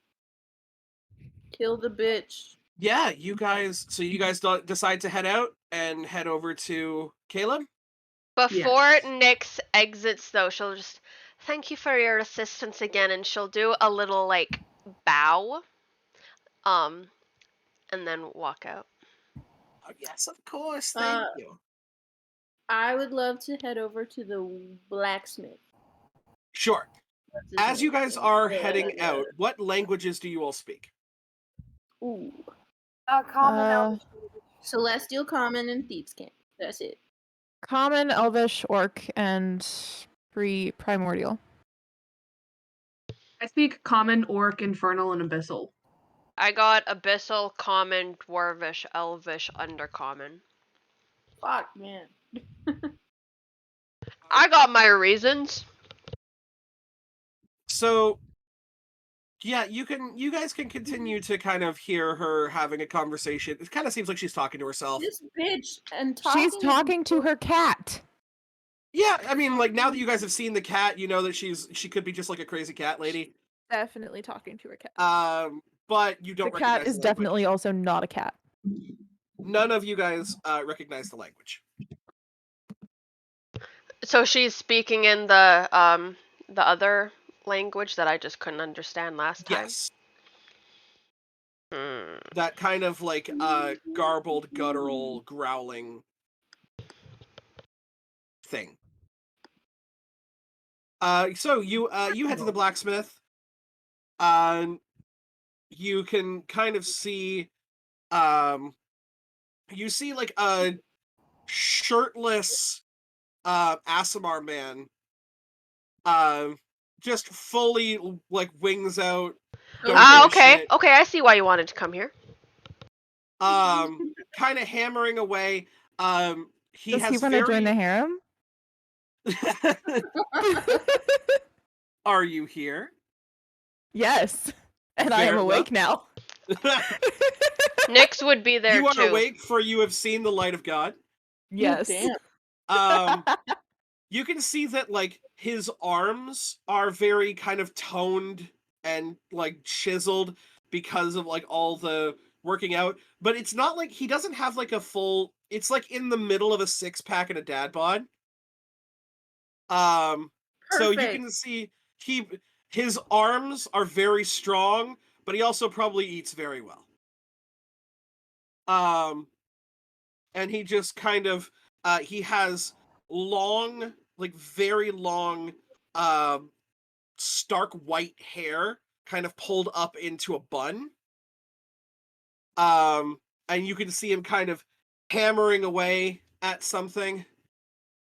Kill the bitch. Yeah, you guys decide to head out and head over to Caleb? Before Nyx exits, though, she'll just thank you for your assistance again, and she'll do a little like bow, and then walk out. yes, of course. Thank you. I would love to head over to the blacksmith. Sure. What's his As you name? guys are heading out, what languages do you all speak? Ooh. Common Elvish. Celestial, Common, and Thieves' Camp. That's it. Common, Elvish, Orc, and Primordial. I speak Common, Orc, Infernal, and Abyssal. I got Abyssal, Common, Dwarvish, Elvish, Undercommon. Fuck, man. I got my reasons. So, yeah, you guys can continue to kind of hear her having a conversation. It kind of seems like she's talking to herself. This bitch and She's talking to her cat. Yeah, I mean, like, now that you guys have seen the cat, you know that she could be just like a crazy cat lady. Definitely talking to her cat. But you don't The recognize cat is the language. definitely also not a cat. None of you guys recognize the language. So she's speaking in the other language that I just couldn't understand last time. Yes. Hmm. That kind of like garbled, guttural, growling thing. So you head to the blacksmith. You can kind of see you see like a shirtless Asimar man just fully like wings out. Don't give a Okay. shit. Okay, I see why you wanted to come here. Kind of hammering away. He Does has he want to join the harem? Are you here? Yes. And I am Very awake now. Nyx would be there You are too. awake, for you have seen the light of God. Yes. Damn. You can see that like his arms are very kind of toned and like chiseled because of like all the working out, but it's not like he doesn't have like a full, it's like in the middle of a six-pack and a dad bod. So you Perfect. can see his arms are very strong, but he also probably eats very well. And he just kind of he has long, like very long, stark white hair, kind of pulled up into a bun. And you can see him kind of hammering away at something.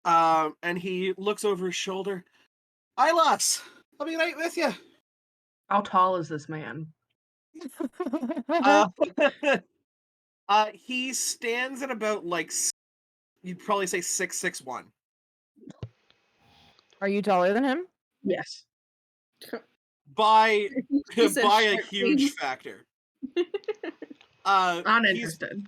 And he looks over his shoulder. Ilas, I'll be right with you. How tall is this man? He stands at about like, you'd probably say 6'1". Are you taller than him? Yes. By He said by a short huge things. factor. Uninterested.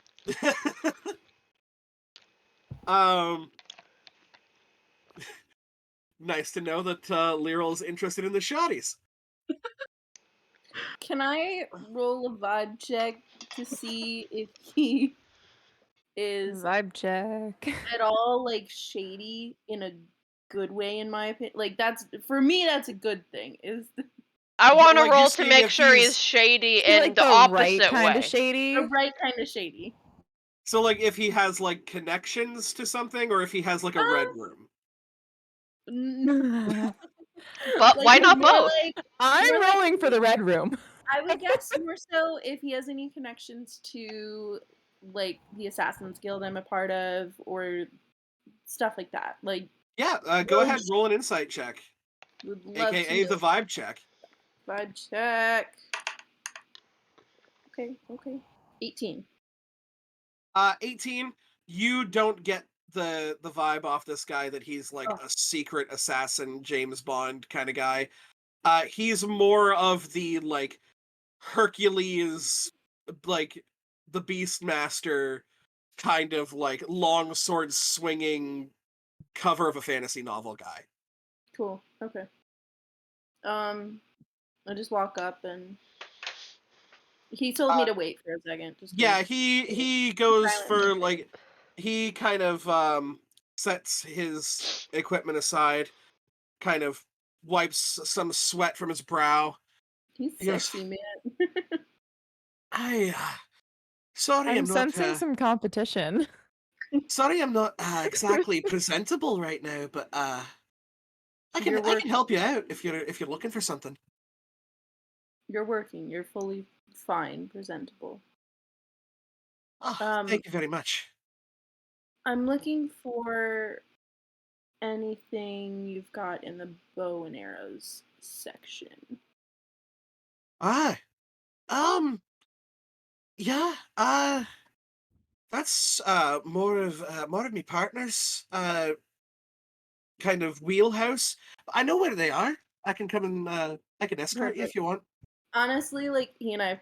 Nice to know that Lyryl's interested in the shotties. Can I roll a vibe check to see if he is Vibe check. at all like shady in a good way, in my opinion? Like, that's, for me, that's a good thing. I want to like, roll you're to seeing make if sure he's- he's shady Is he, in like the right opposite kind way. of shady? The right kind of shady. So like if he has like connections to something, or if he has like a red room. But Like, why not more both? like- I'm more like- rolling for the red room. I would guess more so if he has any connections to like the Assassin's Guild I'm a part of, or stuff like that. Like, Yeah, go ahead, roll an insight check, would love aka to the vibe check. vibe check. Okay. 18. 18. You don't get the vibe off this guy that he's like Oh. a secret assassin, James Bond kind of guy. He's more of the like Hercules, like the Beastmaster kind of like long sword swinging cover of a fantasy novel guy. Cool. Okay. I just walk up and he told me to wait for a second. Just to- Yeah, he goes silent for movement. like, he kind of sets his equipment aside, kind of wipes some sweat from his brow. He's He goes, sexy, man. I Sorry, I'm I'm not. sensing some competition. Sorry, I'm not exactly presentable right now, but I can help you out if you're looking for something. You're working. You're fully fine, presentable. Oh, thank you very much. I'm looking for anything you've got in the bow and arrows section. Ah, yeah, that's more of me partner's kind of wheelhouse. I know where they are. I can come and I can escort you if Perfect. you want. Honestly, like, he and I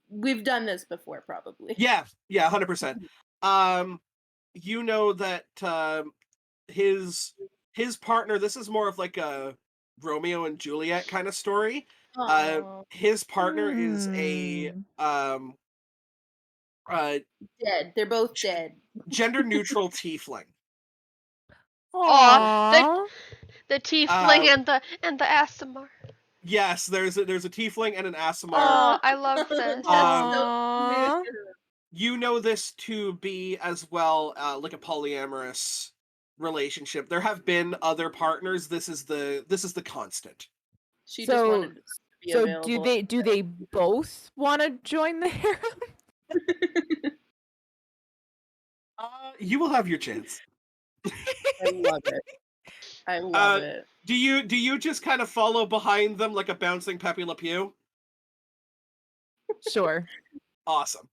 we've done this before, probably. Yeah, 100%. You know that his partner. This is more of like a Romeo and Juliet kind of story. Aww. His partner is a uh Dead. They're both dead. gender neutral tiefling. Aw, Aww. the tiefling and the Asimar. Yes, there's a tiefling and an Asimar. Oh, I love this. That's so Aww. cute. You know this to be as well like a polyamorous relationship. There have been other partners. This is the constant. She just wanted to be So available. do they both want to join the harem? You will have your chance. I love it. I love it. Do you just kind of follow behind them like a bouncing Pepe Le Pew? Sure. Awesome.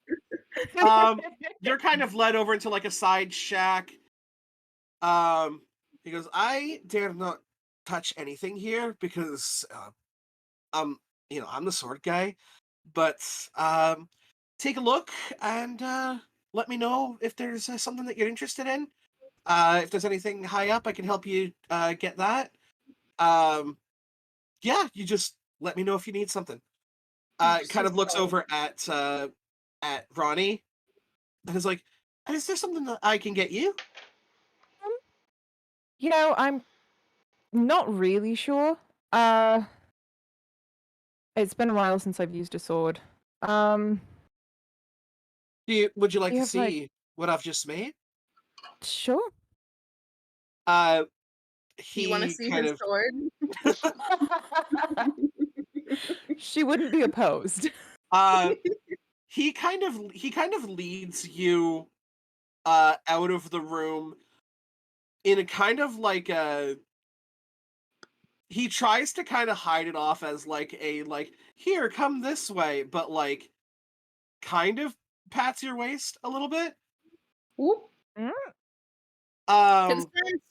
You're kind of led over into like a side shack. He goes, I dare not touch anything here because I'm the sword guy. But take a look and let me know if there's something that you're interested in. If there's anything high up, I can help you get that. Yeah, you just let me know if you need something. Kind of looks over at Ronnie and is like, is there something that I can get you? I'm not really sure. It's been a while since I've used a sword. Would you like You to have, see what I've just made? Sure. Do you want to He see kind his of sword? She wouldn't be opposed. he kind of leads you out of the room in a kind of like a he tries to kind of hide it off as like a here, come this way, but like kind of pats your waist a little bit. Whoop. Um Consent.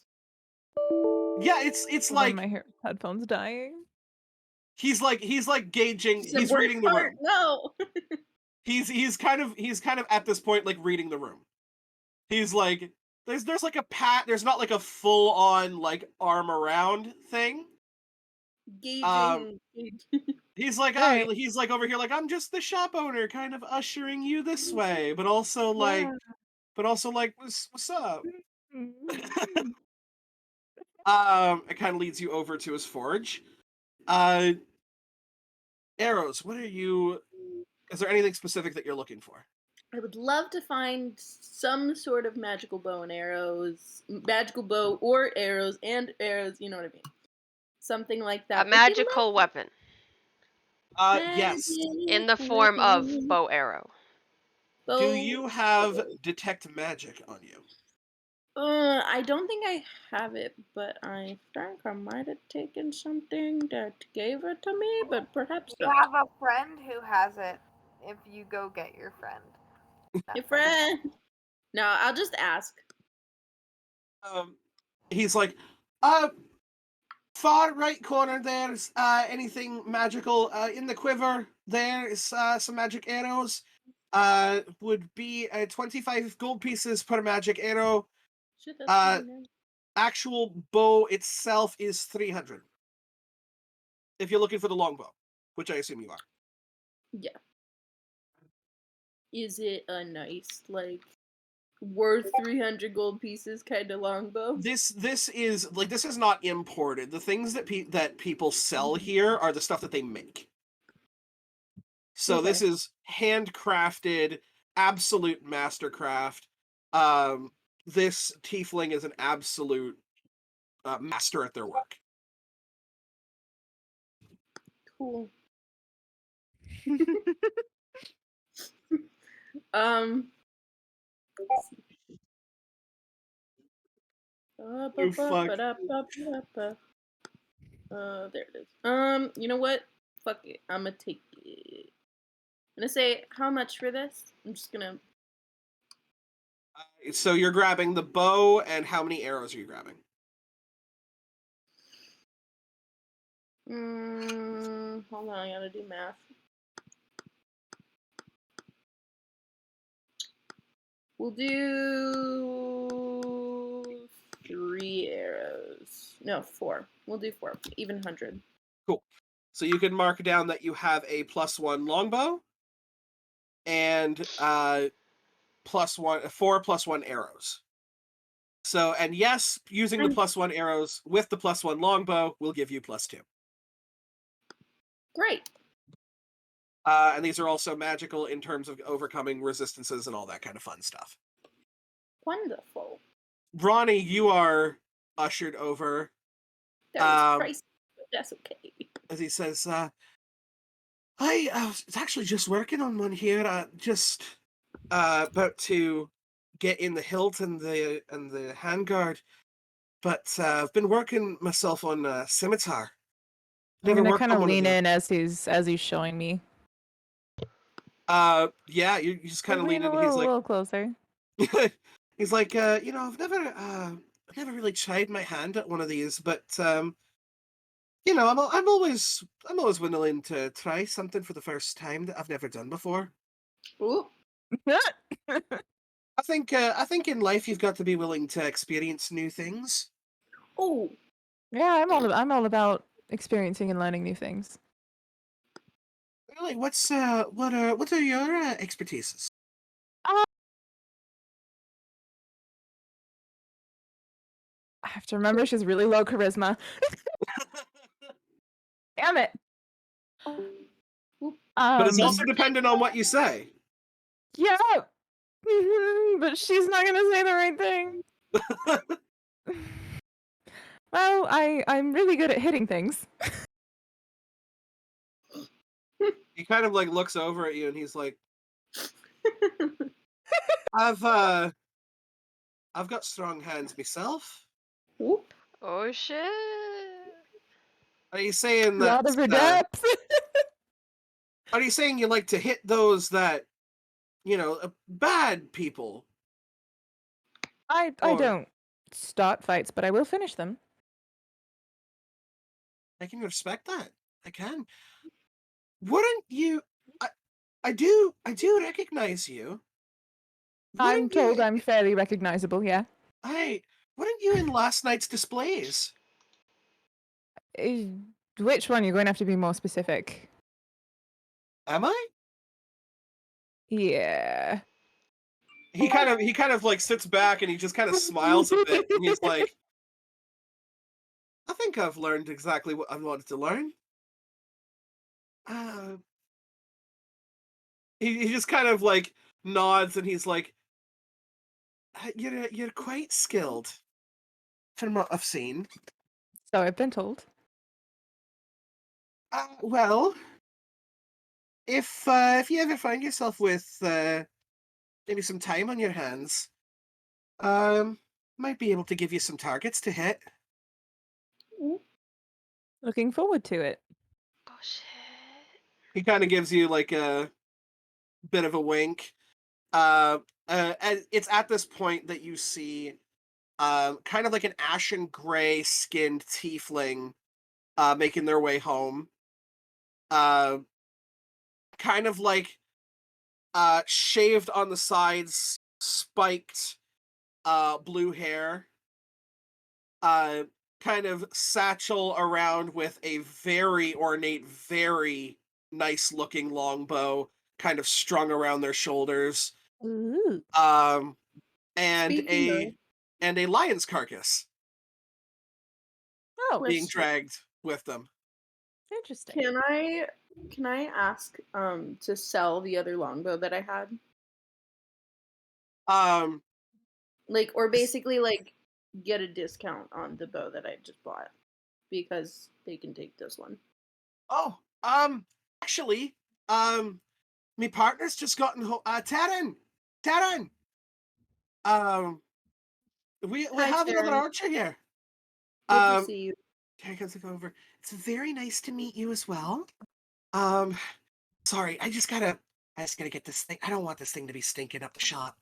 yeah, it's Hold on, like my headphone's dying. he's like gauging, It's the he's worst reading the part. room. No. He's kind of at this point like reading the room. He's like there's like a pat, there's not like a full on like arm around thing. Gauging. He's like, Right. he's like over here, like I'm just the shop owner, kind of ushering you this way, but also like, what's up? It kind of leads you over to his forge. Arrows. What are you? Is there anything specific that you're looking for? I would love to find some sort of magical bow or arrows and arrows. You know what I mean? Something like that. A magical weapon. Yes. In the form of bow arrow. Do you have detect magic on you? I don't think I have it, but I think I might have taken something that gave it to me, but perhaps You not. have a friend who has it. If you go get your friend. Your friend. No, I'll just ask. He's like, far right corner there's anything magical in the quiver. There's some magic arrows. Would be 25 gold pieces per magic arrow. Shit, that's Actual bow itself is 300. If you're looking for the longbow, which I assume you are. Yeah. Is it a nice, like, worth 300 gold pieces kind of longbow? This is not imported. The things that that people sell here are the stuff that they make. So this Okay. is handcrafted, absolute mastercraft. This tiefling is an absolute master at their work. Cool. Um. You fuck. There it is. You know what? Fuck it. I'm gonna take it. I'm gonna say how much for this? I'm just gonna. So you're grabbing the bow, and how many arrows are you grabbing? Hold on, I gotta do math. We'll do 3 arrows. No, 4. We'll do 4. Even 100. Cool. So you can mark down that you have a +1 longbow and 4 +1 arrows. So, and yes, using the +1 arrows with the +1 longbow will give you +2. Great. And these are also magical in terms of overcoming resistances and all that kind of fun stuff. Wonderful. Ronnie, you are ushered over. That was pricey, but that's okay. As he says, I was actually just working on one here. Just about to get in the hilt and the handguard, but I've been working myself on a scimitar. I'm Never gonna worked kind on of one of lean those. in as he's showing me. Yeah, you just kind of lean Lean in. a little closer. He's like, I've never really tried my hand at one of these, but I'm always willing to try something for the first time that I've never done before. Ooh. I think in life you've got to be willing to experience new things. Oh. Yeah, I'm all about experiencing and learning new things. Really, what are your expertises? I have to remember she's really low charisma. Damn it. But it's also dependent on what you say. Yeah. But she's not gonna say the right thing. Well, I'm really good at hitting things. He kind of like looks over at you and he's like, I've got strong hands myself. Whoop. Oh shit. Are you saying Out of her depths. Are you saying you like to hit those that, bad people? I don't start fights, but I will finish them. I can respect that. I can. Wouldn't you? I do recognize you. I'm told I'm fairly recognizable. Yeah. Wouldn't you in last night's displays? Which one? You're going to have to be more specific. Am I? Yeah. He kind of like sits back and he just kind of smiles a bit and he's like, I think I've learned exactly what I wanted to learn. He just kind of like nods and he's like, you're quite skilled from what I've seen. So I've been told. Well, if you ever find yourself with maybe some time on your hands, might be able to give you some targets to hit. Looking forward to it. Oh shit. He kind of gives you like a bit of a wink. It's at this point that you see kind of like an ashen gray skinned tiefling making their way home. Kind of like shaved on the sides, spiked blue hair. Kind of satchel around with a very ornate, very nice looking longbow kind of strung around their shoulders. Ooh. And a lion's carcass Oh, being dragged with them. interesting. Can I Can I ask to sell the other longbow that I had? Like, or basically like get a discount on the bow that I just bought because they can take this one. Oh, actually, my partner's just gotten home. Taryn, we Hi, have another Taryn. archer here. Good to see you. Taryn comes over. It's very nice to meet you as well. Sorry, I just gotta get this thing. I don't want this thing to be stinking up the shop.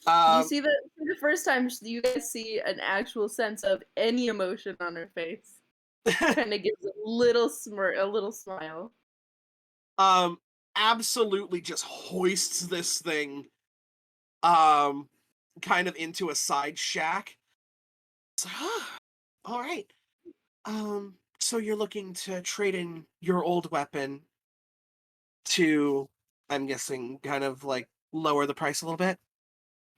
You see that for the first time, you guys see an actual sense of any emotion on her face. Kind of gives a little smirk, a little smile. Absolutely just hoists this thing, kind of into a side shack. It's like, all right. So you're looking to trade in your old weapon to, I'm guessing, kind of like lower the price a little bit?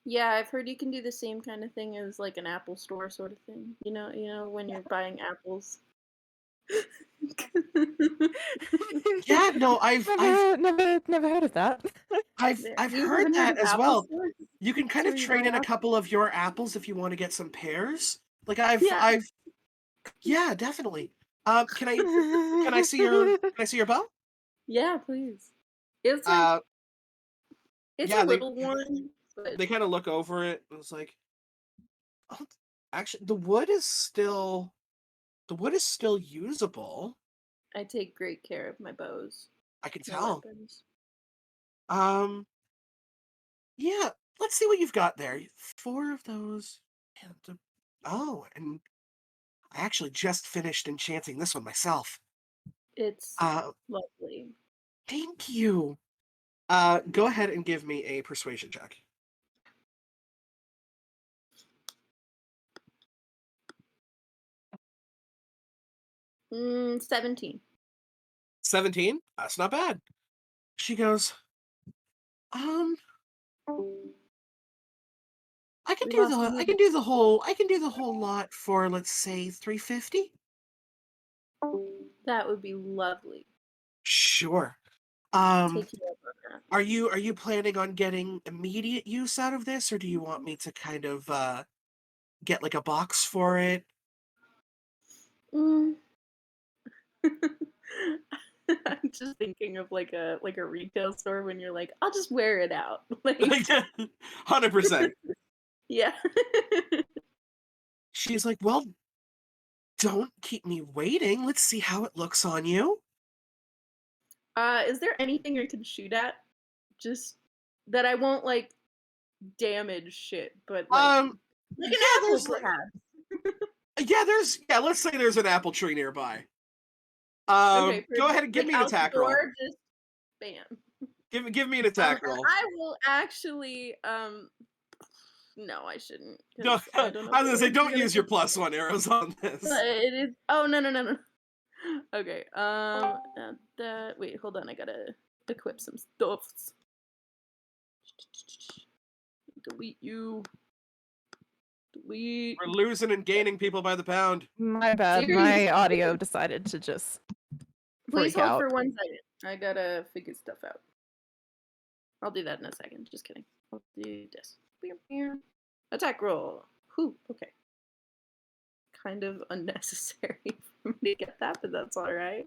Yeah, I've heard you can do the same kind of thing as like an Apple store sort of thing. You know when you're buying apples. Yeah, no, I've never heard of that. I've You heard haven't heard that of as Apple well. stores? You can kind That's of where you trade buy in a apples. couple of your apples if you want to get some pears. Like Yeah. yeah, definitely. Can I see your bow? Yeah, please. It's like Uh, it's yeah, a little one, but they kind of look over it and it's like, oh, actually, the wood is still usable. I take great care of my bows, I can my tell. weapons. Yeah, let's see what you've got there. 4 of those. And I actually just finished enchanting this one myself. It's Uh, lovely. Thank you. Go ahead and give me a persuasion check. 17. 17? That's not bad. She goes, I can We do lost the I can do the whole lot for, let's say, 350. That would be lovely. Sure. Take you up on that. Are you planning on getting immediate use out of this, or do you want me to kind of get like a box for it? Mm. I'm just thinking of like a retail store when you're like, I'll just wear it out. Like 100%. yeah. She's like, well, don't keep me waiting. Let's see how it looks on you. Is there anything I can shoot at? Just that I won't like damage shit, but like an apple There's perhaps. let's say there's an apple tree nearby. Okay, Go ahead perfect. and give Like me an out the attack roll. door, just bam. Give me an attack roll. I will actually no, I shouldn't. No, 'Cause I don't know. I was gonna say, If don't use your +1 arrows on this. It is. Oh no. Okay. That. Wait, hold on. I gotta equip some stuffs. Delete you. Delete. We're losing and gaining people by the pound. My bad. Seriously? My audio decided to just Please freak hold out. for 1 second. I gotta figure stuff out. I'll do that in a second. Just kidding. I'll do this. Attack roll. Whew. Okay. Kind of unnecessary for me to get that, but that's all right.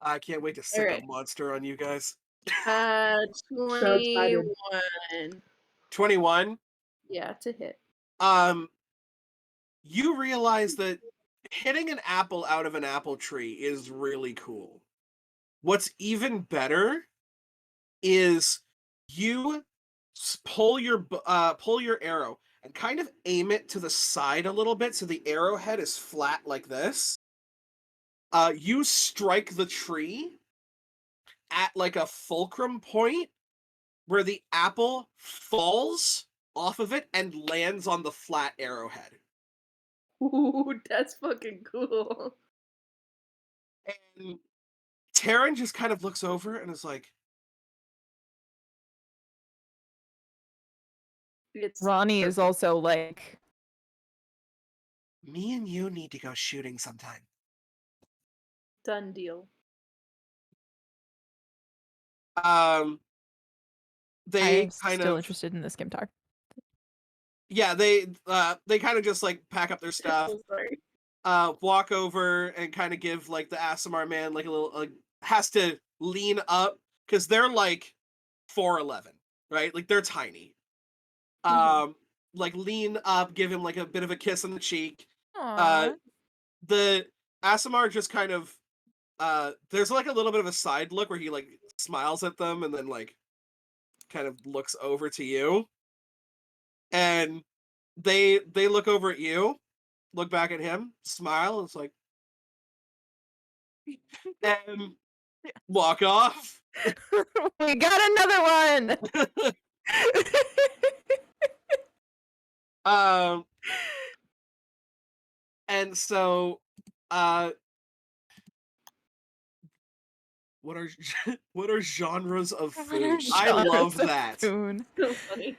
I can't wait to sick a monster on you guys. 21. 21? Yeah, to hit. You realize that hitting an apple out of an apple tree is really cool. What's even better is you pull your arrow and kind of aim it to the side a little bit so the arrowhead is flat like this. You strike the tree at like a fulcrum point where the apple falls off of it and lands on the flat arrowhead. Ooh, that's fucking cool. And Taryn just kind of looks over and is like, Ronnie is also like, me and you need to go shooting sometime. Done deal. They I'm kind still of interested in the Skimtar. yeah, they kind of just like pack up their stuff, So sorry. walk over and kind of give like the Asimar man like a little has to lean up because they're like 4'11", right? Like they're tiny. Like lean up, give him like a bit of a kiss on the cheek. Aww. The Asimar just kind of there's like a little bit of a side look where he like smiles at them and then like kind of looks over to you. And they look over at you, look back at him, smile, and it's like and walk off. We got another one. And so what are what are genres of food? I love that. Food. So funny.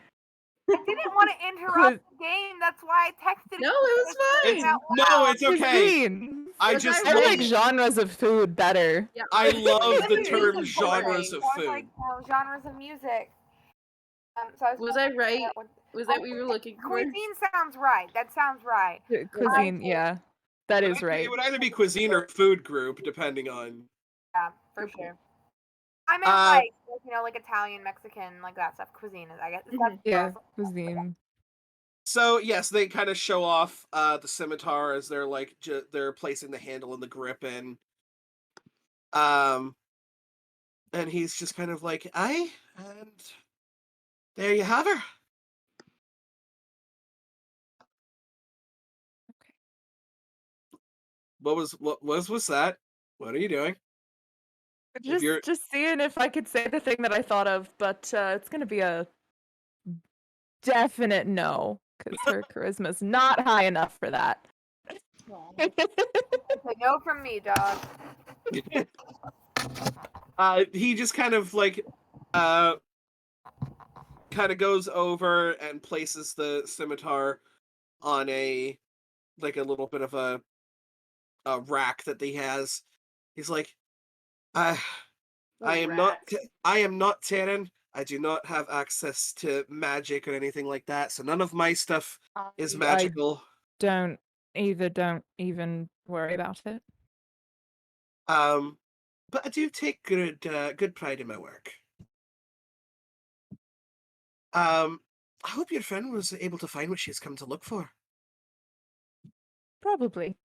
I didn't want to interrupt the game. That's why I texted. No, it was It's, fine. no, it's okay. Cuisine. I Was just I I love, like genres of food better. Yeah, I love the Music term is genres boring. of So I was food. like, genres of music. So I Was I right? Was that what you were looking for? Cuisine sounds right. That sounds right. Cuisine, yeah. That is It right. would either be cuisine or food group, depending on. Yeah, for sure. I meant like like Italian, Mexican, like that stuff. Cuisine, I guess. Yeah, cuisine. So yes, they kind of show off the scimitar as they're like they're placing the handle and the grip in. And he's just kind of like, and there you have her. Okay. What was that? What are you doing? Just seeing if I could say the thing that I thought of, but it's gonna be a definite no because her charisma's not high enough for that. No from me, dog. He just kind of like kind of goes over and places the scimitar on a little bit of a rack that he has. He's like, I am not Terran. I do not have access to magic or anything like that, so none of my stuff is magical. Don't even worry about it. But I do take good pride in my work. I hope your friend was able to find what she's come to look for. Probably.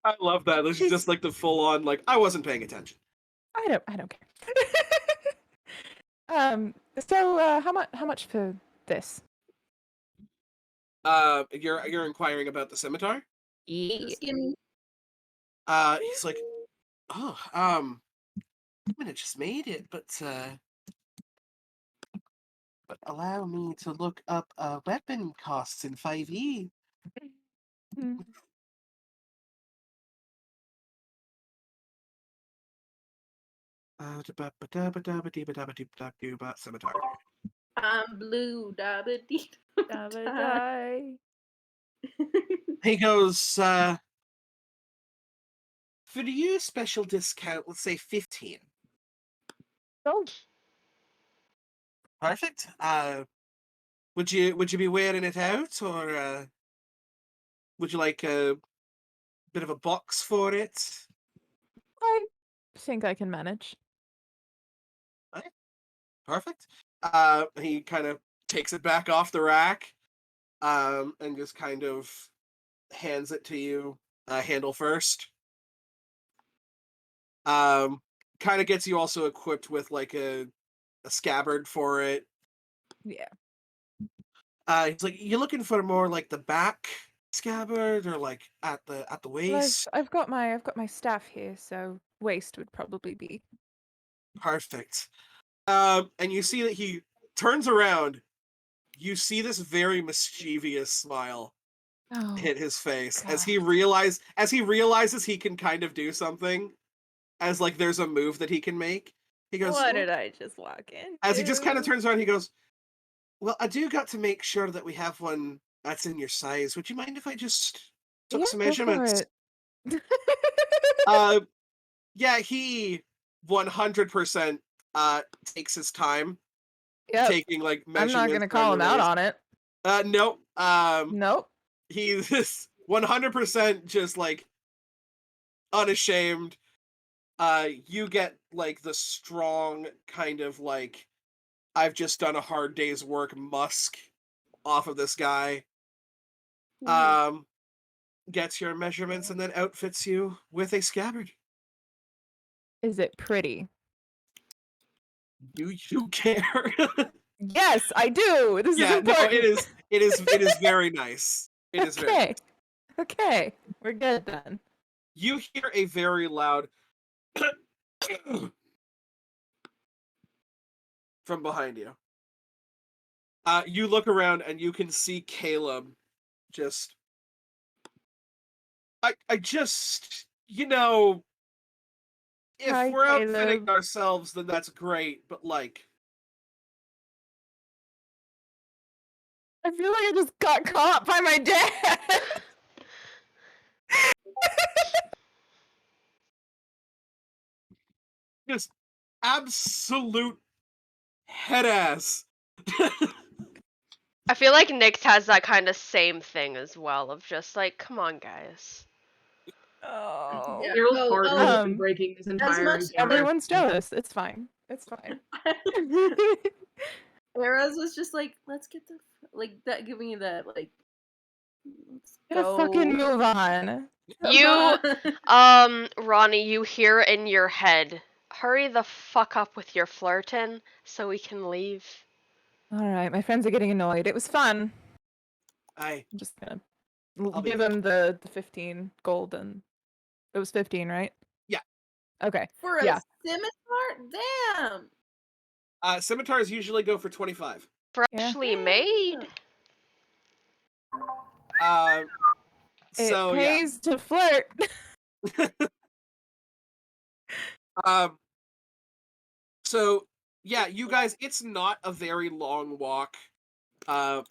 I love that. This is just like the full on like I wasn't paying attention. I don't care. So how much for this? You're inquiring about the scimitar? Yeah. He's like, oh, I mean, I just made it, but allow me to look up weapon costs in 5e. Scimitar. I'm blue, dabba dee. Die. He goes, for you, special discount, let's say 15. Oh, Perfect. Would you be wearing it out, or would you like a bit of a box for it? I think I can manage. Right. Perfect. He kind of takes it back off the rack, and just kind of hands it to you, handle first. Kind of gets you also equipped with like a scabbard for it. Yeah. He's like, you looking for more like the back scabbard or like at the Well, waist? I've got my staff here, so waist would probably be Perfect. And you see that he turns around. You see this very mischievous smile hit his face God. as he realizes he can kind of do something, as like there's a move that he can make. He goes, What did I just walk in? as he just kind of turns around, he goes, well, I do got to make sure that we have one that's in your size. Would you mind if I just took some go for measurements. it. Yeah, he 100% takes his time Yep. taking like I'm measurements. not gonna call him out on it. Nope. Nope. He's 100% just like unashamed. You get like the strong kind of like I've just done a hard day's work musk off of this guy. Gets your measurements and then outfits you with a scabbard. Is it pretty? Do you care? Yes, I do. This is Yeah, no, important. it is very nice. It is very nice. Okay. We're good then. You hear a very loud from behind you. You look around and you can see Caleb just I just if Hi, we're outfitting Caleb. ourselves then that's great, but like I feel like I just got caught by my dad. just absolute head ass. I feel like Nyx has that kind of same thing as well of just like, come on, guys. Oh. Yeah. Cyril's heart has Oh, been breaking this as entire much encounter. Everyone's jealous. It's fine. It's fine. Eras was just like, let's get the like that. Give me that like. Let's Gotta go. fucking move on. You, Ronnie, you hear in your head, hurry the fuck up with your flirting so we can leave. All right, my friends are getting annoyed. It was fun. I I'm just gonna I'll be give them the 15 gold and it was 15, right? Yeah. Okay. For a Yeah. scimitar, damn. Scimitars usually go for 25. Freshly made. It So pays to flirt. So yeah, you guys, it's not a very long walk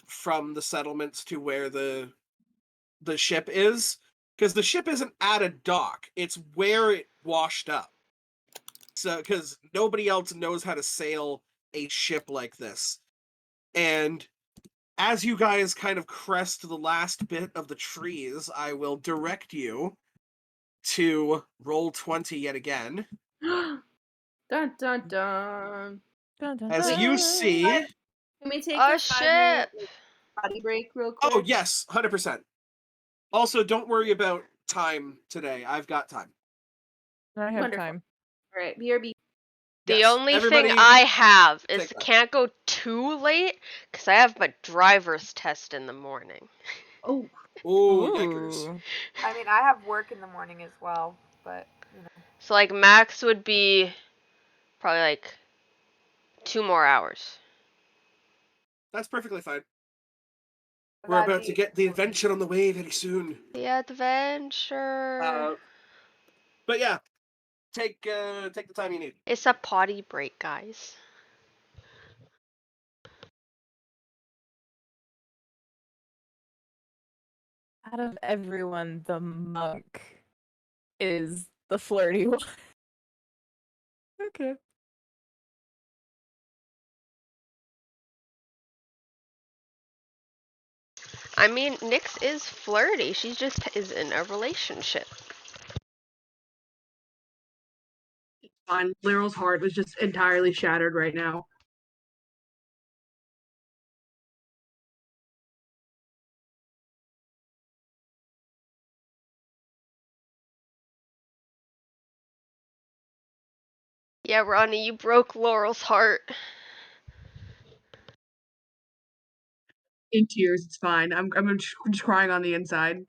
from the settlements to where the ship is, because the ship isn't at a dock, it's where it washed up. So because nobody else knows how to sail a ship like this. And as you guys kind of crest the last bit of the trees, I will direct you to roll 20 yet again. Dun dun dun. Dun, dun, As dun. you see. Can we take A a 5-minute ship. body break real quick? Oh yes, 100%. Also, don't worry about time today. I've got time. I have Wonderful. time. All right, BRB. The Yes, only everybody thing I have is take that. can't go too late because I have my driver's test in the morning. Oh, Ooh, yikers. Ooh. I mean, I have work in the morning as well, but So like max would be probably like 2 more hours. That's perfectly fine. We're that'd about to be- get the adventure on the way very soon. The adventure. But yeah, take the time you need. It's a potty break, guys. Out of everyone, the monk is the flirty one. Okay. I mean, Nyx is flirty. She just is in a relationship. Fine. Lyryl's heart was just entirely shattered right now. Yeah, Ronnie, you broke Laurel's heart. In tears, it's fine. I'm just crying on the inside.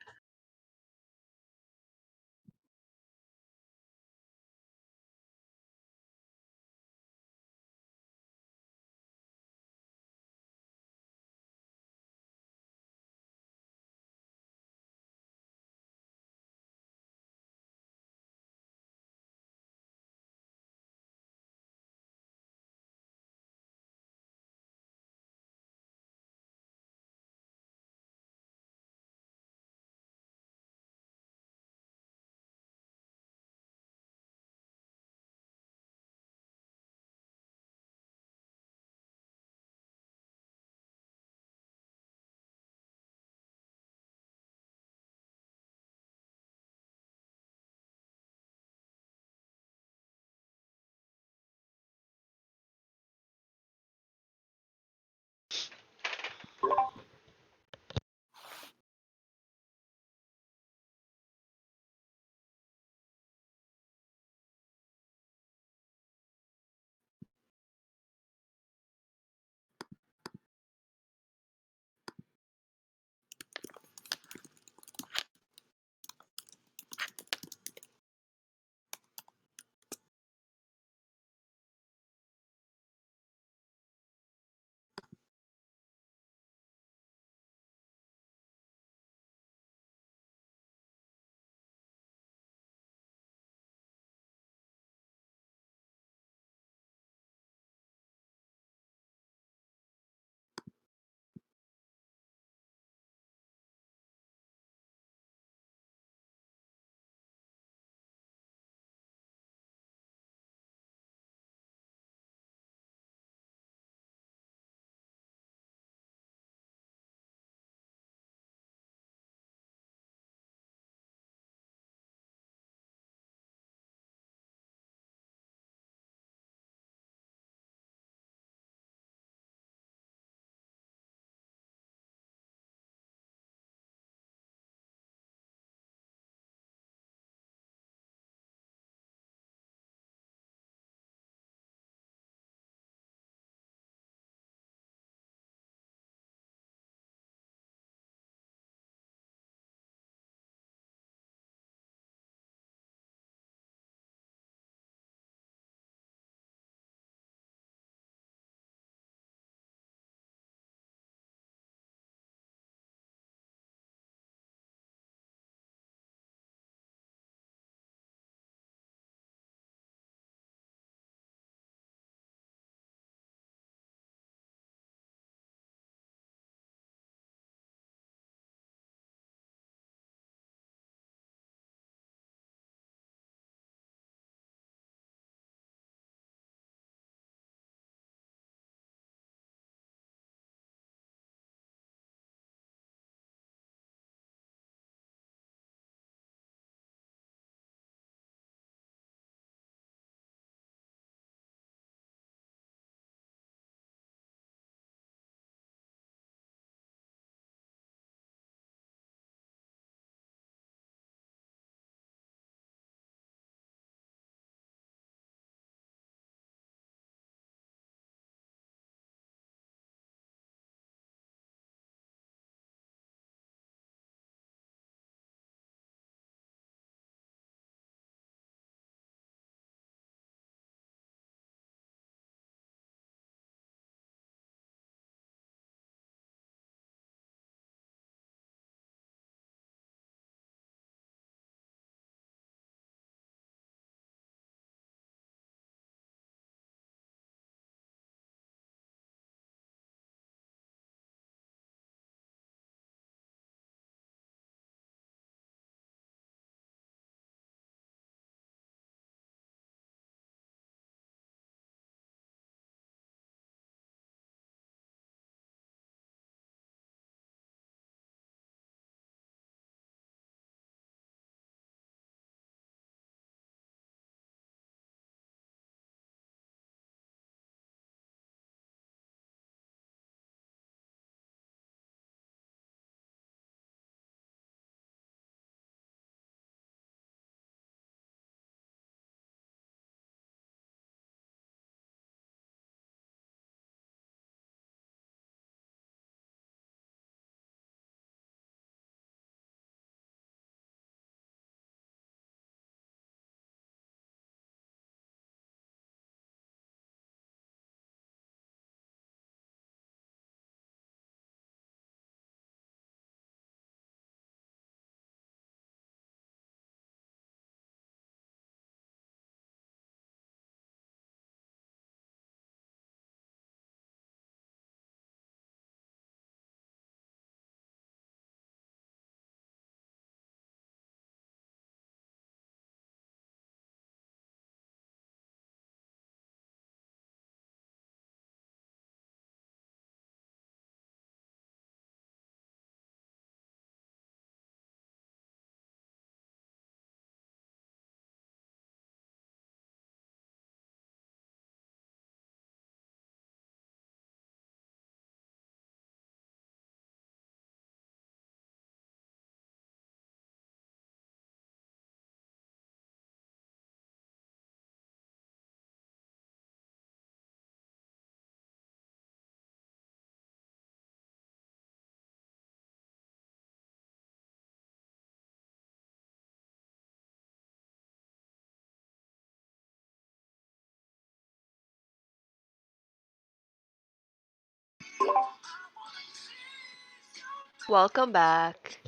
Welcome back.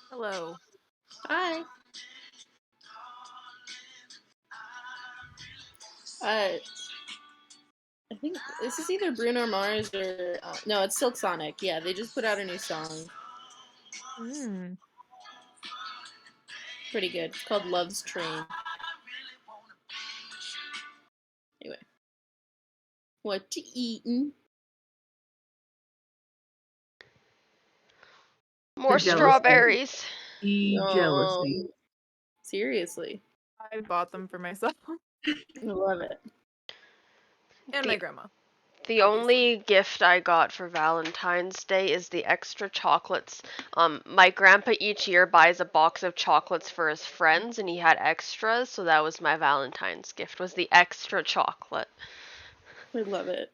Hello. Hi. I think this is either Bruno Mars or no, it's Silk Sonic. Yeah, they just put out a new song. Mm. Pretty good. It's called Love's Train. Anyway, what you eating? More The jealousy. strawberries. Jealousy. Seriously, I bought them for myself I love it. and The- my grandma. The only gift I got for Valentine's Day is the extra chocolates. My grandpa each year buys a box of chocolates for his friends, and he had extras, so that was my Valentine's gift, was the extra chocolate. I love it.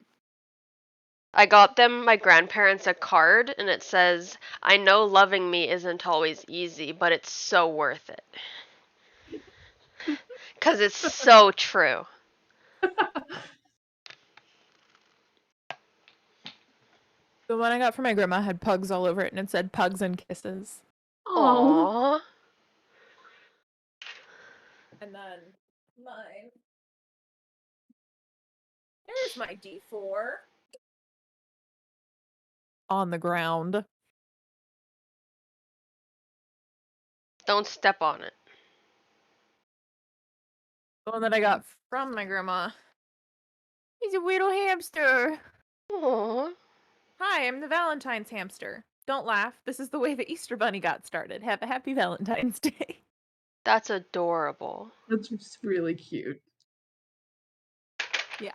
I got them, my grandparents, a card, and it says, "I know loving me isn't always easy, but it's so worth it." 'Cause it's so true. The one I got for my grandma had pugs all over it, and it said "Pugs and Kisses." Oh. Aww. And then mine. There's my D4 on the ground. Don't step on it. The one that I got from my grandma. He's a little hamster. Aww. Hi, I'm the Valentine's hamster. Don't laugh. This is the way the Easter Bunny got started. Have a happy Valentine's Day. That's adorable. That's just really cute. Yeah.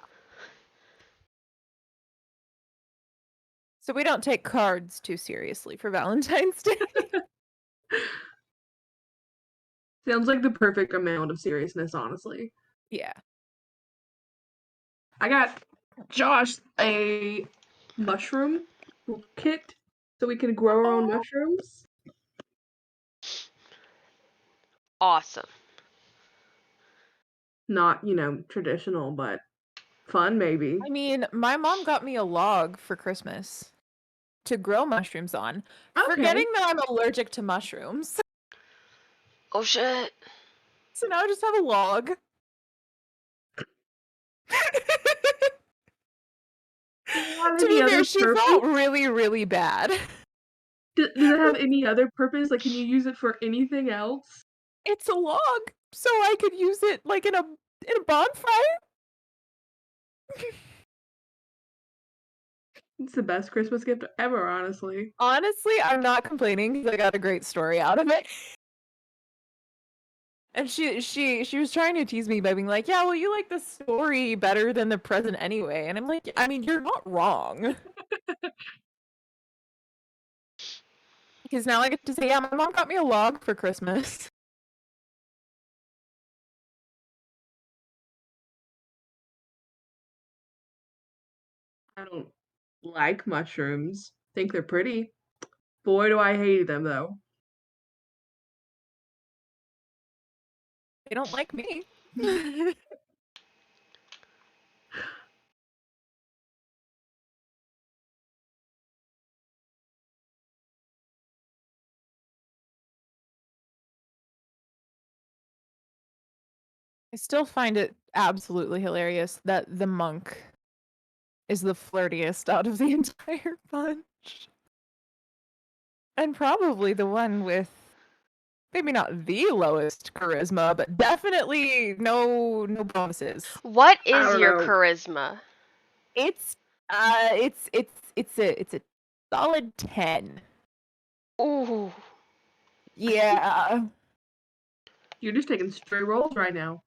So we don't take cards too seriously for Valentine's Day. Sounds like the perfect amount of seriousness, honestly. Yeah. I got Josh a mushroom kit so we can grow our own mushrooms. Awesome. Not, traditional, but fun maybe. I mean, my mom got me a log for Christmas to grow mushrooms on, Okay. forgetting that I'm allergic to mushrooms. Oh shit. So now I just have a log. To be fair, she felt really, really bad. Does it have any other purpose? Like, can you use it for anything else? It's a log, so I could use it like in a bonfire. It's the best Christmas gift ever, honestly. Honestly, I'm not complaining because I got a great story out of it. And she was trying to tease me by being like, "Yeah, well, you like the story better than the present anyway." And I'm like, "I mean, you're not wrong." Because now I get to say, "Yeah, my mom got me a log for Christmas." I don't like mushrooms. Think they're pretty. Boy, do I hate them, though. They don't like me. I still find it absolutely hilarious that the monk is the flirtiest out of the entire bunch. And probably the one with maybe not the lowest charisma, but definitely no bonuses. What I is don't your know. charisma? It's a solid 10. Ooh. Yeah. You're just taking straight rolls right now.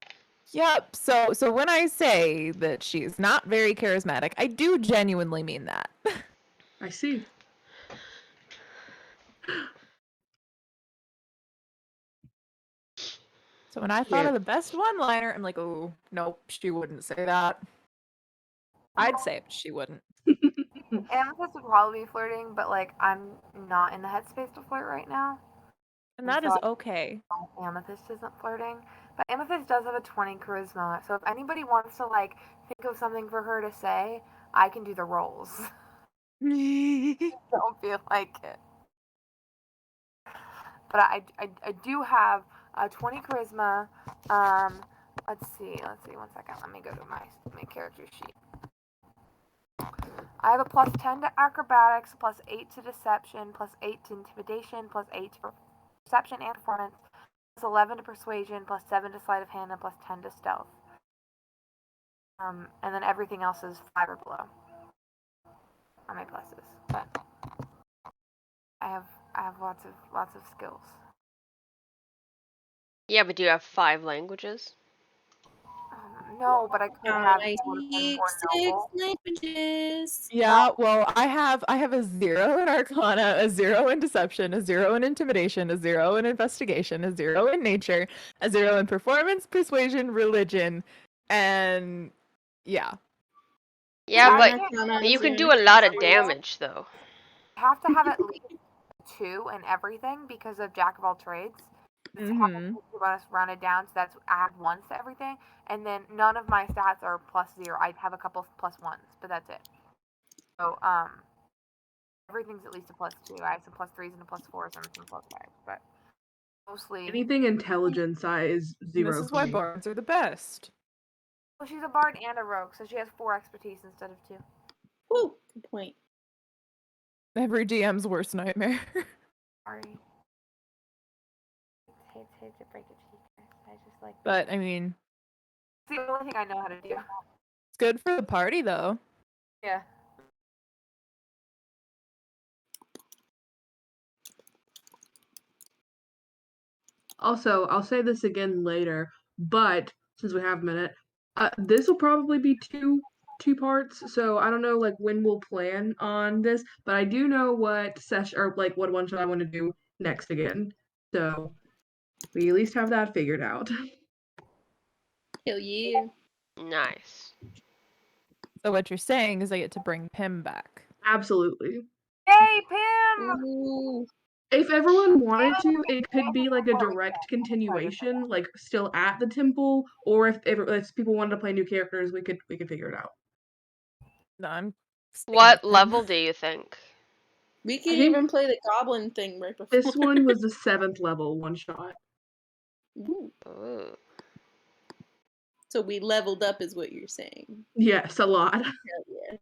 Yep. So when I say that she's not very charismatic, I do genuinely mean that. I see. So when I thought of the best one-liner, I'm like, oh, nope, she wouldn't say that. I'd say it, but she wouldn't. Amethyst would probably be flirting, but like I'm not in the headspace to flirt right now. And that is okay. Amethyst isn't flirting, but Amethyst does have a 20 charisma. So if anybody wants to like think of something for her to say, I can do the rolls. Don't feel like it. But I do have 20 charisma. Let's see. 1 second. Let me go to my character sheet. I have a plus 10 to acrobatics, plus 8 to deception, plus 8 to intimidation, plus 8 to perception and performance, plus 11 to persuasion, plus 7 to sleight of hand, and plus 10 to stealth. And then everything else is 5 or below on my pluses. But I have lots of skills. Yeah, but do you have 5 languages? No, but I could have I one speak more 6 noble. languages. Yeah, well, I have a 0 in Arcana, a 0 in Deception, a 0 in Intimidation, a 0 in Investigation, a 0 in Nature, a 0 in Performance, Persuasion, Religion, and yeah. Yeah, I but can't you can Zero do a lot of History. damage though. have to have at least 2 in everything because of Jack of all trades. It's Mhm. bonus rounded down, so that's I have 1s to everything, and then none of my stats are +0. I have a couple plus 1s, but that's it. So everything's at least a +2. I have some +3s and a +4s and some +5s, but mostly. Anything intelligence is And 0 this is for why me. bards are the best. Well, she's a bard and a rogue, so she has 4 expertise instead of 2. Woo, good point. Every DM's worst nightmare. Sorry. Hate to break it to you guys. I just like. But I mean, It's the only thing I know how to do. it's good for the party though. Yeah. Also, I'll say this again later, but since we have a minute, this will probably be two parts. So I don't know like when we'll plan on this, but I do know what session or like what one shot I want to do next again. So we at least have that figured out. Hell yeah. Nice. So what you're saying is I get to bring Pim back. Absolutely. Yay, Pim! Ooh. If everyone wanted to, it could be like a direct continuation, like still at the temple, or if people wanted to play new characters, we could figure it out. No, I'm sticking What with Pim. level do you think? We I could think even play the goblin thing right before. this one was the 7th level one shot. Ooh. Ooh. So we leveled up is what you're saying. Yes, a lot. Hell yeah.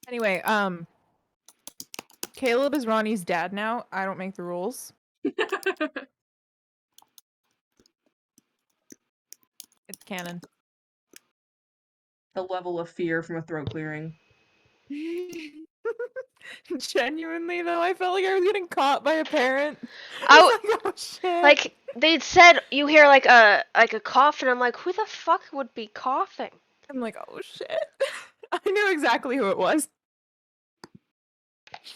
Anyway, Caleb is Ronnie's dad now. I don't make the rules. It's canon. The level of fear from a throat clearing. Genuinely though, I felt like I was getting caught by a parent. I It's like, oh shit. like they'd said you hear like a cough and I'm like, who the fuck would be coughing? I'm like, oh shit. I knew exactly who it was.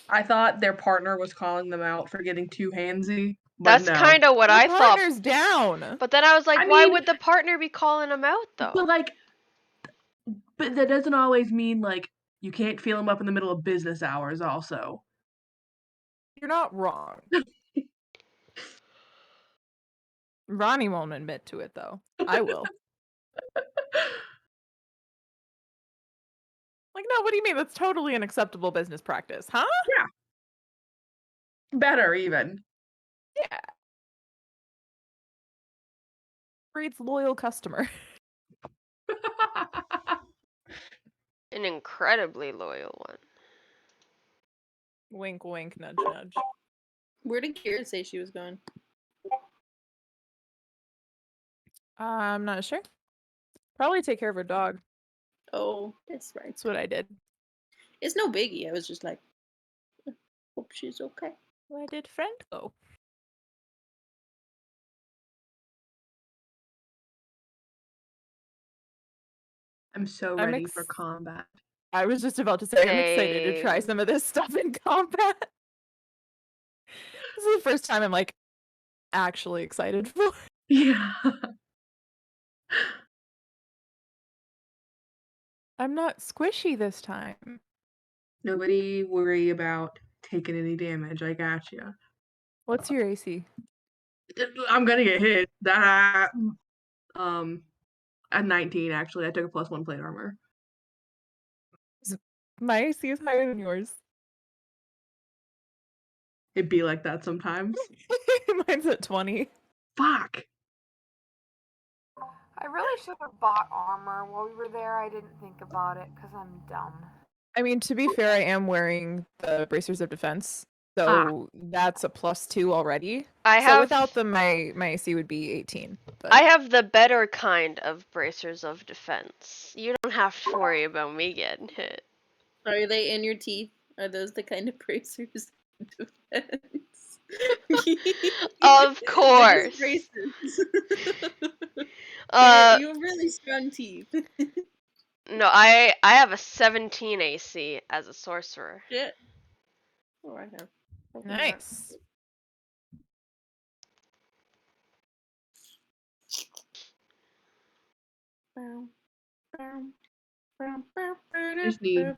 I thought their partner was calling them out for getting too handsy, but That's no. kind of what My I thought. partner's down. But then I was like, I why mean- would the partner be calling him out though? But that doesn't always mean like you can't feel them up in the middle of business hours. Also, You're not wrong. Ronnie won't admit to it though. I will. Like, no, what do you mean? That's totally an acceptable business practice, huh? better even. Yeah. Breeds loyal customer. An incredibly loyal one. Wink, wink, nudge, nudge. Where did Kira say she was going? I'm not sure. Probably take care of her dog. Oh, that's right. That's what I did. It's no biggie. I was just like, hope she's okay. Where did friend go? I'm so I'm ready for combat. I was just about to say I'm excited to try Same. some of this stuff in combat. This is the first time I'm like actually excited for. Yeah. I'm not squishy this time. Nobody worry about taking any damage. I got you. What's your AC? I'm gonna get hit. That at 19 actually. I took a +1 plate armor. My AC is higher than yours. It'd be like that sometimes. Mine's at 20. Fuck. I really should have bought armor while we were there. I didn't think about it because I'm dumb. I mean, to be fair, I am wearing the bracers of defense, so that's a +2 already. So without them, my AC would be 18. But... I have the better kind of bracers of defense. You don't have to worry about me getting hit. Are they in your teeth? Are those the kind of bracers of defense? Of course. Braces. You have really strong teeth. No, I have a 17 AC as a sorcerer. Shit. Oh, I have. Nice. I just need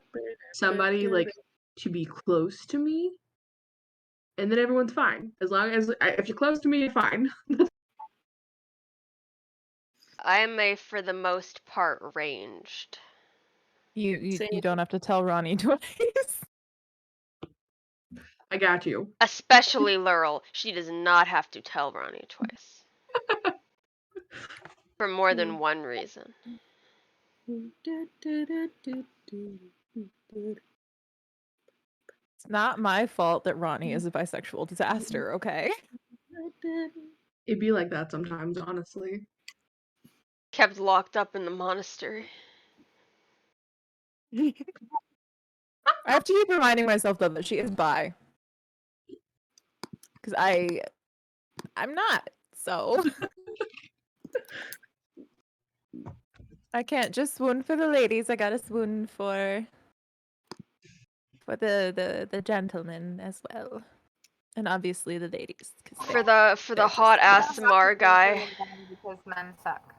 somebody like to be close to me, and then everyone's fine. As long as if you're close to me, you're fine. I am for the most part, ranged. You don't have to tell Ronnie twice. I got you. Especially Laurel. She does not have to tell Ronnie twice. For more than one reason. It's not my fault that Ronnie is a bisexual disaster, okay? It'd be like that sometimes, honestly. Kept locked up in the monastery. I have to keep reminding myself though that she is bi. Because I'm not, so I can't just swoon for the ladies, I gotta swoon for the gentlemen as well. And obviously the ladies. For the hot ass Samar guy. Because men suck.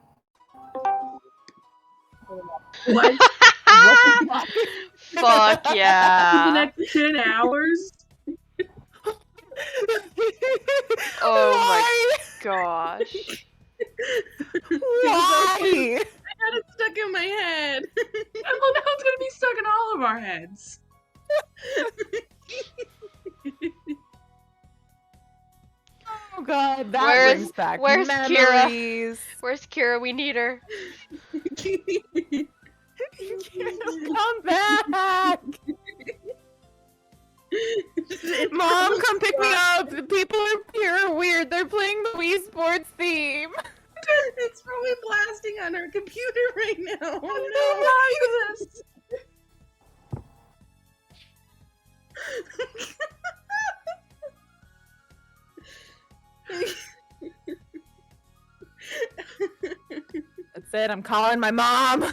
What? What the fuck? Fuck For the yeah. next 10 hours? Oh my gosh. Why? I had it stuck in my head. Well, now it's gonna be stuck in all of our heads. Oh god, that brings back where's memories. Kira? Where's Kira? We need her. Come back! Mom, come pick me up! The people here are weird. They're playing the Wii Sports theme. It's probably blasting on our computer right now. Oh no! That's it, I'm calling my mom.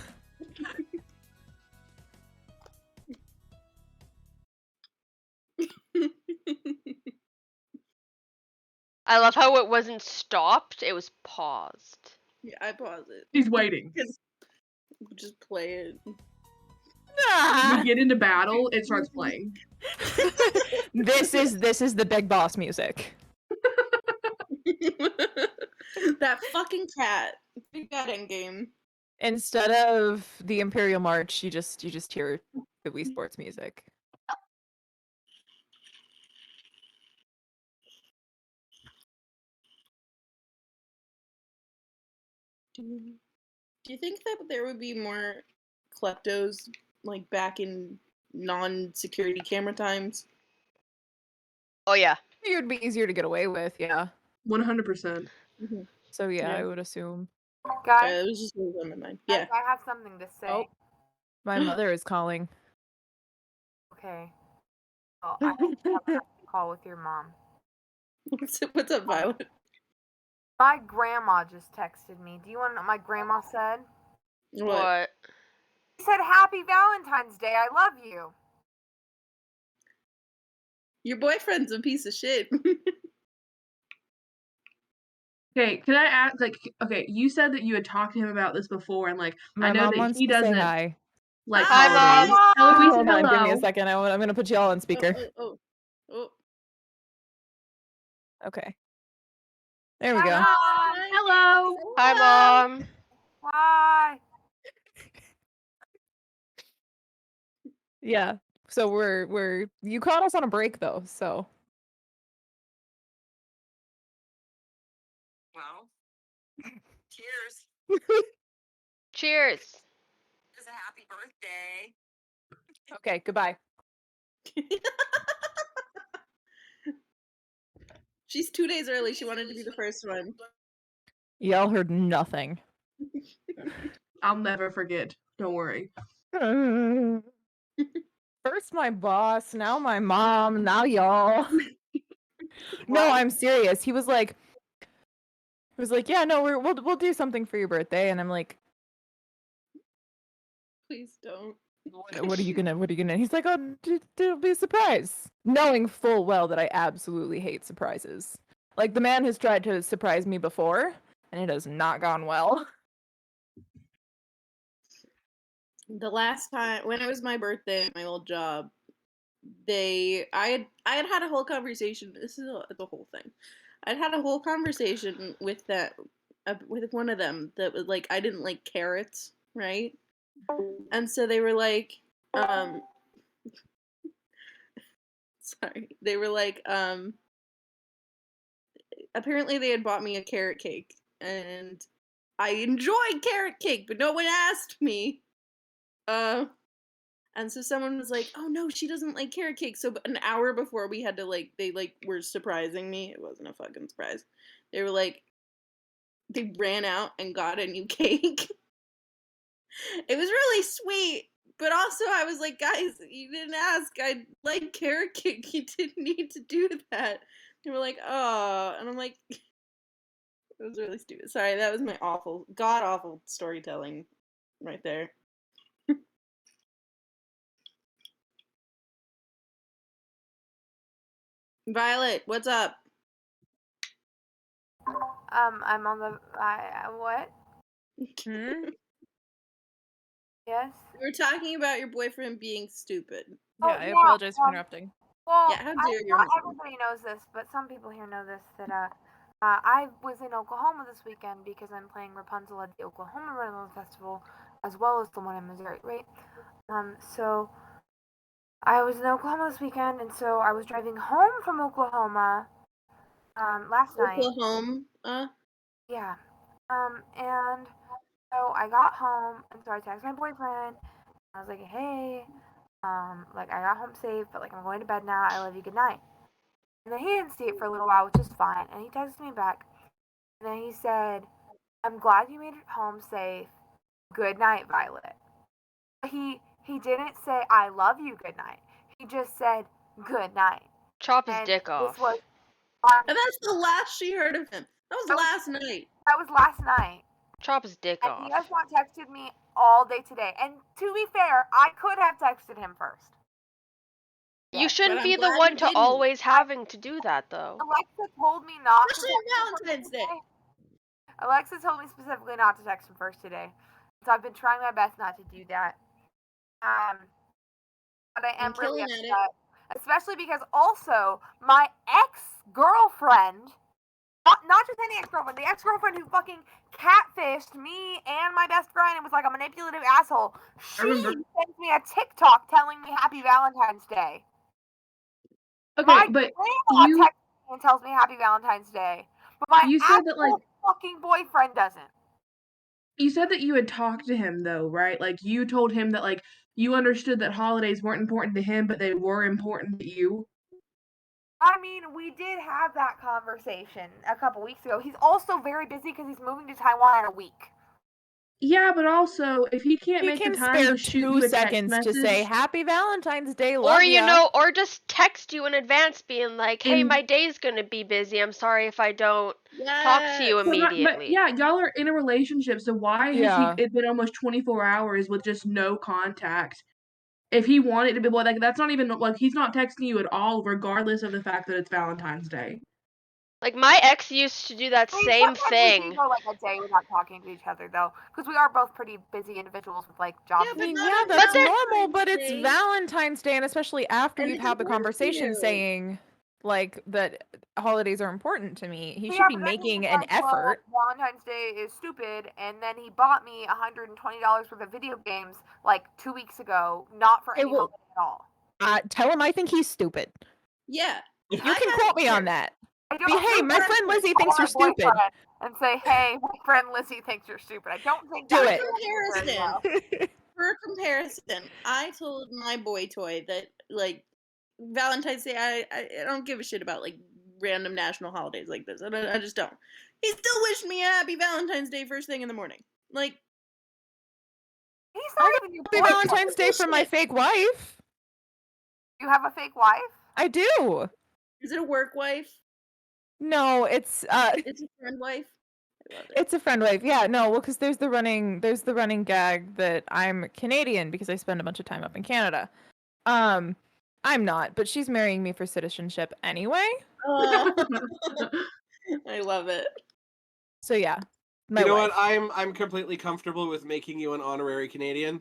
I love how it wasn't stopped, it was paused. Yeah, I pause it. He's waiting. Just play it. We get into battle, it starts playing. This is the big boss music. That fucking cat. Big cat endgame. Instead of the Imperial March, you just hear the Wii Sports music. Do you think that there would be more kleptos like back in non-security camera times? Oh yeah. It would be easier to get away with, yeah. 100%. So yeah, I would assume. Guys, it was just what was on my mind. Yeah. I have something to say. Oh, my mother is calling. Okay. Well, I have a call with your mom. What's up, Violet? My grandma just texted me. Do you want to know what my grandma said? What? She said, "Happy Valentine's Day. I love you." Your boyfriend's a piece of shit. Okay, can I ask, okay, you said that you had talked to him about this before, and, I My know mom that wants he to say doesn't hi. like Hi, holidays. Mom. Tell him we said Hold on, give me a hello. second. I'm gonna put you all on speaker. Oh. Okay. There we go. Hi. Hello. Hi, Mom. Hi. Yeah. So we're you caught us on a break though, so Well, cheers. Cheers. It's a happy birthday. okay, goodbye. She's 2 days early. She wanted to be the first one. Y'all heard nothing. I'll never forget. Don't worry. First my boss, now my mom, now y'all. No, What? I'm serious. He was like, yeah, no, we'll do something for your birthday, and I'm like, Please don't. what are you gonna? He's like, oh, it'll be a surprise, knowing full well that I absolutely hate surprises. Like the man has tried to surprise me before, and it has not gone well. The last time when it was my birthday at my old job, I had a whole conversation. This is the whole thing. I'd had a whole conversation with with one of them that was like I didn't like carrots, right? And so they were like, sorry, they were like, apparently they had bought me a carrot cake, and I enjoyed carrot cake, but no one asked me. And so someone was like, "Oh no, she doesn't like carrot cake." So an hour before we had to they were surprising me. It wasn't a fucking surprise. They were like, they ran out and got a new cake. It was really sweet, but also I was like, guys, you didn't ask. I like carrot cake. You didn't need to do that. They were like, oh, and I'm like, it was really stupid. Sorry, that was my god awful storytelling right there. Violet, what's up? I'm on the. What? Yes. We were talking about your boyfriend being stupid. Yeah, I apologize for interrupting. Well, Yeah, how dare your not mom. everybody knows this, but some people here know this. That I was in Oklahoma this weekend because I'm playing Rapunzel at the Oklahoma Rhythm Festival, as well as the one in Missouri, right? So I was in Oklahoma this weekend, and so I was driving home from Oklahoma, last night. Oklahoma? Yeah. And so I got home, and so I texted my boyfriend. I was like, hey, like I got home safe, but like I'm going to bed now. I love you. Good night. And then he didn't see it for a little while, which is fine. And he texted me back, and then he said, "I'm glad you made it home safe. Good night, Violet." He didn't say I love you. Good night. He just said good night. Chop his And dick this off. was on. And that's the last she heard of him. That was last night. That was last night. Chop his dick And he has off. not texted me all day today. And to be fair, I could have texted him first. You Yes. shouldn't But I'm be the glad one you to didn't. always having to do that, though. Alexa told me not to Especially text him on Valentine's Day. today. Alexa told me specifically not to text him first today. So I've been trying my best not to do that. But I am really upset. Especially because also my ex-girlfriend, not just any ex-girlfriend, the ex-girlfriend who fucking catfished me and my best friend and was like a manipulative asshole, she sends me a TikTok telling me Happy Valentine's Day. Okay, my but grandma you texts me and tells me Happy Valentine's Day, but my you said that actual fucking boyfriend doesn't. you said that you had talked to him though, right? Like you told him that like you understood that holidays weren't important to him, but they were important to you. I mean, we did have that conversation a couple weeks ago. He's also very busy because he's moving to Taiwan in a week. Yeah, but also if he can't He make can the time spare to shoot 2 you a text seconds to say message, Happy Valentine's Day, love Or, ya. or just text you in advance being like, hey, my day's gonna be busy. I'm sorry if I don't talk to you but immediately. yeah, y'all are in a relationship, so why has Yeah. it been almost 24 hours with just no contact? If he wanted to be like that's not even like he's not texting you at all, regardless of the fact that it's Valentine's Day. Like, my ex used to do that I mean, same sometimes we thing. do go like a day without talking to each other, though, because we are both pretty busy individuals with like jobs. Yeah, I but mean, not yeah, on that's they're- normal, but it's Day. Valentine's Day, and especially after And you've it's had the important to conversation you. saying, like, that holidays are important to me. He Yeah, should be but then he making was an like, well, effort. Valentine's Day is stupid, and then he bought me $120 worth of video games like 2 weeks ago, not for Okay, any well, holiday at all. Tell him I think he's stupid. Yeah. You can quote me on that. I don't Be, hey, think my that's friend Lizzie call thinks my you're stupid. boyfriend And say, hey, my friend Lizzie thinks you're stupid. I don't think Do that's it. very well. For a comparison, I told my boy toy that, like, Valentine's Day, I don't give a shit about, like, random national holidays like this. I just don't. He still wished me a happy Valentine's Day first thing in the morning. Like, He's I not got even your happy boyfriend. Valentine's Day from my fake wife. You have a fake wife? I do. is it a work wife? No, it's It's a friend wife? I love it. it's a friend wife. Yeah, no, well, because there's the running gag that I'm Canadian because I spend a bunch of time up in Canada. I'm not, but she's marrying me for citizenship anyway. Oh, I love it. So yeah, my You know wife. what? I'm completely comfortable with making you an honorary Canadian.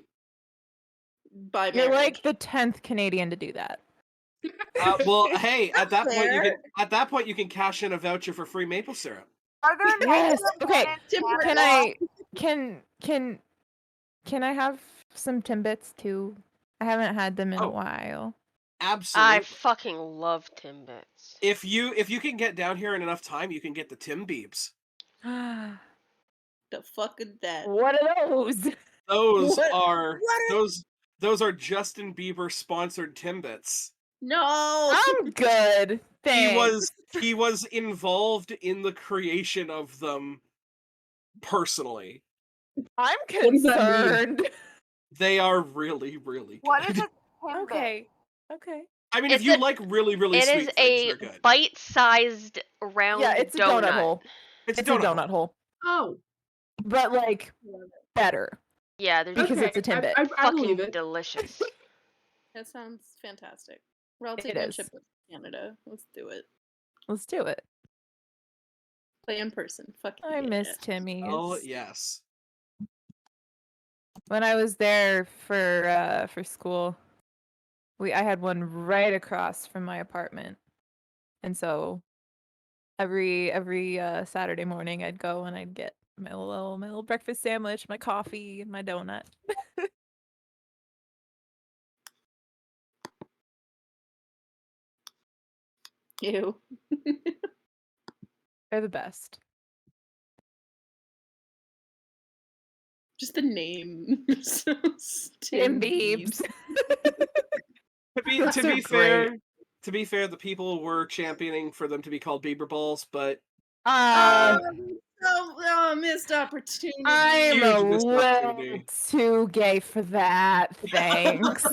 By You're marriage. like the 10th Canadian to do that. Well, hey, at that Fair. point you can cash in a voucher for free maple syrup. Are there Yes. negative Okay. men in Temperate Canada? Can I have some Timbits too? I haven't had them in a Oh. while. Absolutely. I fucking love Timbits. If you can get down here in enough time, you can get the Tim Beebs. The fuck is that? What are those? Those What? are What those are Justin Bieber sponsored Timbits. No. I'm good. Thanks. He was involved in the creation of them personally. I'm What does that mean? concerned. They are really, really good. What is a Timbit? Okay. Okay. I mean, It's if you a- like really, really It sweet is things, a they're good. bite-sized round Yeah, it's a donut hole. It's It's a donut hole. Oh, But like better Yeah, they're because okay. it's a Timbit. I fucking believe it. delicious. That sounds fantastic. Well, I'll take It my is. trip to Canada. Let's do it. Let's do it. Play in person. Fucking I yeah. miss Timmy's. Oh yes. When I was there for school, I had one right across from my apartment. And so every Saturday morning I'd go and I'd get my little breakfast sandwich, my coffee, and my donut. Ew. They're the best. Just the name. Tim Biebs. To be Those are fair, the people were championing for them to be called Bieber balls, but Missed opportunity. I'm Huge a missed little opportunity. too gay for that. Thanks.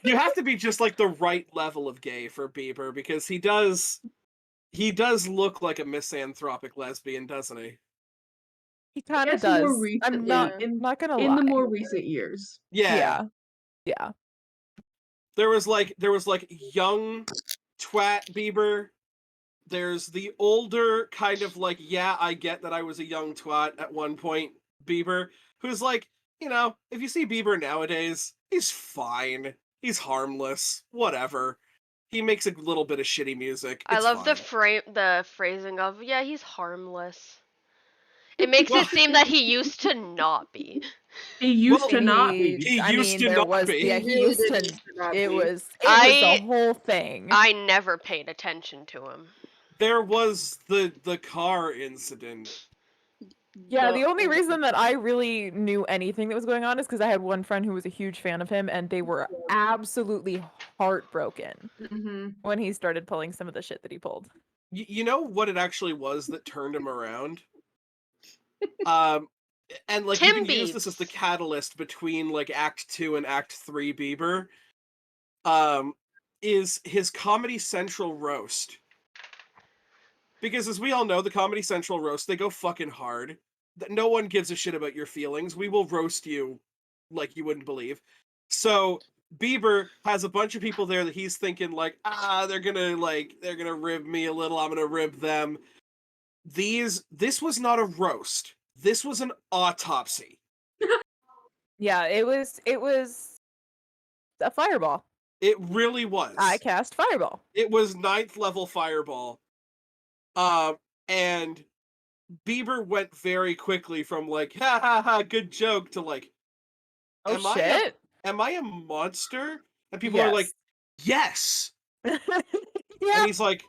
You have to be just like the right level of gay for Bieber because he does look like a misanthropic lesbian, doesn't he? He kind of Yes, more does. I'm recently, not in gonna in lie. the more recent years. Yeah. Yeah. There was like young twat Bieber. There's the older kind of like, yeah, I get that I was a young twat at one point Bieber, who's like, you know, if you see Bieber nowadays, he's fine. He's harmless. Whatever. He makes a little bit of shitty music. I It's love fine. the phrasing of, yeah, he's harmless. It makes Well- it seem that he used to not be. He used Well, to not be. He I used mean, to there not was be. yeah, He he really used did to used to not it be. was I- the whole thing. I never paid attention to him. There was the car incident. Yeah, the only reason that I really knew anything that was going on is because I had one friend who was a huge fan of him, and they were absolutely heartbroken Mm-hmm. when he started pulling some of the shit that he pulled. You know what it actually was that turned him around? And like Tim you can use this Biebs. as the catalyst between like Act 2 and Act 3 Bieber. Is his Comedy Central roast. Because as we all know, the Comedy Central roast, they go fucking hard. No one gives a shit about your feelings. We will roast you like you wouldn't believe. So Bieber has a bunch of people there that he's thinking like, they're gonna rib me a little. I'm gonna rib them. This was not a roast. This was an autopsy. Yeah, it was a fireball. It really was. I cast fireball. It was 9th level fireball. And Bieber went very quickly from like, ha ha ha, good joke, to like, Oh am shit! am I a monster? And people are like, yes. Yeah. And he's like,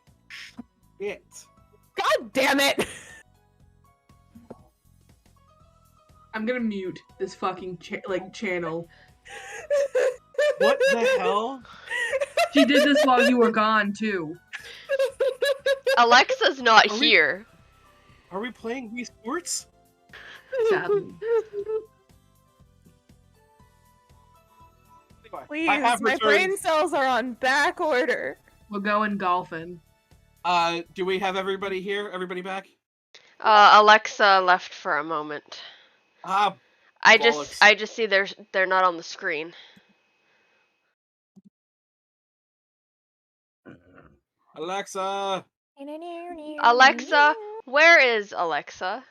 shit. God damn it! I'm gonna mute this fucking channel. What the hell? She did this while you were gone too. Alexa's not Are we- here. Are we playing Wii Sports? Sadly. Anyway, Please, I have my returned. brain cells are on back order. We're going golfing. Do we have everybody here? Everybody back? Alexa left for a moment. Ah, I bollocks. just see they're not on the screen. Alexa. Alexa, where is Alexa?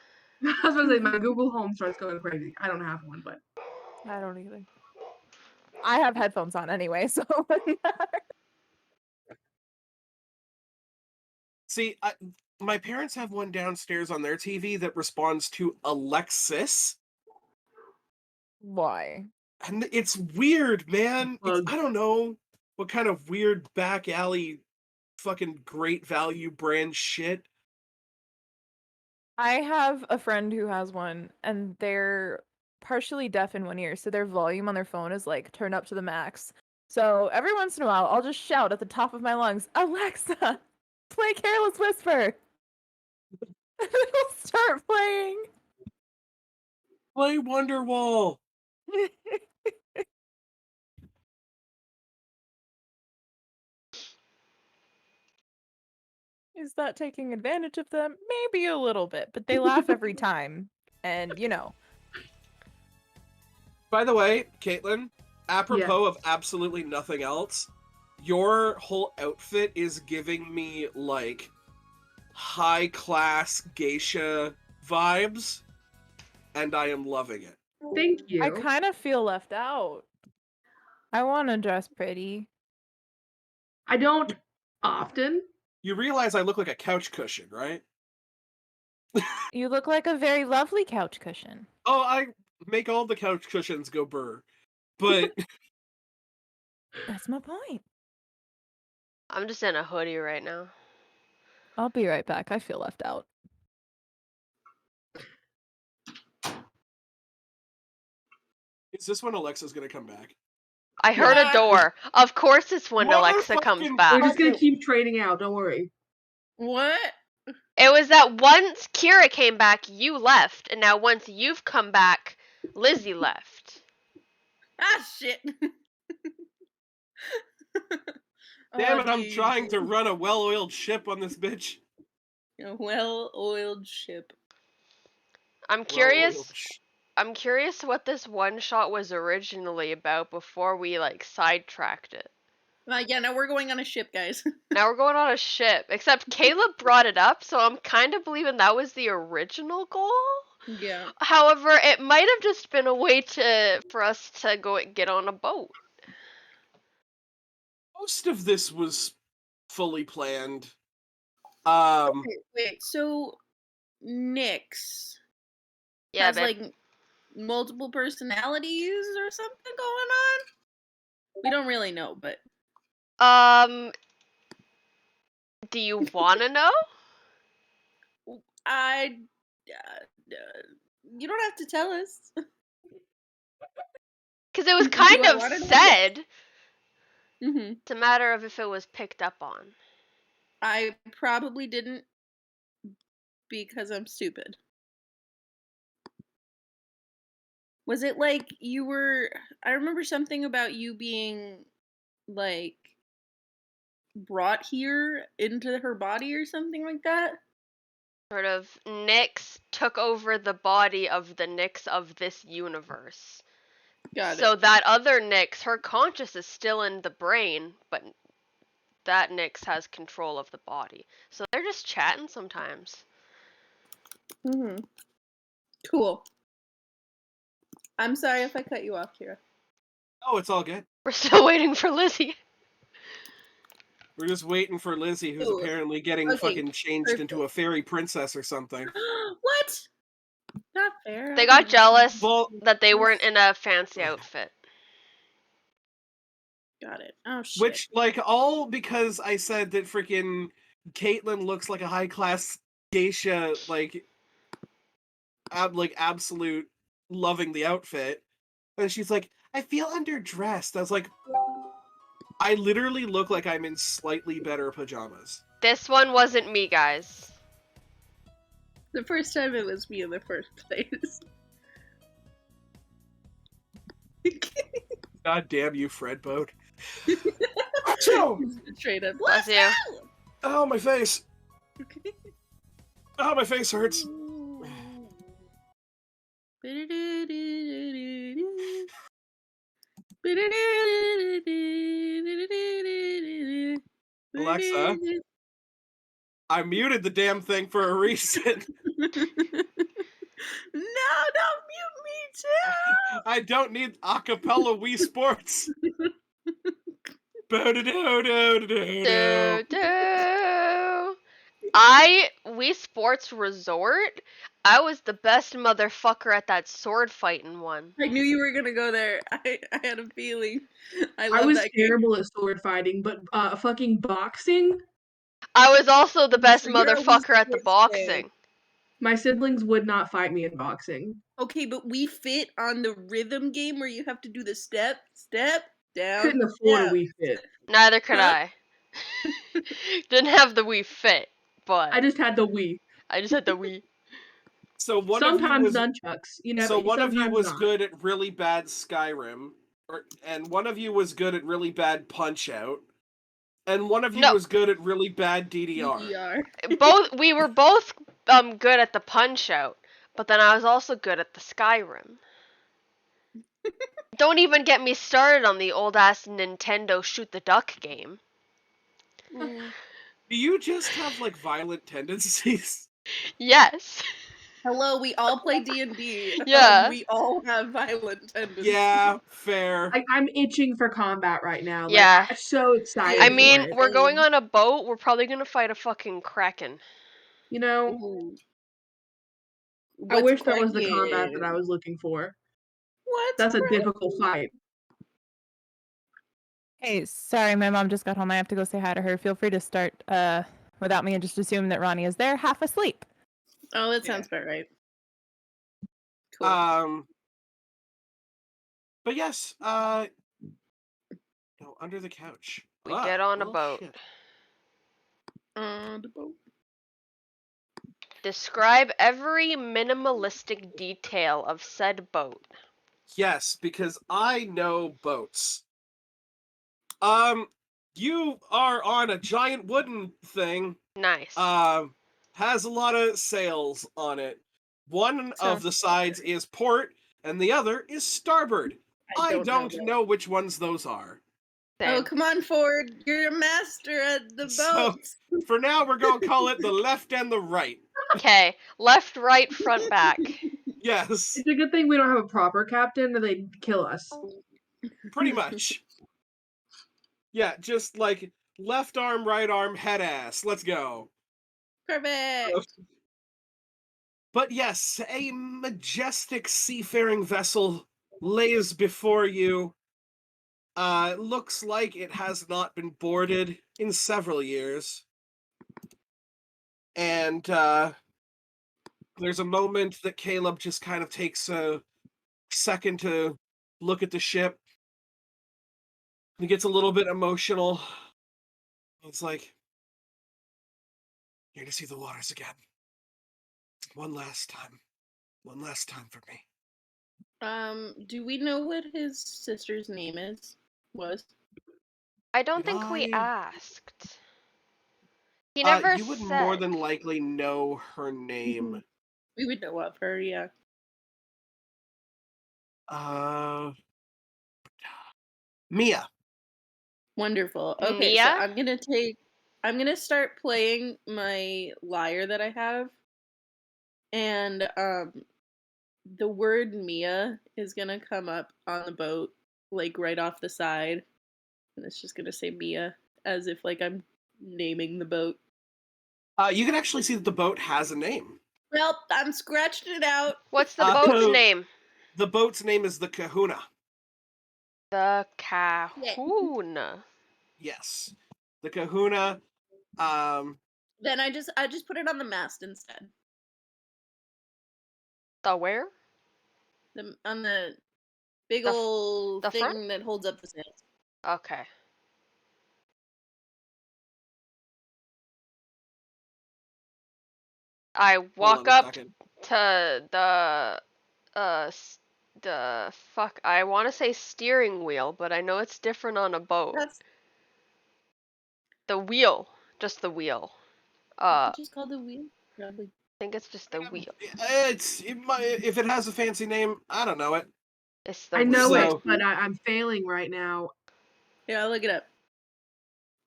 I was gonna say my Google Home starts going crazy. I don't have one, but I don't either. I have headphones on anyway, so it wouldn't matter. See, my parents have one downstairs on their TV that responds to Alexis. Why? And it's weird, man. Bug. I don't know what kind of weird back alley fucking great value brand shit. I have a friend who has one, and they're partially deaf in one ear, so their volume on their phone is like turned up to the max. So every once in a while, I'll just shout at the top of my lungs, "Alexa, play Careless Whisper!" And it'll start playing. Play Wonderwall. Is that taking advantage of them? Maybe a little bit, but they laugh every time. And, you know. By the way, Caitlin, apropos of absolutely nothing else, your whole outfit is giving me, like, high-class geisha vibes, and I am loving it. thank you. I kind of feel left out. I want to dress pretty. I don't often. You realize I look like a couch cushion, right? You look like a very lovely couch cushion. Oh, I make all the couch cushions go burr. But That's my point. I'm just in a hoodie right now. I'll be right back. I feel left out. is this when Alexa's gonna come back? I heard a door. Of course it's when Alexa comes Motherfucking We're back. just gonna keep trading out. Don't worry. What? It was that once Kira came back, you left, and now once you've come back, Lizzie left. Ah, shit. Damn Oh, it, I'm geez. trying to run a well-oiled ship on this bitch. A well-oiled ship. I'm curious. I'm curious what this one shot was originally about before we like sidetracked it. Yeah, now we're going on a ship, guys. Now we're going on a ship. Except Caleb brought it up, so I'm kind of believing that was the original goal. Yeah. However, it might have just been a way for us to go get on a boat. Most of this was fully planned. Wait, so Nyx Yeah, has like multiple personalities or something going on? We don't really know, but do you want to know? You don't have to tell us. Because it was Do kind I of wanna know? said. Mm-hmm. It's a matter of if it was picked up on. I probably didn't because I'm stupid. Was it like you were... I remember something about you being, like, brought here into her body or something like that? Sort of, Nyx took over the body of the Nyx of this universe. Got So it. that other Nyx, her conscious is still in the brain, but that Nyx has control of the body. So they're just chatting sometimes. Cool. I'm sorry if I cut you off, Kira. Oh, it's all good. We're still waiting for Lizzie. We're just waiting for Lizzie, who's Ooh, apparently getting okay, fucking changed into a fairy princess or something. What? Not fair. They I got don't know. jealous Well, that they weren't in a fancy outfit. Got it. Oh shit. which, like, all because I said that freaking Caitlyn looks like a high class geisha, like absolute loving the outfit, and she's like, I feel underdressed. I was like, I literally look like I'm in slightly better pajamas. This one wasn't me, guys. The first time it was me in the first place. God damn you, Fred Boat. Straight up. Bless you. Oh, my face. Oh, my face hurts. Alexa, I muted the damn thing for a reason. No, don't mute me too. I don't need acapella Wii Sports. Wii Sports Resort, I was the best motherfucker at that sword fighting one. I knew you were gonna go there. I had a feeling. I I love was that game. terrible at sword fighting, but fucking boxing, I was also the best So you're a Wii motherfucker at the Sports boxing. my siblings would not fight me in boxing. Okay, but we fit on the rhythm game where you have to do the step, down. Couldn't afford a down. Wii Fit. Neither could Huh? I. Didn't have the Wii Fit, but I just had the Wii. I just had the Wii. So one Sometimes of you was nunchucks, you know. so one of you sometimes was not. good at really bad Skyrim, and one of you was good at really bad Punch Out, and one of you No. was good at really bad DDR. We were both good at the Punch Out, but then I was also good at the Skyrim. Don't even get me started on the old ass Nintendo shoot the duck game. Mm. Do you just have like violent tendencies? Yes. Hello, we all play D&D. Yeah. We all have violent tendencies. Yeah, fair. I'm itching for combat right now. Yeah. Like, I'm so excited. I for mean, it. we're going on a boat. We're probably gonna fight a fucking kraken. You know, Ooh. I What's wish that was the combat that I cracking? was looking for. What's That's a cracking? difficult fight. Hey, sorry, my mom just got home. I have to go say hi to her. Feel free to start without me and just assume that Ronnie is there, half asleep. Oh, that sounds about right. Cool. But yes, no, under the couch. We get on a well, boat. shit. On the boat. Describe every minimalistic detail of said boat. Yes, because I know boats. You are on a giant wooden thing. Nice. Has a lot of sails on it. One of the sides is port, and the other is starboard. I don't know which ones those are. Oh, come on, Ford. You're a master at the boat. So, for now, we're going to call it the left and the right. Okay, left, right, front, back. Yes. It's a good thing we don't have a proper captain, or they'd kill us. Pretty much. Yeah, just like left arm, right arm, head ass. Let's go. Perfect. But yes, a majestic seafaring vessel lays before you. Looks like it has not been boarded in several years. And there's a moment that Caleb just kind of takes a second to look at the ship. He gets a little bit emotional. It's like, here to see the waters again. One last time. One last time for me. Do we know what his sister's name was? I don't think we asked. He never you would said. more than likely know her name. We would know of her, yeah. Mia. Wonderful. Okay, so Mia? I'm gonna start playing my lyre that I have, and the word Mia is gonna come up on the boat, like right off the side, and it's just gonna say Mia, as if like I'm naming the boat. You can actually see that the boat has a name. Well, I'm scratching it out. What's the boat's name? The boat's name is the Kahuna. The Kahuna. Yes. The Kahuna. Then I just put it on the mast instead. The where? On the big The old thing front? that holds up the sails. Okay. I walk up to the fuck. I want to say steering wheel, but I know it's different on a boat. The wheel, just the wheel. Is it just called the wheel? Probably. I think it's just the wheel. If it has a fancy name, I don't know it. It's the I wheel. know it, but I'm failing right now. Yeah, I'll look it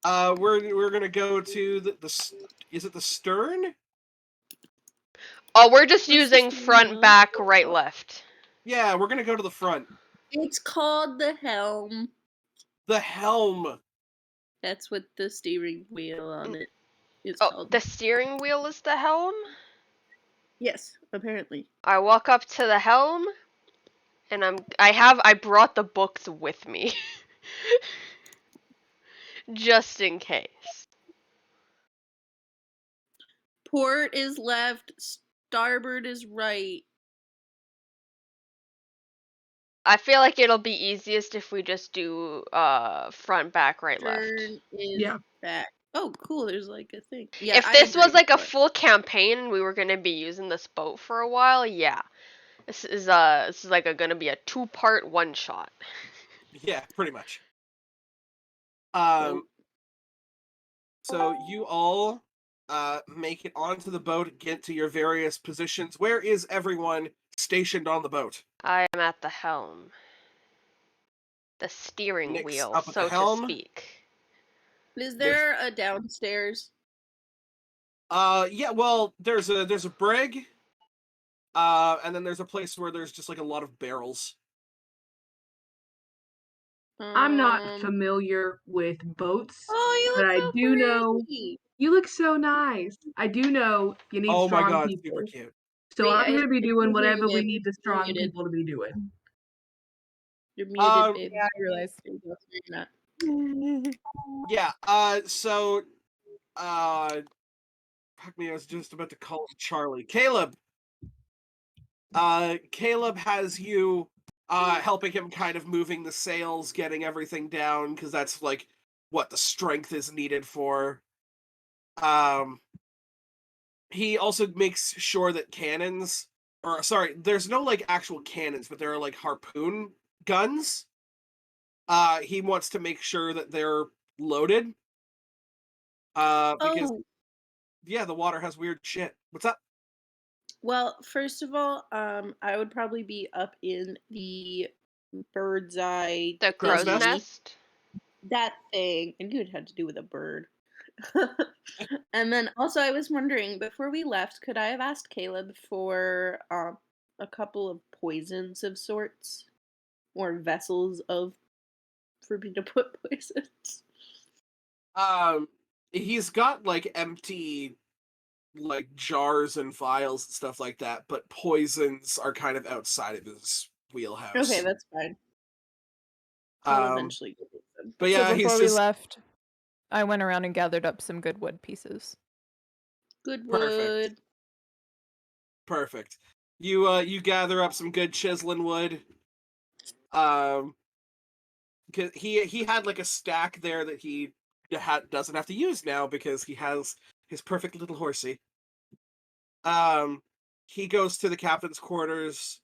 up. We're gonna go to the is it the stern? Oh, we're just using front, back, right, left. Yeah, we're gonna go to the front. It's called the helm. The helm. That's what the steering wheel on it is Oh, called. the steering wheel is the helm? Yes, apparently. I walk up to the helm, and I brought the books with me. Just in case. Port is left, starboard is right. I feel like it'll be easiest if we just do front, back, right, Stern left. is back. Oh, cool. There's like a thing. Yeah, if this was like a full campaign and we were gonna be using this boat for a while, yeah. This is like gonna be a 2-part one shot. Yeah, pretty much. So you all make it onto the boat, get to your various positions. Where is everyone stationed on the boat? I am at the helm. The steering Nick's wheel, up at so the helm. to speak. Is there a downstairs? Yeah, well, there's a brig. And then there's a place where there's just like a lot of barrels. I'm not familiar with boats, Oh, you but look I so do know pretty. you look so nice. I do know you need Oh my strong god, people. super cute. So I'm gonna be doing hear whatever you, we babe. need the You're strong muted. people to be doing. You're muted, babe. Yeah, I realized. You're not. Yeah, so fuck me, I was just about to call him Charlie. Caleb. Caleb has you helping him kind of moving the sails, getting everything down, because that's like what the strength is needed for. He also makes sure that cannons, or sorry, there's no like actual cannons, but there are like harpoon guns. He wants to make sure that they're loaded. Because yeah, the water has weird shit. What's up? Well, first of all, I would probably be up in the bird's eye. The crow's nest? That thing. I knew it had to do with a bird. And then also, I was wondering, before we left, could I have asked Caleb for a couple of poisons of sorts? Or vessels of for me to put poisons? He's got like empty like jars and vials and stuff like that, but poisons are kind of outside of his wheelhouse. Okay, that's fine. I'll eventually get them. But yeah, so before he's we just left, I went around and gathered up some good wood pieces. Good wood. Perfect. You gather up some good chiseling wood. Cause he had like a stack there that he doesn't have to use now because he has his perfect little horsey. He goes to the captain's quarters.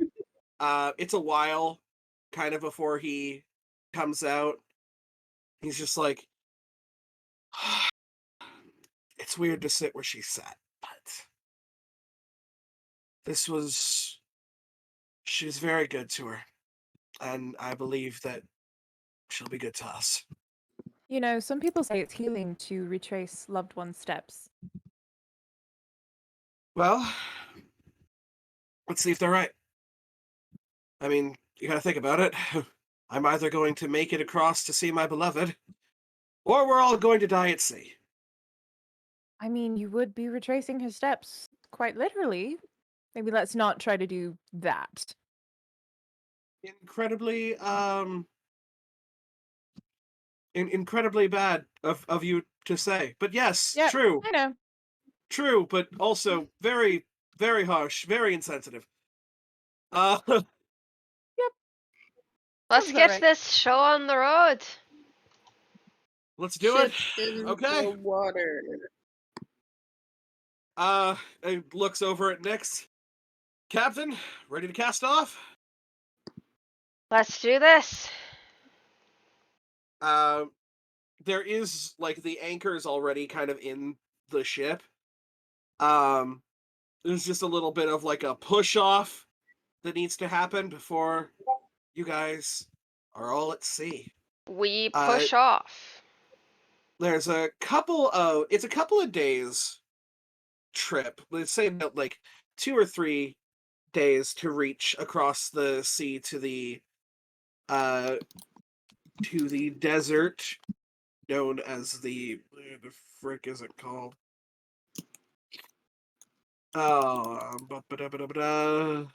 It's a while kind of before he comes out. He's just like, it's weird to sit where she sat, but she was very good to her. And I believe that she'll be good to us. You know, some people say it's healing to retrace loved ones' steps. Well, let's see if they're right. I mean, you gotta think about it. I'm either going to make it across to see my beloved, or we're all going to die at sea. I mean, you would be retracing his steps, quite literally. Maybe let's not try to do that. Incredibly, incredibly bad of you to say. But yes, Yep, true. I know. True, but also very, very harsh, very insensitive. Yep. Let's Sounds about get right. this show on the road. Let's do it. Ships in Okay. the water. It looks over at Nyx. Captain, ready to cast off? Let's do this. There is like the anchors already kind of in the ship. There's just a little bit of like a push off that needs to happen before you guys are all at sea. We push off. There's it's a couple of days trip. Let's say about like 2 or 3 days to reach across the sea to the desert known as the frick is it called? Oh, ba-ba-da-ba-da-ba-da.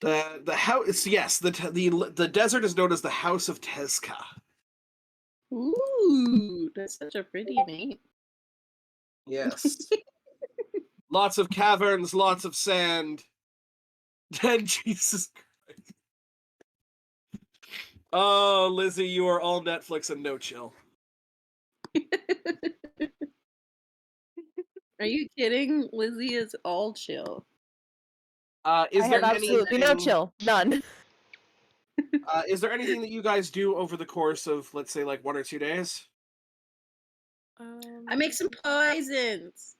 The house, yes, the desert is known as the House of Tezca. Ooh, that's such a pretty name. Yes. Lots of caverns, lots of sand. And Jesus Christ. Oh, Lizzie, you are all Netflix and no chill. Are you kidding? Lizzie is all chill. Is I there have absolutely no anything- chill. None. Is there anything that you guys do over the course of, let's say, like 1 or 2 days? I make some poisons.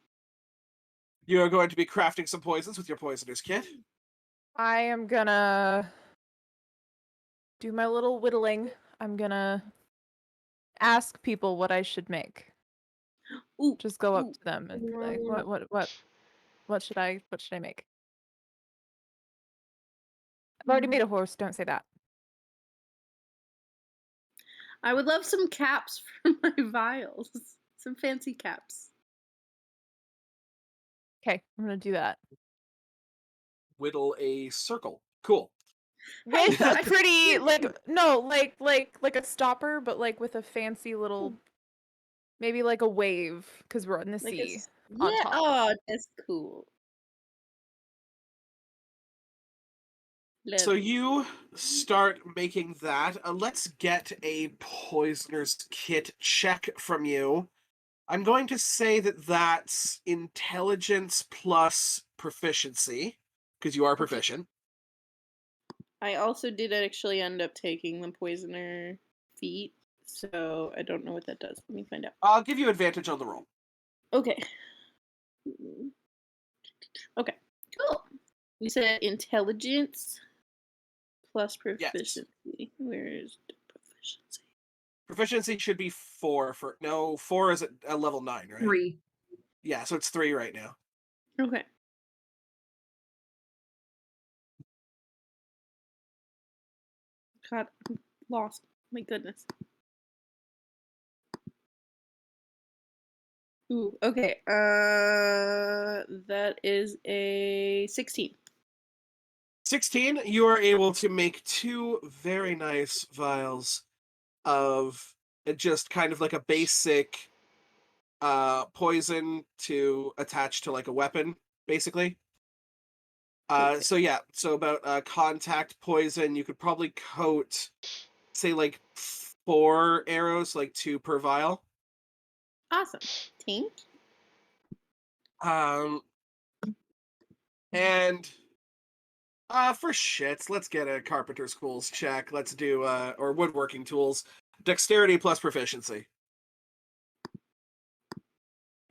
You are going to be crafting some poisons with your poisoners kit. I am gonna do my little whittling. I'm gonna ask people what I should make. Ooh, Just go up ooh. to them and be like, what should I make? I've already made a horse, don't say that. I would love some caps for my vials. Some fancy caps. Okay, I'm gonna do that. Whittle a circle. Cool. With Hey, a I- pretty like a stopper, but like with a fancy little maybe like a wave, because we're in the Like sea yeah, on top. oh, that's cool. So Lovely. you start making that. Let's get a poisoner's kit check from you. I'm going to say that that's intelligence plus proficiency, because you are proficient. I also did actually end up taking the poisoner feat, so I don't know what that does. Let me find out. I'll give you advantage on the roll. Okay. Okay, cool. You said intelligence plus proficiency. Where is the proficiency? Proficiency should be 4 for... No, 4 is at level 9, right? 3. Yeah, so it's 3 right now. Okay. God, I'm lost. My goodness. Ooh, okay. That is a 16. 16, you are able to make 2 very nice vials of just kind of like a basic poison to attach to like a weapon, basically. Okay. So about contact poison, you could probably coat, say, like 4 arrows, like 2 per vial. Awesome. Tink. And for shits, let's get a carpenter's tools check. Let's do or woodworking tools, dexterity plus proficiency.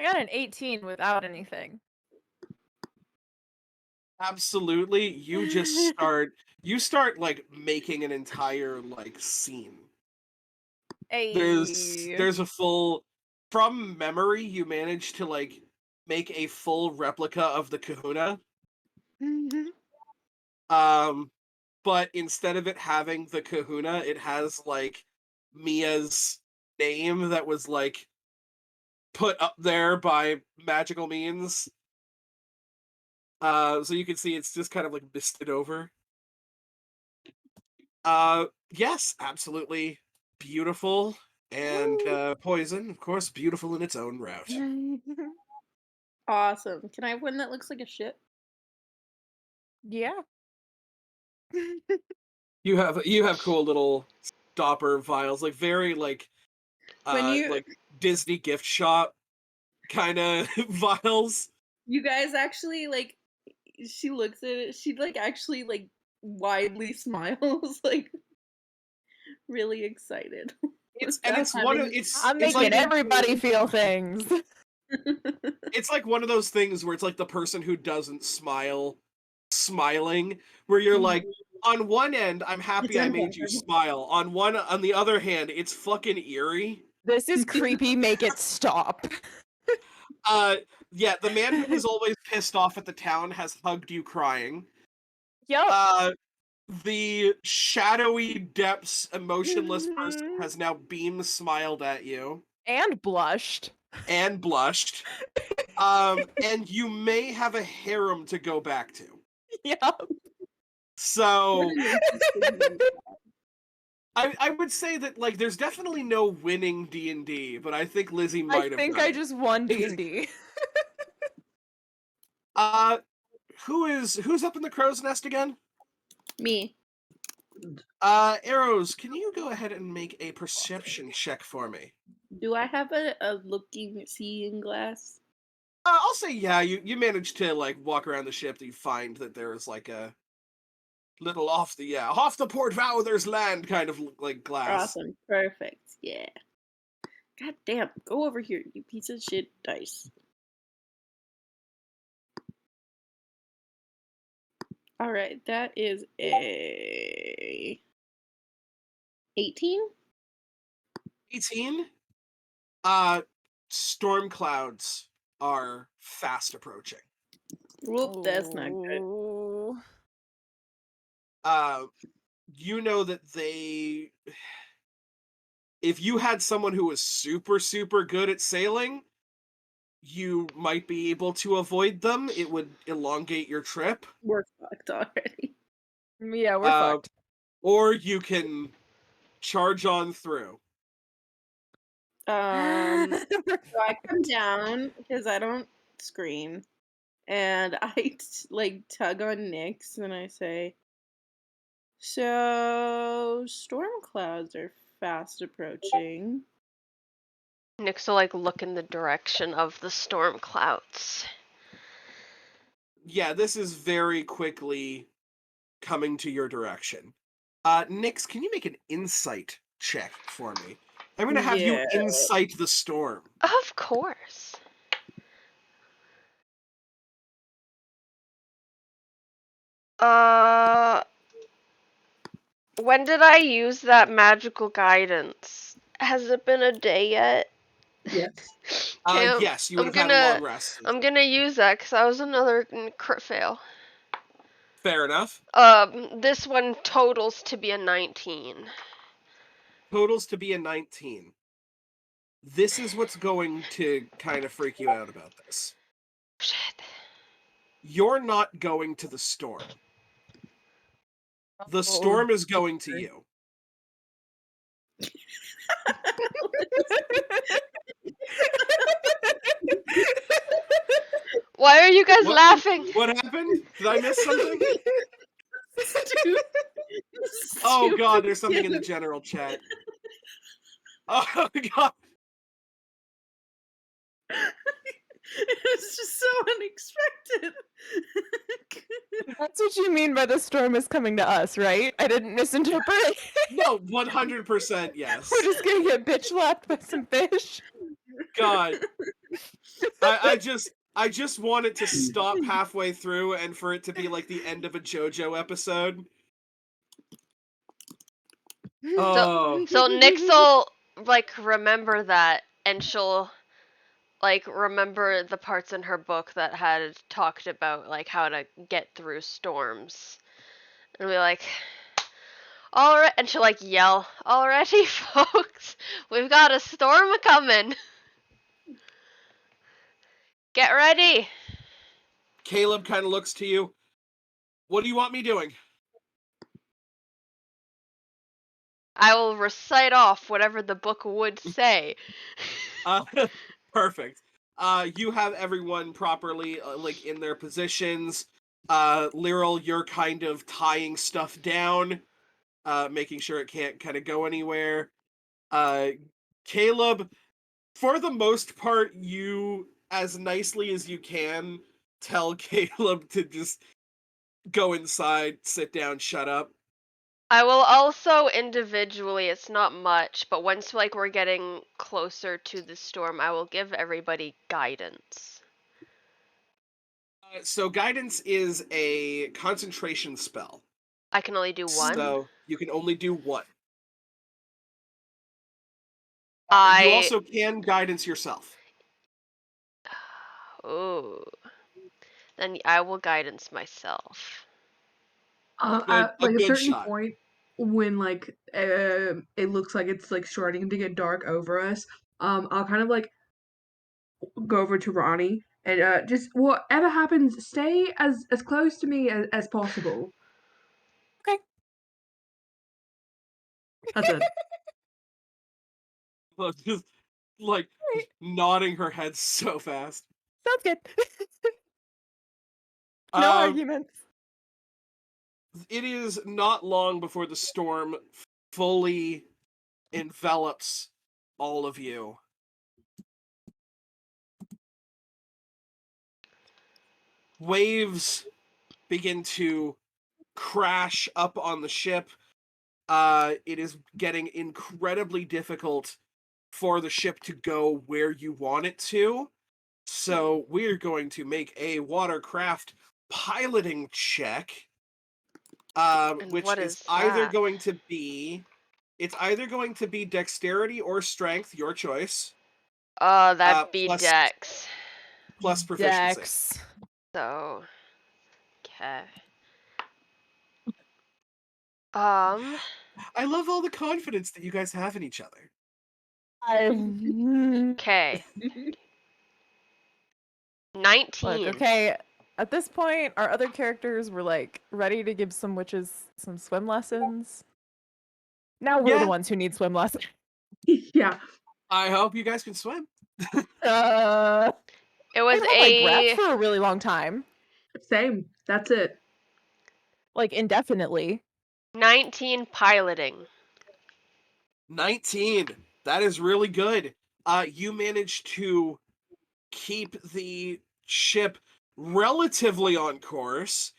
I got an 18 without anything. Absolutely. You start like making an entire like scene. Hey. There's a full, from memory, you manage to like make a full replica of the kahuna. But instead of it having the kahuna, it has like Mia's name that was like put up there by magical means. So you can see it's just kind of like misted over. Yes, absolutely beautiful. And Poison, of course, beautiful in its own route. Awesome. Can I have one that looks like a ship? Yeah. You have cool little stopper vials, like very like When you like Disney gift shop kind of vials. you guys actually like, she looks at it, she like actually like widely smiles, like really excited. It's without one of having- I'm it's making like everybody feel things. it's like one of those things where it's like the person who doesn't smile smiling, where you're like, on one end I'm happy I made you smile, on the other hand it's fucking eerie. This is creepy, make it stop. Yeah, the man who is always pissed off at the town has hugged you crying. Yup. The shadowy depths emotionless person has now beam smiled at you And blushed. and blushed. And you may have a harem to go back to. Yup. So I would say that like there's definitely no winning D&D, but I think Lizzie might I have think done I it. just won D&D. Who's up in the crow's nest again? Me. Arrows, can you go ahead and make a perception check for me? Do I have a looking seeing glass? I'll say yeah, you managed to like walk around the ship, that you find that there's like a little off the port bow there's land kind of like glass. Awesome. Perfect. Yeah. God damn. Go over here, you piece of shit dice. Alright, that is a 18? 18. Storm clouds are fast approaching. Whoop, that's not good. Ooh. You know that if you had someone who was super, super good at sailing, you might be able to avoid them. It would elongate your trip. We're fucked already. Yeah, we're fucked. Or you can charge on through. So I come down because I don't scream, and I like tug on Nyx and I say, "So storm clouds are fast approaching." Nyx will like look in the direction of the storm clouds. Yeah, this is very quickly coming to your direction. Nyx, can you make an insight check for me? I'm gonna have you insight the storm. Of course. When did I use that magical guidance? Has it been a day yet? Yes. Yes, you would have had a long rest. I'm gonna use that because that was another crit fail. Fair enough. This one totals to be a 19. Totals to be a 19. This is what's going to kind of freak you out about this. Shit. You're not going to the storm. The storm is going to you. Why are you guys laughing? What happened? Did I miss something? Oh god, there's something in the general chat. Oh god. It's just so unexpected. That's what you mean by the storm is coming to us, right? I didn't misinterpret. No, 100% yes. We're just gonna get bitch slapped by some fish. God. I just want it to stop halfway through and for it to be like the end of a JoJo episode. Oh. So Nyx'll like remember that, and she'll like remember the parts in her book that had talked about like how to get through storms, and be like, "All right," and she'll like yell, "Already, folks, we've got a storm coming. Get ready." Caleb kind of looks to you. What do you want me doing? I will recite off whatever the book would say. Perfect. You have everyone properly like in their positions. Lyral, you're kind of tying stuff down, making sure it can't kind of go anywhere. Caleb, for the most part, you, as nicely as you can, tell Caleb to just go inside, sit down, shut up. I will also individually, it's not much, but once like we're getting closer to the storm, I will give everybody guidance. So guidance is a concentration spell. I can only do one. So you can only do one. I You also can guidance yourself. Oh. Then I will guidance myself. At A like a good certain shot. point, when like it looks like it's like starting to get dark over us, I'll kind of like go over to Ronnie and just whatever happens, stay as close to me as possible. Okay. That's it. Just like nodding her head so fast. Sounds good. No Um, arguments. it is not long before the storm fully envelops all of you. Waves begin to crash up on the ship. It is getting incredibly difficult for the ship to go where you want it to. So we're going to make a watercraft piloting check, which what is is either that? going to be dexterity or strength, your choice. Oh, that'd be Plus Dex. proficiency. Dex. So, okay. I love all the confidence that you guys have in each other. Okay. 19. Look, okay. At this point, our other characters were like ready to give some witches some swim lessons. Now we're Yeah. the ones who need swim lessons. Yeah. I hope you guys can swim. It I was hold my breath for a really long time, Same. That's it. like indefinitely. 19 piloting. 19. That is really good. You managed to keep the ship relatively on course.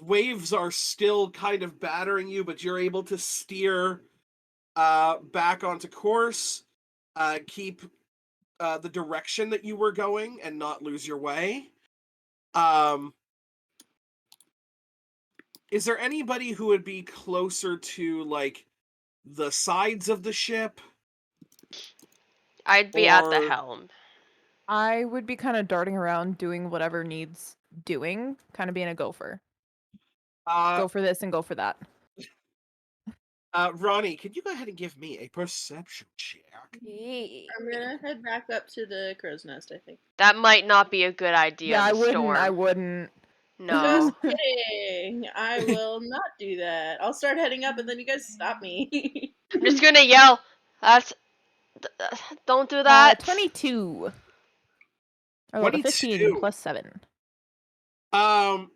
Waves are still kind of battering you, but you're able to steer back onto course, keep the direction that you were going, and not lose your way. Is there anybody who would be closer to like the sides of the ship? I'd be at the Or- helm. I would be kind of darting around doing whatever needs doing, kind of being a gopher. Go for this and go for that. Ronnie, could you go ahead and give me a perception check? I'm gonna head back up to the crow's nest, I think. That might not be a good idea. Yeah, the storm. I wouldn't. No. Just kidding. I will not do that. I'll start heading up and then you guys stop me. I'm just gonna yell. Don't do that. 22. I got a 15 plus 7. To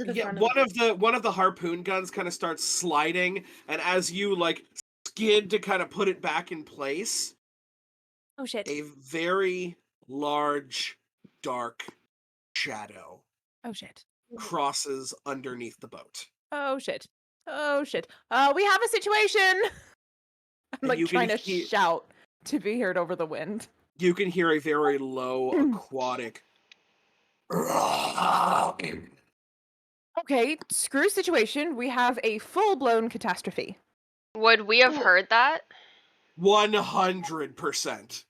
the Yeah, front one of the harpoon guns kind of starts sliding, and as you like skid to kind of put it back in place, Oh shit. a very large, dark shadow Oh shit. crosses underneath the boat. Oh shit. Oh shit. We have a situation. I'm And like you can trying to hear- shout to be heard over the wind. you can hear a very low aquatic. Okay, screw situation. We have a full-blown catastrophe. Would we have heard that? 100%.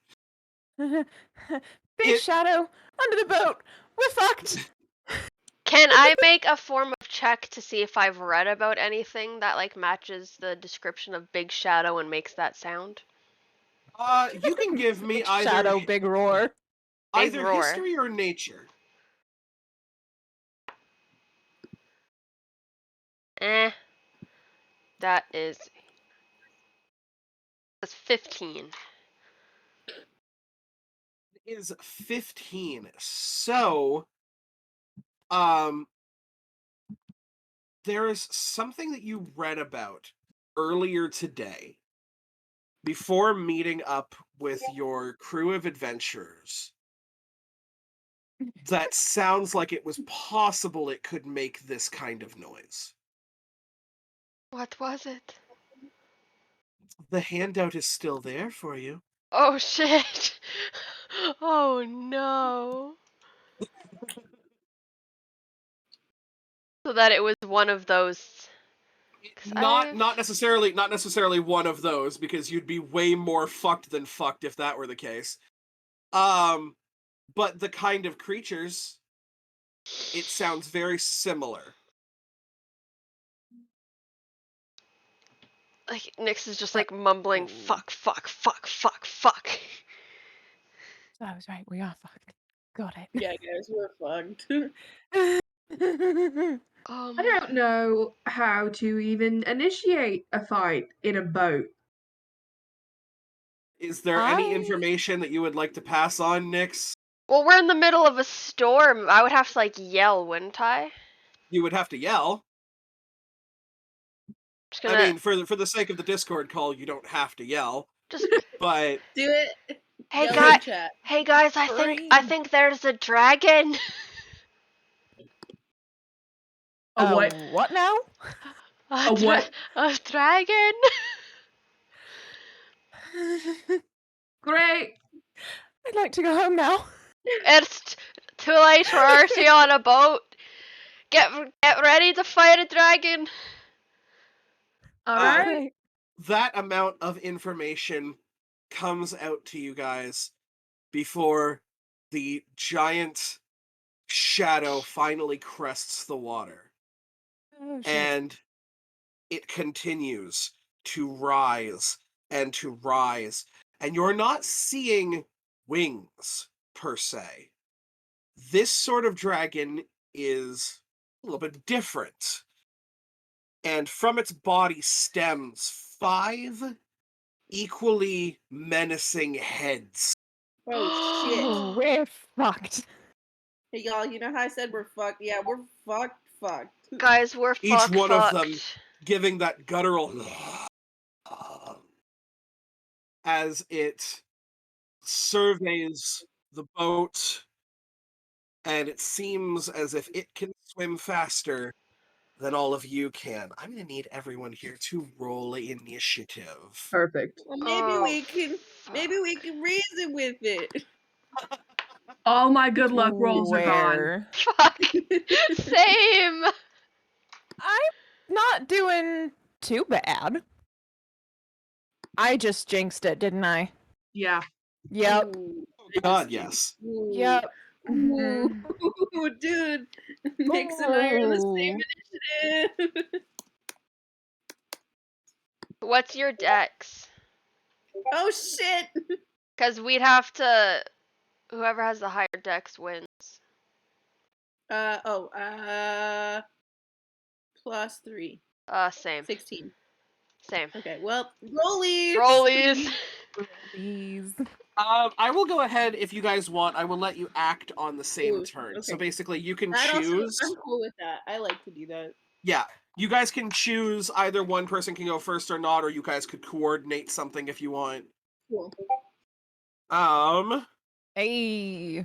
Big shadow under the boat. We're fucked. Can I make a form of check to see if I've read about anything that like matches the description of big shadow and makes that sound? You can give me Big either shadow, big roar. Big either roar. history or nature. That is. That's 15. Is 15. So, um, there is something that you read about earlier today before meeting up with your crew of adventurers that sounds like it was possible it could make this kind of noise. What was it? The handout is still there for you. Oh shit! Oh no! So that it was one of those. Not necessarily one of those, because you'd be way more fucked than fucked if that were the case. But the kind of creatures, it sounds very similar. Like Nyx is just like mumbling, fuck, fuck, fuck, fuck, fuck. So I was right. We are fucked. Got it. Yeah, guys, we're fucked. I don't know how to even initiate a fight in a boat. Is there any information that you would like to pass on, Nyx? Well, we're in the middle of a storm. I would have to like yell, wouldn't I? You would have to yell. Just gonna I mean, for the sake of the Discord call, you don't have to yell. just. But Do it. Hey Yell guys, in chat. hey guys, I think there's a dragon. A what? What now? A what? A dragon? Great. I'd like to go home now. It's too late. We're already on a boat. Get ready to fight a dragon. All right. that amount of information comes out to you guys before the giant shadow finally crests the water. Oh, shit. And it continues to rise and to rise. And you're not seeing wings, per se. This sort of dragon is a little bit different. And from its body stems 5 equally menacing heads. Oh shit. Oh, we're fucked. Hey y'all, you know how I said we're fucked? Yeah, we're fucked. Guys, we're Each fucked. one of them giving that guttural as it surveys the boat, and it seems as if it can swim faster than all of you can. I'm going to need everyone here to roll initiative. Perfect. Well, Oh, maybe we can reason with it. All my good luck rolls are gone. Fuck. Same. I'm not doing too bad. I just jinxed it, didn't I? Yeah. Yep. Ooh, God, yes. ooh, Yep. Ooh, Mhm. dude. Nyx and I are in the same initiative. What's your dex? Oh shit. Because we'd have to. Whoever has the higher dex wins. +3. Same. 16. Same. Okay, well, rollies. Rollies. Please. I will go ahead if you guys want. I will let you act on the same Ooh, turn. So okay. basically, you can That also, choose. I'm cool with that. I like to do that. Yeah, you guys can choose either one person can go first or not, or you guys could coordinate something if you want. Cool. Hey.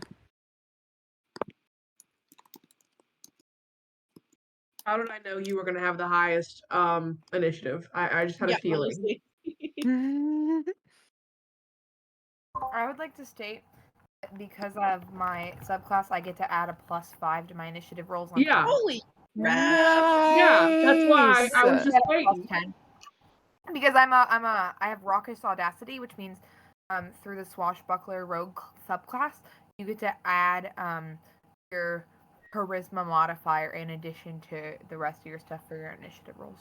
How did I know you were gonna have the highest initiative? I just had a feeling. Honestly. I would like to state that because of my subclass, I get to add a +5 to my initiative rolls on top. Holy crap! Yeah, that's why I was I just get a waiting. +10. Because I have raucous audacity, which means through the swashbuckler rogue subclass, you get to add your charisma modifier in addition to the rest of your stuff for your initiative rolls.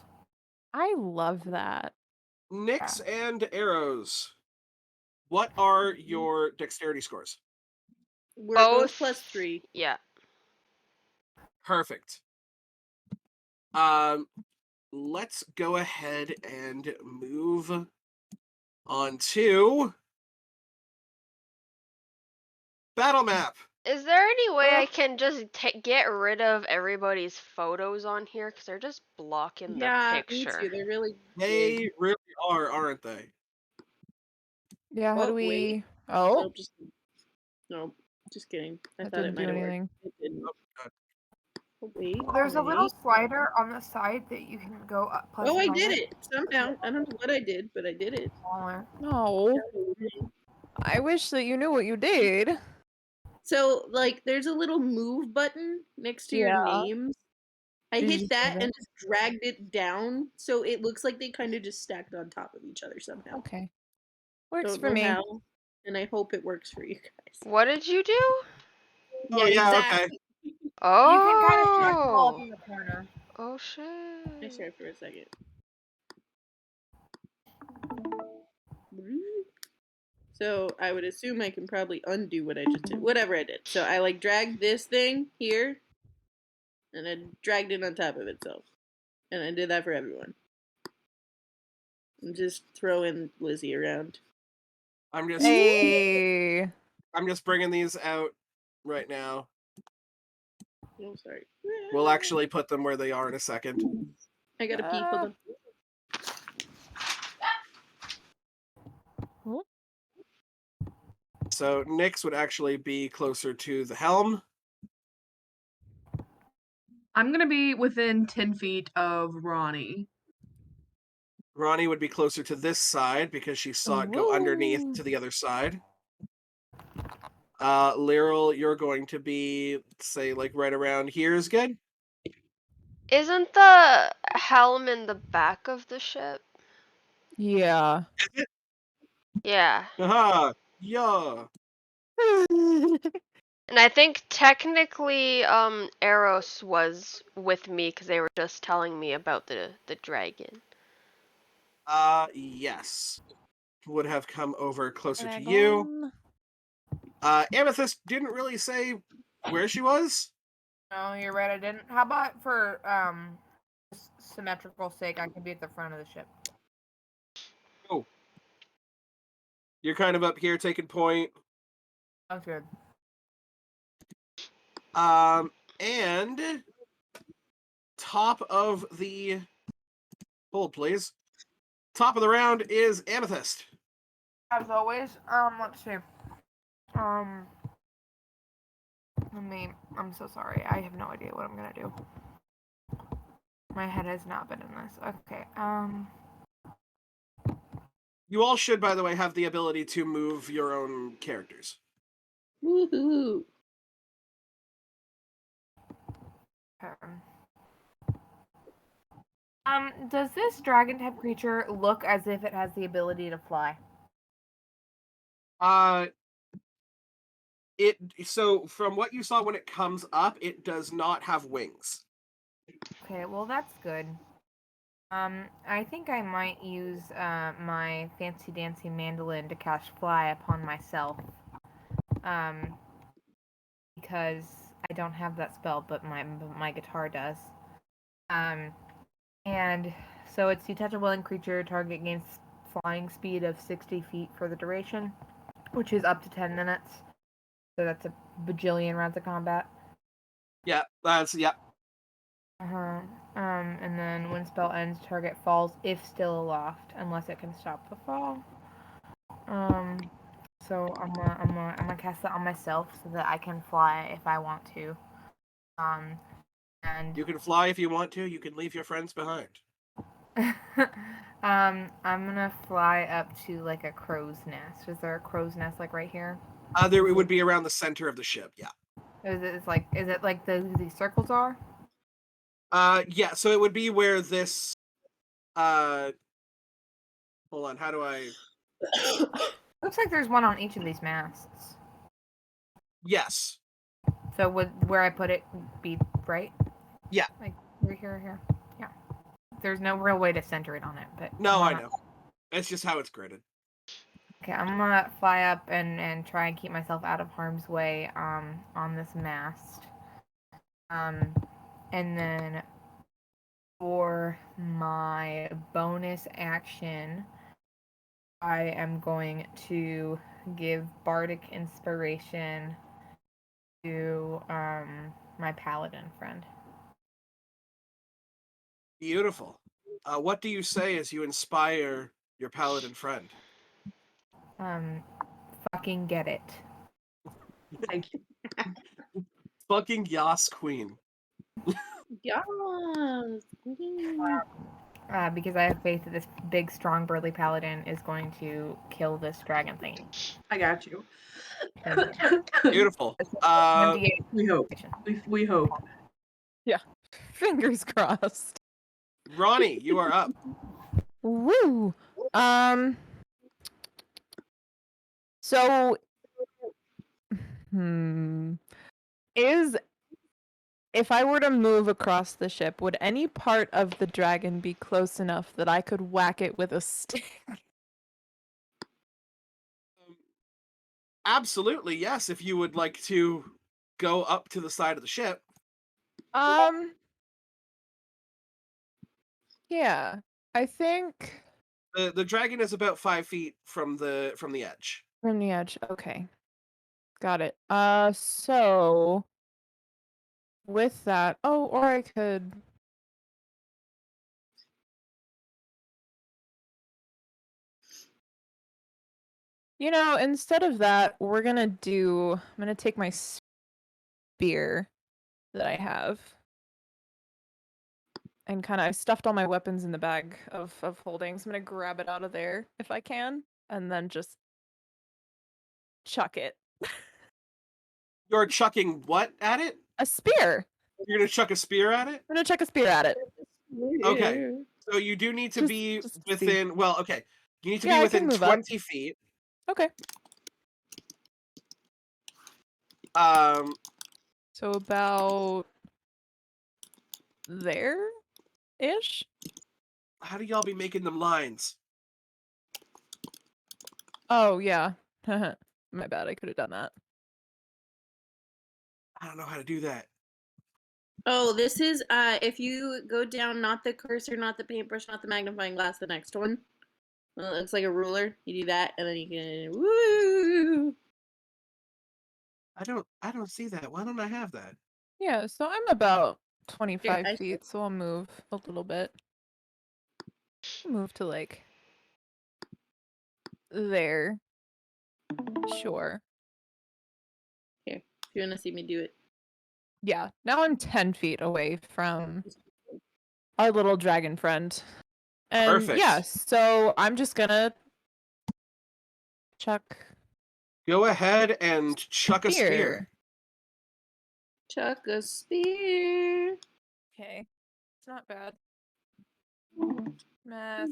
I love that. Nyx and Arrows. What are your dexterity scores? We're both +3. Yeah. Perfect. Let's go ahead and move on to battle map. Is there any way I can just get rid of everybody's photos on here? Because they're just blocking the Yeah, me picture. too. They're really They big. really are, aren't they? Yeah, how Oh, do we... wait. Oh, Just kidding. I that thought it didn't do might have worked. anything. It didn't. Oh, God. Oh, wait. There's a little wait. slider on the side that you can go up. Plus Oh, I minus. did it somehow. I don't know what I did, but I did it. Smaller. No. I wish that you knew what you did. So, like, there's a little move button next to your Yeah. names. I Did you hit just that move and it? just dragged it down, so it looks like they kind of just stacked on top of each other somehow. Okay. Works Don't for know me. how, and I hope it works for you guys. What did you do? Oh, yeah, okay. Oh. You can kind of stack them all up in the corner. Oh shit. I saw it for a second. So I would assume I can probably undo what I just did. Whatever I did. So I like dragged this thing here, and I dragged it on top of itself. And I did that for everyone. And just throwing Lizzie around. I'm just Hey. I'm just bringing these out right now. Oh, sorry. We'll actually put them where they are in a second. I gotta pee. Hold on. So Nyx would actually be closer to the helm. I'm gonna be within 10 feet of Ronnie. Ronnie would be closer to this side because she saw it go underneath to the other side. Lyral, you're going to be, say, like right around here is good? Isn't the helm in the back of the ship? Yeah. Yeah. Aha! Yeah! And I think technically Eros was with me because they were just telling me about the dragon. Yes. Would have come over closer to Dragon. you. Amethyst didn't really say where she was. No, you're right. I didn't. How about for symmetrical sake, I can be at the front of the ship. Oh. You're kind of up here taking point. Sounds good. And top of the hold, please. Top of the round is Amethyst. As always, let's see. I'm so sorry. I have no idea what I'm gonna do. My head has not been in this. Okay. You all should, by the way, have the ability to move your own characters. Woohoo! Does this dragon type creature look as if it has the ability to fly? So from what you saw when it comes up, it does not have wings. Okay, well that's good. I think I might use my fancy dancy mandolin to cast fly upon myself. Because I don't have that spell, but my guitar does. And so it's you touch a willing creature, target gains flying speed of 60 feet for the duration, which is up to 10 minutes. So that's a bajillion rounds of combat. Yeah, that's And then when spell ends, target falls if still aloft, unless it can stop the fall. So I'm gonna cast that on myself so that I can fly if I want to. And you can fly if you want to. You can leave your friends behind. I'm gonna fly up to like a crow's nest. Is there a crow's nest like right here? There it would be around the center of the ship. Yeah. Is it like these circles are? Yeah. So it would be where this. Hold on. How do I? Looks like there's one on each of these masts. Yes. So would where I put it be right? Yeah. Like here. Yeah. There's no real way to center it on it, but No, why I not? know. It's just how it's gridded. Okay, I'm gonna fly up and try and keep myself out of harm's way on this mast. And then for my bonus action, I am going to give bardic inspiration to my paladin friend. Beautiful. What do you say as you inspire your paladin friend? Fucking get it. Thank you. Fucking Yas Queen. Yes. Because I have faith that this big, strong, burly paladin is going to kill this dragon thingy. I got you. Beautiful. 1d8. We hope. We hope. Yeah. Fingers crossed. Ronnie, you are up. Woo. So is if I were to move across the ship, would any part of the dragon be close enough that I could whack it with a stick? Absolutely, yes. If you would like to go up to the side of the ship. Yeah. I think The dragon is about 5 feet from the edge. from the edge. Okay. Got it. So with that, or I could. Instead of that, I'm gonna take my spear that I have and I stuffed all my weapons in the bag of holding, so I'm gonna grab it out of there if I can, and then just chuck it. You're chucking what at it? A spear! You're gonna chuck a spear at it? I'm gonna chuck a spear at it. Okay. So you do need to be Just to see. within. Well, okay. You need to Yeah, be I can within move up. 20 feet. Okay. Um, So about there-ish? how do y'all be making them lines? Oh, yeah. My bad, I could have done that. I don't know how to do that. Oh, this is if you go down, not the cursor, not the paintbrush, not the magnifying glass, the next one. Well, it looks like a ruler. You do that, and then you can woo. I don't see that. Why don't I have that? Yeah, so I'm about Here, 25 feet, so I'll move a little bit. Move to like there. Sure. Here, if you want to see me do it. Yeah, now I'm 10 feet away from our little dragon friend. And Perfect. yeah, so I'm just gonna chuck Go ahead and chuck a spear. Chuck a spear. Okay, it's not bad. Math.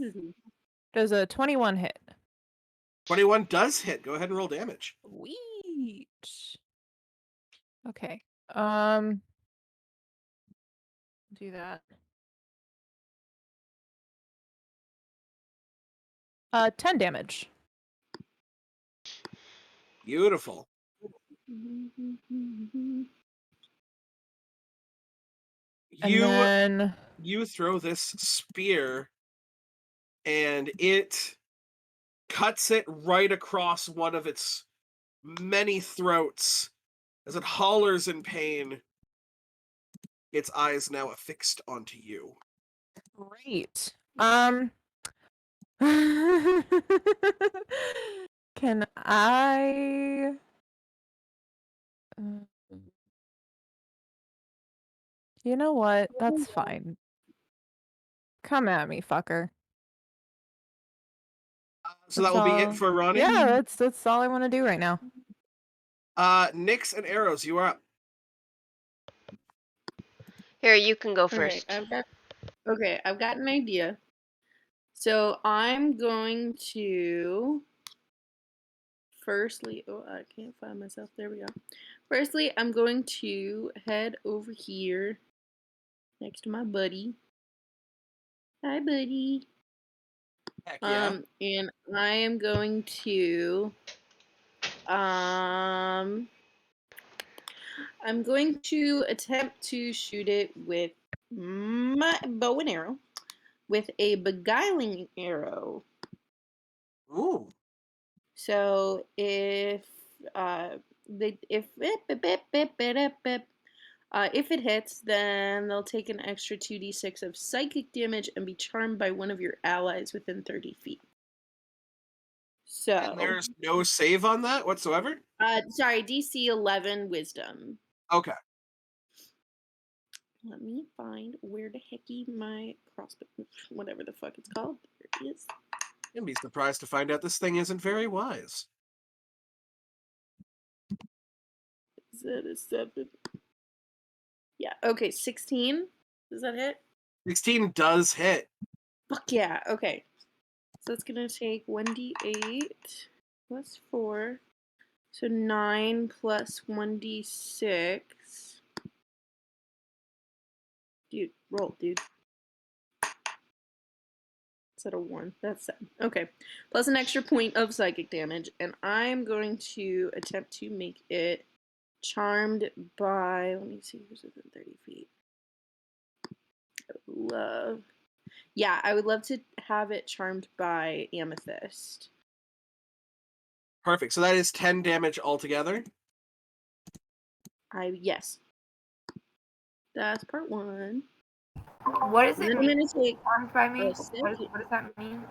Does a 21 hit? 21 does hit. Go ahead and roll damage. Sweet. Okay. Do that. 10 damage. Beautiful. And then You throw this spear and it cuts it right across one of its many throats as it hollers in pain, its eyes now affixed onto you. great. Can I You know what? That's fine. Come at me, fucker. So that That's will be it all- for Ronnie. Yeah, that's all I want to do right now. Nyx and Arrows, you are up. Here, you can go Okay, first. I've got an idea. So I'm going to firstly, oh, I can't find myself. There we go. Firstly, I'm going to head over here next to my buddy. Hi, buddy. Heck yeah. And I am going to I'm going to attempt to shoot it with my bow and arrow with a beguiling arrow. Ooh. So if if it hits, then they'll take an extra 2d6 of psychic damage and be charmed by one of your allies within 30 feet. So And there's no save on that whatsoever? sorry, DC 11 Wisdom. Okay. Let me find where the hecky my crossbow, whatever the fuck it's called. There it is. You'd be surprised to find out this thing isn't very wise. Is that a 7? Yeah, okay, 16. Does that hit? 16 does hit. Fuck yeah, okay. So it's gonna take 1d8 plus 4. So 9 plus 1d6. Dude, roll, dude. Is that a 1? That's 7. Okay. Plus an extra point of psychic damage. And I'm going to attempt to make it charmed by. Let me see who's within 30 feet. I would love. Yeah, I would love to have it charmed by Amethyst. Perfect. So that is 10 damage altogether. Yes. That's part 1. What does And it then I'm mean? gonna take Charmed by me? a What second. does that mean?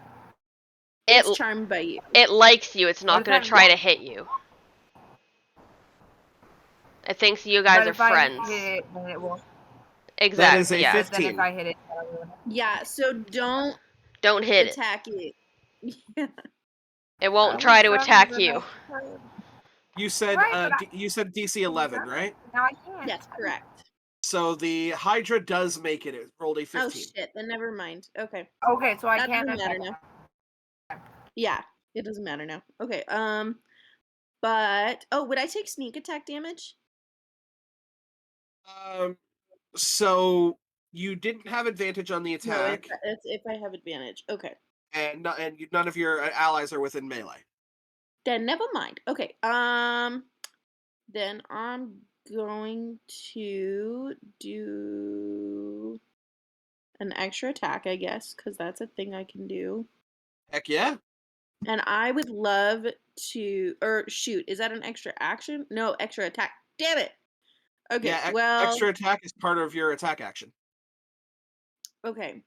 It's It charmed by you. it likes you. It's not does gonna that try mean? to hit you. It thinks you But guys are if I friends. hit it, then it will. That is Exactly. a Yeah. But then 15. if I hit it, Yeah, so don't Don't hit it. attack it. Yeah. It won't try to attack you. You said Right, but you said DC 11, right? now I can't. Yes, correct. So the Hydra does make it. It rolled a 15. Oh shit, then never mind. Okay. Okay, so I That can't doesn't matter attack. now. Yeah, it doesn't matter now. Okay, but would I take sneak attack damage? So you didn't have advantage on the No, attack, it's if I have advantage. Okay. and none of your allies are within melee. Then never mind. Okay. Then I'm going to do an extra attack, I guess, because that's a thing I can do. Heck yeah. And I would love to, or shoot, is that an extra action? No, extra attack. Damn it. Okay, Yeah, well, extra attack is part of your attack action. okay.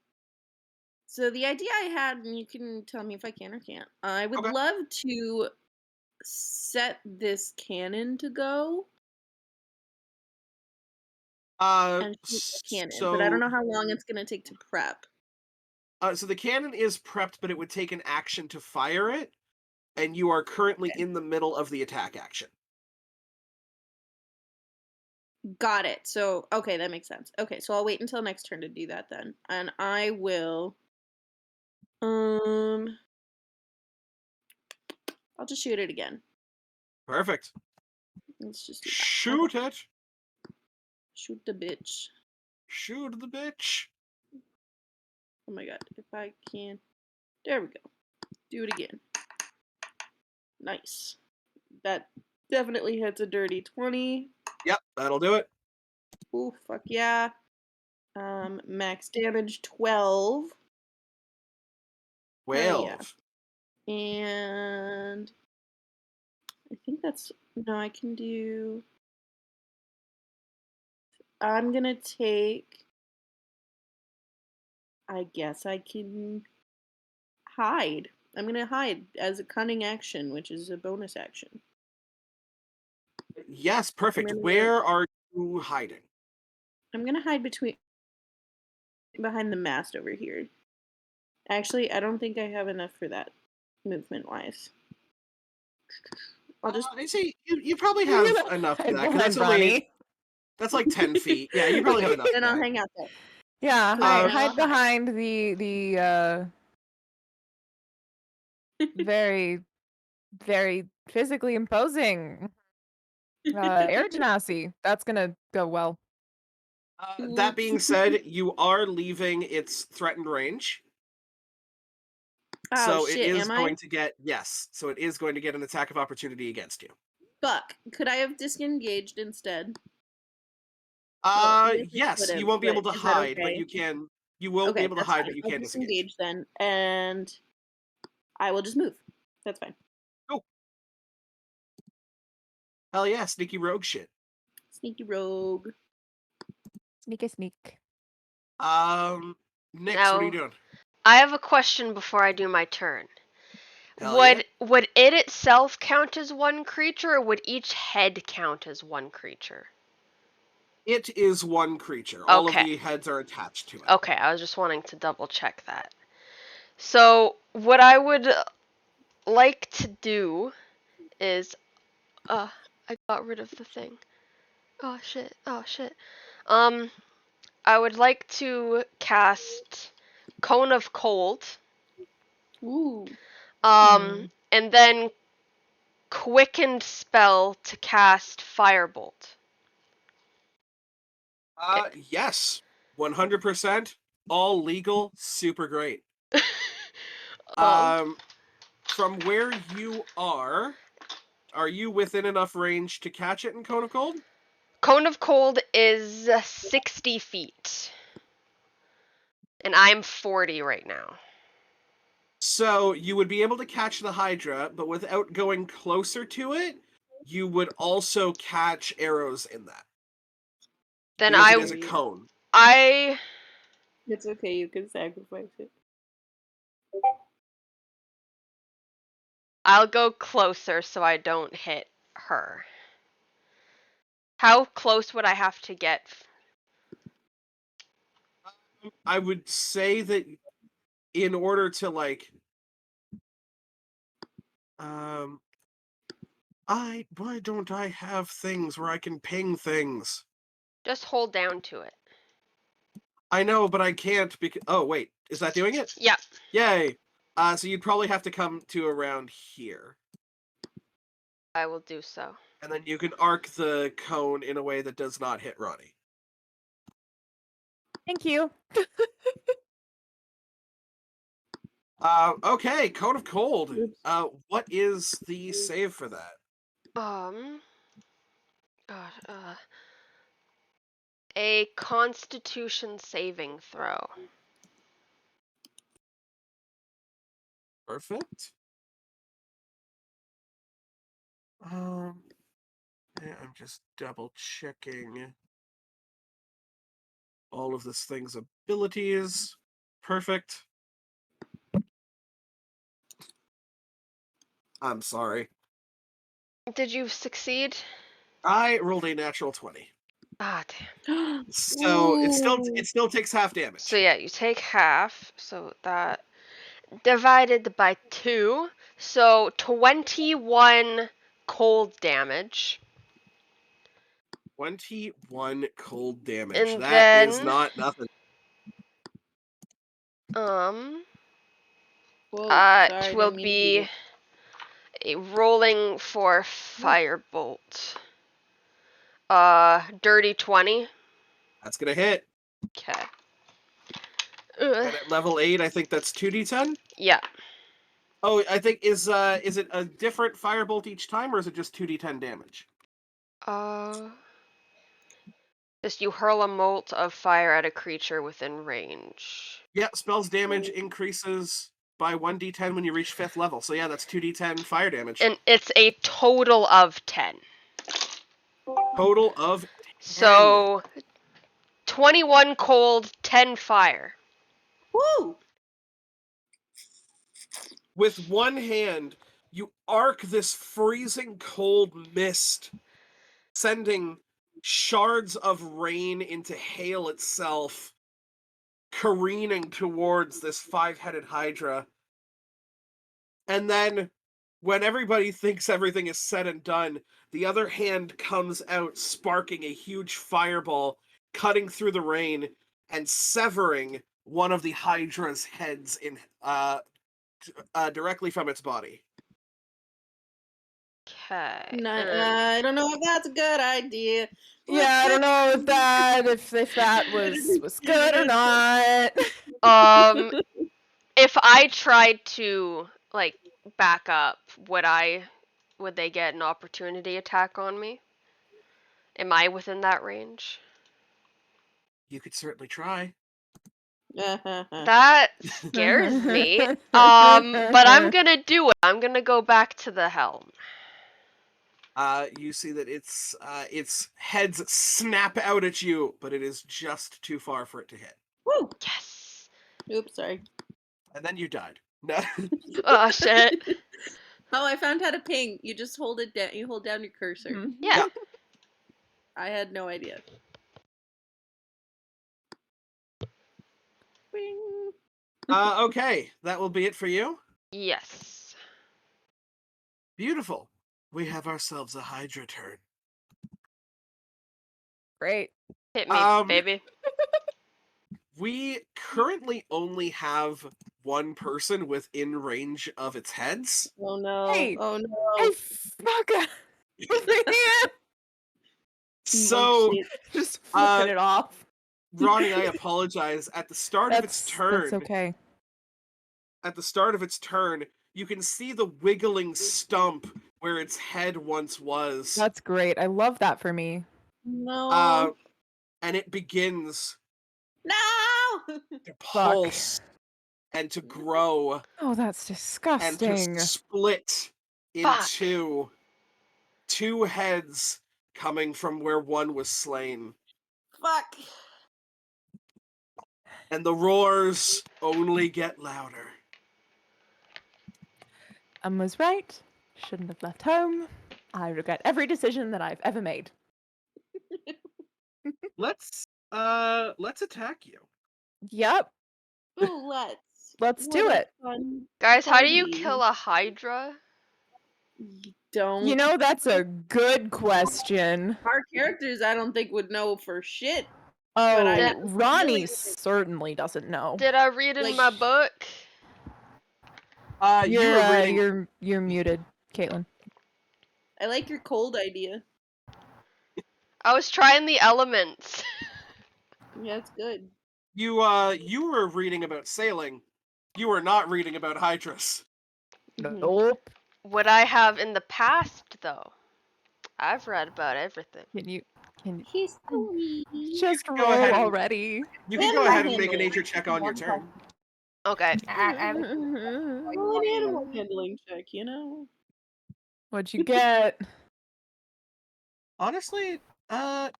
So the idea I had, and you can tell me if I can or can't, I would Okay. love to set this cannon to go and shoot the cannon, but I don't know how long it's going to take to prep. So the cannon is prepped, but it would take an action to fire it, and you are currently in the middle of the attack action. Got it. So, okay, that makes sense. Okay, so I'll wait until next turn to do that then. And I will I'll just shoot it again. Perfect. Let's just do that. Shoot it. Shoot the bitch. Shoot the bitch. Oh my god, if I can. There we go. Do it again. Nice. That definitely hits a dirty 20. Yep, that'll do it. Ooh, fuck yeah. Max damage 12. 12. Yeah. And I think that's no, I can do. I'm gonna take. I guess I can hide. I'm gonna hide as a cunning action, which is a bonus action. Yes, perfect. gonna- Where are you hiding? I'm gonna hide between. behind the mast over here. Actually, I don't think I have enough for that, movement-wise. I'll just... I say you probably You're have gonna enough for hide that, because that's behind only... Ronnie. That's like 10 feet. Yeah, you probably have enough for Then I'll that. hang out there. Yeah, Right, hide I'll behind the very, very physically imposing air genasi. That's gonna go well. That being said, you are leaving its threatened range. Oh, So it shit, is am I? going to get... Yes. So it is going to get an attack of opportunity against you. Fuck. Could I have disengaged instead? Well, I guess I Yes, could've, you won't be but able to is that hide, but okay? you can... You won't be Okay, able to that's hide, fine. but you I'll can disengage. disengage then, and I will just move. That's fine. Hell yeah, sneaky rogue shit. Sneaky rogue. Sneak. Nix, what are you Now, doing? I have a question before I do my turn. Hell yeah. Would it itself count as one creature, or would each head count as one creature? It is one creature. All of Okay. the heads are attached to it. Okay, I was just wanting to double check that. So, what I would like to do is... I got rid of the thing. Oh shit. I would like to cast Cone of Cold. Ooh. And then Quickened Spell to cast Firebolt. Yes. 100%. All legal. Super great. From where you are you within enough range to catch it in Cone of Cold? Cone of Cold is 60 feet. And I'm 40 right now. So you would be able to catch the Hydra, but without going closer to it, you would also catch arrows in that. Then because it is a cone. It's okay, you can sacrifice it. I'll go closer so I don't hit her. How close would I have to get? I would say that in order to why don't I have things where I can ping things? Just hold down to it. I know, but I can't because... Oh, wait. Is that doing it? Yeah. Yay. So you'd probably have to come to around here. I will do so. And then you can arc the cone in a way that does not hit Ronnie. Thank you. Okay, Cone of Cold. What is the save for that? A Constitution saving throw. Perfect. I'm just double checking all of this thing's abilities. Perfect. I'm sorry. Did you succeed? I rolled a natural 20. Ah, damn. So it still takes half damage. So yeah, you take half. So that divided by 2. So 21 cold damage. 21 cold damage. And That then, is not nothing. Whoa, it will be a rolling for Firebolt. Dirty 20. That's gonna hit. Okay. And at level 8, I think that's 2d10? Yeah. Oh, I think is it a different firebolt each time, or is it just 2d10 damage? Just you hurl a bolt of fire at a creature within range. Yeah, spells damage increases by 1d10 when you reach 5th level. So yeah, that's 2d10 fire damage. And it's a total of 10. Total of 10. So 21 cold, 10 fire. Woo! With one hand, you arc this freezing cold mist, sending shards of rain into hail itself, careening towards this 5-headed Hydra. And then, when everybody thinks everything is said and done, the other hand comes out, sparking a huge fireball, cutting through the rain, and severing one of the Hydra's heads in directly from its body. Okay. I don't know if that's a good idea. Yeah, I don't know if that was good or not. If I tried to like back up, would they get an opportunity attack on me? Am I within that range? You could certainly try. That scares me. But I'm gonna do it. I'm gonna go back to the helm. You see that its heads snap out at you, but it is just too far for it to hit. Woo! Yes. Oops, sorry. And then you died. No. Oh shit. Oh, I found how to ping. You just hold it down. You hold down your cursor. Yeah. I had no idea. Bing. Okay, that will be it for you. Yes. Beautiful. We have ourselves a Hydra turn. Great. Hit me, baby. We currently only have one person within range of its heads. Oh no. Hey. Oh no. Hey, fuck. So, just flipping it off. Ronnie, I apologize. At the start of its turn, That's okay. At the start of its turn, you can see the wiggling stump where its head once was. That's great. I love that for me. No. And it begins No. to pulse and to grow Oh, that's and disgusting. to split into two heads coming from where one was slain. Fuck. And the roars only get louder. Was right. Shouldn't have left home. I regret every decision that I've ever made. Let's attack you. Yep. Ooh, Let's do it. Guys, how do you kill a Hydra? Don't. You know, that's a good question. Our characters, I don't think, would know for shit. Oh, Ronnie certainly doesn't know. Did I read in my book? You were reading. You're muted, Caitlin. I like your cold idea. I was trying the elements. Yeah, it's good. You were reading about sailing. You were not reading about Hydras. Nope. Would I have in the past though? I've read about everything. Can you History. just Go roll ahead and- already? You can go ahead and make a nature check on your turn. Okay. Roll an animal handling check, you know. What'd you get? Honestly, not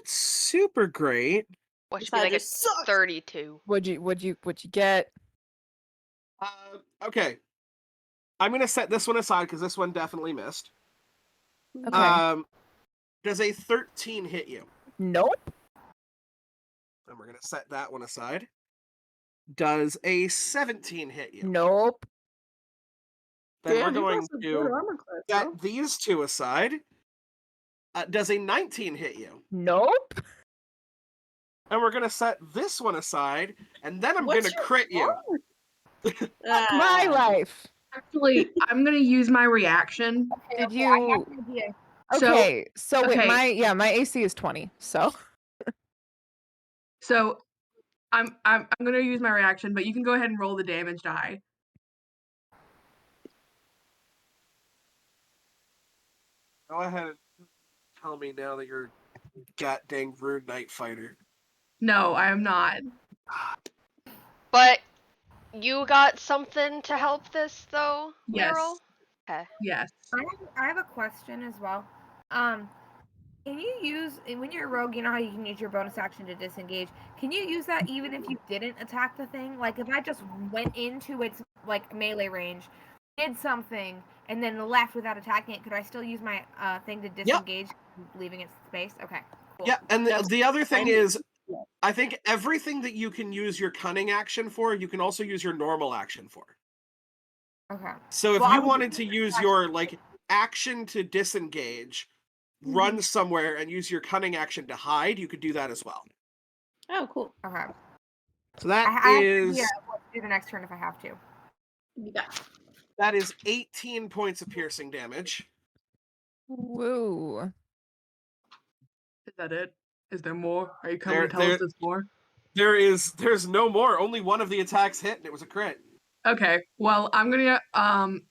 super great. What should be like a 32? What'd you get? Okay. I'm gonna set this one aside because this one definitely missed. Okay. Does a 13 hit you? Nope. And we're gonna set that one aside. Does a 17 hit you? Nope. Then Damn, we're you got going some to good armor class, bro. set these two aside. Does a 19 hit you? Nope. And we're gonna set this one aside, and then I'm What's gonna your crit you. My life. Actually, I'm gonna use my reaction. Did I you? have an idea. Okay. So wait, okay. my AC is 20. So So I'm gonna use my reaction, but you can go ahead and roll the damage die. Go ahead and tell me now that you're god dang Rune Knight fighter. No, I am not. But you got something to help this though, Yes. Meryl? Okay. Yes. I have a question as well. Can you use, when you're a rogue, you know how you can use your bonus action to disengage? Can you use that even if you didn't attack the thing? Like, if I just went into its, like, melee range, did something, and then left without attacking it, could I still use my thing to disengage, leaving its space? Okay, cool. Yeah, and the other thing is, I think everything that you can use your cunning action for, you can also use your normal action for. Okay. So if Well, I you would wanted use to my use action your to like action to disengage, run somewhere, and use your cunning action to hide, you could do that as well. Oh, cool. Okay. So that I have an is idea of what to do the next turn if I have to. that is 18 points of piercing damage. Woo. Is that it? Is there more? Are you coming to tell us there's more? There's no more. Only one of the attacks hit, and it was a crit. Okay. Well, I'm gonna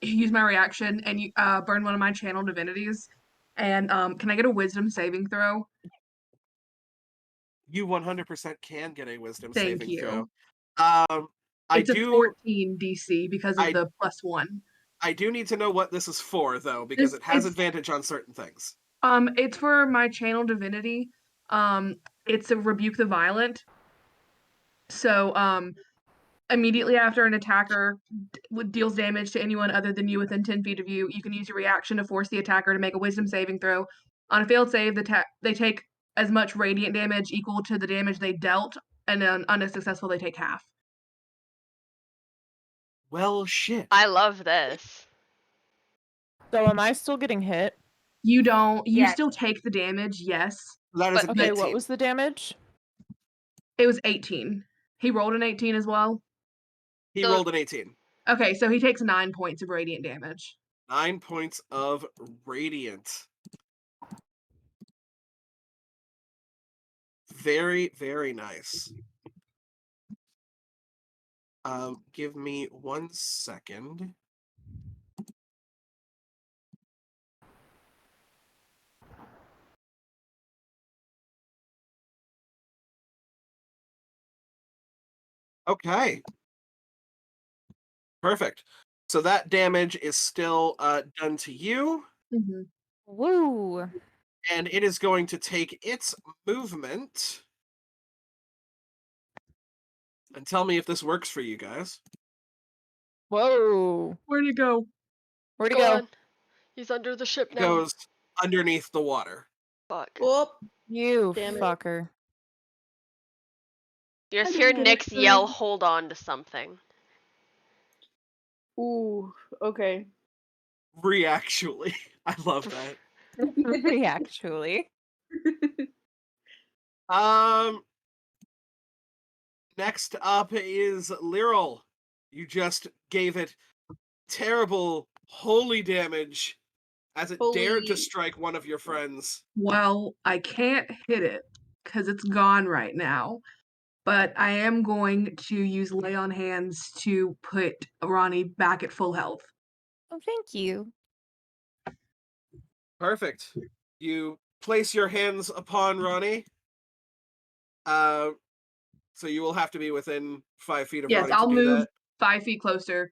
use my reaction and burn one of my channel divinities. And can I get a wisdom saving throw? You 100% can get a wisdom Thank saving you. throw. I It's a do 14 DC because of the +1. I do need to know what this is for though, because it has advantage on certain things. It's for my channel divinity. It's a rebuke the violent. So immediately after an attacker deals damage to anyone other than you within 10 feet of you, you can use your reaction to force the attacker to make a wisdom saving throw. On a failed save, they take as much radiant damage equal to the damage they dealt, and then on a successful, they take half. Well, shit. I love this. So am I still getting hit? You don't. You Yes. still take the damage, yes. That is But- an Okay, 18. what was the damage? It was 18. He rolled an 18 as well. He rolled an 18. Okay, so he takes 9 points of radiant damage. 9 points of radiant. Very, very nice. Give me 1 second. Okay. Perfect. So that damage is still done to you, Mm-hmm. Woo. and it is going to take its movement. And tell me if this works for you guys. Whoa. Where'd he go? Where'd he Go go? on. He's under the ship It now. goes underneath the water. Fuck. Oh, You Damn it. fucker. You I just didn't hear get Nyx it yell, through. hold on to something. ooh, okay. Reactually. I love that. Actually. Next up is Lyral. You just gave it terrible holy damage as it dared to Holy. strike one of your friends. Well, I can't hit it because it's gone right now. But I am going to use Lay on Hands to put Ronnie back at full health. Oh, thank you. Perfect. You place your hands upon Ronnie. So you will have to be within 5 feet of Yes, Ronnie I'll to do move that. 5 feet closer.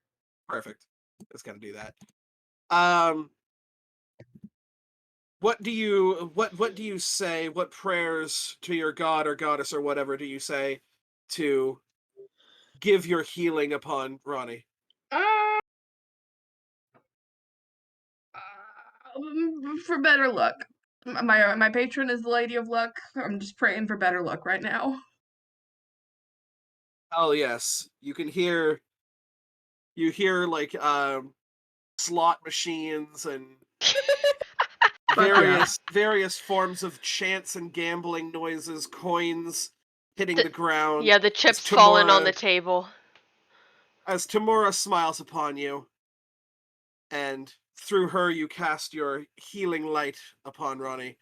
Perfect. Just gotta do that. What do you say? What prayers to your god or goddess or whatever do you say to give your healing upon Ronnie? For better luck. My patron is the Lady of Luck. I'm just praying for better luck right now. Oh yes, you hear like slot machines and various forms of chants and gambling noises, coins hitting the ground. Yeah, the chips falling on the table. As Tamura smiles upon you, and through her you cast your healing light upon Ronnie.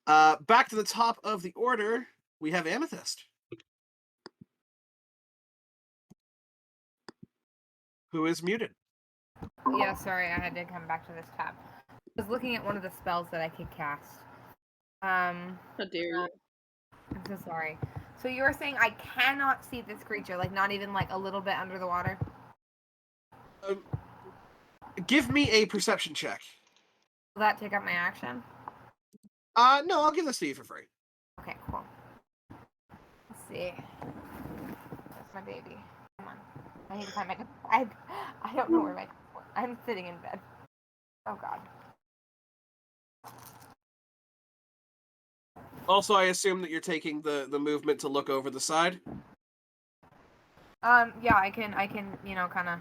Back to the top of the order, we have Amethyst, who is muted. Yeah, sorry, I had to come back to this tab. I was looking at one of the spells that I could cast. How dare you? I'm so sorry. So you were saying I cannot see this creature, like not even like a little bit under the water? Give me a perception check. Will that take up my action? No, I'll give this to you for free. Okay, cool. Let's see. That's my baby. Come on. I need to find my. I don't know where my. I'm sitting in bed. Oh god. Also, I assume that you're taking the movement to look over the side. Yeah, I can, kind of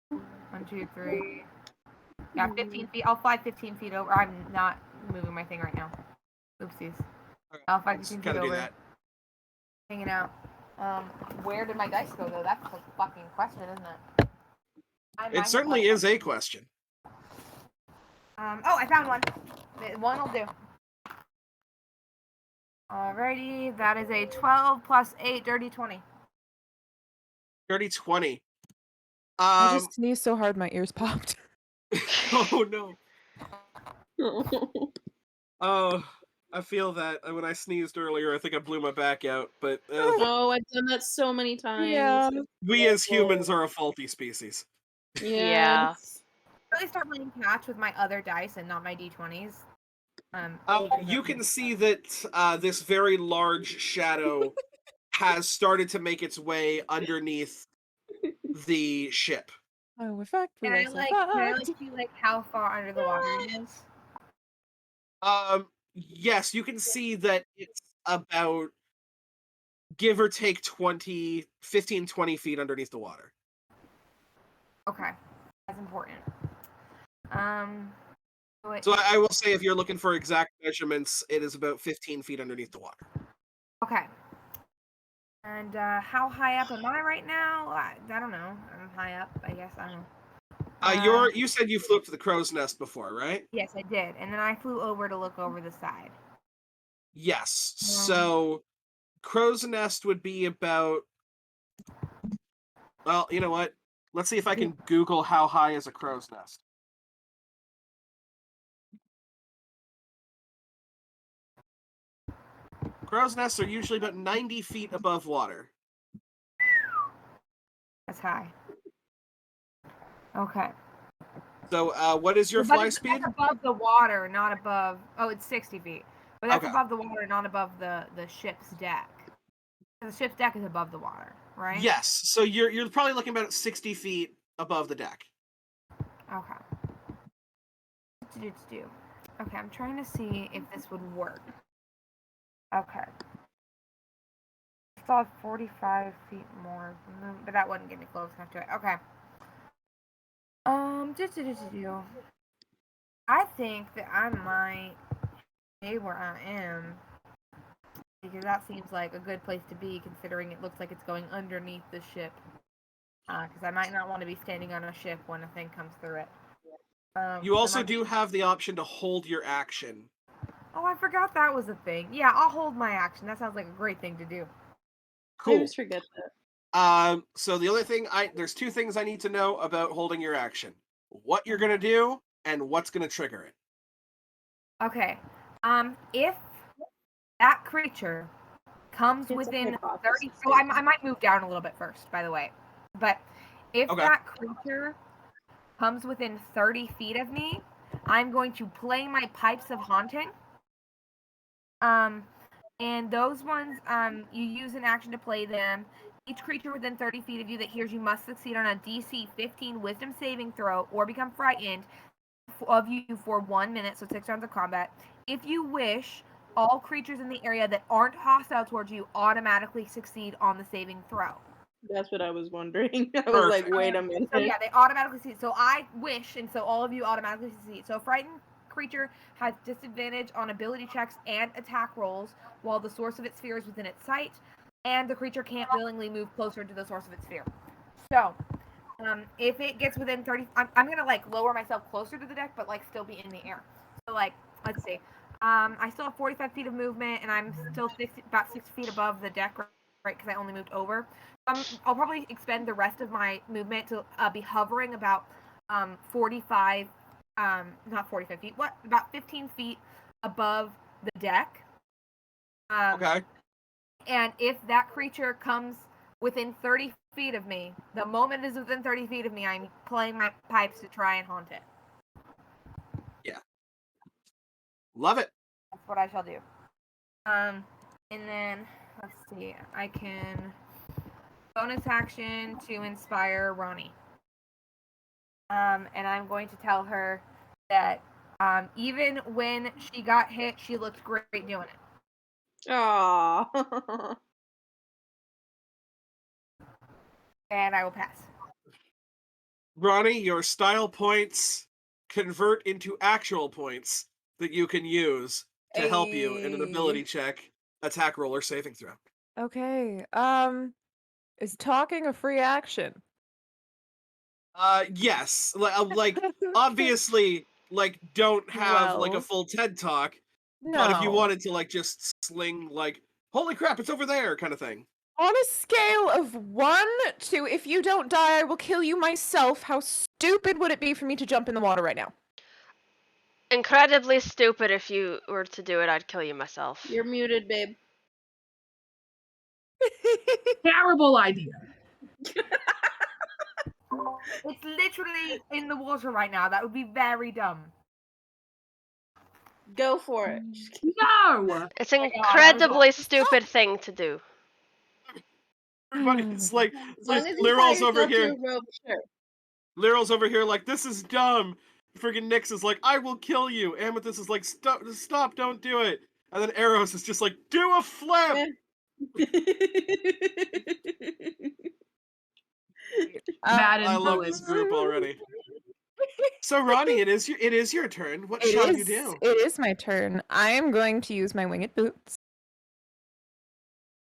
1, 2, 3. Yeah, 15 feet. I'll fly 15 feet over. I'm not moving my thing right now. Oopsies. Okay, I'll fly let's 15 feet kind of do over. that. Hanging out. Where did my dice go though? That's a fucking question, isn't it? It certainly is a question. Oh, I found one. One will do. Alrighty, that is a 12 plus 8, dirty 20. Dirty 20. I just sneezed so hard my ears popped. Oh no. Oh, I feel that when I sneezed earlier, I think I blew my back out. But Oh, I've done that so many times. Yeah. we as humans are a faulty species. Yeah. Yes. Really start playing catch with my other dice and not my d20s. You can see that this very large shadow has started to make its way underneath the ship. Oh, we're fucked. Can I see how far under the water it is? Yes, you can see that it's about, give or take 15, 20 feet underneath the water. Okay, that's important. So I will say, if you're looking for exact measurements, it is about 15 feet underneath the water. Okay. And how high up am I right now? I don't know. I'm high up, I guess. I don't know. You said you flew up to the crow's nest before, right? Yes, I did. And then I flew over to look over the side. Yes. So crow's nest would be about, well, you know what? Let's see if I can Google how high is a crow's nest. Crow's nests are usually about 90 feet above water. That's high. Okay. So what is your fly speed? That's above the water, not above. Oh, it's 60 feet. But that's Okay. above the water, not above the ship's deck. The ship's deck is above the water, right? Yes. So you're probably looking about 60 feet above the deck. Okay. Okay, I'm trying to see if this would work. Okay. I still have 45 feet more, but that wouldn't get me close enough to it. Okay. I think that I might stay where I am because that seems like a good place to be, considering it looks like it's going underneath the ship. Because I might not want to be standing on a ship when a thing comes through it. You also do have the option to hold your action. Oh, I forgot that was a thing. Yeah, I'll hold my action. That sounds like a great thing to do. Cool. I always forget that. So the other thing, there's two things I need to know about holding your action: what you're gonna do and what's gonna trigger it. Okay. If that creature comes within 30, so I might move down a little bit first, by the way. But if that creature comes within 30 feet of me, I'm going to play my pipes of haunting. And those ones, you use an action to play them. Each creature within 30 feet of you that hears you must succeed on a DC 15 Wisdom saving throw or become frightened of you for 1 minute, so 6 rounds of combat. If you wish, all creatures in the area that aren't hostile towards you automatically succeed on the saving throw. That's what I was wondering. I was like, wait a minute. So yeah, they automatically succeed. So I wish, and so all of you automatically succeed. So frightened creature has disadvantage on ability checks and attack rolls while the source of its fear is within its sight, and the creature can't willingly move closer to the source of its fear. So, if it gets within 30, I'm gonna like lower myself closer to the deck, but like still be in the air. So like, let's see. I still have 45 feet of movement, and I'm still about 6 feet above the deck, right? Because I only moved over. I'll probably expend the rest of my movement to be hovering about 45, not 45 feet, about 15 feet above the deck. Okay. And if that creature comes within 30 feet of me, the moment it is within 30 feet of me, I'm playing my pipes to try and haunt it. Yeah. Love it. That's what I shall do. And then, let's see, I can bonus action to inspire Ronnie. And I'm going to tell her that even when she got hit, she looked great doing it. Aww. And I will pass. Ronnie, your style points convert into actual points that you can use to help you in an ability check, attack roll, or saving throw. Okay. Is talking a free action? Yes. Like obviously, like don't have like a Well, full TED talk, but if you no. wanted to like just sling like, holy crap, it's over there kind of thing. On a scale of 1 to if you don't die, I will kill you myself, how stupid would it be for me to jump in the water right now? Incredibly stupid. If you were to do it, I'd kill you myself. You're muted, babe. Terrible idea. It's literally in the water right now. That would be very dumb. Go for it. No. It's an incredibly stupid thing to do. Everybody's like, As long as you tie Liral's over yourself to here. a rope, sure. Liral's over here like, this is dumb. Friggin' Nyx is like, I will kill you. Amethyst is like, stop, don't do it. And then Eros is just like, do a flip. Bad I love influence. this group already. So Ronnie, it is your turn. What shall you do? It is my turn. I am going to use my winged boots.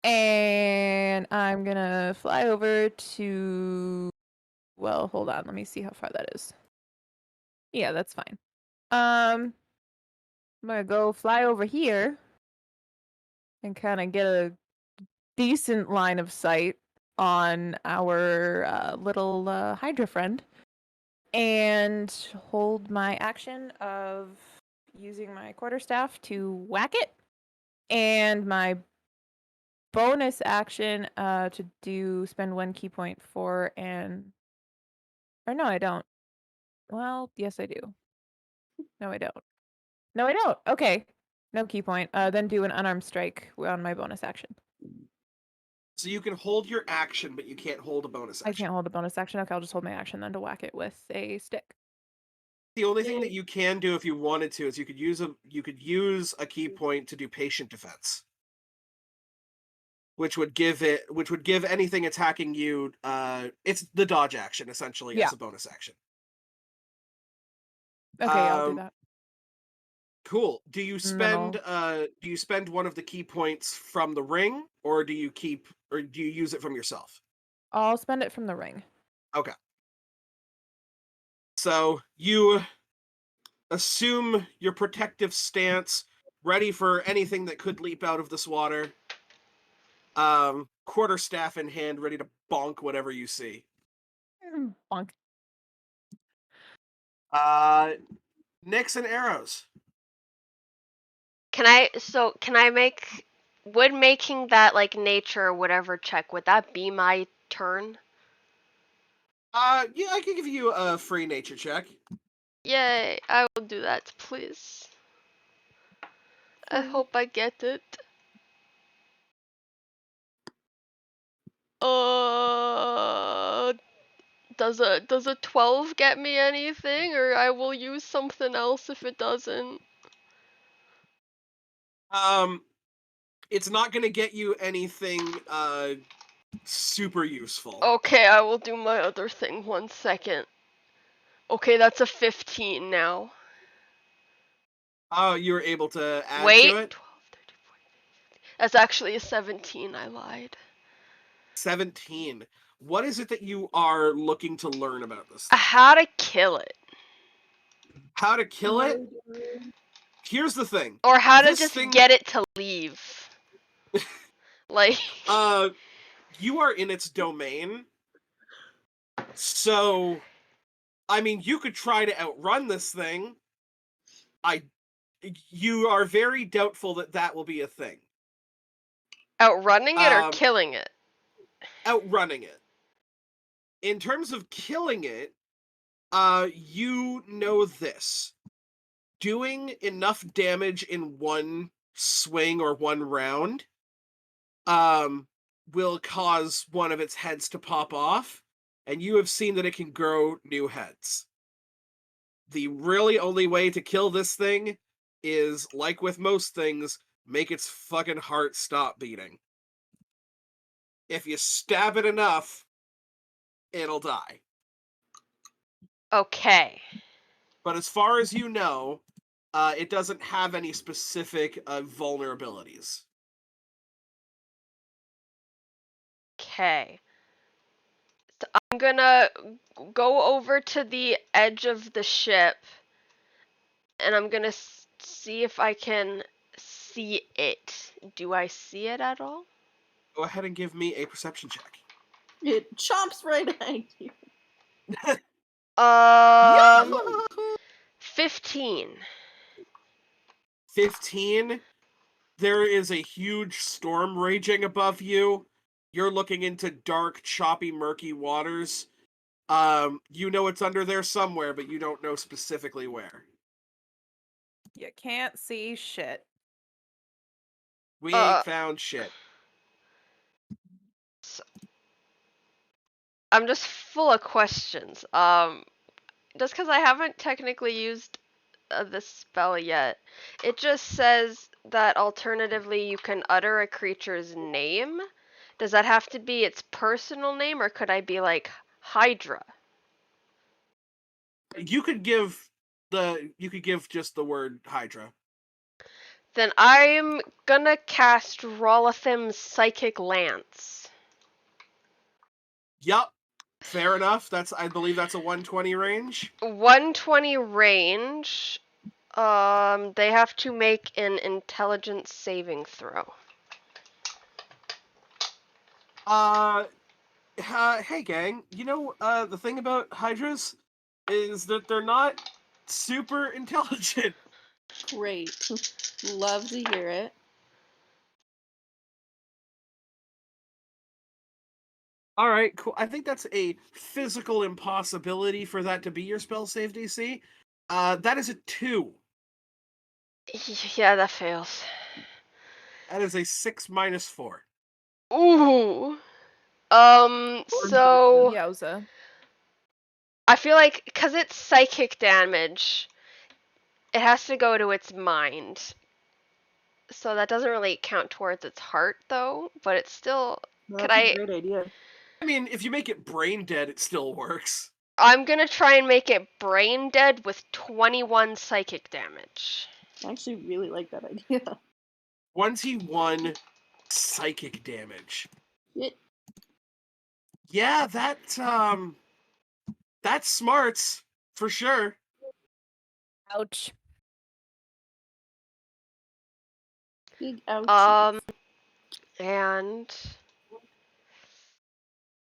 And I'm gonna fly over to, well, hold on, let me see how far that is. Yeah, that's fine. I'm gonna go fly over here and kind of get a decent line of sight on our little Hydra friend, and hold my action of using my quarterstaff to whack it, and my bonus action to spend 1 key point for or no, I don't. Well, yes, I do. No, I don't. No, I don't. Okay. No key point. Then do an unarmed strike on my bonus action. So you can hold your action, but you can't hold a bonus action. I can't hold a bonus action. Okay, I'll just hold my action then to whack it with a stick. The only thing that you can do if you wanted to is you could use a key point to do patient defense, which would give anything attacking you. It's the dodge action essentially as a bonus action. Okay, I'll do that. Cool. Do you spend one of the key points from the ring, or do you use it from yourself? I'll spend it from the ring. Okay. So you assume your protective stance, ready for anything that could leap out of this water. Quarterstaff in hand, ready to bonk whatever you see. Bonk. Nyx and arrows. Can I make, would making that like nature or whatever check, would that be my turn? Yeah, I can give you a free nature check. Yay, I will do that, please. I hope I get it. Does a 12 get me anything, or I will use something else if it doesn't? It's not gonna get you anything super useful. Okay, I will do my other thing. 1 second. Okay, that's a 15 now. Oh, you were able to add Wait, to it? 12, 13, 14, 15. That's actually a 17, I lied. 17. What is it that you are looking to learn about this thing? How to kill it. How to kill it? Here's the thing. Or how to just get it to leave. Like... You are in its domain. So, I mean, you could try to outrun this thing. You are very doubtful that will be a thing. Outrunning it or killing it? Outrunning it. In terms of killing it, you know this. Doing enough damage in one swing or one round will cause one of its heads to pop off, and you have seen that it can grow new heads. The really only way to kill this thing is, like with most things, make its fucking heart stop beating. If you stab it enough, it'll die. Okay. But as far as you know, it doesn't have any specific vulnerabilities. Okay. So I'm gonna go over to the edge of the ship, and I'm gonna see if I can see it. Do I see it at all? Go ahead and give me a perception check. It chomps right at you. 15. 15. There is a huge storm raging above you. You're looking into dark, choppy, murky waters. You know it's under there somewhere, but you don't know specifically where. You can't see shit. We ain't found shit. I'm just full of questions. Just because I haven't technically used this spell yet, it just says that alternatively you can utter a creature's name. Does that have to be its personal name, or could I be like Hydra? You could give just the word Hydra. Then I'm gonna cast Rolathim's Psychic Lance. Yup. Fair enough. I believe that's a 120 range. 120 range. They have to make an intelligence saving throw. Hey gang, the thing about Hydras is that they're not super intelligent. Great. Love to hear it. All right, cool. I think that's a physical impossibility for that to be your spell save DC. That is a 2. Yeah, that fails. That is a 6 minus 4. Ooh. So Yowza. I feel like because it's psychic damage, it has to go to its mind. So that doesn't really count towards its heart, though. But it's still. That's a great idea. I mean, if you make it brain dead, it still works. I'm gonna try and make it brain dead with 21 psychic damage. I actually really like that idea. 21 psychic damage. It, Yeah, that's smarts for sure. Ouch. big ouchies. And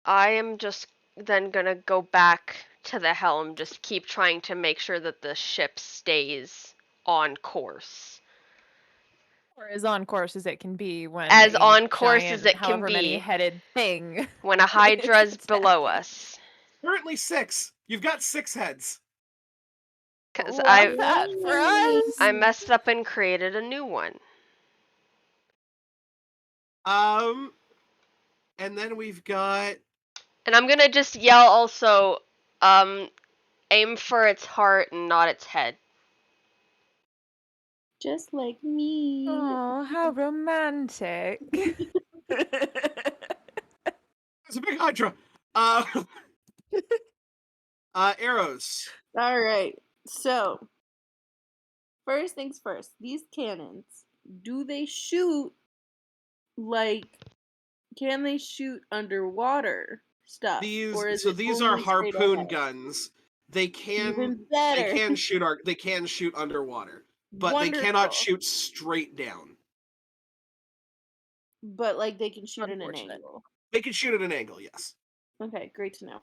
I am just then gonna go back to the helm, just keep trying to make sure that the ship stays on course. Or as on course as it can be when As a on course giant, as it can however many be headed thing. when a Hydra's is below attacking. us. Currently 6. You've got 6 heads. Because Love that for us. I messed up and created a new one. And then we've got. And I'm gonna just yell also, aim for its heart and not its head. Just like me. Oh, how romantic. It's a big Hydra. Arrows. All right. So, first things first. These cannons, do they shoot can they shoot underwater stuff? These or is these it are only straight harpoon ahead? guns. They can Even better. they can shoot underwater, but Wonderful. they cannot shoot straight down. But they can shoot at an angle. They can shoot at an angle, yes. Okay, great to know.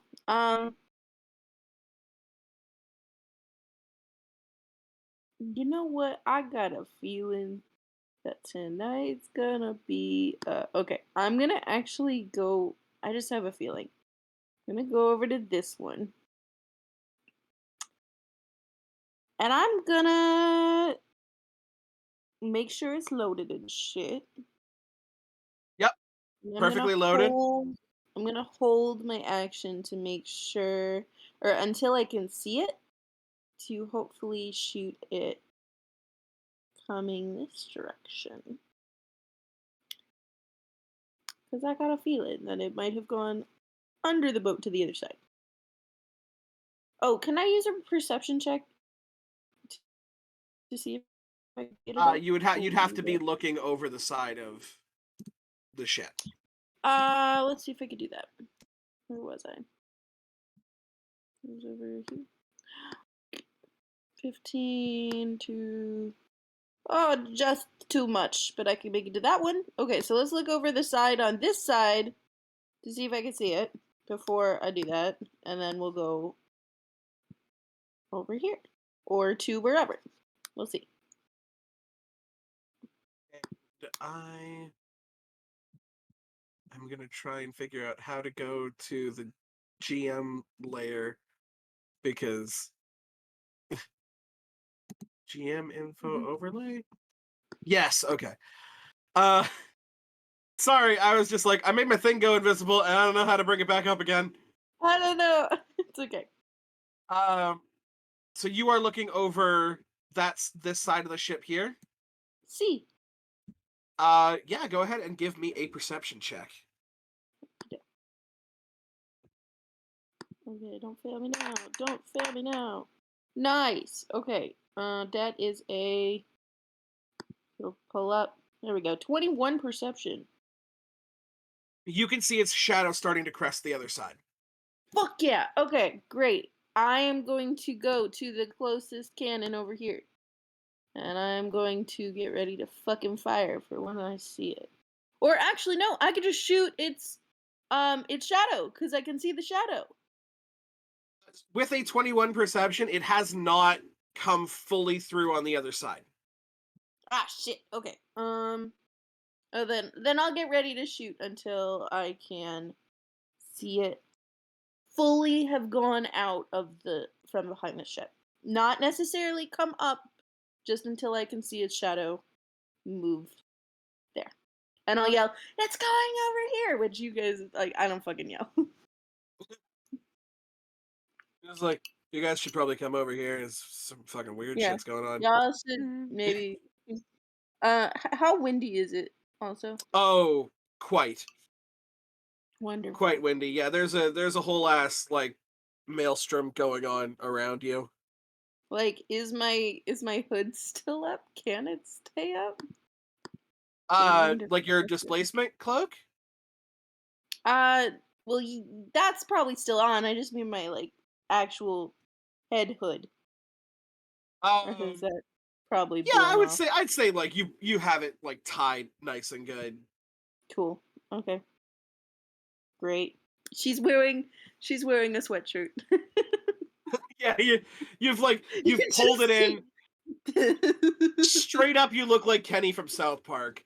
You know what? I got a feeling that tonight's gonna be okay. I'm gonna actually go. I just have a feeling. I'm gonna go over to this one. And I'm gonna make sure it's loaded and shit. Yep. And Perfectly loaded. I'm gonna hold my action to make sure, or until I can see it, to hopefully shoot it coming this direction. Because I got a feeling that it might have gone under the boat to the other side. Oh, can I use a perception check to see if I get it up? You'd have to be looking over the side of the ship. Let's see if I could do that. Where was I? It was over here. 15 to... Oh, just too much, but I can make it to that one. Okay, so let's look over the side on this side to see if I can see it before I do that, and then we'll go over here or to wherever. We'll see. And I'm gonna try and figure out how to go to the GM layer because GM info overlay. Yes. Okay. Sorry, I was just like I made my thing go invisible, and I don't know how to bring it back up again. I don't know. It's okay. So you are looking over this side of the ship here. See. Yeah, go ahead and give me a perception check. Okay, don't fail me now. Don't fail me now. Nice. Okay. That is a... It'll pull up. There we go. 21 perception. You can see its shadow starting to crest the other side. Fuck yeah. Okay, great. I am going to go to the closest cannon over here. And I'm going to get ready to fucking fire for when I see it. Or actually, no, I could just shoot its shadow, because I can see the shadow. With a 21 perception, it has not come fully through on the other side. Ah, shit. Okay. Then I'll get ready to shoot until I can see it fully have gone out of from behind the ship. Not necessarily come up, just until I can see its shadow move there. And I'll yell, "It's going over here!" Which you guys, like, I don't fucking yell. It's like, you guys should probably come over here. There's some fucking weird shit's going on. Y'all should maybe... how windy is it, also? Oh, quite. Wonderful. Quite windy. Yeah, there's a whole ass, like, maelstrom going on around you. Like, is my hood still up? Can it stay up? Like your displacement cloak? Well, that's probably still on. I just mean my, like, actual head hood. Or is that probably yeah, blown off? I'd say like you have it like tied nice and good. Cool. Okay. Great. She's wearing a sweatshirt. Yeah, you've pulled it in. Straight up, you look like Kenny from South Park.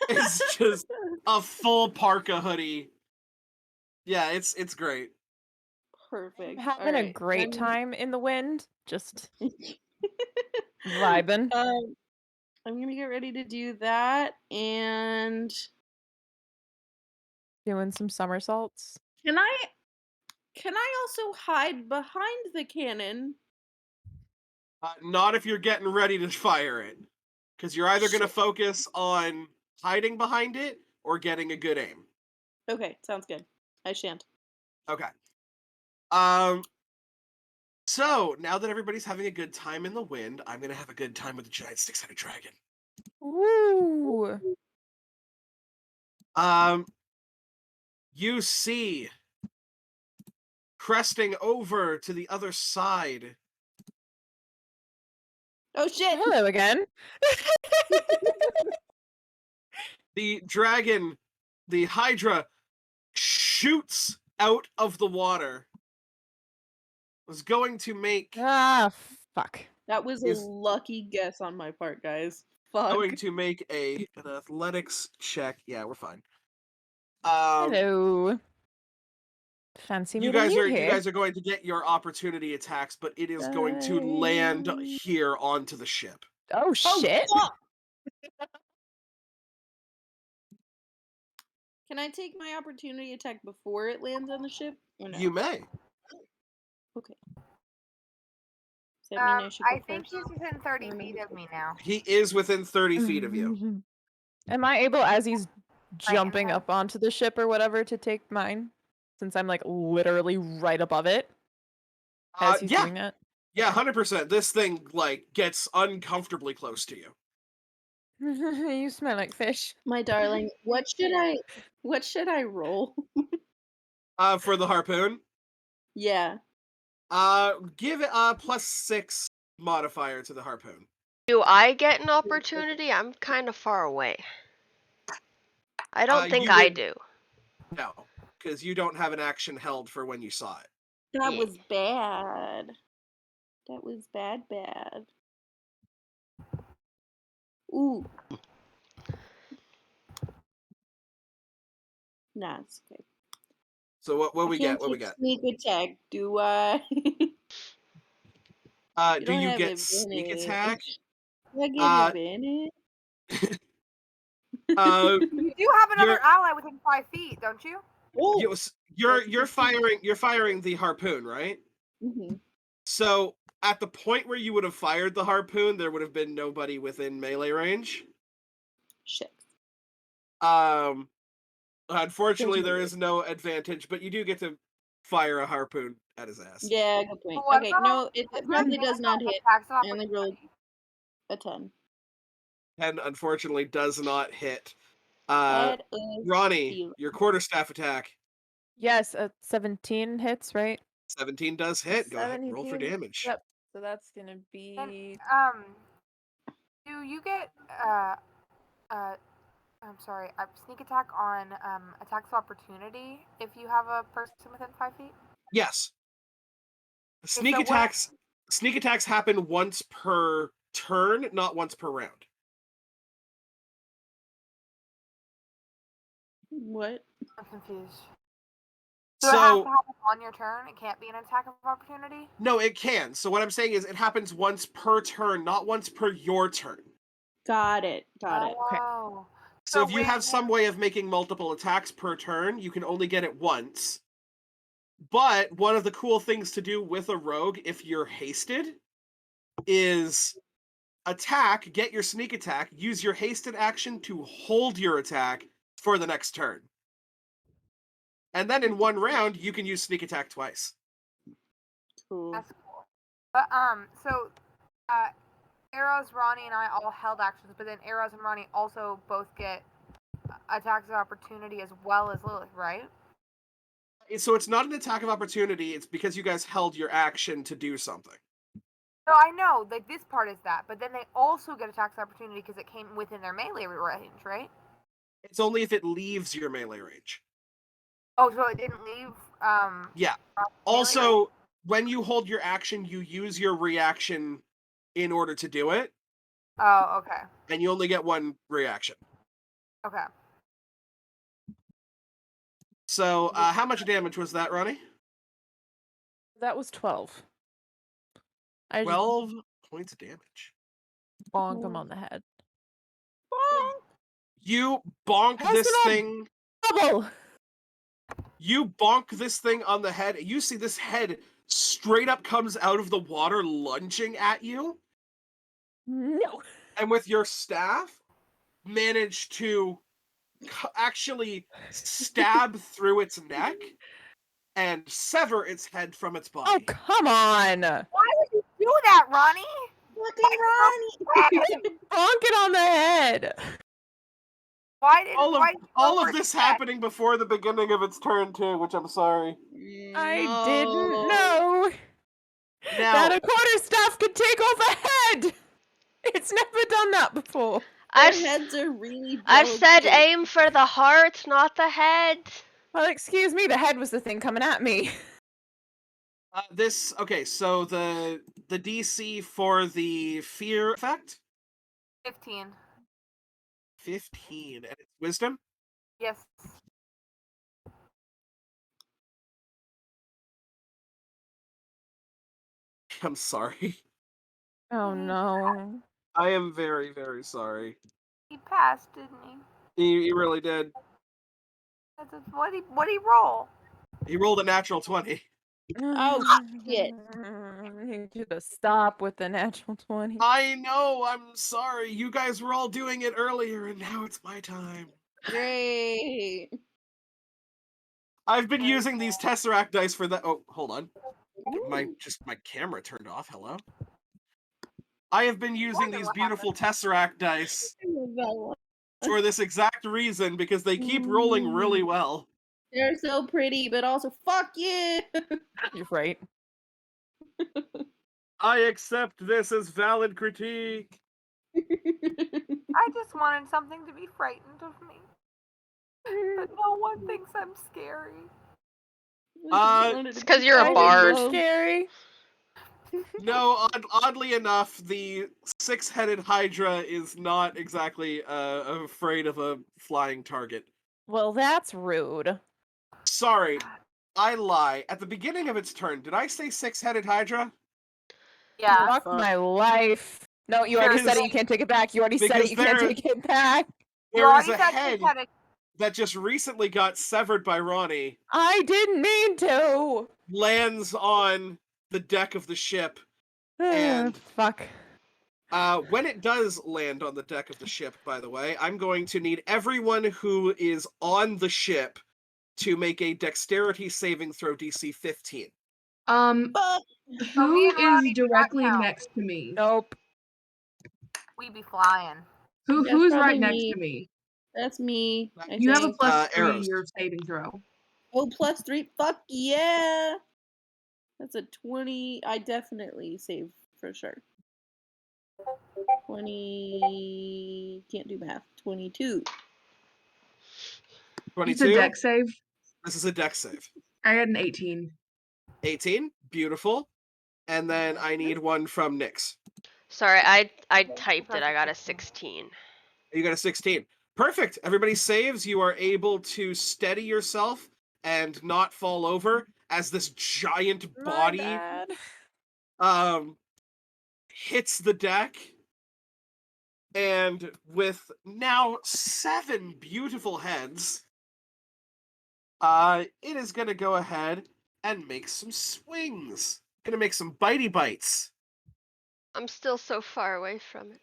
It's just a full parka hoodie. Yeah, it's great. Perfect. I'm having a great time in the wind. Just vibing. I'm gonna get ready to do that and doing some somersaults. Can I also hide behind the cannon? Not if you're getting ready to fire it, because you're either going to focus on hiding behind it or getting a good aim. Okay, sounds good. I shan't. Okay. So now that everybody's having a good time in the wind, I'm gonna have a good time with the giant six-headed dragon. Ooh. You see, cresting over to the other side. Oh shit! Hello again. The dragon, the Hydra, shoots out of the water. Was going to make... fuck. That was a lucky guess on my part, guys. Fuck. Going to make an athletics check. Yeah, we're fine. Hello. Fancy meeting you here. You guys are going to get your opportunity attacks, but it is going to land here onto the ship. Oh shit! Oh, can I take my opportunity attack before it lands on the ship? Or no? You may. Okay. Does that mean I should go I think first? he's within 30 feet of me now. He is within 30 feet of you. Am I able, as he's jumping okay. up onto the ship or whatever to take mine, since I'm like literally right above it as he's Yeah, doing that? yeah, 100%. This thing like gets uncomfortably close to you. You smell like fish. My darling, what should I roll? For the harpoon, Yeah. give it a +6 modifier to the harpoon. Do I get an opportunity? I'm kind of far away. I don't think You I would do. no, because you don't have an action held for when you saw it. That Yeah. was bad. That was bad. Ooh. Nah, it's okay. So what I we can't get? What we take get? sneak attack, do I? You Do don't you have get sneak attack? advantage. Do I get Uh, advantage? You do have another you're ally within 5 feet, don't you? Oh. you're firing the harpoon, right? Mhm. So at the point where you would have fired the harpoon, there would have been nobody within melee range. Shucks. Unfortunately, there is no advantage, but you do get to fire a harpoon at his ass. Yeah, good point. What Okay, about- no, it is there probably does advantage not on hit. attacks of I only rolled opportunity? a 10. And unfortunately does not hit. That is Ronnie, zero. your quarterstaff attack. Yes, 17 hits, right? 17 does hit. Go ahead, roll for 17. damage. Yep. So that's gonna And, be do you get I'm sorry, sneak attack on attacks of opportunity if you have a person within 5 feet? Yes. Sneak so attacks happen once per turn, not once per round. What? I'm confused. So it has So to happen on your turn? It can't be an attack of opportunity? no, it can. So what I'm saying is it happens once per turn, not once per your turn. Got it. Okay. Oh. So if you when- have some way of making multiple attacks per turn, you can only get it once. But one of the cool things to do with a rogue, if you're hasted, is attack, get your sneak attack, use your hasted action to hold your attack for the next turn. And then in one round, you can use sneak attack twice. Cool. That's cool. But so Arrows, Ronnie, and I all held actions, but then Arrows and Ronnie also both get attacks of opportunity as well as Lilith, right? So it's not an attack of opportunity, it's because you guys held your action to do something. No, I know, like this part is that, but then they also get attacks of opportunity because it came within their melee range, right? It's only if it leaves your melee range. Oh, so it didn't leave. Yeah. Also, when you hold your action, you use your reaction in order to do it. Oh, okay. And you only get one reaction. Okay. So, how much damage was that, Ronnie? That was 12. I just 12 points of damage. bonk him on the head. You bonk Pass this it on. thing. Double! You bonk this thing on the head. You see this head straight up comes out of the water, lunging at you. No. And with your staff, manage to actually stab through its neck and sever its head from its Oh, body. come on! Why would you do that, Ronnie? Fucking Ronnie! Bonk it on the head! Why did all of this happening before the beginning of its turn too, which I'm sorry. I didn't know Now, that a quarterstaff could take off a head! It's never done that before. Their heads are really I said delicate. aim for the heart, not the head. Well, excuse me, the head was the thing coming at me. so the DC for the fear effect? 15. 15, and it's wisdom? Yes. I'm sorry. Oh no. I am very, very sorry. He passed, didn't he? He really did. What did he roll? He rolled a natural 20. Oh, shit. You should have stopped with the natural 20. I know, I'm sorry. You guys were all doing it earlier, and now it's my time. Great. I've been using these Tesseract dice for that. Oh, hold on. My camera turned off. Hello. I have been using Wonder these what beautiful Tesseract dice I love that one. for this exact reason because they keep rolling really well. They're so pretty, but also fuck you. You're right. I accept this as valid critique. I just wanted something to be frightened of me. But no one thinks I'm scary. It's because you're a I think bard. you're scary. No, oddly enough, the six-headed Hydra is not exactly afraid of a flying target. Well, that's rude. Sorry, I lie. At the beginning of its turn, did I say six-headed Hydra? Yeah. Fuck my life. No, you already said Because- it. You can't take it back. You already said because it. You can't there- take it back. You There is already a said head six-headed. that just recently got severed by Ronnie, I didn't mean to. lands on the deck of the ship, and Fuck. when it does land on the deck of the ship, by the way, I'm going to need everyone who is on the ship to make a dexterity saving throw DC 15. Fuck. me Who and is Ronnie do not directly count. next to me? Nope. We be flying. Who That's is right probably next me. to me? That's me. I You have a think. plus 3 Arrows. in your saving throw. Oh, +3. Fuck yeah. That's a 20. I definitely save for sure. 20. Can't do math. 22. It's a 22. deck save. This is a dex save. I had an 18. 18. Beautiful. And then I need one from Nyx. Sorry, I typed it. I got a 16. You got a 16. Perfect. Everybody saves. You are able to steady yourself and not fall over as this giant My body bad. hits the deck. And with now 7 beautiful heads, it is going to go ahead and make some swings. Going to make some bitey bites. I'm still so far away from it.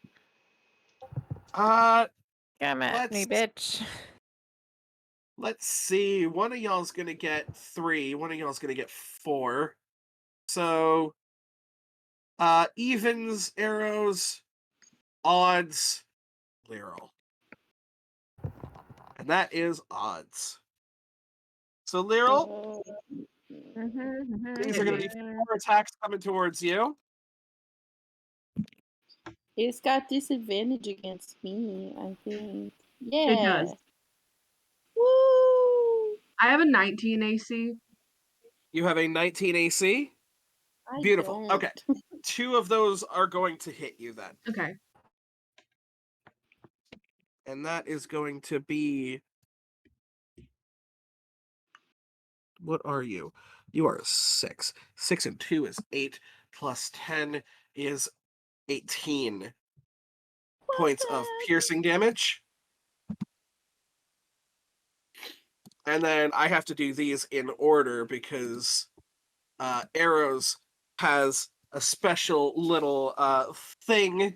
Come at me, bitch. Let's see. One of y'all's going to get 3. One of y'all's going to get 4. So, evens, arrows, odds, Lyral. And that is odds. So, Lyral, these are going to be 4 attacks coming towards you. It's got disadvantage against me, I think. Yeah. It does. Woo! I have a 19 AC. You have a 19 AC. I Beautiful. don't. Okay. 2 of those are going to hit you then. Okay. And that is going to be... What are you? You are a 6. 6 and 2 is 8. Plus 10 is 18 points of piercing damage. And then I have to do these in order because Arrows has a special little thing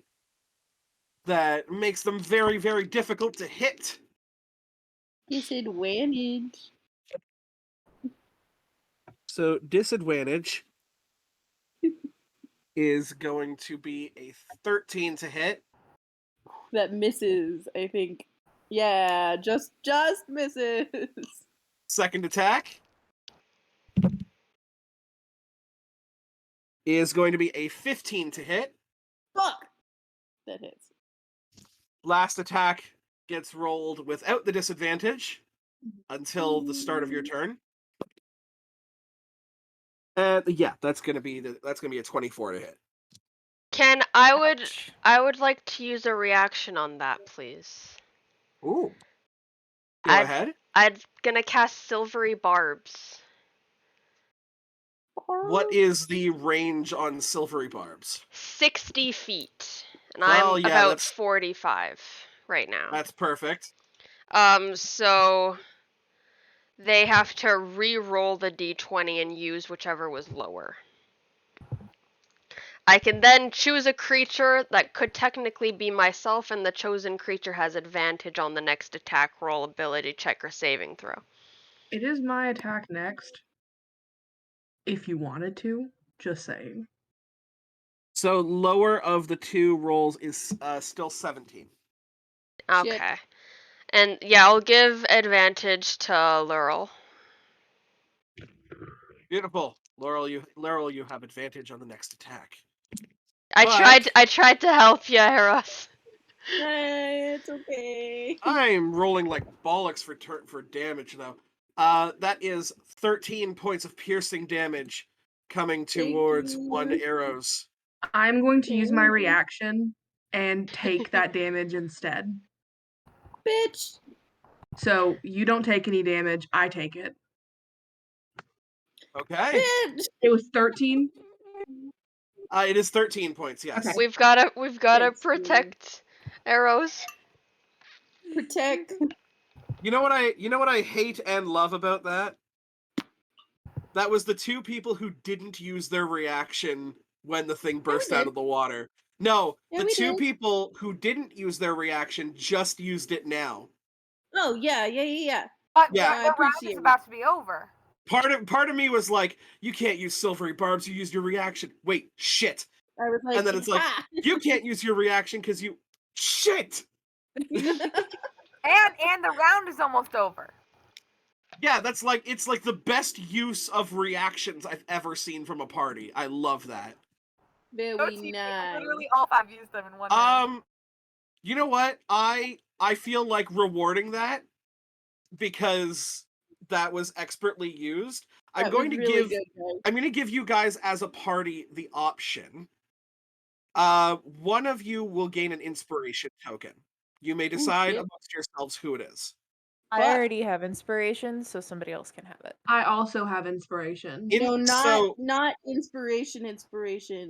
that makes them very, very difficult to hit. Disadvantage. So disadvantage is going to be a 13 to hit. That misses, I think. Yeah, just misses. Second attack is going to be a 15 to hit. Fuck! That hits. Last attack gets rolled without the disadvantage until the start of your turn. And yeah, that's gonna be a 24 to hit. Ken, I would like to use a reaction on that, please. Ooh. Go ahead. I'm gonna cast Silvery Barbs. What is the range on silvery barbs? 60 feet. And Well, I'm yeah, about that's- 45 right now. That's perfect. So they have to re-roll the d20 and use whichever was lower. I can then choose a creature that could technically be myself, and the chosen creature has advantage on the next attack roll, ability check, or saving throw. It is my attack next. If you wanted to, just saying. So lower of the two rolls is still 17. Okay. And yeah, I'll give advantage to Laurel. Beautiful. Laurel, you have advantage on the next attack. I tried to help you, Eros. Hey, it's okay. I'm rolling like bollocks for damage though. That is 13 points of piercing damage coming towards one arrows. I'm going to use my reaction and take that damage instead. Bitch. So you don't take any damage, I take it. Okay. Bitch. It was 13. It is 13 points, yes. Okay. We've gotta Thanks, protect Eros. Protect. You know what I hate and love about that? That was the two people who didn't use their reaction when the thing burst out of the water. No, the two people who didn't use their reaction just used it now. Oh yeah. But Yeah. the round is about to be over. Part of me was like, you can't use silvery barbs, you used your reaction. Wait, shit. I was like, And then it's like, you can't use your reaction because you shit. And the round is almost over. Yeah, it's like the best use of reactions I've ever seen from a party. I love that. Very nice. Literally all 5 used them in one round. You know what? I feel like rewarding that because that was expertly used. I'm going to give you guys as a party the option. One of you will gain an inspiration token. You may decide amongst yourselves who it is. I already have inspiration, so somebody else can have it. I also have inspiration. No, not inspiration.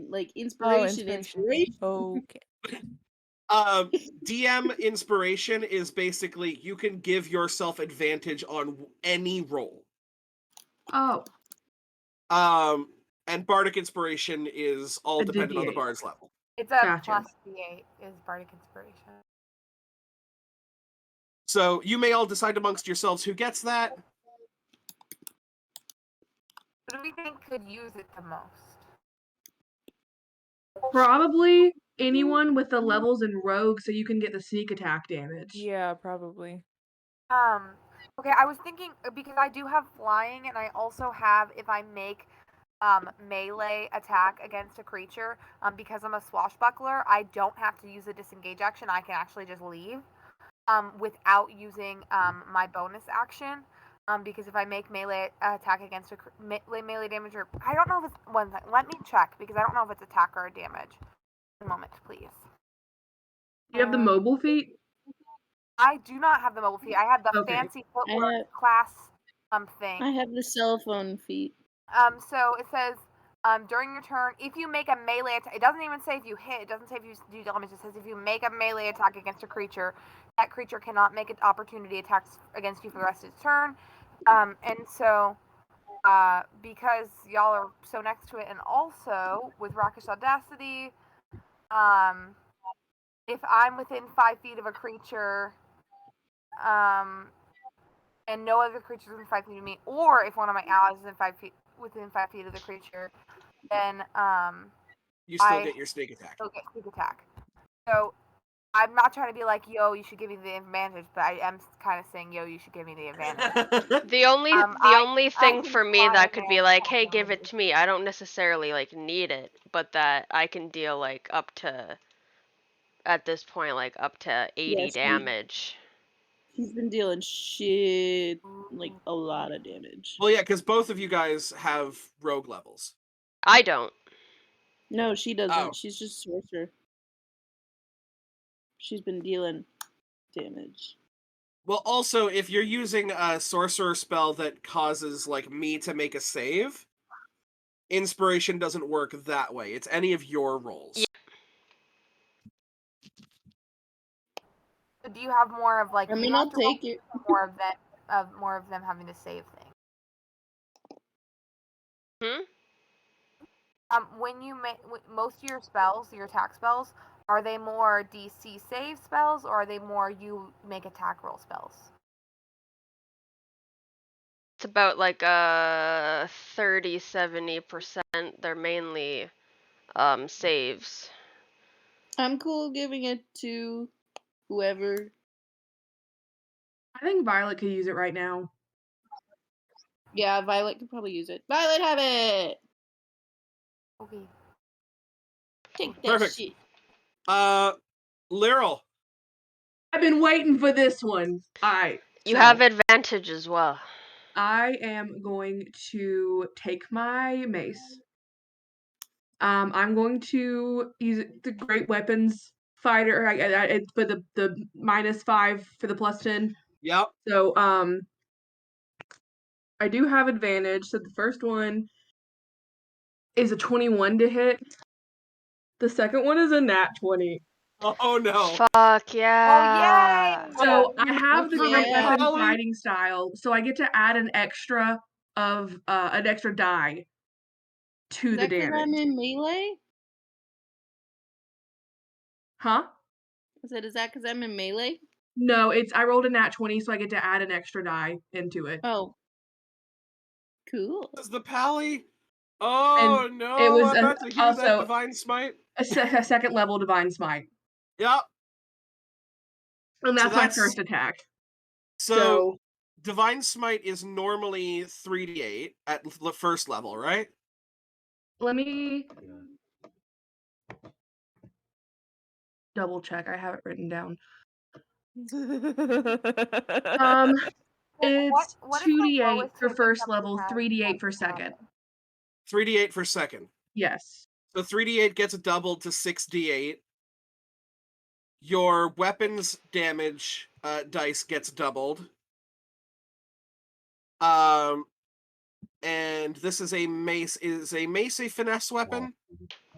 Like inspiration. Okay. DM inspiration is basically you can give yourself advantage on any roll. Oh. And bardic inspiration is all dependent on the bard's level. It's a plus D8 is bardic inspiration. So you may all decide amongst yourselves who gets that. Who do we think could use it the most? Probably anyone with the levels in rogue so you can get the sneak attack damage. Yeah, probably. Okay, I was thinking because I do have flying and I also have if I make melee attack against a creature, because I'm a swashbuckler, I don't have to use a disengage action. I can actually just leave without using my bonus action. Because if I make melee attack against melee damage, or I don't know if it's one thing. Let me check because I don't know if it's attack or damage. A moment, please. You have the mobile feat? I do not have the mobile feat. I have the fancy footwork class thing. I have the cell phone feat. So it says during your turn, if you make a melee attack, it doesn't even say if you hit. It doesn't say if you do damage. It says if you make a melee attack against a creature, that creature cannot make an opportunity attacks against you for the rest of its turn. And so, because y'all are so next to it, and also with Rockish Audacity, if I'm within 5 feet of a creature, and no other creatures within 5 feet of me, or if one of my allies is within 5 feet of the creature, then you still get your sneak attack. So I'm not trying to be like, yo, you should give me the advantage, but I am kind of saying, yo, you should give me the advantage. The only thing for me that could be like, hey, give it to me. I don't necessarily like need it, but that I can deal like up to at this point like up to 80 damage. He's been dealing shit, like a lot of damage. Well, yeah, because both of you guys have rogue levels. I don't. No, she doesn't. She's just sorcerer. She's been dealing damage. Well, also, if you're using a sorcerer spell that causes like me to make a save, inspiration doesn't work that way. It's any of your rolls. Yeah. So do you have more of like? I mean, I'll take it. More of them having to save things. When you make most of your spells, your attack spells, are they more DC save spells or are they more you make attack roll spells? It's about like 30-70%. They're mainly saves. I'm cool giving it to whoever. I think Violet could use it right now. Yeah, Violet could probably use it. Violet, have it! Okay. Take that Perfect. shit. Lyral. I've been waiting for this one. Alright. You so have advantage as well. I am going to take my mace. I'm going to use the great weapons fighter. It's for the -5 for the +10. Yep. So I do have advantage. So the first one is a 21 to hit. The second one is a nat 20. Oh no. Fuck yeah. Oh yay! So I have the For great the weapon Pally? fighting style. So I get to add an extra die to Is the that because I'm damage. in melee? Huh? I said, is that because I'm in melee? No, I rolled a nat 20, so I get to add an extra die into it. Oh. Cool. Is the Pally? Oh And no, it was I'm about to hear that also divine smite. a second level divine smite. Yep. And So that's my that's- first attack. So divine smite is normally 3d8 at the first level, right? Let me double check. I have it written down. It's What is the 2d8 lowest for hit that first somebody level, has 3d8 for that's second. 3d8 for second. Yes. So 3d8 gets doubled to 6d8. Your weapons damage dice gets doubled. And this is a mace. Is a mace a finesse weapon?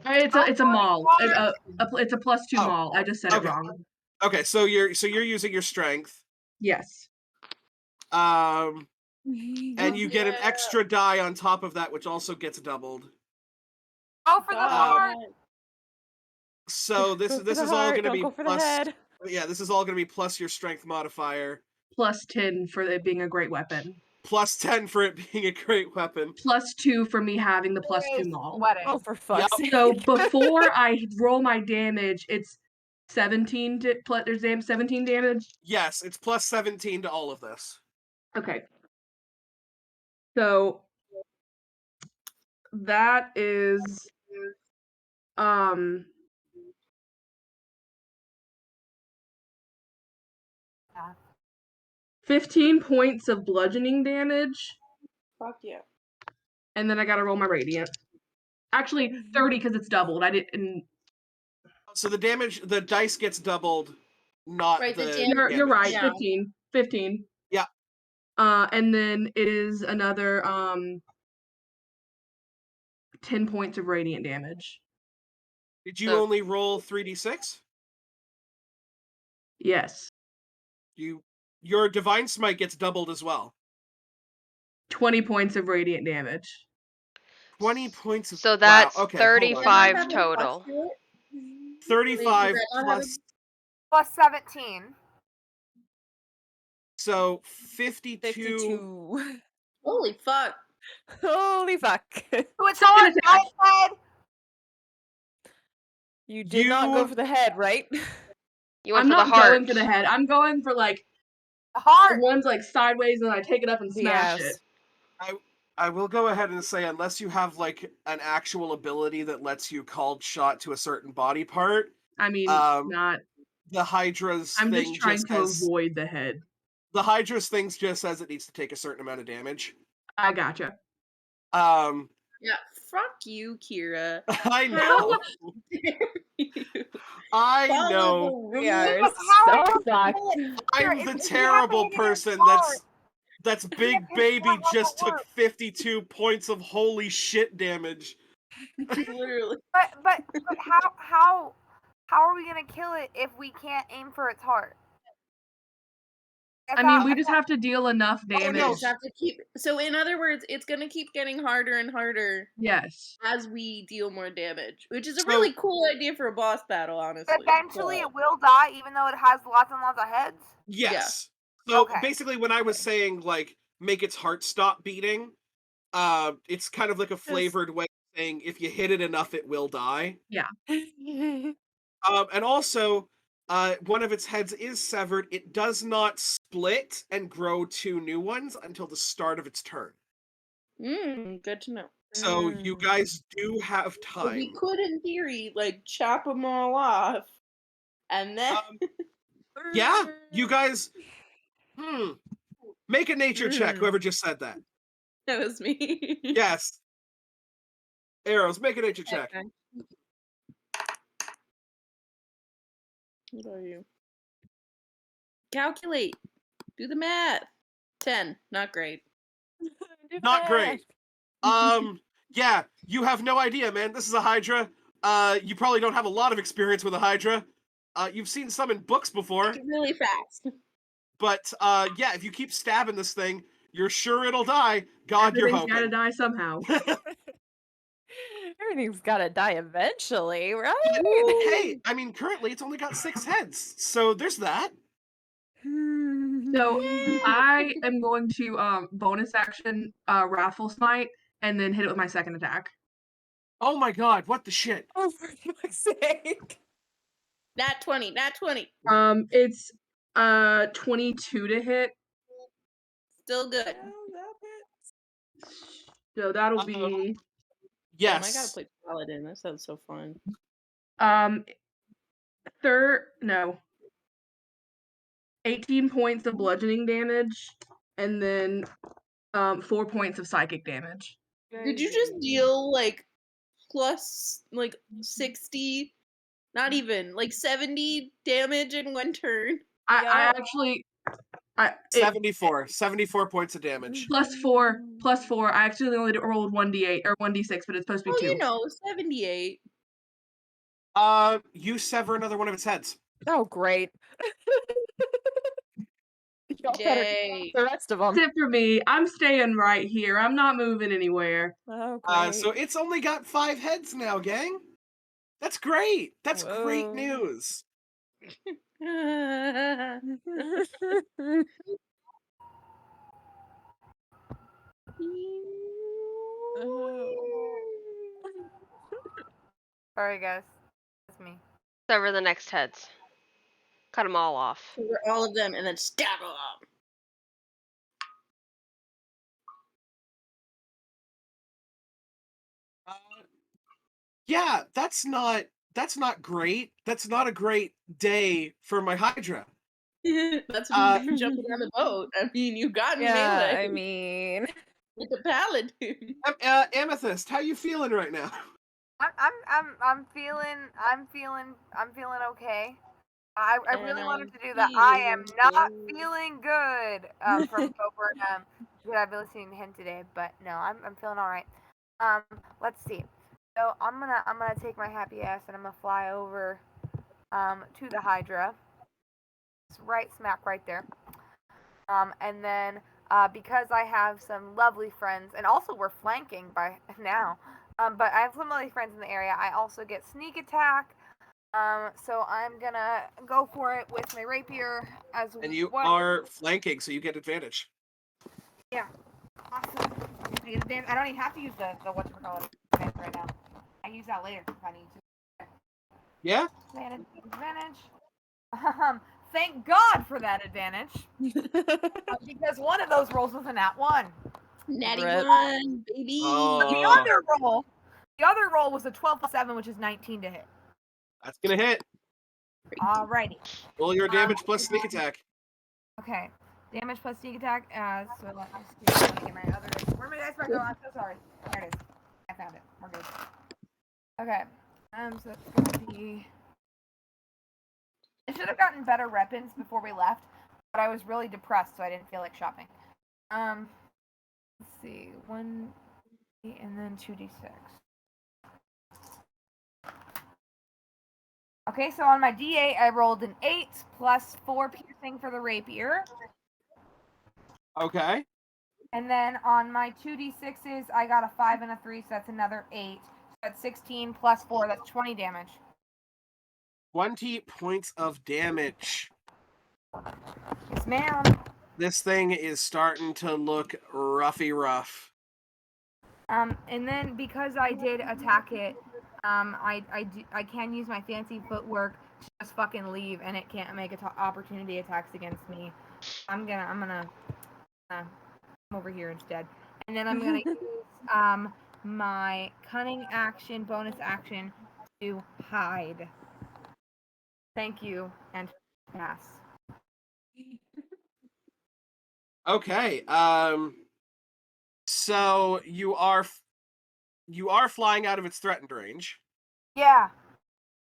It's a maul. It's a +2 Oh, maul. I just said okay. it wrong. Okay, so you're using your strength. Yes. And you get an Yeah. extra die on top of that, which also gets doubled. Oh, for the heart! So this Go for this the is all heart, going to don't be go for the plus. head. Yeah, this is all going to be plus your strength modifier. +10 for it being a great weapon. Plus 10 for it being a great weapon. +2 for me having the +2 Is maul. sweating. Oh, for fuck's sake. So before I roll my damage, it's 17 there's 17 damage. Yes, it's plus 17 to all of this. Okay. So that is 15 points of bludgeoning damage, Fuck yeah. and then I gotta roll my radiant. Actually, 30 because it's doubled. I didn't. So the damage, the dice gets doubled, not Right, the the damage. You're right. Yeah. 15. Yeah. And then it is another 10 points of radiant damage. Did you So- only roll 3d6? Yes. Your divine smite gets doubled as well. 20 points of radiant damage. 20 points of So that's wow. Okay, 35 total. 35 plus Plus 17. so 52. 52. Holy fuck. Holy fuck. So it's all Second attack. my head. You did not go for the head, right? You went I'm for not the heart. going for the head. I'm going for like The heart. one's like sideways and I take it up and smash Yes. it. I will go ahead and say, unless you have like an actual ability that lets you called shot to a certain body part, I mean, not. the Hydra's I'm thing just trying just to avoid the head. The Hydra's thing just says it needs to take a certain amount of damage. I gotcha. Yeah, fuck you, Kira. I know. I Follow know. the We are rules. How so is fucked. I'm If the you have terrible a hit person heart, that's big his baby heart just doesn't took work. 52 points of holy shit damage. Literally. But how are we gonna kill it if we can't aim for its heart? I mean, we just have to deal enough We damage. just have to keep. So in other words, it's gonna keep getting harder and harder Yes. as we deal more damage, which is a So- really cool idea for a boss battle, honestly. Eventually, but- it will die, even though it has lots and lots of heads. Yes. So Okay. basically, when I was saying like make its heart stop beating, it's kind of like a flavored way of saying if you hit it enough, it will die. And also, one of its heads is severed. It does not split and grow two new ones until the start of its turn. Good to know. So you guys do have So we time. could, in theory, like chop them all off, and then Yeah, you guys. Make a nature check. Whoever just said that. that was me. Yes. Arrows, make a nature check. Okay. What are you? Calculate. Do the math. 10. Not great. Not great. Yeah, you have no idea, man. This is a Hydra. You probably don't have a lot of experience with a Hydra. You've seen some in books before, Really fast. but yeah, if you keep stabbing this thing, you're sure it'll die. God, you're Everything's gotta hoping. die somehow. Everything's gotta die eventually, right? Hey, I mean, currently it's only got 6 heads, so there's that. So I am going to bonus action raffle smite and then hit it with my second attack. Oh my god, what the shit? Oh, for fuck's sake. Nat 20. Nat 20. It's 22 to hit. Still good. So that'll be Damn, I gotta Yes. play Paladin. That sounds so fun. 18 points of bludgeoning damage and then 4 points of psychic damage. Did you just deal like plus like 60, not even, like 70 damage in one turn? I actually 74 points of damage. plus 4. I actually only rolled 1d8 or 1d6, but it's supposed to be 2. You know, 78. You sever another one of its heads. Oh, great. Y'all better Yay. the rest of them. Except for me, I'm staying right here. I'm not moving anywhere. Oh, great. So it's only got 5 heads now, gang. That's great. That's great Whoa. news. Sorry, guys. That's me. Sever the next heads. Cut them all off. Cover all of them and then stab them up. Yeah, that's not great. That's not a great day for my Hydra. That's what you jumping on the boat. I mean, you got in Yeah, melee I mean, with the paladin. Amethyst, how you feeling right now? I'm feeling okay. I really And wanted I'm to do that. I am feeling not good. feeling good from Coburn. I've been listening to him today, but no, I'm feeling all right. Let's see. So I'm gonna take my happy ass and I'm gonna fly over to the Hydra. It's right smack right there. And then because I have some lovely friends, and also we're flanking by now. But I have some lovely friends in the area. I also get sneak attack. So I'm gonna go for it with my rapier as well. And you are flanking, so you get advantage. Yeah. Awesome. I don't even have to use the whatchamacallit right now. I use that later if I need to. Yeah? Advantage. Thank God for that advantage. Because one of those rolls was a nat 1. Natty Rip. 1, baby. The other roll was a 12 plus 7, which is 19 to hit. That's gonna hit. Alrighty. Roll your damage plus sneak attack. Okay. Damage plus sneak attack. So let me see. Let me get my other. Where my dice go? I'm so sorry. There it is. I found it. We're good. Okay. So it's gonna be. I should have gotten better weapons before we left, but I was really depressed, so I didn't feel like shopping. Let's see. 1 and then 2d6. Okay, so on my d8, I rolled an 8 plus 4 piercing for the rapier. Okay. And then on my 2d6s, I got a 5 and a 3, so that's another 8. So that's 16 plus 4, that's 20 damage. 20 points of damage. Yes, ma'am. This thing is starting to look roughy rough. And then because I did attack it, I can use my fancy footwork to just fucking leave, and it can't make opportunity attacks against me. I'm gonna come over here instead, and then I'm gonna use my cunning action, bonus action, to hide. Thank you, and pass. Okay. So you are flying out of its threatened range. Yeah,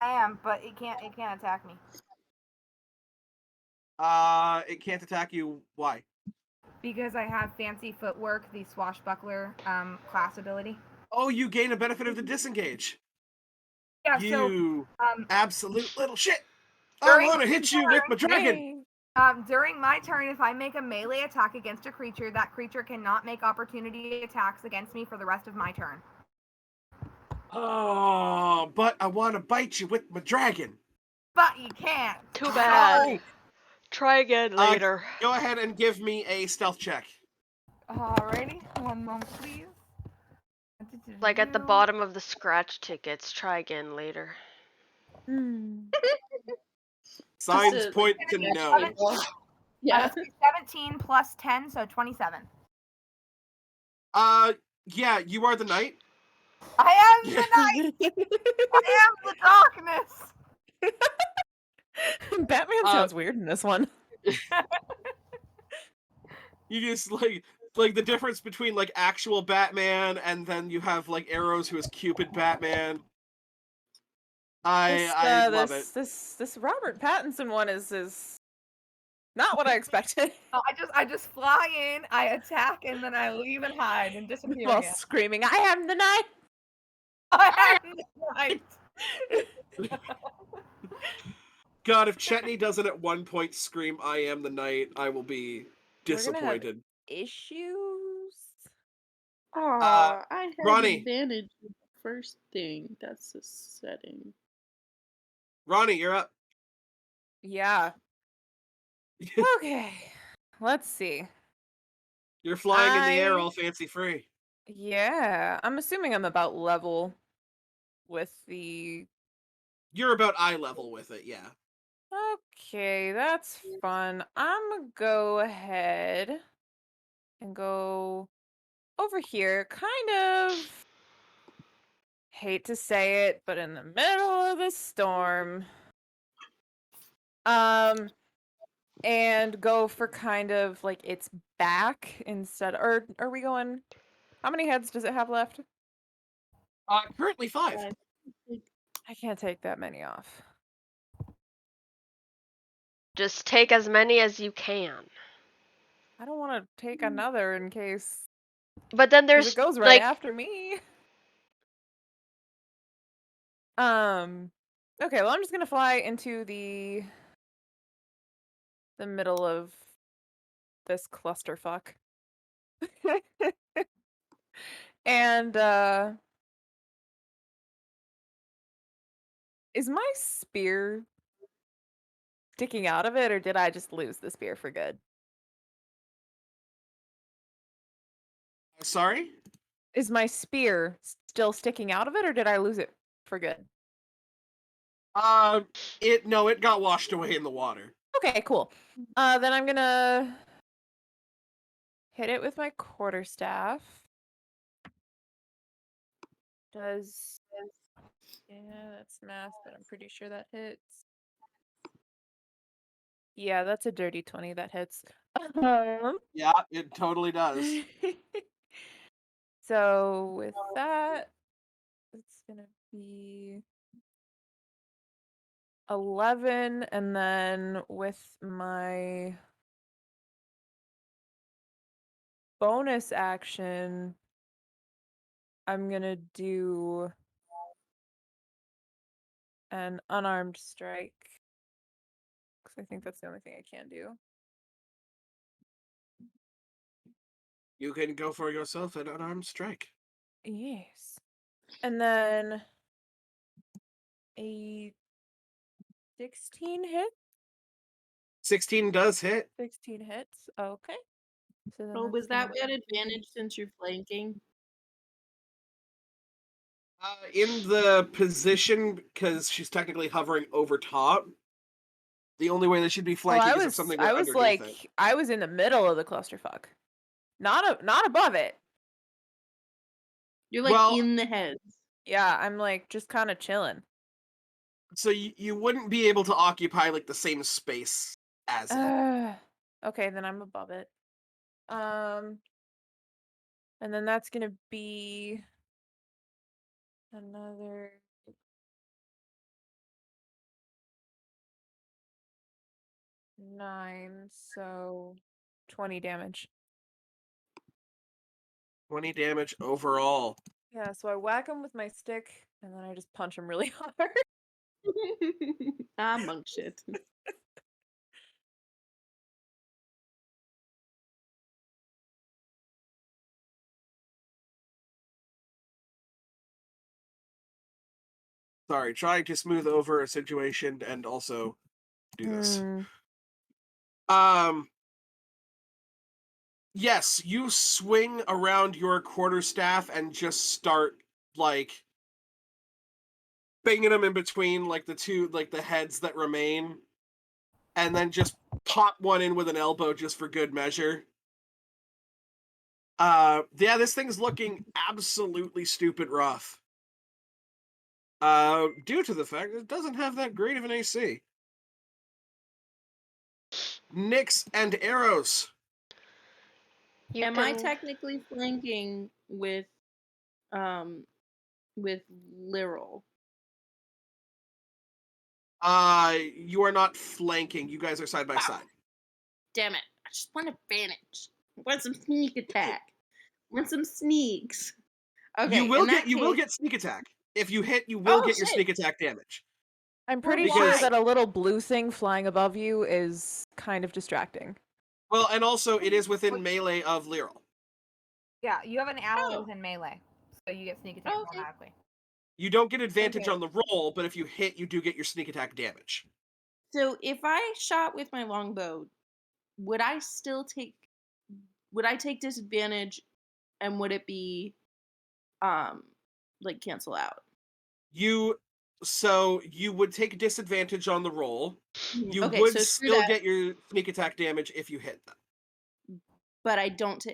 I am, but it can't attack me It can't attack you. Why? because I have fancy footwork, the swashbuckler class ability. Oh, you gain a benefit of the disengage. Yeah, You so absolute little shit. I during want to hit you with my dragon. Dang. during my turn, if I make a melee attack against a creature, that creature cannot make opportunity attacks against me for the rest of my turn. Oh, but I want to bite you with my dragon. But you can't. Too bad. Sorry. Try again later. Go ahead and give me a stealth check. Alrighty, one moment, please. Like at the bottom of the scratch tickets. Try again later. Signs to, point to no. Yeah. 17 plus 10, so 27. Yeah, you are the knight. I am the night. I am the darkness. Batman sounds weird in this one. You just like the difference between like actual Batman and then you have like Arrows who is Cupid Batman. I love it. This Robert Pattinson one is not what I expected. Oh, I just fly in, I attack, and then I leave and hide and disappear While again. screaming, "I am the knight!" I am the night. God, if Chetney doesn't at one point scream "I am the knight," I will be We're gonna have disappointed. issues. Aw, I had Ronnie. advantage with the first thing. That's the setting. Ronnie, you're up. Yeah. Okay. Let's see. You're flying in the air all fancy free. Yeah. I'm assuming I'm about level with the. You're about eye level with it, yeah. Okay, that's fun. I'm gonna go ahead and go over here. Kind of hate to say it, but in the middle of the storm. And go for kind of like its back instead. Or are we going? How many heads does it have left? Currently 5. I can't take that many off. Just take as many as you can. I don't want to take another in case. But then 'Cause there's it goes right like after me. Okay, well I'm just gonna fly into the middle of this clusterfuck. And is my spear sticking out of it, or did I just lose the spear for good? Sorry? Is my spear still sticking out of it, or did I lose it for good? It got washed away in the water. Okay, cool. Then I'm gonna hit it with my quarterstaff. Yeah, that's math, but I'm pretty sure that hits. Yeah, that's a dirty 20 that hits. Yeah, it totally does. So with that, it's gonna be 11, and then with my bonus action, I'm gonna do an unarmed strike. Because I think that's the only thing I can do. You can go for yourself an unarmed strike. Yes. And then a 16 hit? 16 does hit. 16 hits. Okay. So then Oh, that's was that gonna at be- advantage since you're flanking? In the position, because she's technically hovering over top, the only way that she'd be Oh, flanking is if something were underneath it. I was in the middle of the clusterfuck. Not above it. You're like Well- in the heads. Yeah, I'm like just kind of chilling. So you wouldn't be able to occupy like the same space as it. Okay, then I'm above it. And then that's gonna be another 9, so 20 damage. 20 damage overall. Yeah, so I whack him with my stick, and then I just punch him really hard. Monk shit. Sorry, trying to smooth over a situation and also do this. Yes, you swing around your quarterstaff and just start like banging them in between like the two like the heads that remain, and then just pop one in with an elbow just for good measure. Yeah, this thing's looking absolutely stupid rough. Due to the fact that it doesn't have that great of an AC. Nyx and arrows. Am I technically flanking with Lyral? You are not flanking. You guys are side by side. Damn it. I just want advantage. I want some sneak attack. I want some sneaks. Okay. You will get sneak attack. If you hit, you will get your sneak attack damage. I'm pretty Because- sure that a little blue thing flying above you is kind of distracting. Well, and also it is within melee of Lyral. Yeah, you have an ally within melee, so you get sneak attack automatically. You don't get advantage Okay. on the roll, but if you hit, you do get your sneak attack damage. So if I shot with my longbow, would I take disadvantage, and would it be like cancel out? You would take disadvantage on the roll. You Okay, would so still get your sneak attack damage if you hit them. But I don't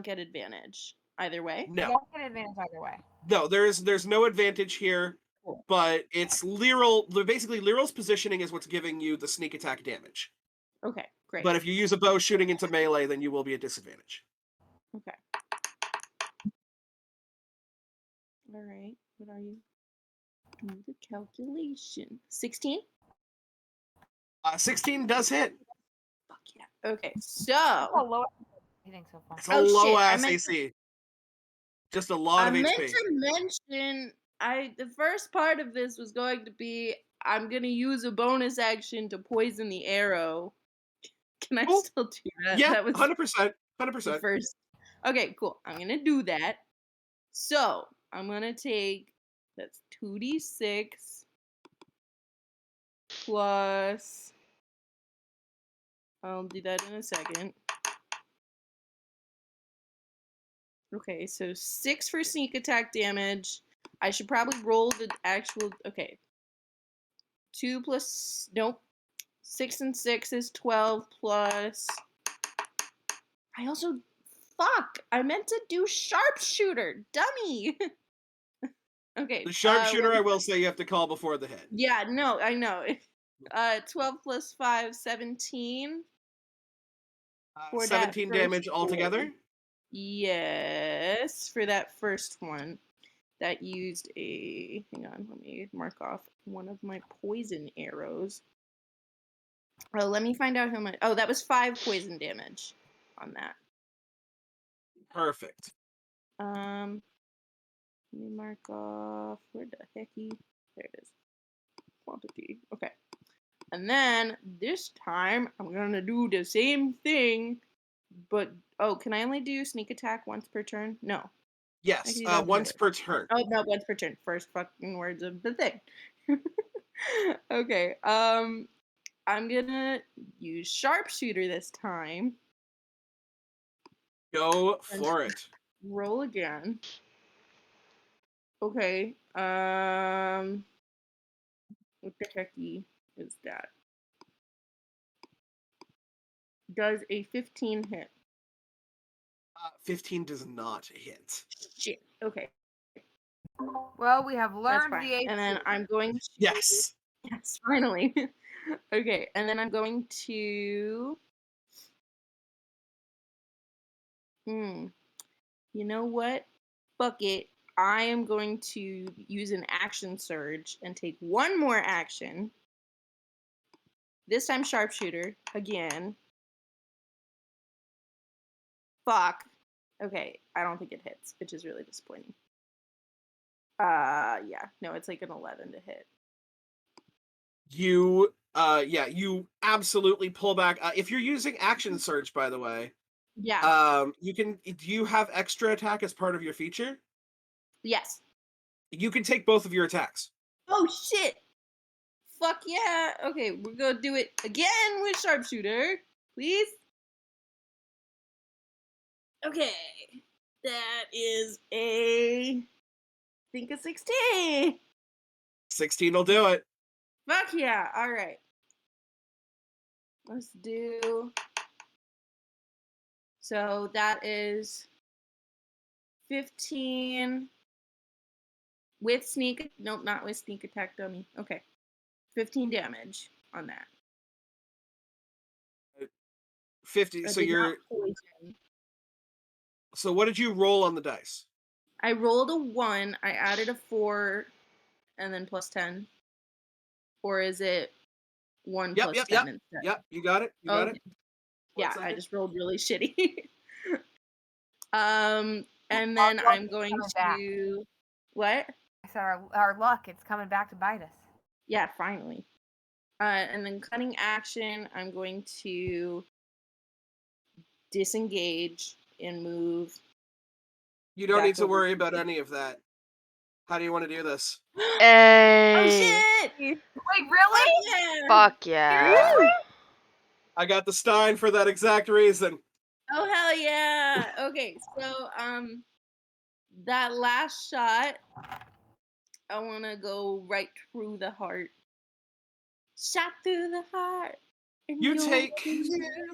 get advantage either way. No. You don't get advantage either way. No, there's no advantage here, Cool. but it's Lyral. Basically, Lyral's positioning is what's giving you the sneak attack damage. Okay, great. But if you use a bow shooting into melee, then you will be at disadvantage. Okay. All right. What are you? Do the calculation. 16? 16 does hit. Fuck yeah. Okay, so How low I think so far. It's a low ass I meant AC. Just a lot of I HP. meant to mention the first part of this was going to be I'm gonna use a bonus action to poison the arrow. Can I still do that? Yeah, that was 100%. the 100%. first. Okay, cool. I'm gonna do that. So I'm gonna take that's 2d6 plus. I'll do that in a second. Okay, so 6 for sneak attack damage. I should probably roll the actual. Okay. 2 plus. Nope. 6 and 6 is 12 plus. I also. Fuck! I meant to do sharpshooter! Dummy! Okay. The sharpshooter, I will say, you have to call before the hit. Yeah, no, I know. 12 plus 5, 17. 17 damage altogether? Yes, for that first one. That used a. Hang on, let me mark off one of my poison arrows. Oh, let me find out how much. Oh, that was 5 poison damage on that. Perfect. Let me mark off. Where the hecky? There it is. Quantity. Okay. And then this time I'm gonna do the same thing But can I only do sneak attack once per turn? No. I Yes, can do that once later. per turn. Oh no, once per turn. First fucking words of the thing. Okay. I'm gonna use sharpshooter this time. Go for it. Roll again. Okay. What the hecky is that? Does a 15 hit? 15 does not hit. Shit. Okay. Well, we have That's learned fine. the AC. And then I'm going to. Yes. Yes, finally. Okay, and then I'm going to. You know what? Fuck it. I am going to use an action surge and take one more action. This time sharpshooter again. Fuck. Okay, I don't think it hits, which is really disappointing. Yeah, no, it's like an 11 to hit. You you absolutely pull back. If you're using action surge, by the way, Yeah. you can. Do you have extra attack as part of your feature? Yes. You can take both of your attacks. Oh shit. Fuck yeah. Okay, we're gonna do it again with sharpshooter, please. Okay, that is I think a 16. 16 will do it. Fuck yeah. All right. Let's do. So that is 15 with sneak. Nope, not with sneak attack dummy. Okay. 15 damage on that. 50. I So did not you're. poison. So what did you roll on the dice? I rolled a 1, I added a 4, and then plus 10. Or is it 1 Yep, plus yep, 10 yep. instead? Yep, you got it. You got Okay. it. Yeah, I second. just rolled really shitty. And then Our luck I'm is going coming back. to. What? I said our luck, it's coming back to bite us. Yeah, finally. And then cutting action, I'm going to disengage and move. You don't back need to over worry to about me. any of that. How do you want to do this? Oh Hey. shit! Wait, Fuck really? yeah! Fuck yeah. Seriously? I got the Stein for that exact reason. Oh hell yeah! Okay, so that last shot, I want to go right through the heart. Shot through the heart. And You you'll take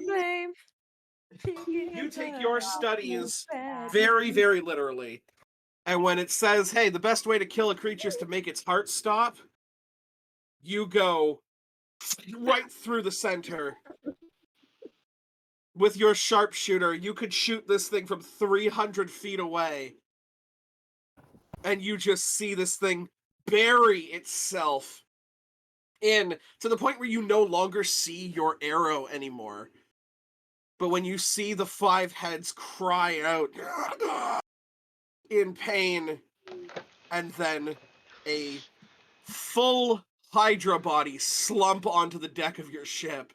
Blame. you take your studies Bad very, news. very literally. And when it says, hey, the best way to kill a creature is to make its heart stop, you go right through the center. With your sharpshooter, you could shoot this thing from 300 feet away. And you just see this thing bury itself in to the point where you no longer see your arrow anymore. But when you see the 5 heads cry out in pain, and then a full Hydra body slump onto the deck of your ship.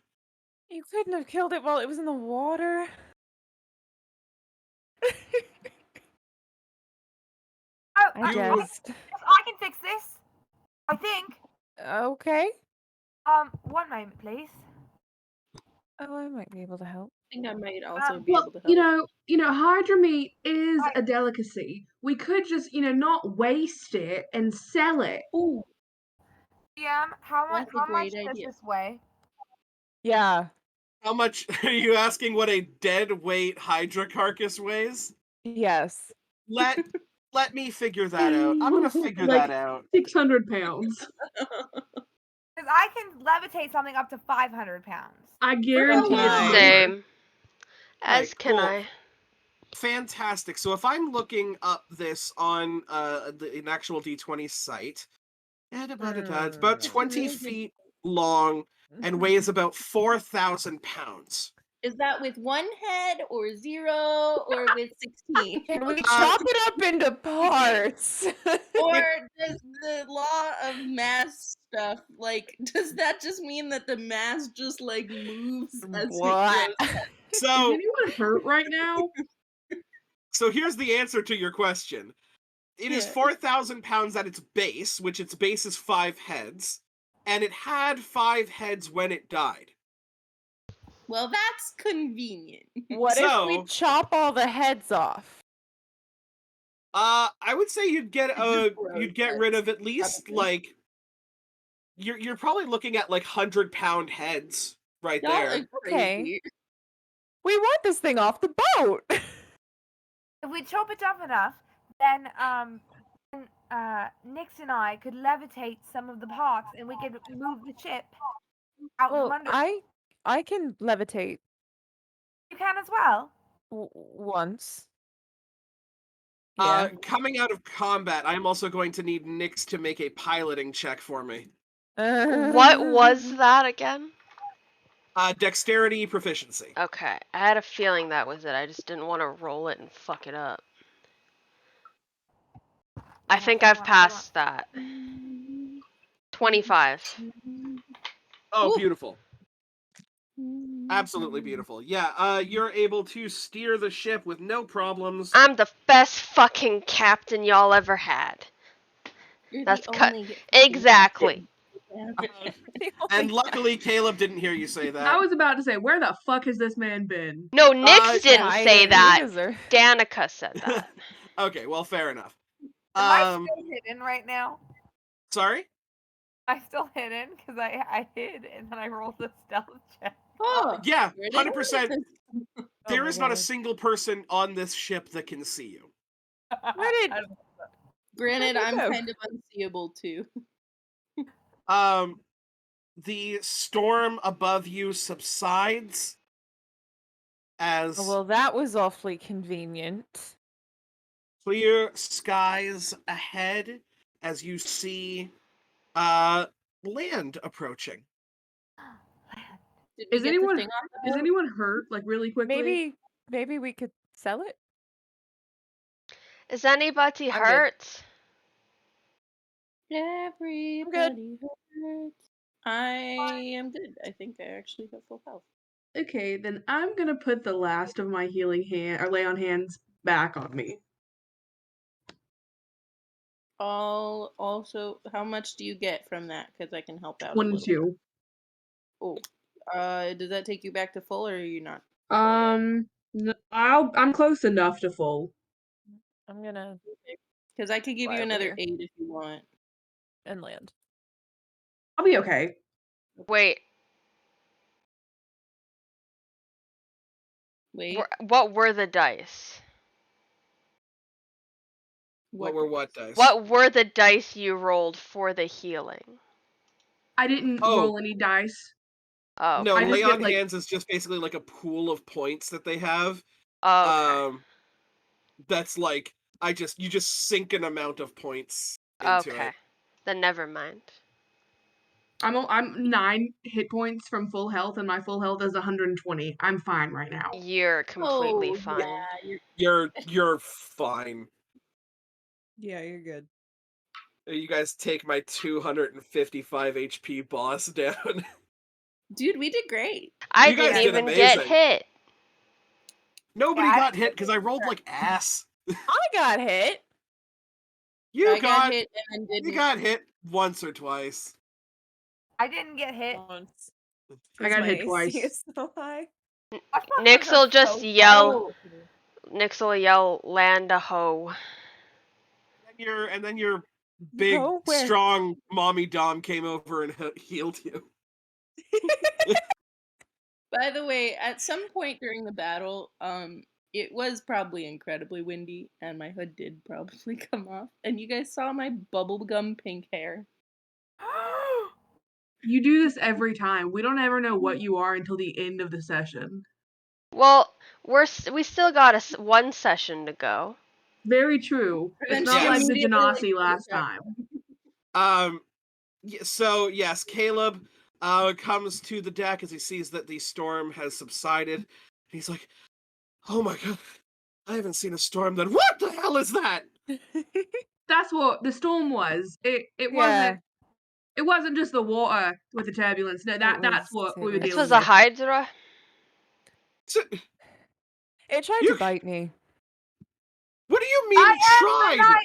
You couldn't have killed it while it was in the water. I just. I can fix this. I think. Okay. One moment, please. Oh, I might be able to help. I think I might also be Well, able to help. Hydra meat is Right. a delicacy. We could just, not waste it and sell it. Ooh, How much? that's a How great much does idea. this weigh? Yeah. How much are you asking what a dead weight Hydra carcass weighs? Yes. Let me figure that out. I'm gonna figure Like that out. 600 pounds. Because I can levitate something up to 500 pounds. I can guarantee it's I. more. Same. As Right, can cool. I. Fantastic. So if I'm looking up this on an actual D20 site, it's about 20 really good. feet long and weighs about 4,000 pounds. Is that with 1 head or 0 or with 16? Can we chop it up into parts? Or does the law of mass stuff, like, does that just mean that the mass just, like, moves as it What? grows? Is So, anyone hurt right now? so here's the answer to your question. It is Yeah. 4,000 pounds at its base, which its base is 5 heads, and it had 5 heads when it died. Well, that's convenient. What if we So, chop all the heads off? I would say you'd get gross rid heads, of at least probably. like you're probably looking at like 100-pound heads right Y'all there. are Okay. crazy. We want this thing off the boat. If we chop it up enough, then Nix and I could levitate some of the parts, and we could move the ship out from Well, under. I can levitate You can as well. once. Yeah. Coming out of combat, I'm also going to need Nyx to make a piloting check for me. What was that again? Dexterity proficiency. Okay, I had a feeling that was it. I just didn't want to roll it and fuck it up. I think I've passed that. 25. Oh, Ooh. beautiful. Absolutely beautiful. Yeah, you're able to steer the ship with no problems. I'm the best fucking captain y'all ever had. You're That's the cut. only Exactly. And luckily, Caleb didn't hear you say that. I was about to say, where the fuck has this man been? No, Nyx didn't say that. Or... Danica said that. Okay, well, fair enough. Am I still hidden right now? Sorry? I'm still hidden because I hid and then I rolled a stealth check. Oh, Yeah, where did 100%. There my is not a God. single person on this ship that can see you. Where did... Granted, Where'd you I'm go? kind of unseeable too. The storm above you subsides as Well, that was awfully convenient. clear skies ahead as you see land approaching. Did we Is get anyone the thing off the is boat? anyone hurt? Like really quickly? Maybe we could sell it. Is anybody I'm good. hurt? Everybody hurts. I am good. I think I actually have full health. Okay, then I'm gonna put the last of my healing hand or lay on hands back on me. Also, how much do you get from that? Because I can help out a little. 22. Oh, does that take you back to full, or are you not? I'm close enough to full. I'm gonna Because I could give fly you over another here 8 if you want. and land. I'll be okay. Wait, Wait. what were the dice? What were what dice? What were the dice you rolled for the healing? I didn't roll any dice. Oh, No, I just lay get, on like- hands is just basically like a pool of points that they have. okay. That's like you just sink an amount of points into Okay. it. Then never mind. I'm 9 hit points from full health, and my full health is 120. I'm fine right now. You're completely Oh, fine. yeah, You're fine. Yeah, you're good. You guys take my 255 HP boss down. Dude, we did great. I You guys didn't did even get amazing. hit. Nobody Yeah, got hit because I rolled like ass. I got hit. I got hit and then You didn't. got hit once or twice. I didn't get hit. Once. I got My hit AC twice. is so high. Nyx will just yell. Oh. Nyx will yell, "Land a hoe." And then your big, No, where? strong mommy Dom came over and healed you. By the way, at some point during the battle, it was probably incredibly windy, and my hood did probably come off. And you guys saw my bubblegum pink hair. You do this every time. We don't ever know what you are until the end of the session. Well, we still got one session to go. Very true. And It's then not she like the immediately, Genasi last time. So yes, Caleb comes to the deck as he sees that the storm has subsided. He's like, "Oh my god, I haven't seen a storm then. What the hell is that?" That's what the storm was. It wasn't just the water with the turbulence. No, that's what we were This dealing was a with. Hydra. So, It tried You- to bite me. what do you mean I it tried?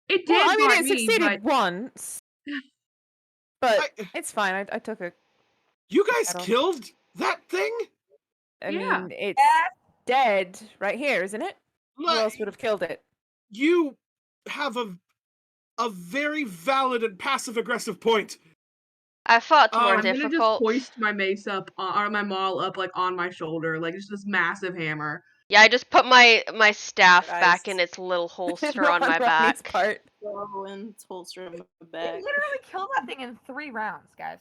It did Well, I mean, bite it me, succeeded but once. But I- it's fine. I took a You guys Kettle. killed that thing? I Yeah. mean, it's Yes. dead right here, isn't it? Who Like, else would have killed it? you have a very valid and passive-aggressive point. I fought more I'm I'm gonna just difficult. hoist my mace up, or my maul up, like, on my shoulder, like, just this massive hammer. Yeah, I just put my staff Guys. back in its little holster on my Ronnie's back. part. Go and its holster on my We back. literally killed that thing in 3 rounds, guys.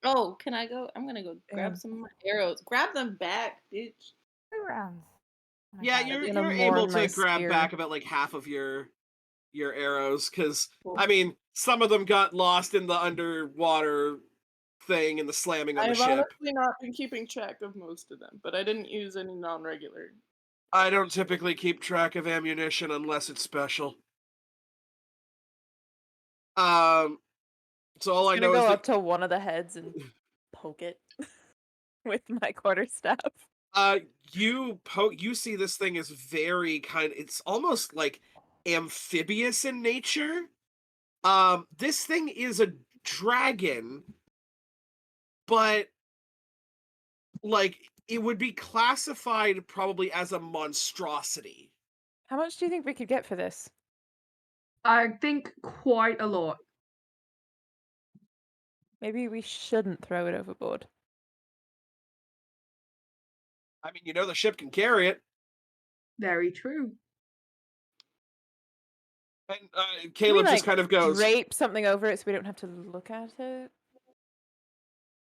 Oh, can I go? I'm gonna go grab Damn. some of my arrows. Grab them back, bitch. 3 rounds. Oh my Yeah, God. you're gonna able mourn to my grab spear. back about like half of your arrows, because Cool. I mean, some of them got lost in the underwater thing and the slamming on the I've ship. honestly not been keeping track of most of them, but I didn't use any non-regular. I don't typically keep track of ammunition unless it's special. So all I I'm gonna know is go that up to one of the heads and poke it with my quarterstaff. you see this thing is very it's almost like amphibious in nature. This thing is a dragon, but like it would be classified probably as a monstrosity. How much do you think we could get for this? I think quite a lot. Maybe we shouldn't throw it overboard. I mean, the ship can carry it. Very true. And Can we, Caleb just kind of goes, drape something over it so we don't have to look at it?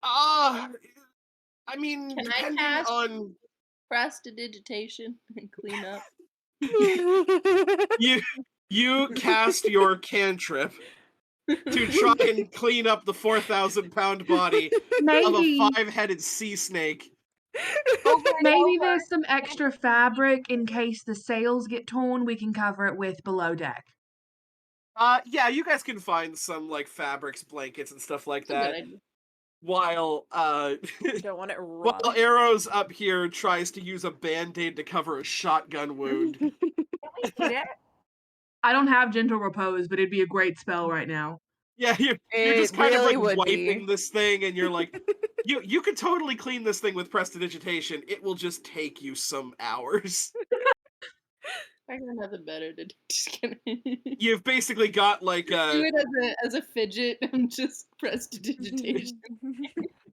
I mean, Can I depending cast- on Prestidigitation and clean up. you cast your cantrip to try and clean up the 4,000-pound body of a Maybe 5-headed sea snake. maybe there's some extra fabric in case the sails get torn. We can cover it with below deck. Yeah, you guys can find some like fabrics, blankets, and stuff like That's a good that. idea. While Don't want it while rotting. Arrows up here tries to use a band-aid to cover a shotgun wound. Can we eat it? I don't have gentle repose, but it'd be a great spell right now. Yeah, you're It just kind really of would like wiping be. this thing, and you're like, you could totally clean this thing with prestidigitation. It will just take you some hours. I got nothing better to do. Just kidding. You've basically got like Do it as a fidget and just prestidigitation.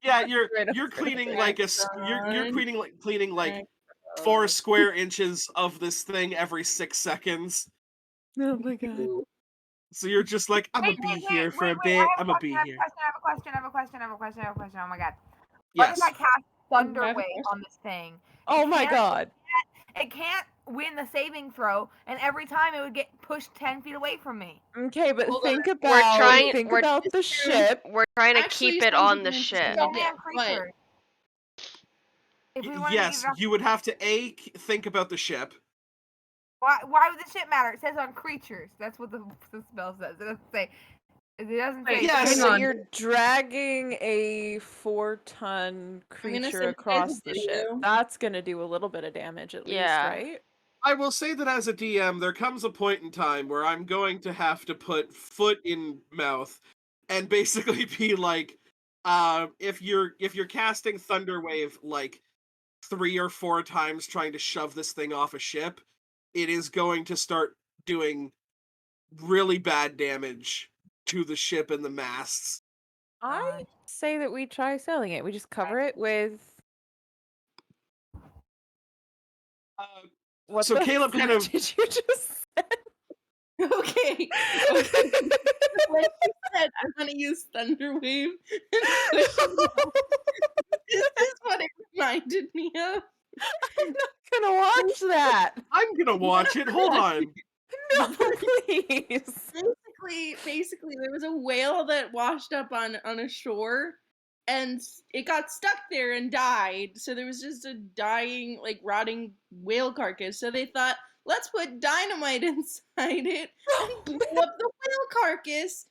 yeah, you're Right up you're there. cleaning like you're cleaning like Right. 4 square inches of this thing every 6 seconds. Oh my god. So you're just like, I'm gonna be here for a bit. I'm gonna be here. I have a question. Oh my God. Yes. What if I cast Thunder I have a Wave question. on this thing? Oh my god. It can't win the saving throw, and every time it would get pushed 10 feet away from me. Okay, but Hold on. think We're about trying- the ship. We're trying to Actually, keep it sounds on like the an ship. We interesting only idea. have creatures. If we wanted Yes, to eat you would have to think about the ship. why would the ship matter? It says on creatures. That's what the spell says. It doesn't say. It doesn't say. Wait, Yes. hang So on. you're dragging a 4-ton gonna creature send you guys a across the ship. video. That's gonna do a little bit of damage at Yeah. least, right? I will say that as a DM, there comes a point in time where I'm going to have to put foot in mouth and basically be like, if you're casting Thunderwave like 3 or 4 times trying to shove this thing off a ship, it is going to start doing really bad damage to the ship and the masts. I say that we try sailing it. We just cover it with what So the Caleb kind fuck of did you just say? Okay. Like you said, I'm gonna use Thunder Wave and push it out. This is what it reminded me of. I'm not gonna watch that. I'm gonna watch it. Hold on. No, please. Basically, there was a whale that washed up on a shore, and it got stuck there and died. So there was just a dying, like rotting whale carcass. So they thought, let's put dynamite inside it and blow up the whale carcass,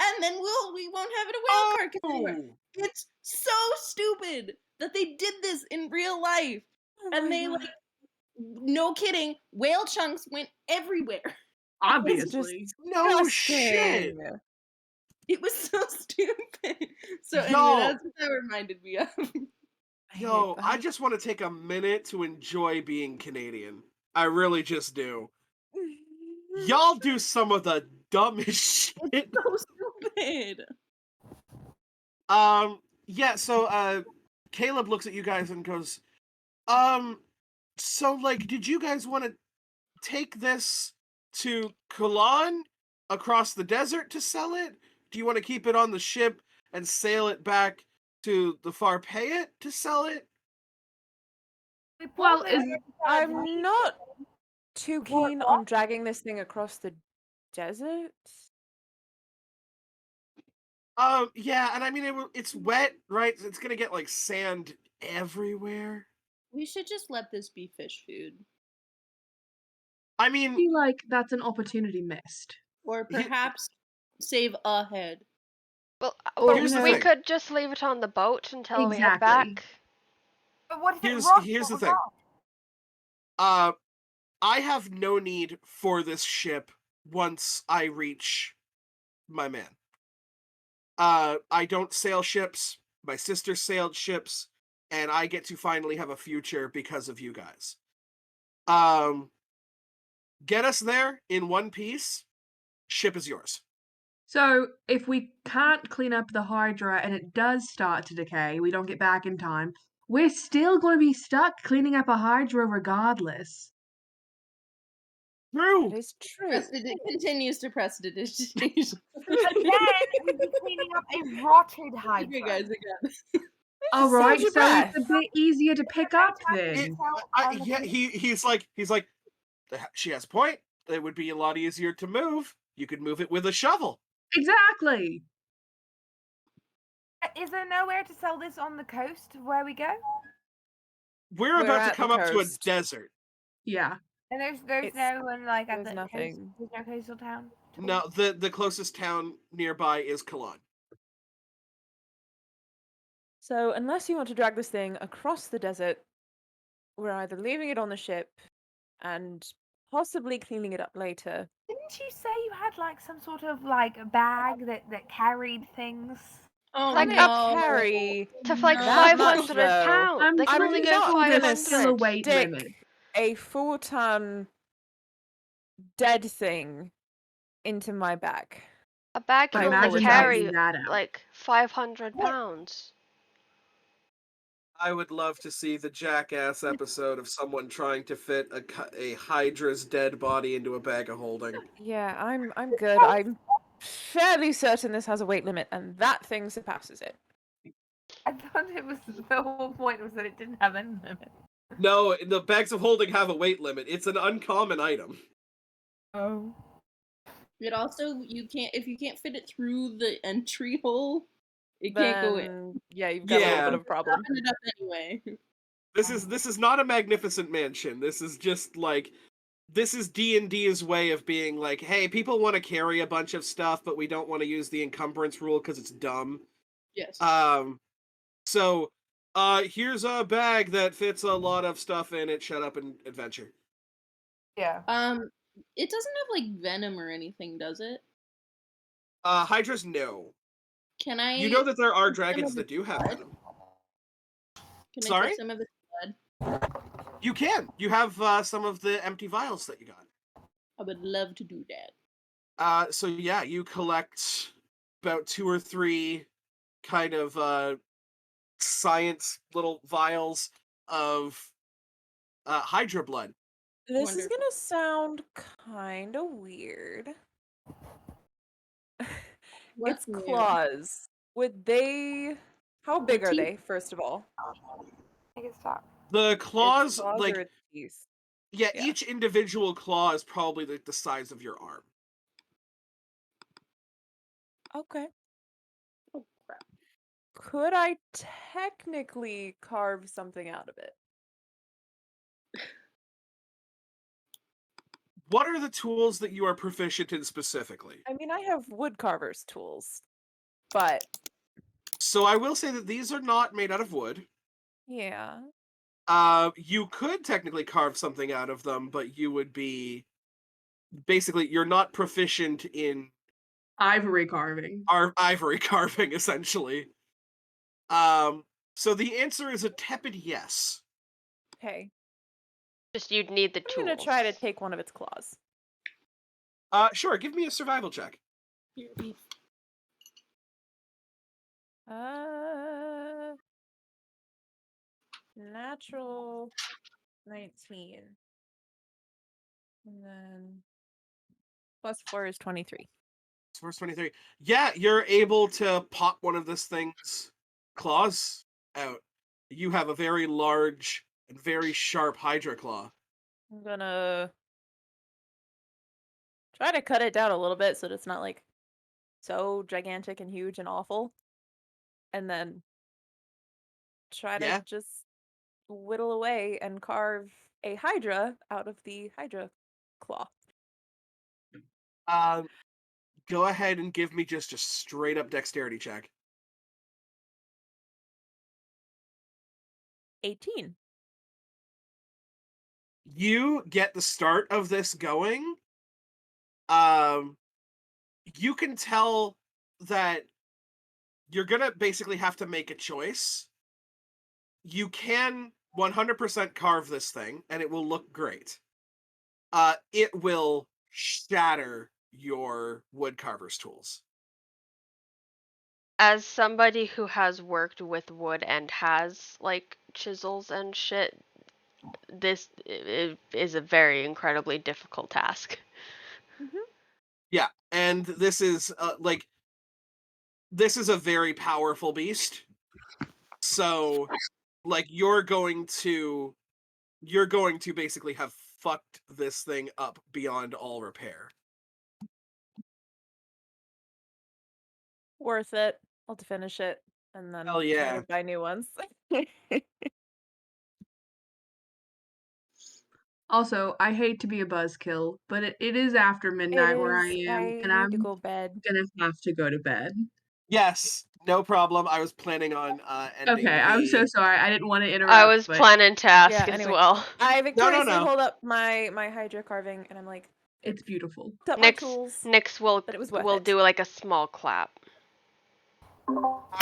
and then we won't have it a whale carcass anymore. Oh, It's so stupid that they did this in real life. and they like, no kidding, whale chunks went everywhere. Obviously. No shit. Disgusting. It was so stupid. So Yo. anyway, that's what that reminded me of. Yo, I just want to take a minute to enjoy being Canadian. I really just do. Y'all do some of the dumbest shit. So stupid. Yeah, so Caleb looks at you guys and goes, so like, did you guys want to take this to Kulan across the desert to sell it? Do you want to keep it on the ship and sail it back to the Farpayet to sell it? Well, I'm not too keen on dragging this thing across the desert. Yeah, and I mean it's wet, right? It's gonna get like sand everywhere. We should just let this be fish food. I I mean, feel like that's an opportunity missed. Or perhaps save a head. Well, Or, Here's the we thing. could just leave it on the boat until we head Exactly. back. But what if it here's rots here's while the we're thing. gone? I have no need for this ship once I reach my man. I don't sail ships. My sister sailed ships, and I get to finally have a future because of you guys. Get us there in one piece. Ship is yours. So, if we can't clean up the Hydra and it does start to decay, we don't get back in time, we're still going to be stuck cleaning up a Hydra regardless. True. That is true. It continues to prestidigitation. Again, we'd be cleaning up a rotted Hydra. Okay, guys, again. All right, your so breath. it's a bit easier to pick up then. Yeah, he's like, she has a point. It would be a lot easier to move. You could move it with a shovel. Exactly. Is there nowhere to sell this on the coast where we go? We're We're about to at the come up to a coast. desert. Yeah. And there's It's- no one like at there's the nothing. coast. There's no coastal town. at all? No, the closest town nearby is Kalan. So unless you want to drag this thing across the desert, we're either leaving it on the ship and possibly cleaning it up later. Didn't you say you had like some sort of like a bag that carried things? Oh Like no. up Carry To like No. that 500 much, though. pounds. I'm They can only pretty go sure there's 500. still a weight stick limit. a 4-ton dead thing into my bag. A bag can I only apologize. carry that out. like 500 pounds. I would love to see the Jackass episode of someone trying to fit a Hydra's dead body into a bag of holding. Yeah, I'm good. I'm fairly certain this has a weight limit, and that thing surpasses it. I thought it was the whole point was that it didn't have any limit. No, the bags of holding have a weight limit. It's an uncommon item. Oh. It also, if you can't fit it through the entry hole, it can't go in. Then, yeah, you've got a little Yeah. bit of a problem. Open it up anyway. This is not a magnificent mansion. This is just like, this is D&D's way of being like, hey, people want to carry a bunch of stuff, but we don't want to use the encumbrance rule because it's dumb. Yes. So here's a bag that fits a lot of stuff in it. Shut up and adventure. Yeah. It doesn't have like venom or anything, does it? Hydras, no. Can I? You know that there are some dragons of that do have blood? venom. Can I Sorry? get some of the blood? You can. You have some of the empty vials that you got. I would love to do that. So yeah, you collect about 2 or 3 kind of science little vials of Hydra blood. This is Wonderful. gonna sound kind of weird. What's It's new? claws. Would they? How big are teeth? they? First of all, I can stop. The Its claws, claws like, or its teeth? yeah, yeah. each individual claw is probably like the size of your arm. Okay. Oh crap! Could I technically carve something out of it? What are the tools that you are proficient in specifically? I mean, I have wood carver's tools, but So I will say that these are not made out of wood. yeah. You could technically carve something out of them, but you would be basically you're not proficient in Ivory carving. ivory carving, essentially. So the answer is a tepid yes. Okay. Just you'd need the I'm tools. gonna try to take one of its claws. Sure. Give me a survival check. Natural 19. And then +4 is 23. Source 23. Yeah, you're able to pop one of this thing's claws out. You have a very large and very sharp Hydra claw. I'm gonna try to cut it down a little bit so that it's not like so gigantic and huge and awful. And then try Yeah. to just whittle away and carve a Hydra out of the Hydra claw. Go ahead and give me just a straight up dexterity check. 18. You get the start of this going. You can tell that you're gonna basically have to make a choice. You can 100% carve this thing, and it will look great. It will shatter your woodcarver's tools. As somebody who has worked with wood and has like chisels and shit, this is a very incredibly difficult task. Yeah, and this is this is a very powerful beast. So, like, you're going to basically have fucked this thing up beyond all repair. Worth it. I'll finish it and then Hell try yeah. to buy new ones. Also, I hate to be a buzzkill, but it is after midnight where I am, I and need to I'm go bed. gonna have to go to bed. Yes, no problem. I was planning on ending Okay, I'm so the. sorry. I didn't want to interrupt. I was but planning to ask Yeah, as anyway. well. I victoriously no. hold up my Hydra carving and I'm like, it's beautiful. up my tools. Nyx will but it was worth will it. do like a small clap.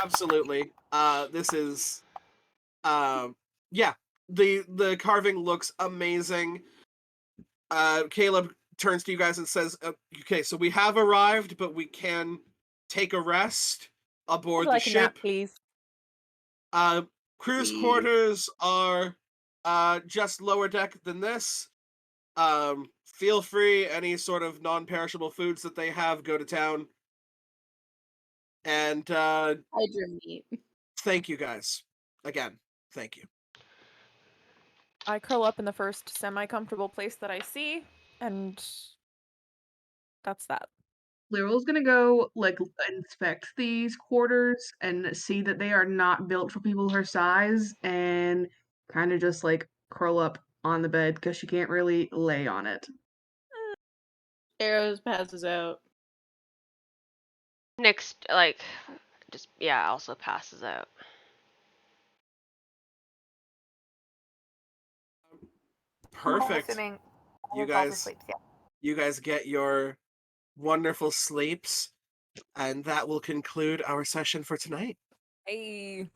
Absolutely. This is. Yeah. The carving looks amazing. Caleb turns to you guys and says, "Okay, so we have arrived, but we can take a rest aboard the Like a nap, ship. please. Crew's Please. quarters are just lower deck than this. Feel free, any sort of non-perishable foods that they have, go to town. And Hydra meat. thank you guys. Again, thank you." I curl up in the first semi-comfortable place that I see, and that's that. Liryl's gonna go like inspect these quarters and see that they are not built for people her size, and kind of just like curl up on the bed because she can't really lay on it. Arrows passes out. Nyx just also passes out. Perfect. Assuming You Luke also guys, sleeps, yeah. you guys get your wonderful sleeps, and that will conclude our session for tonight. Hey.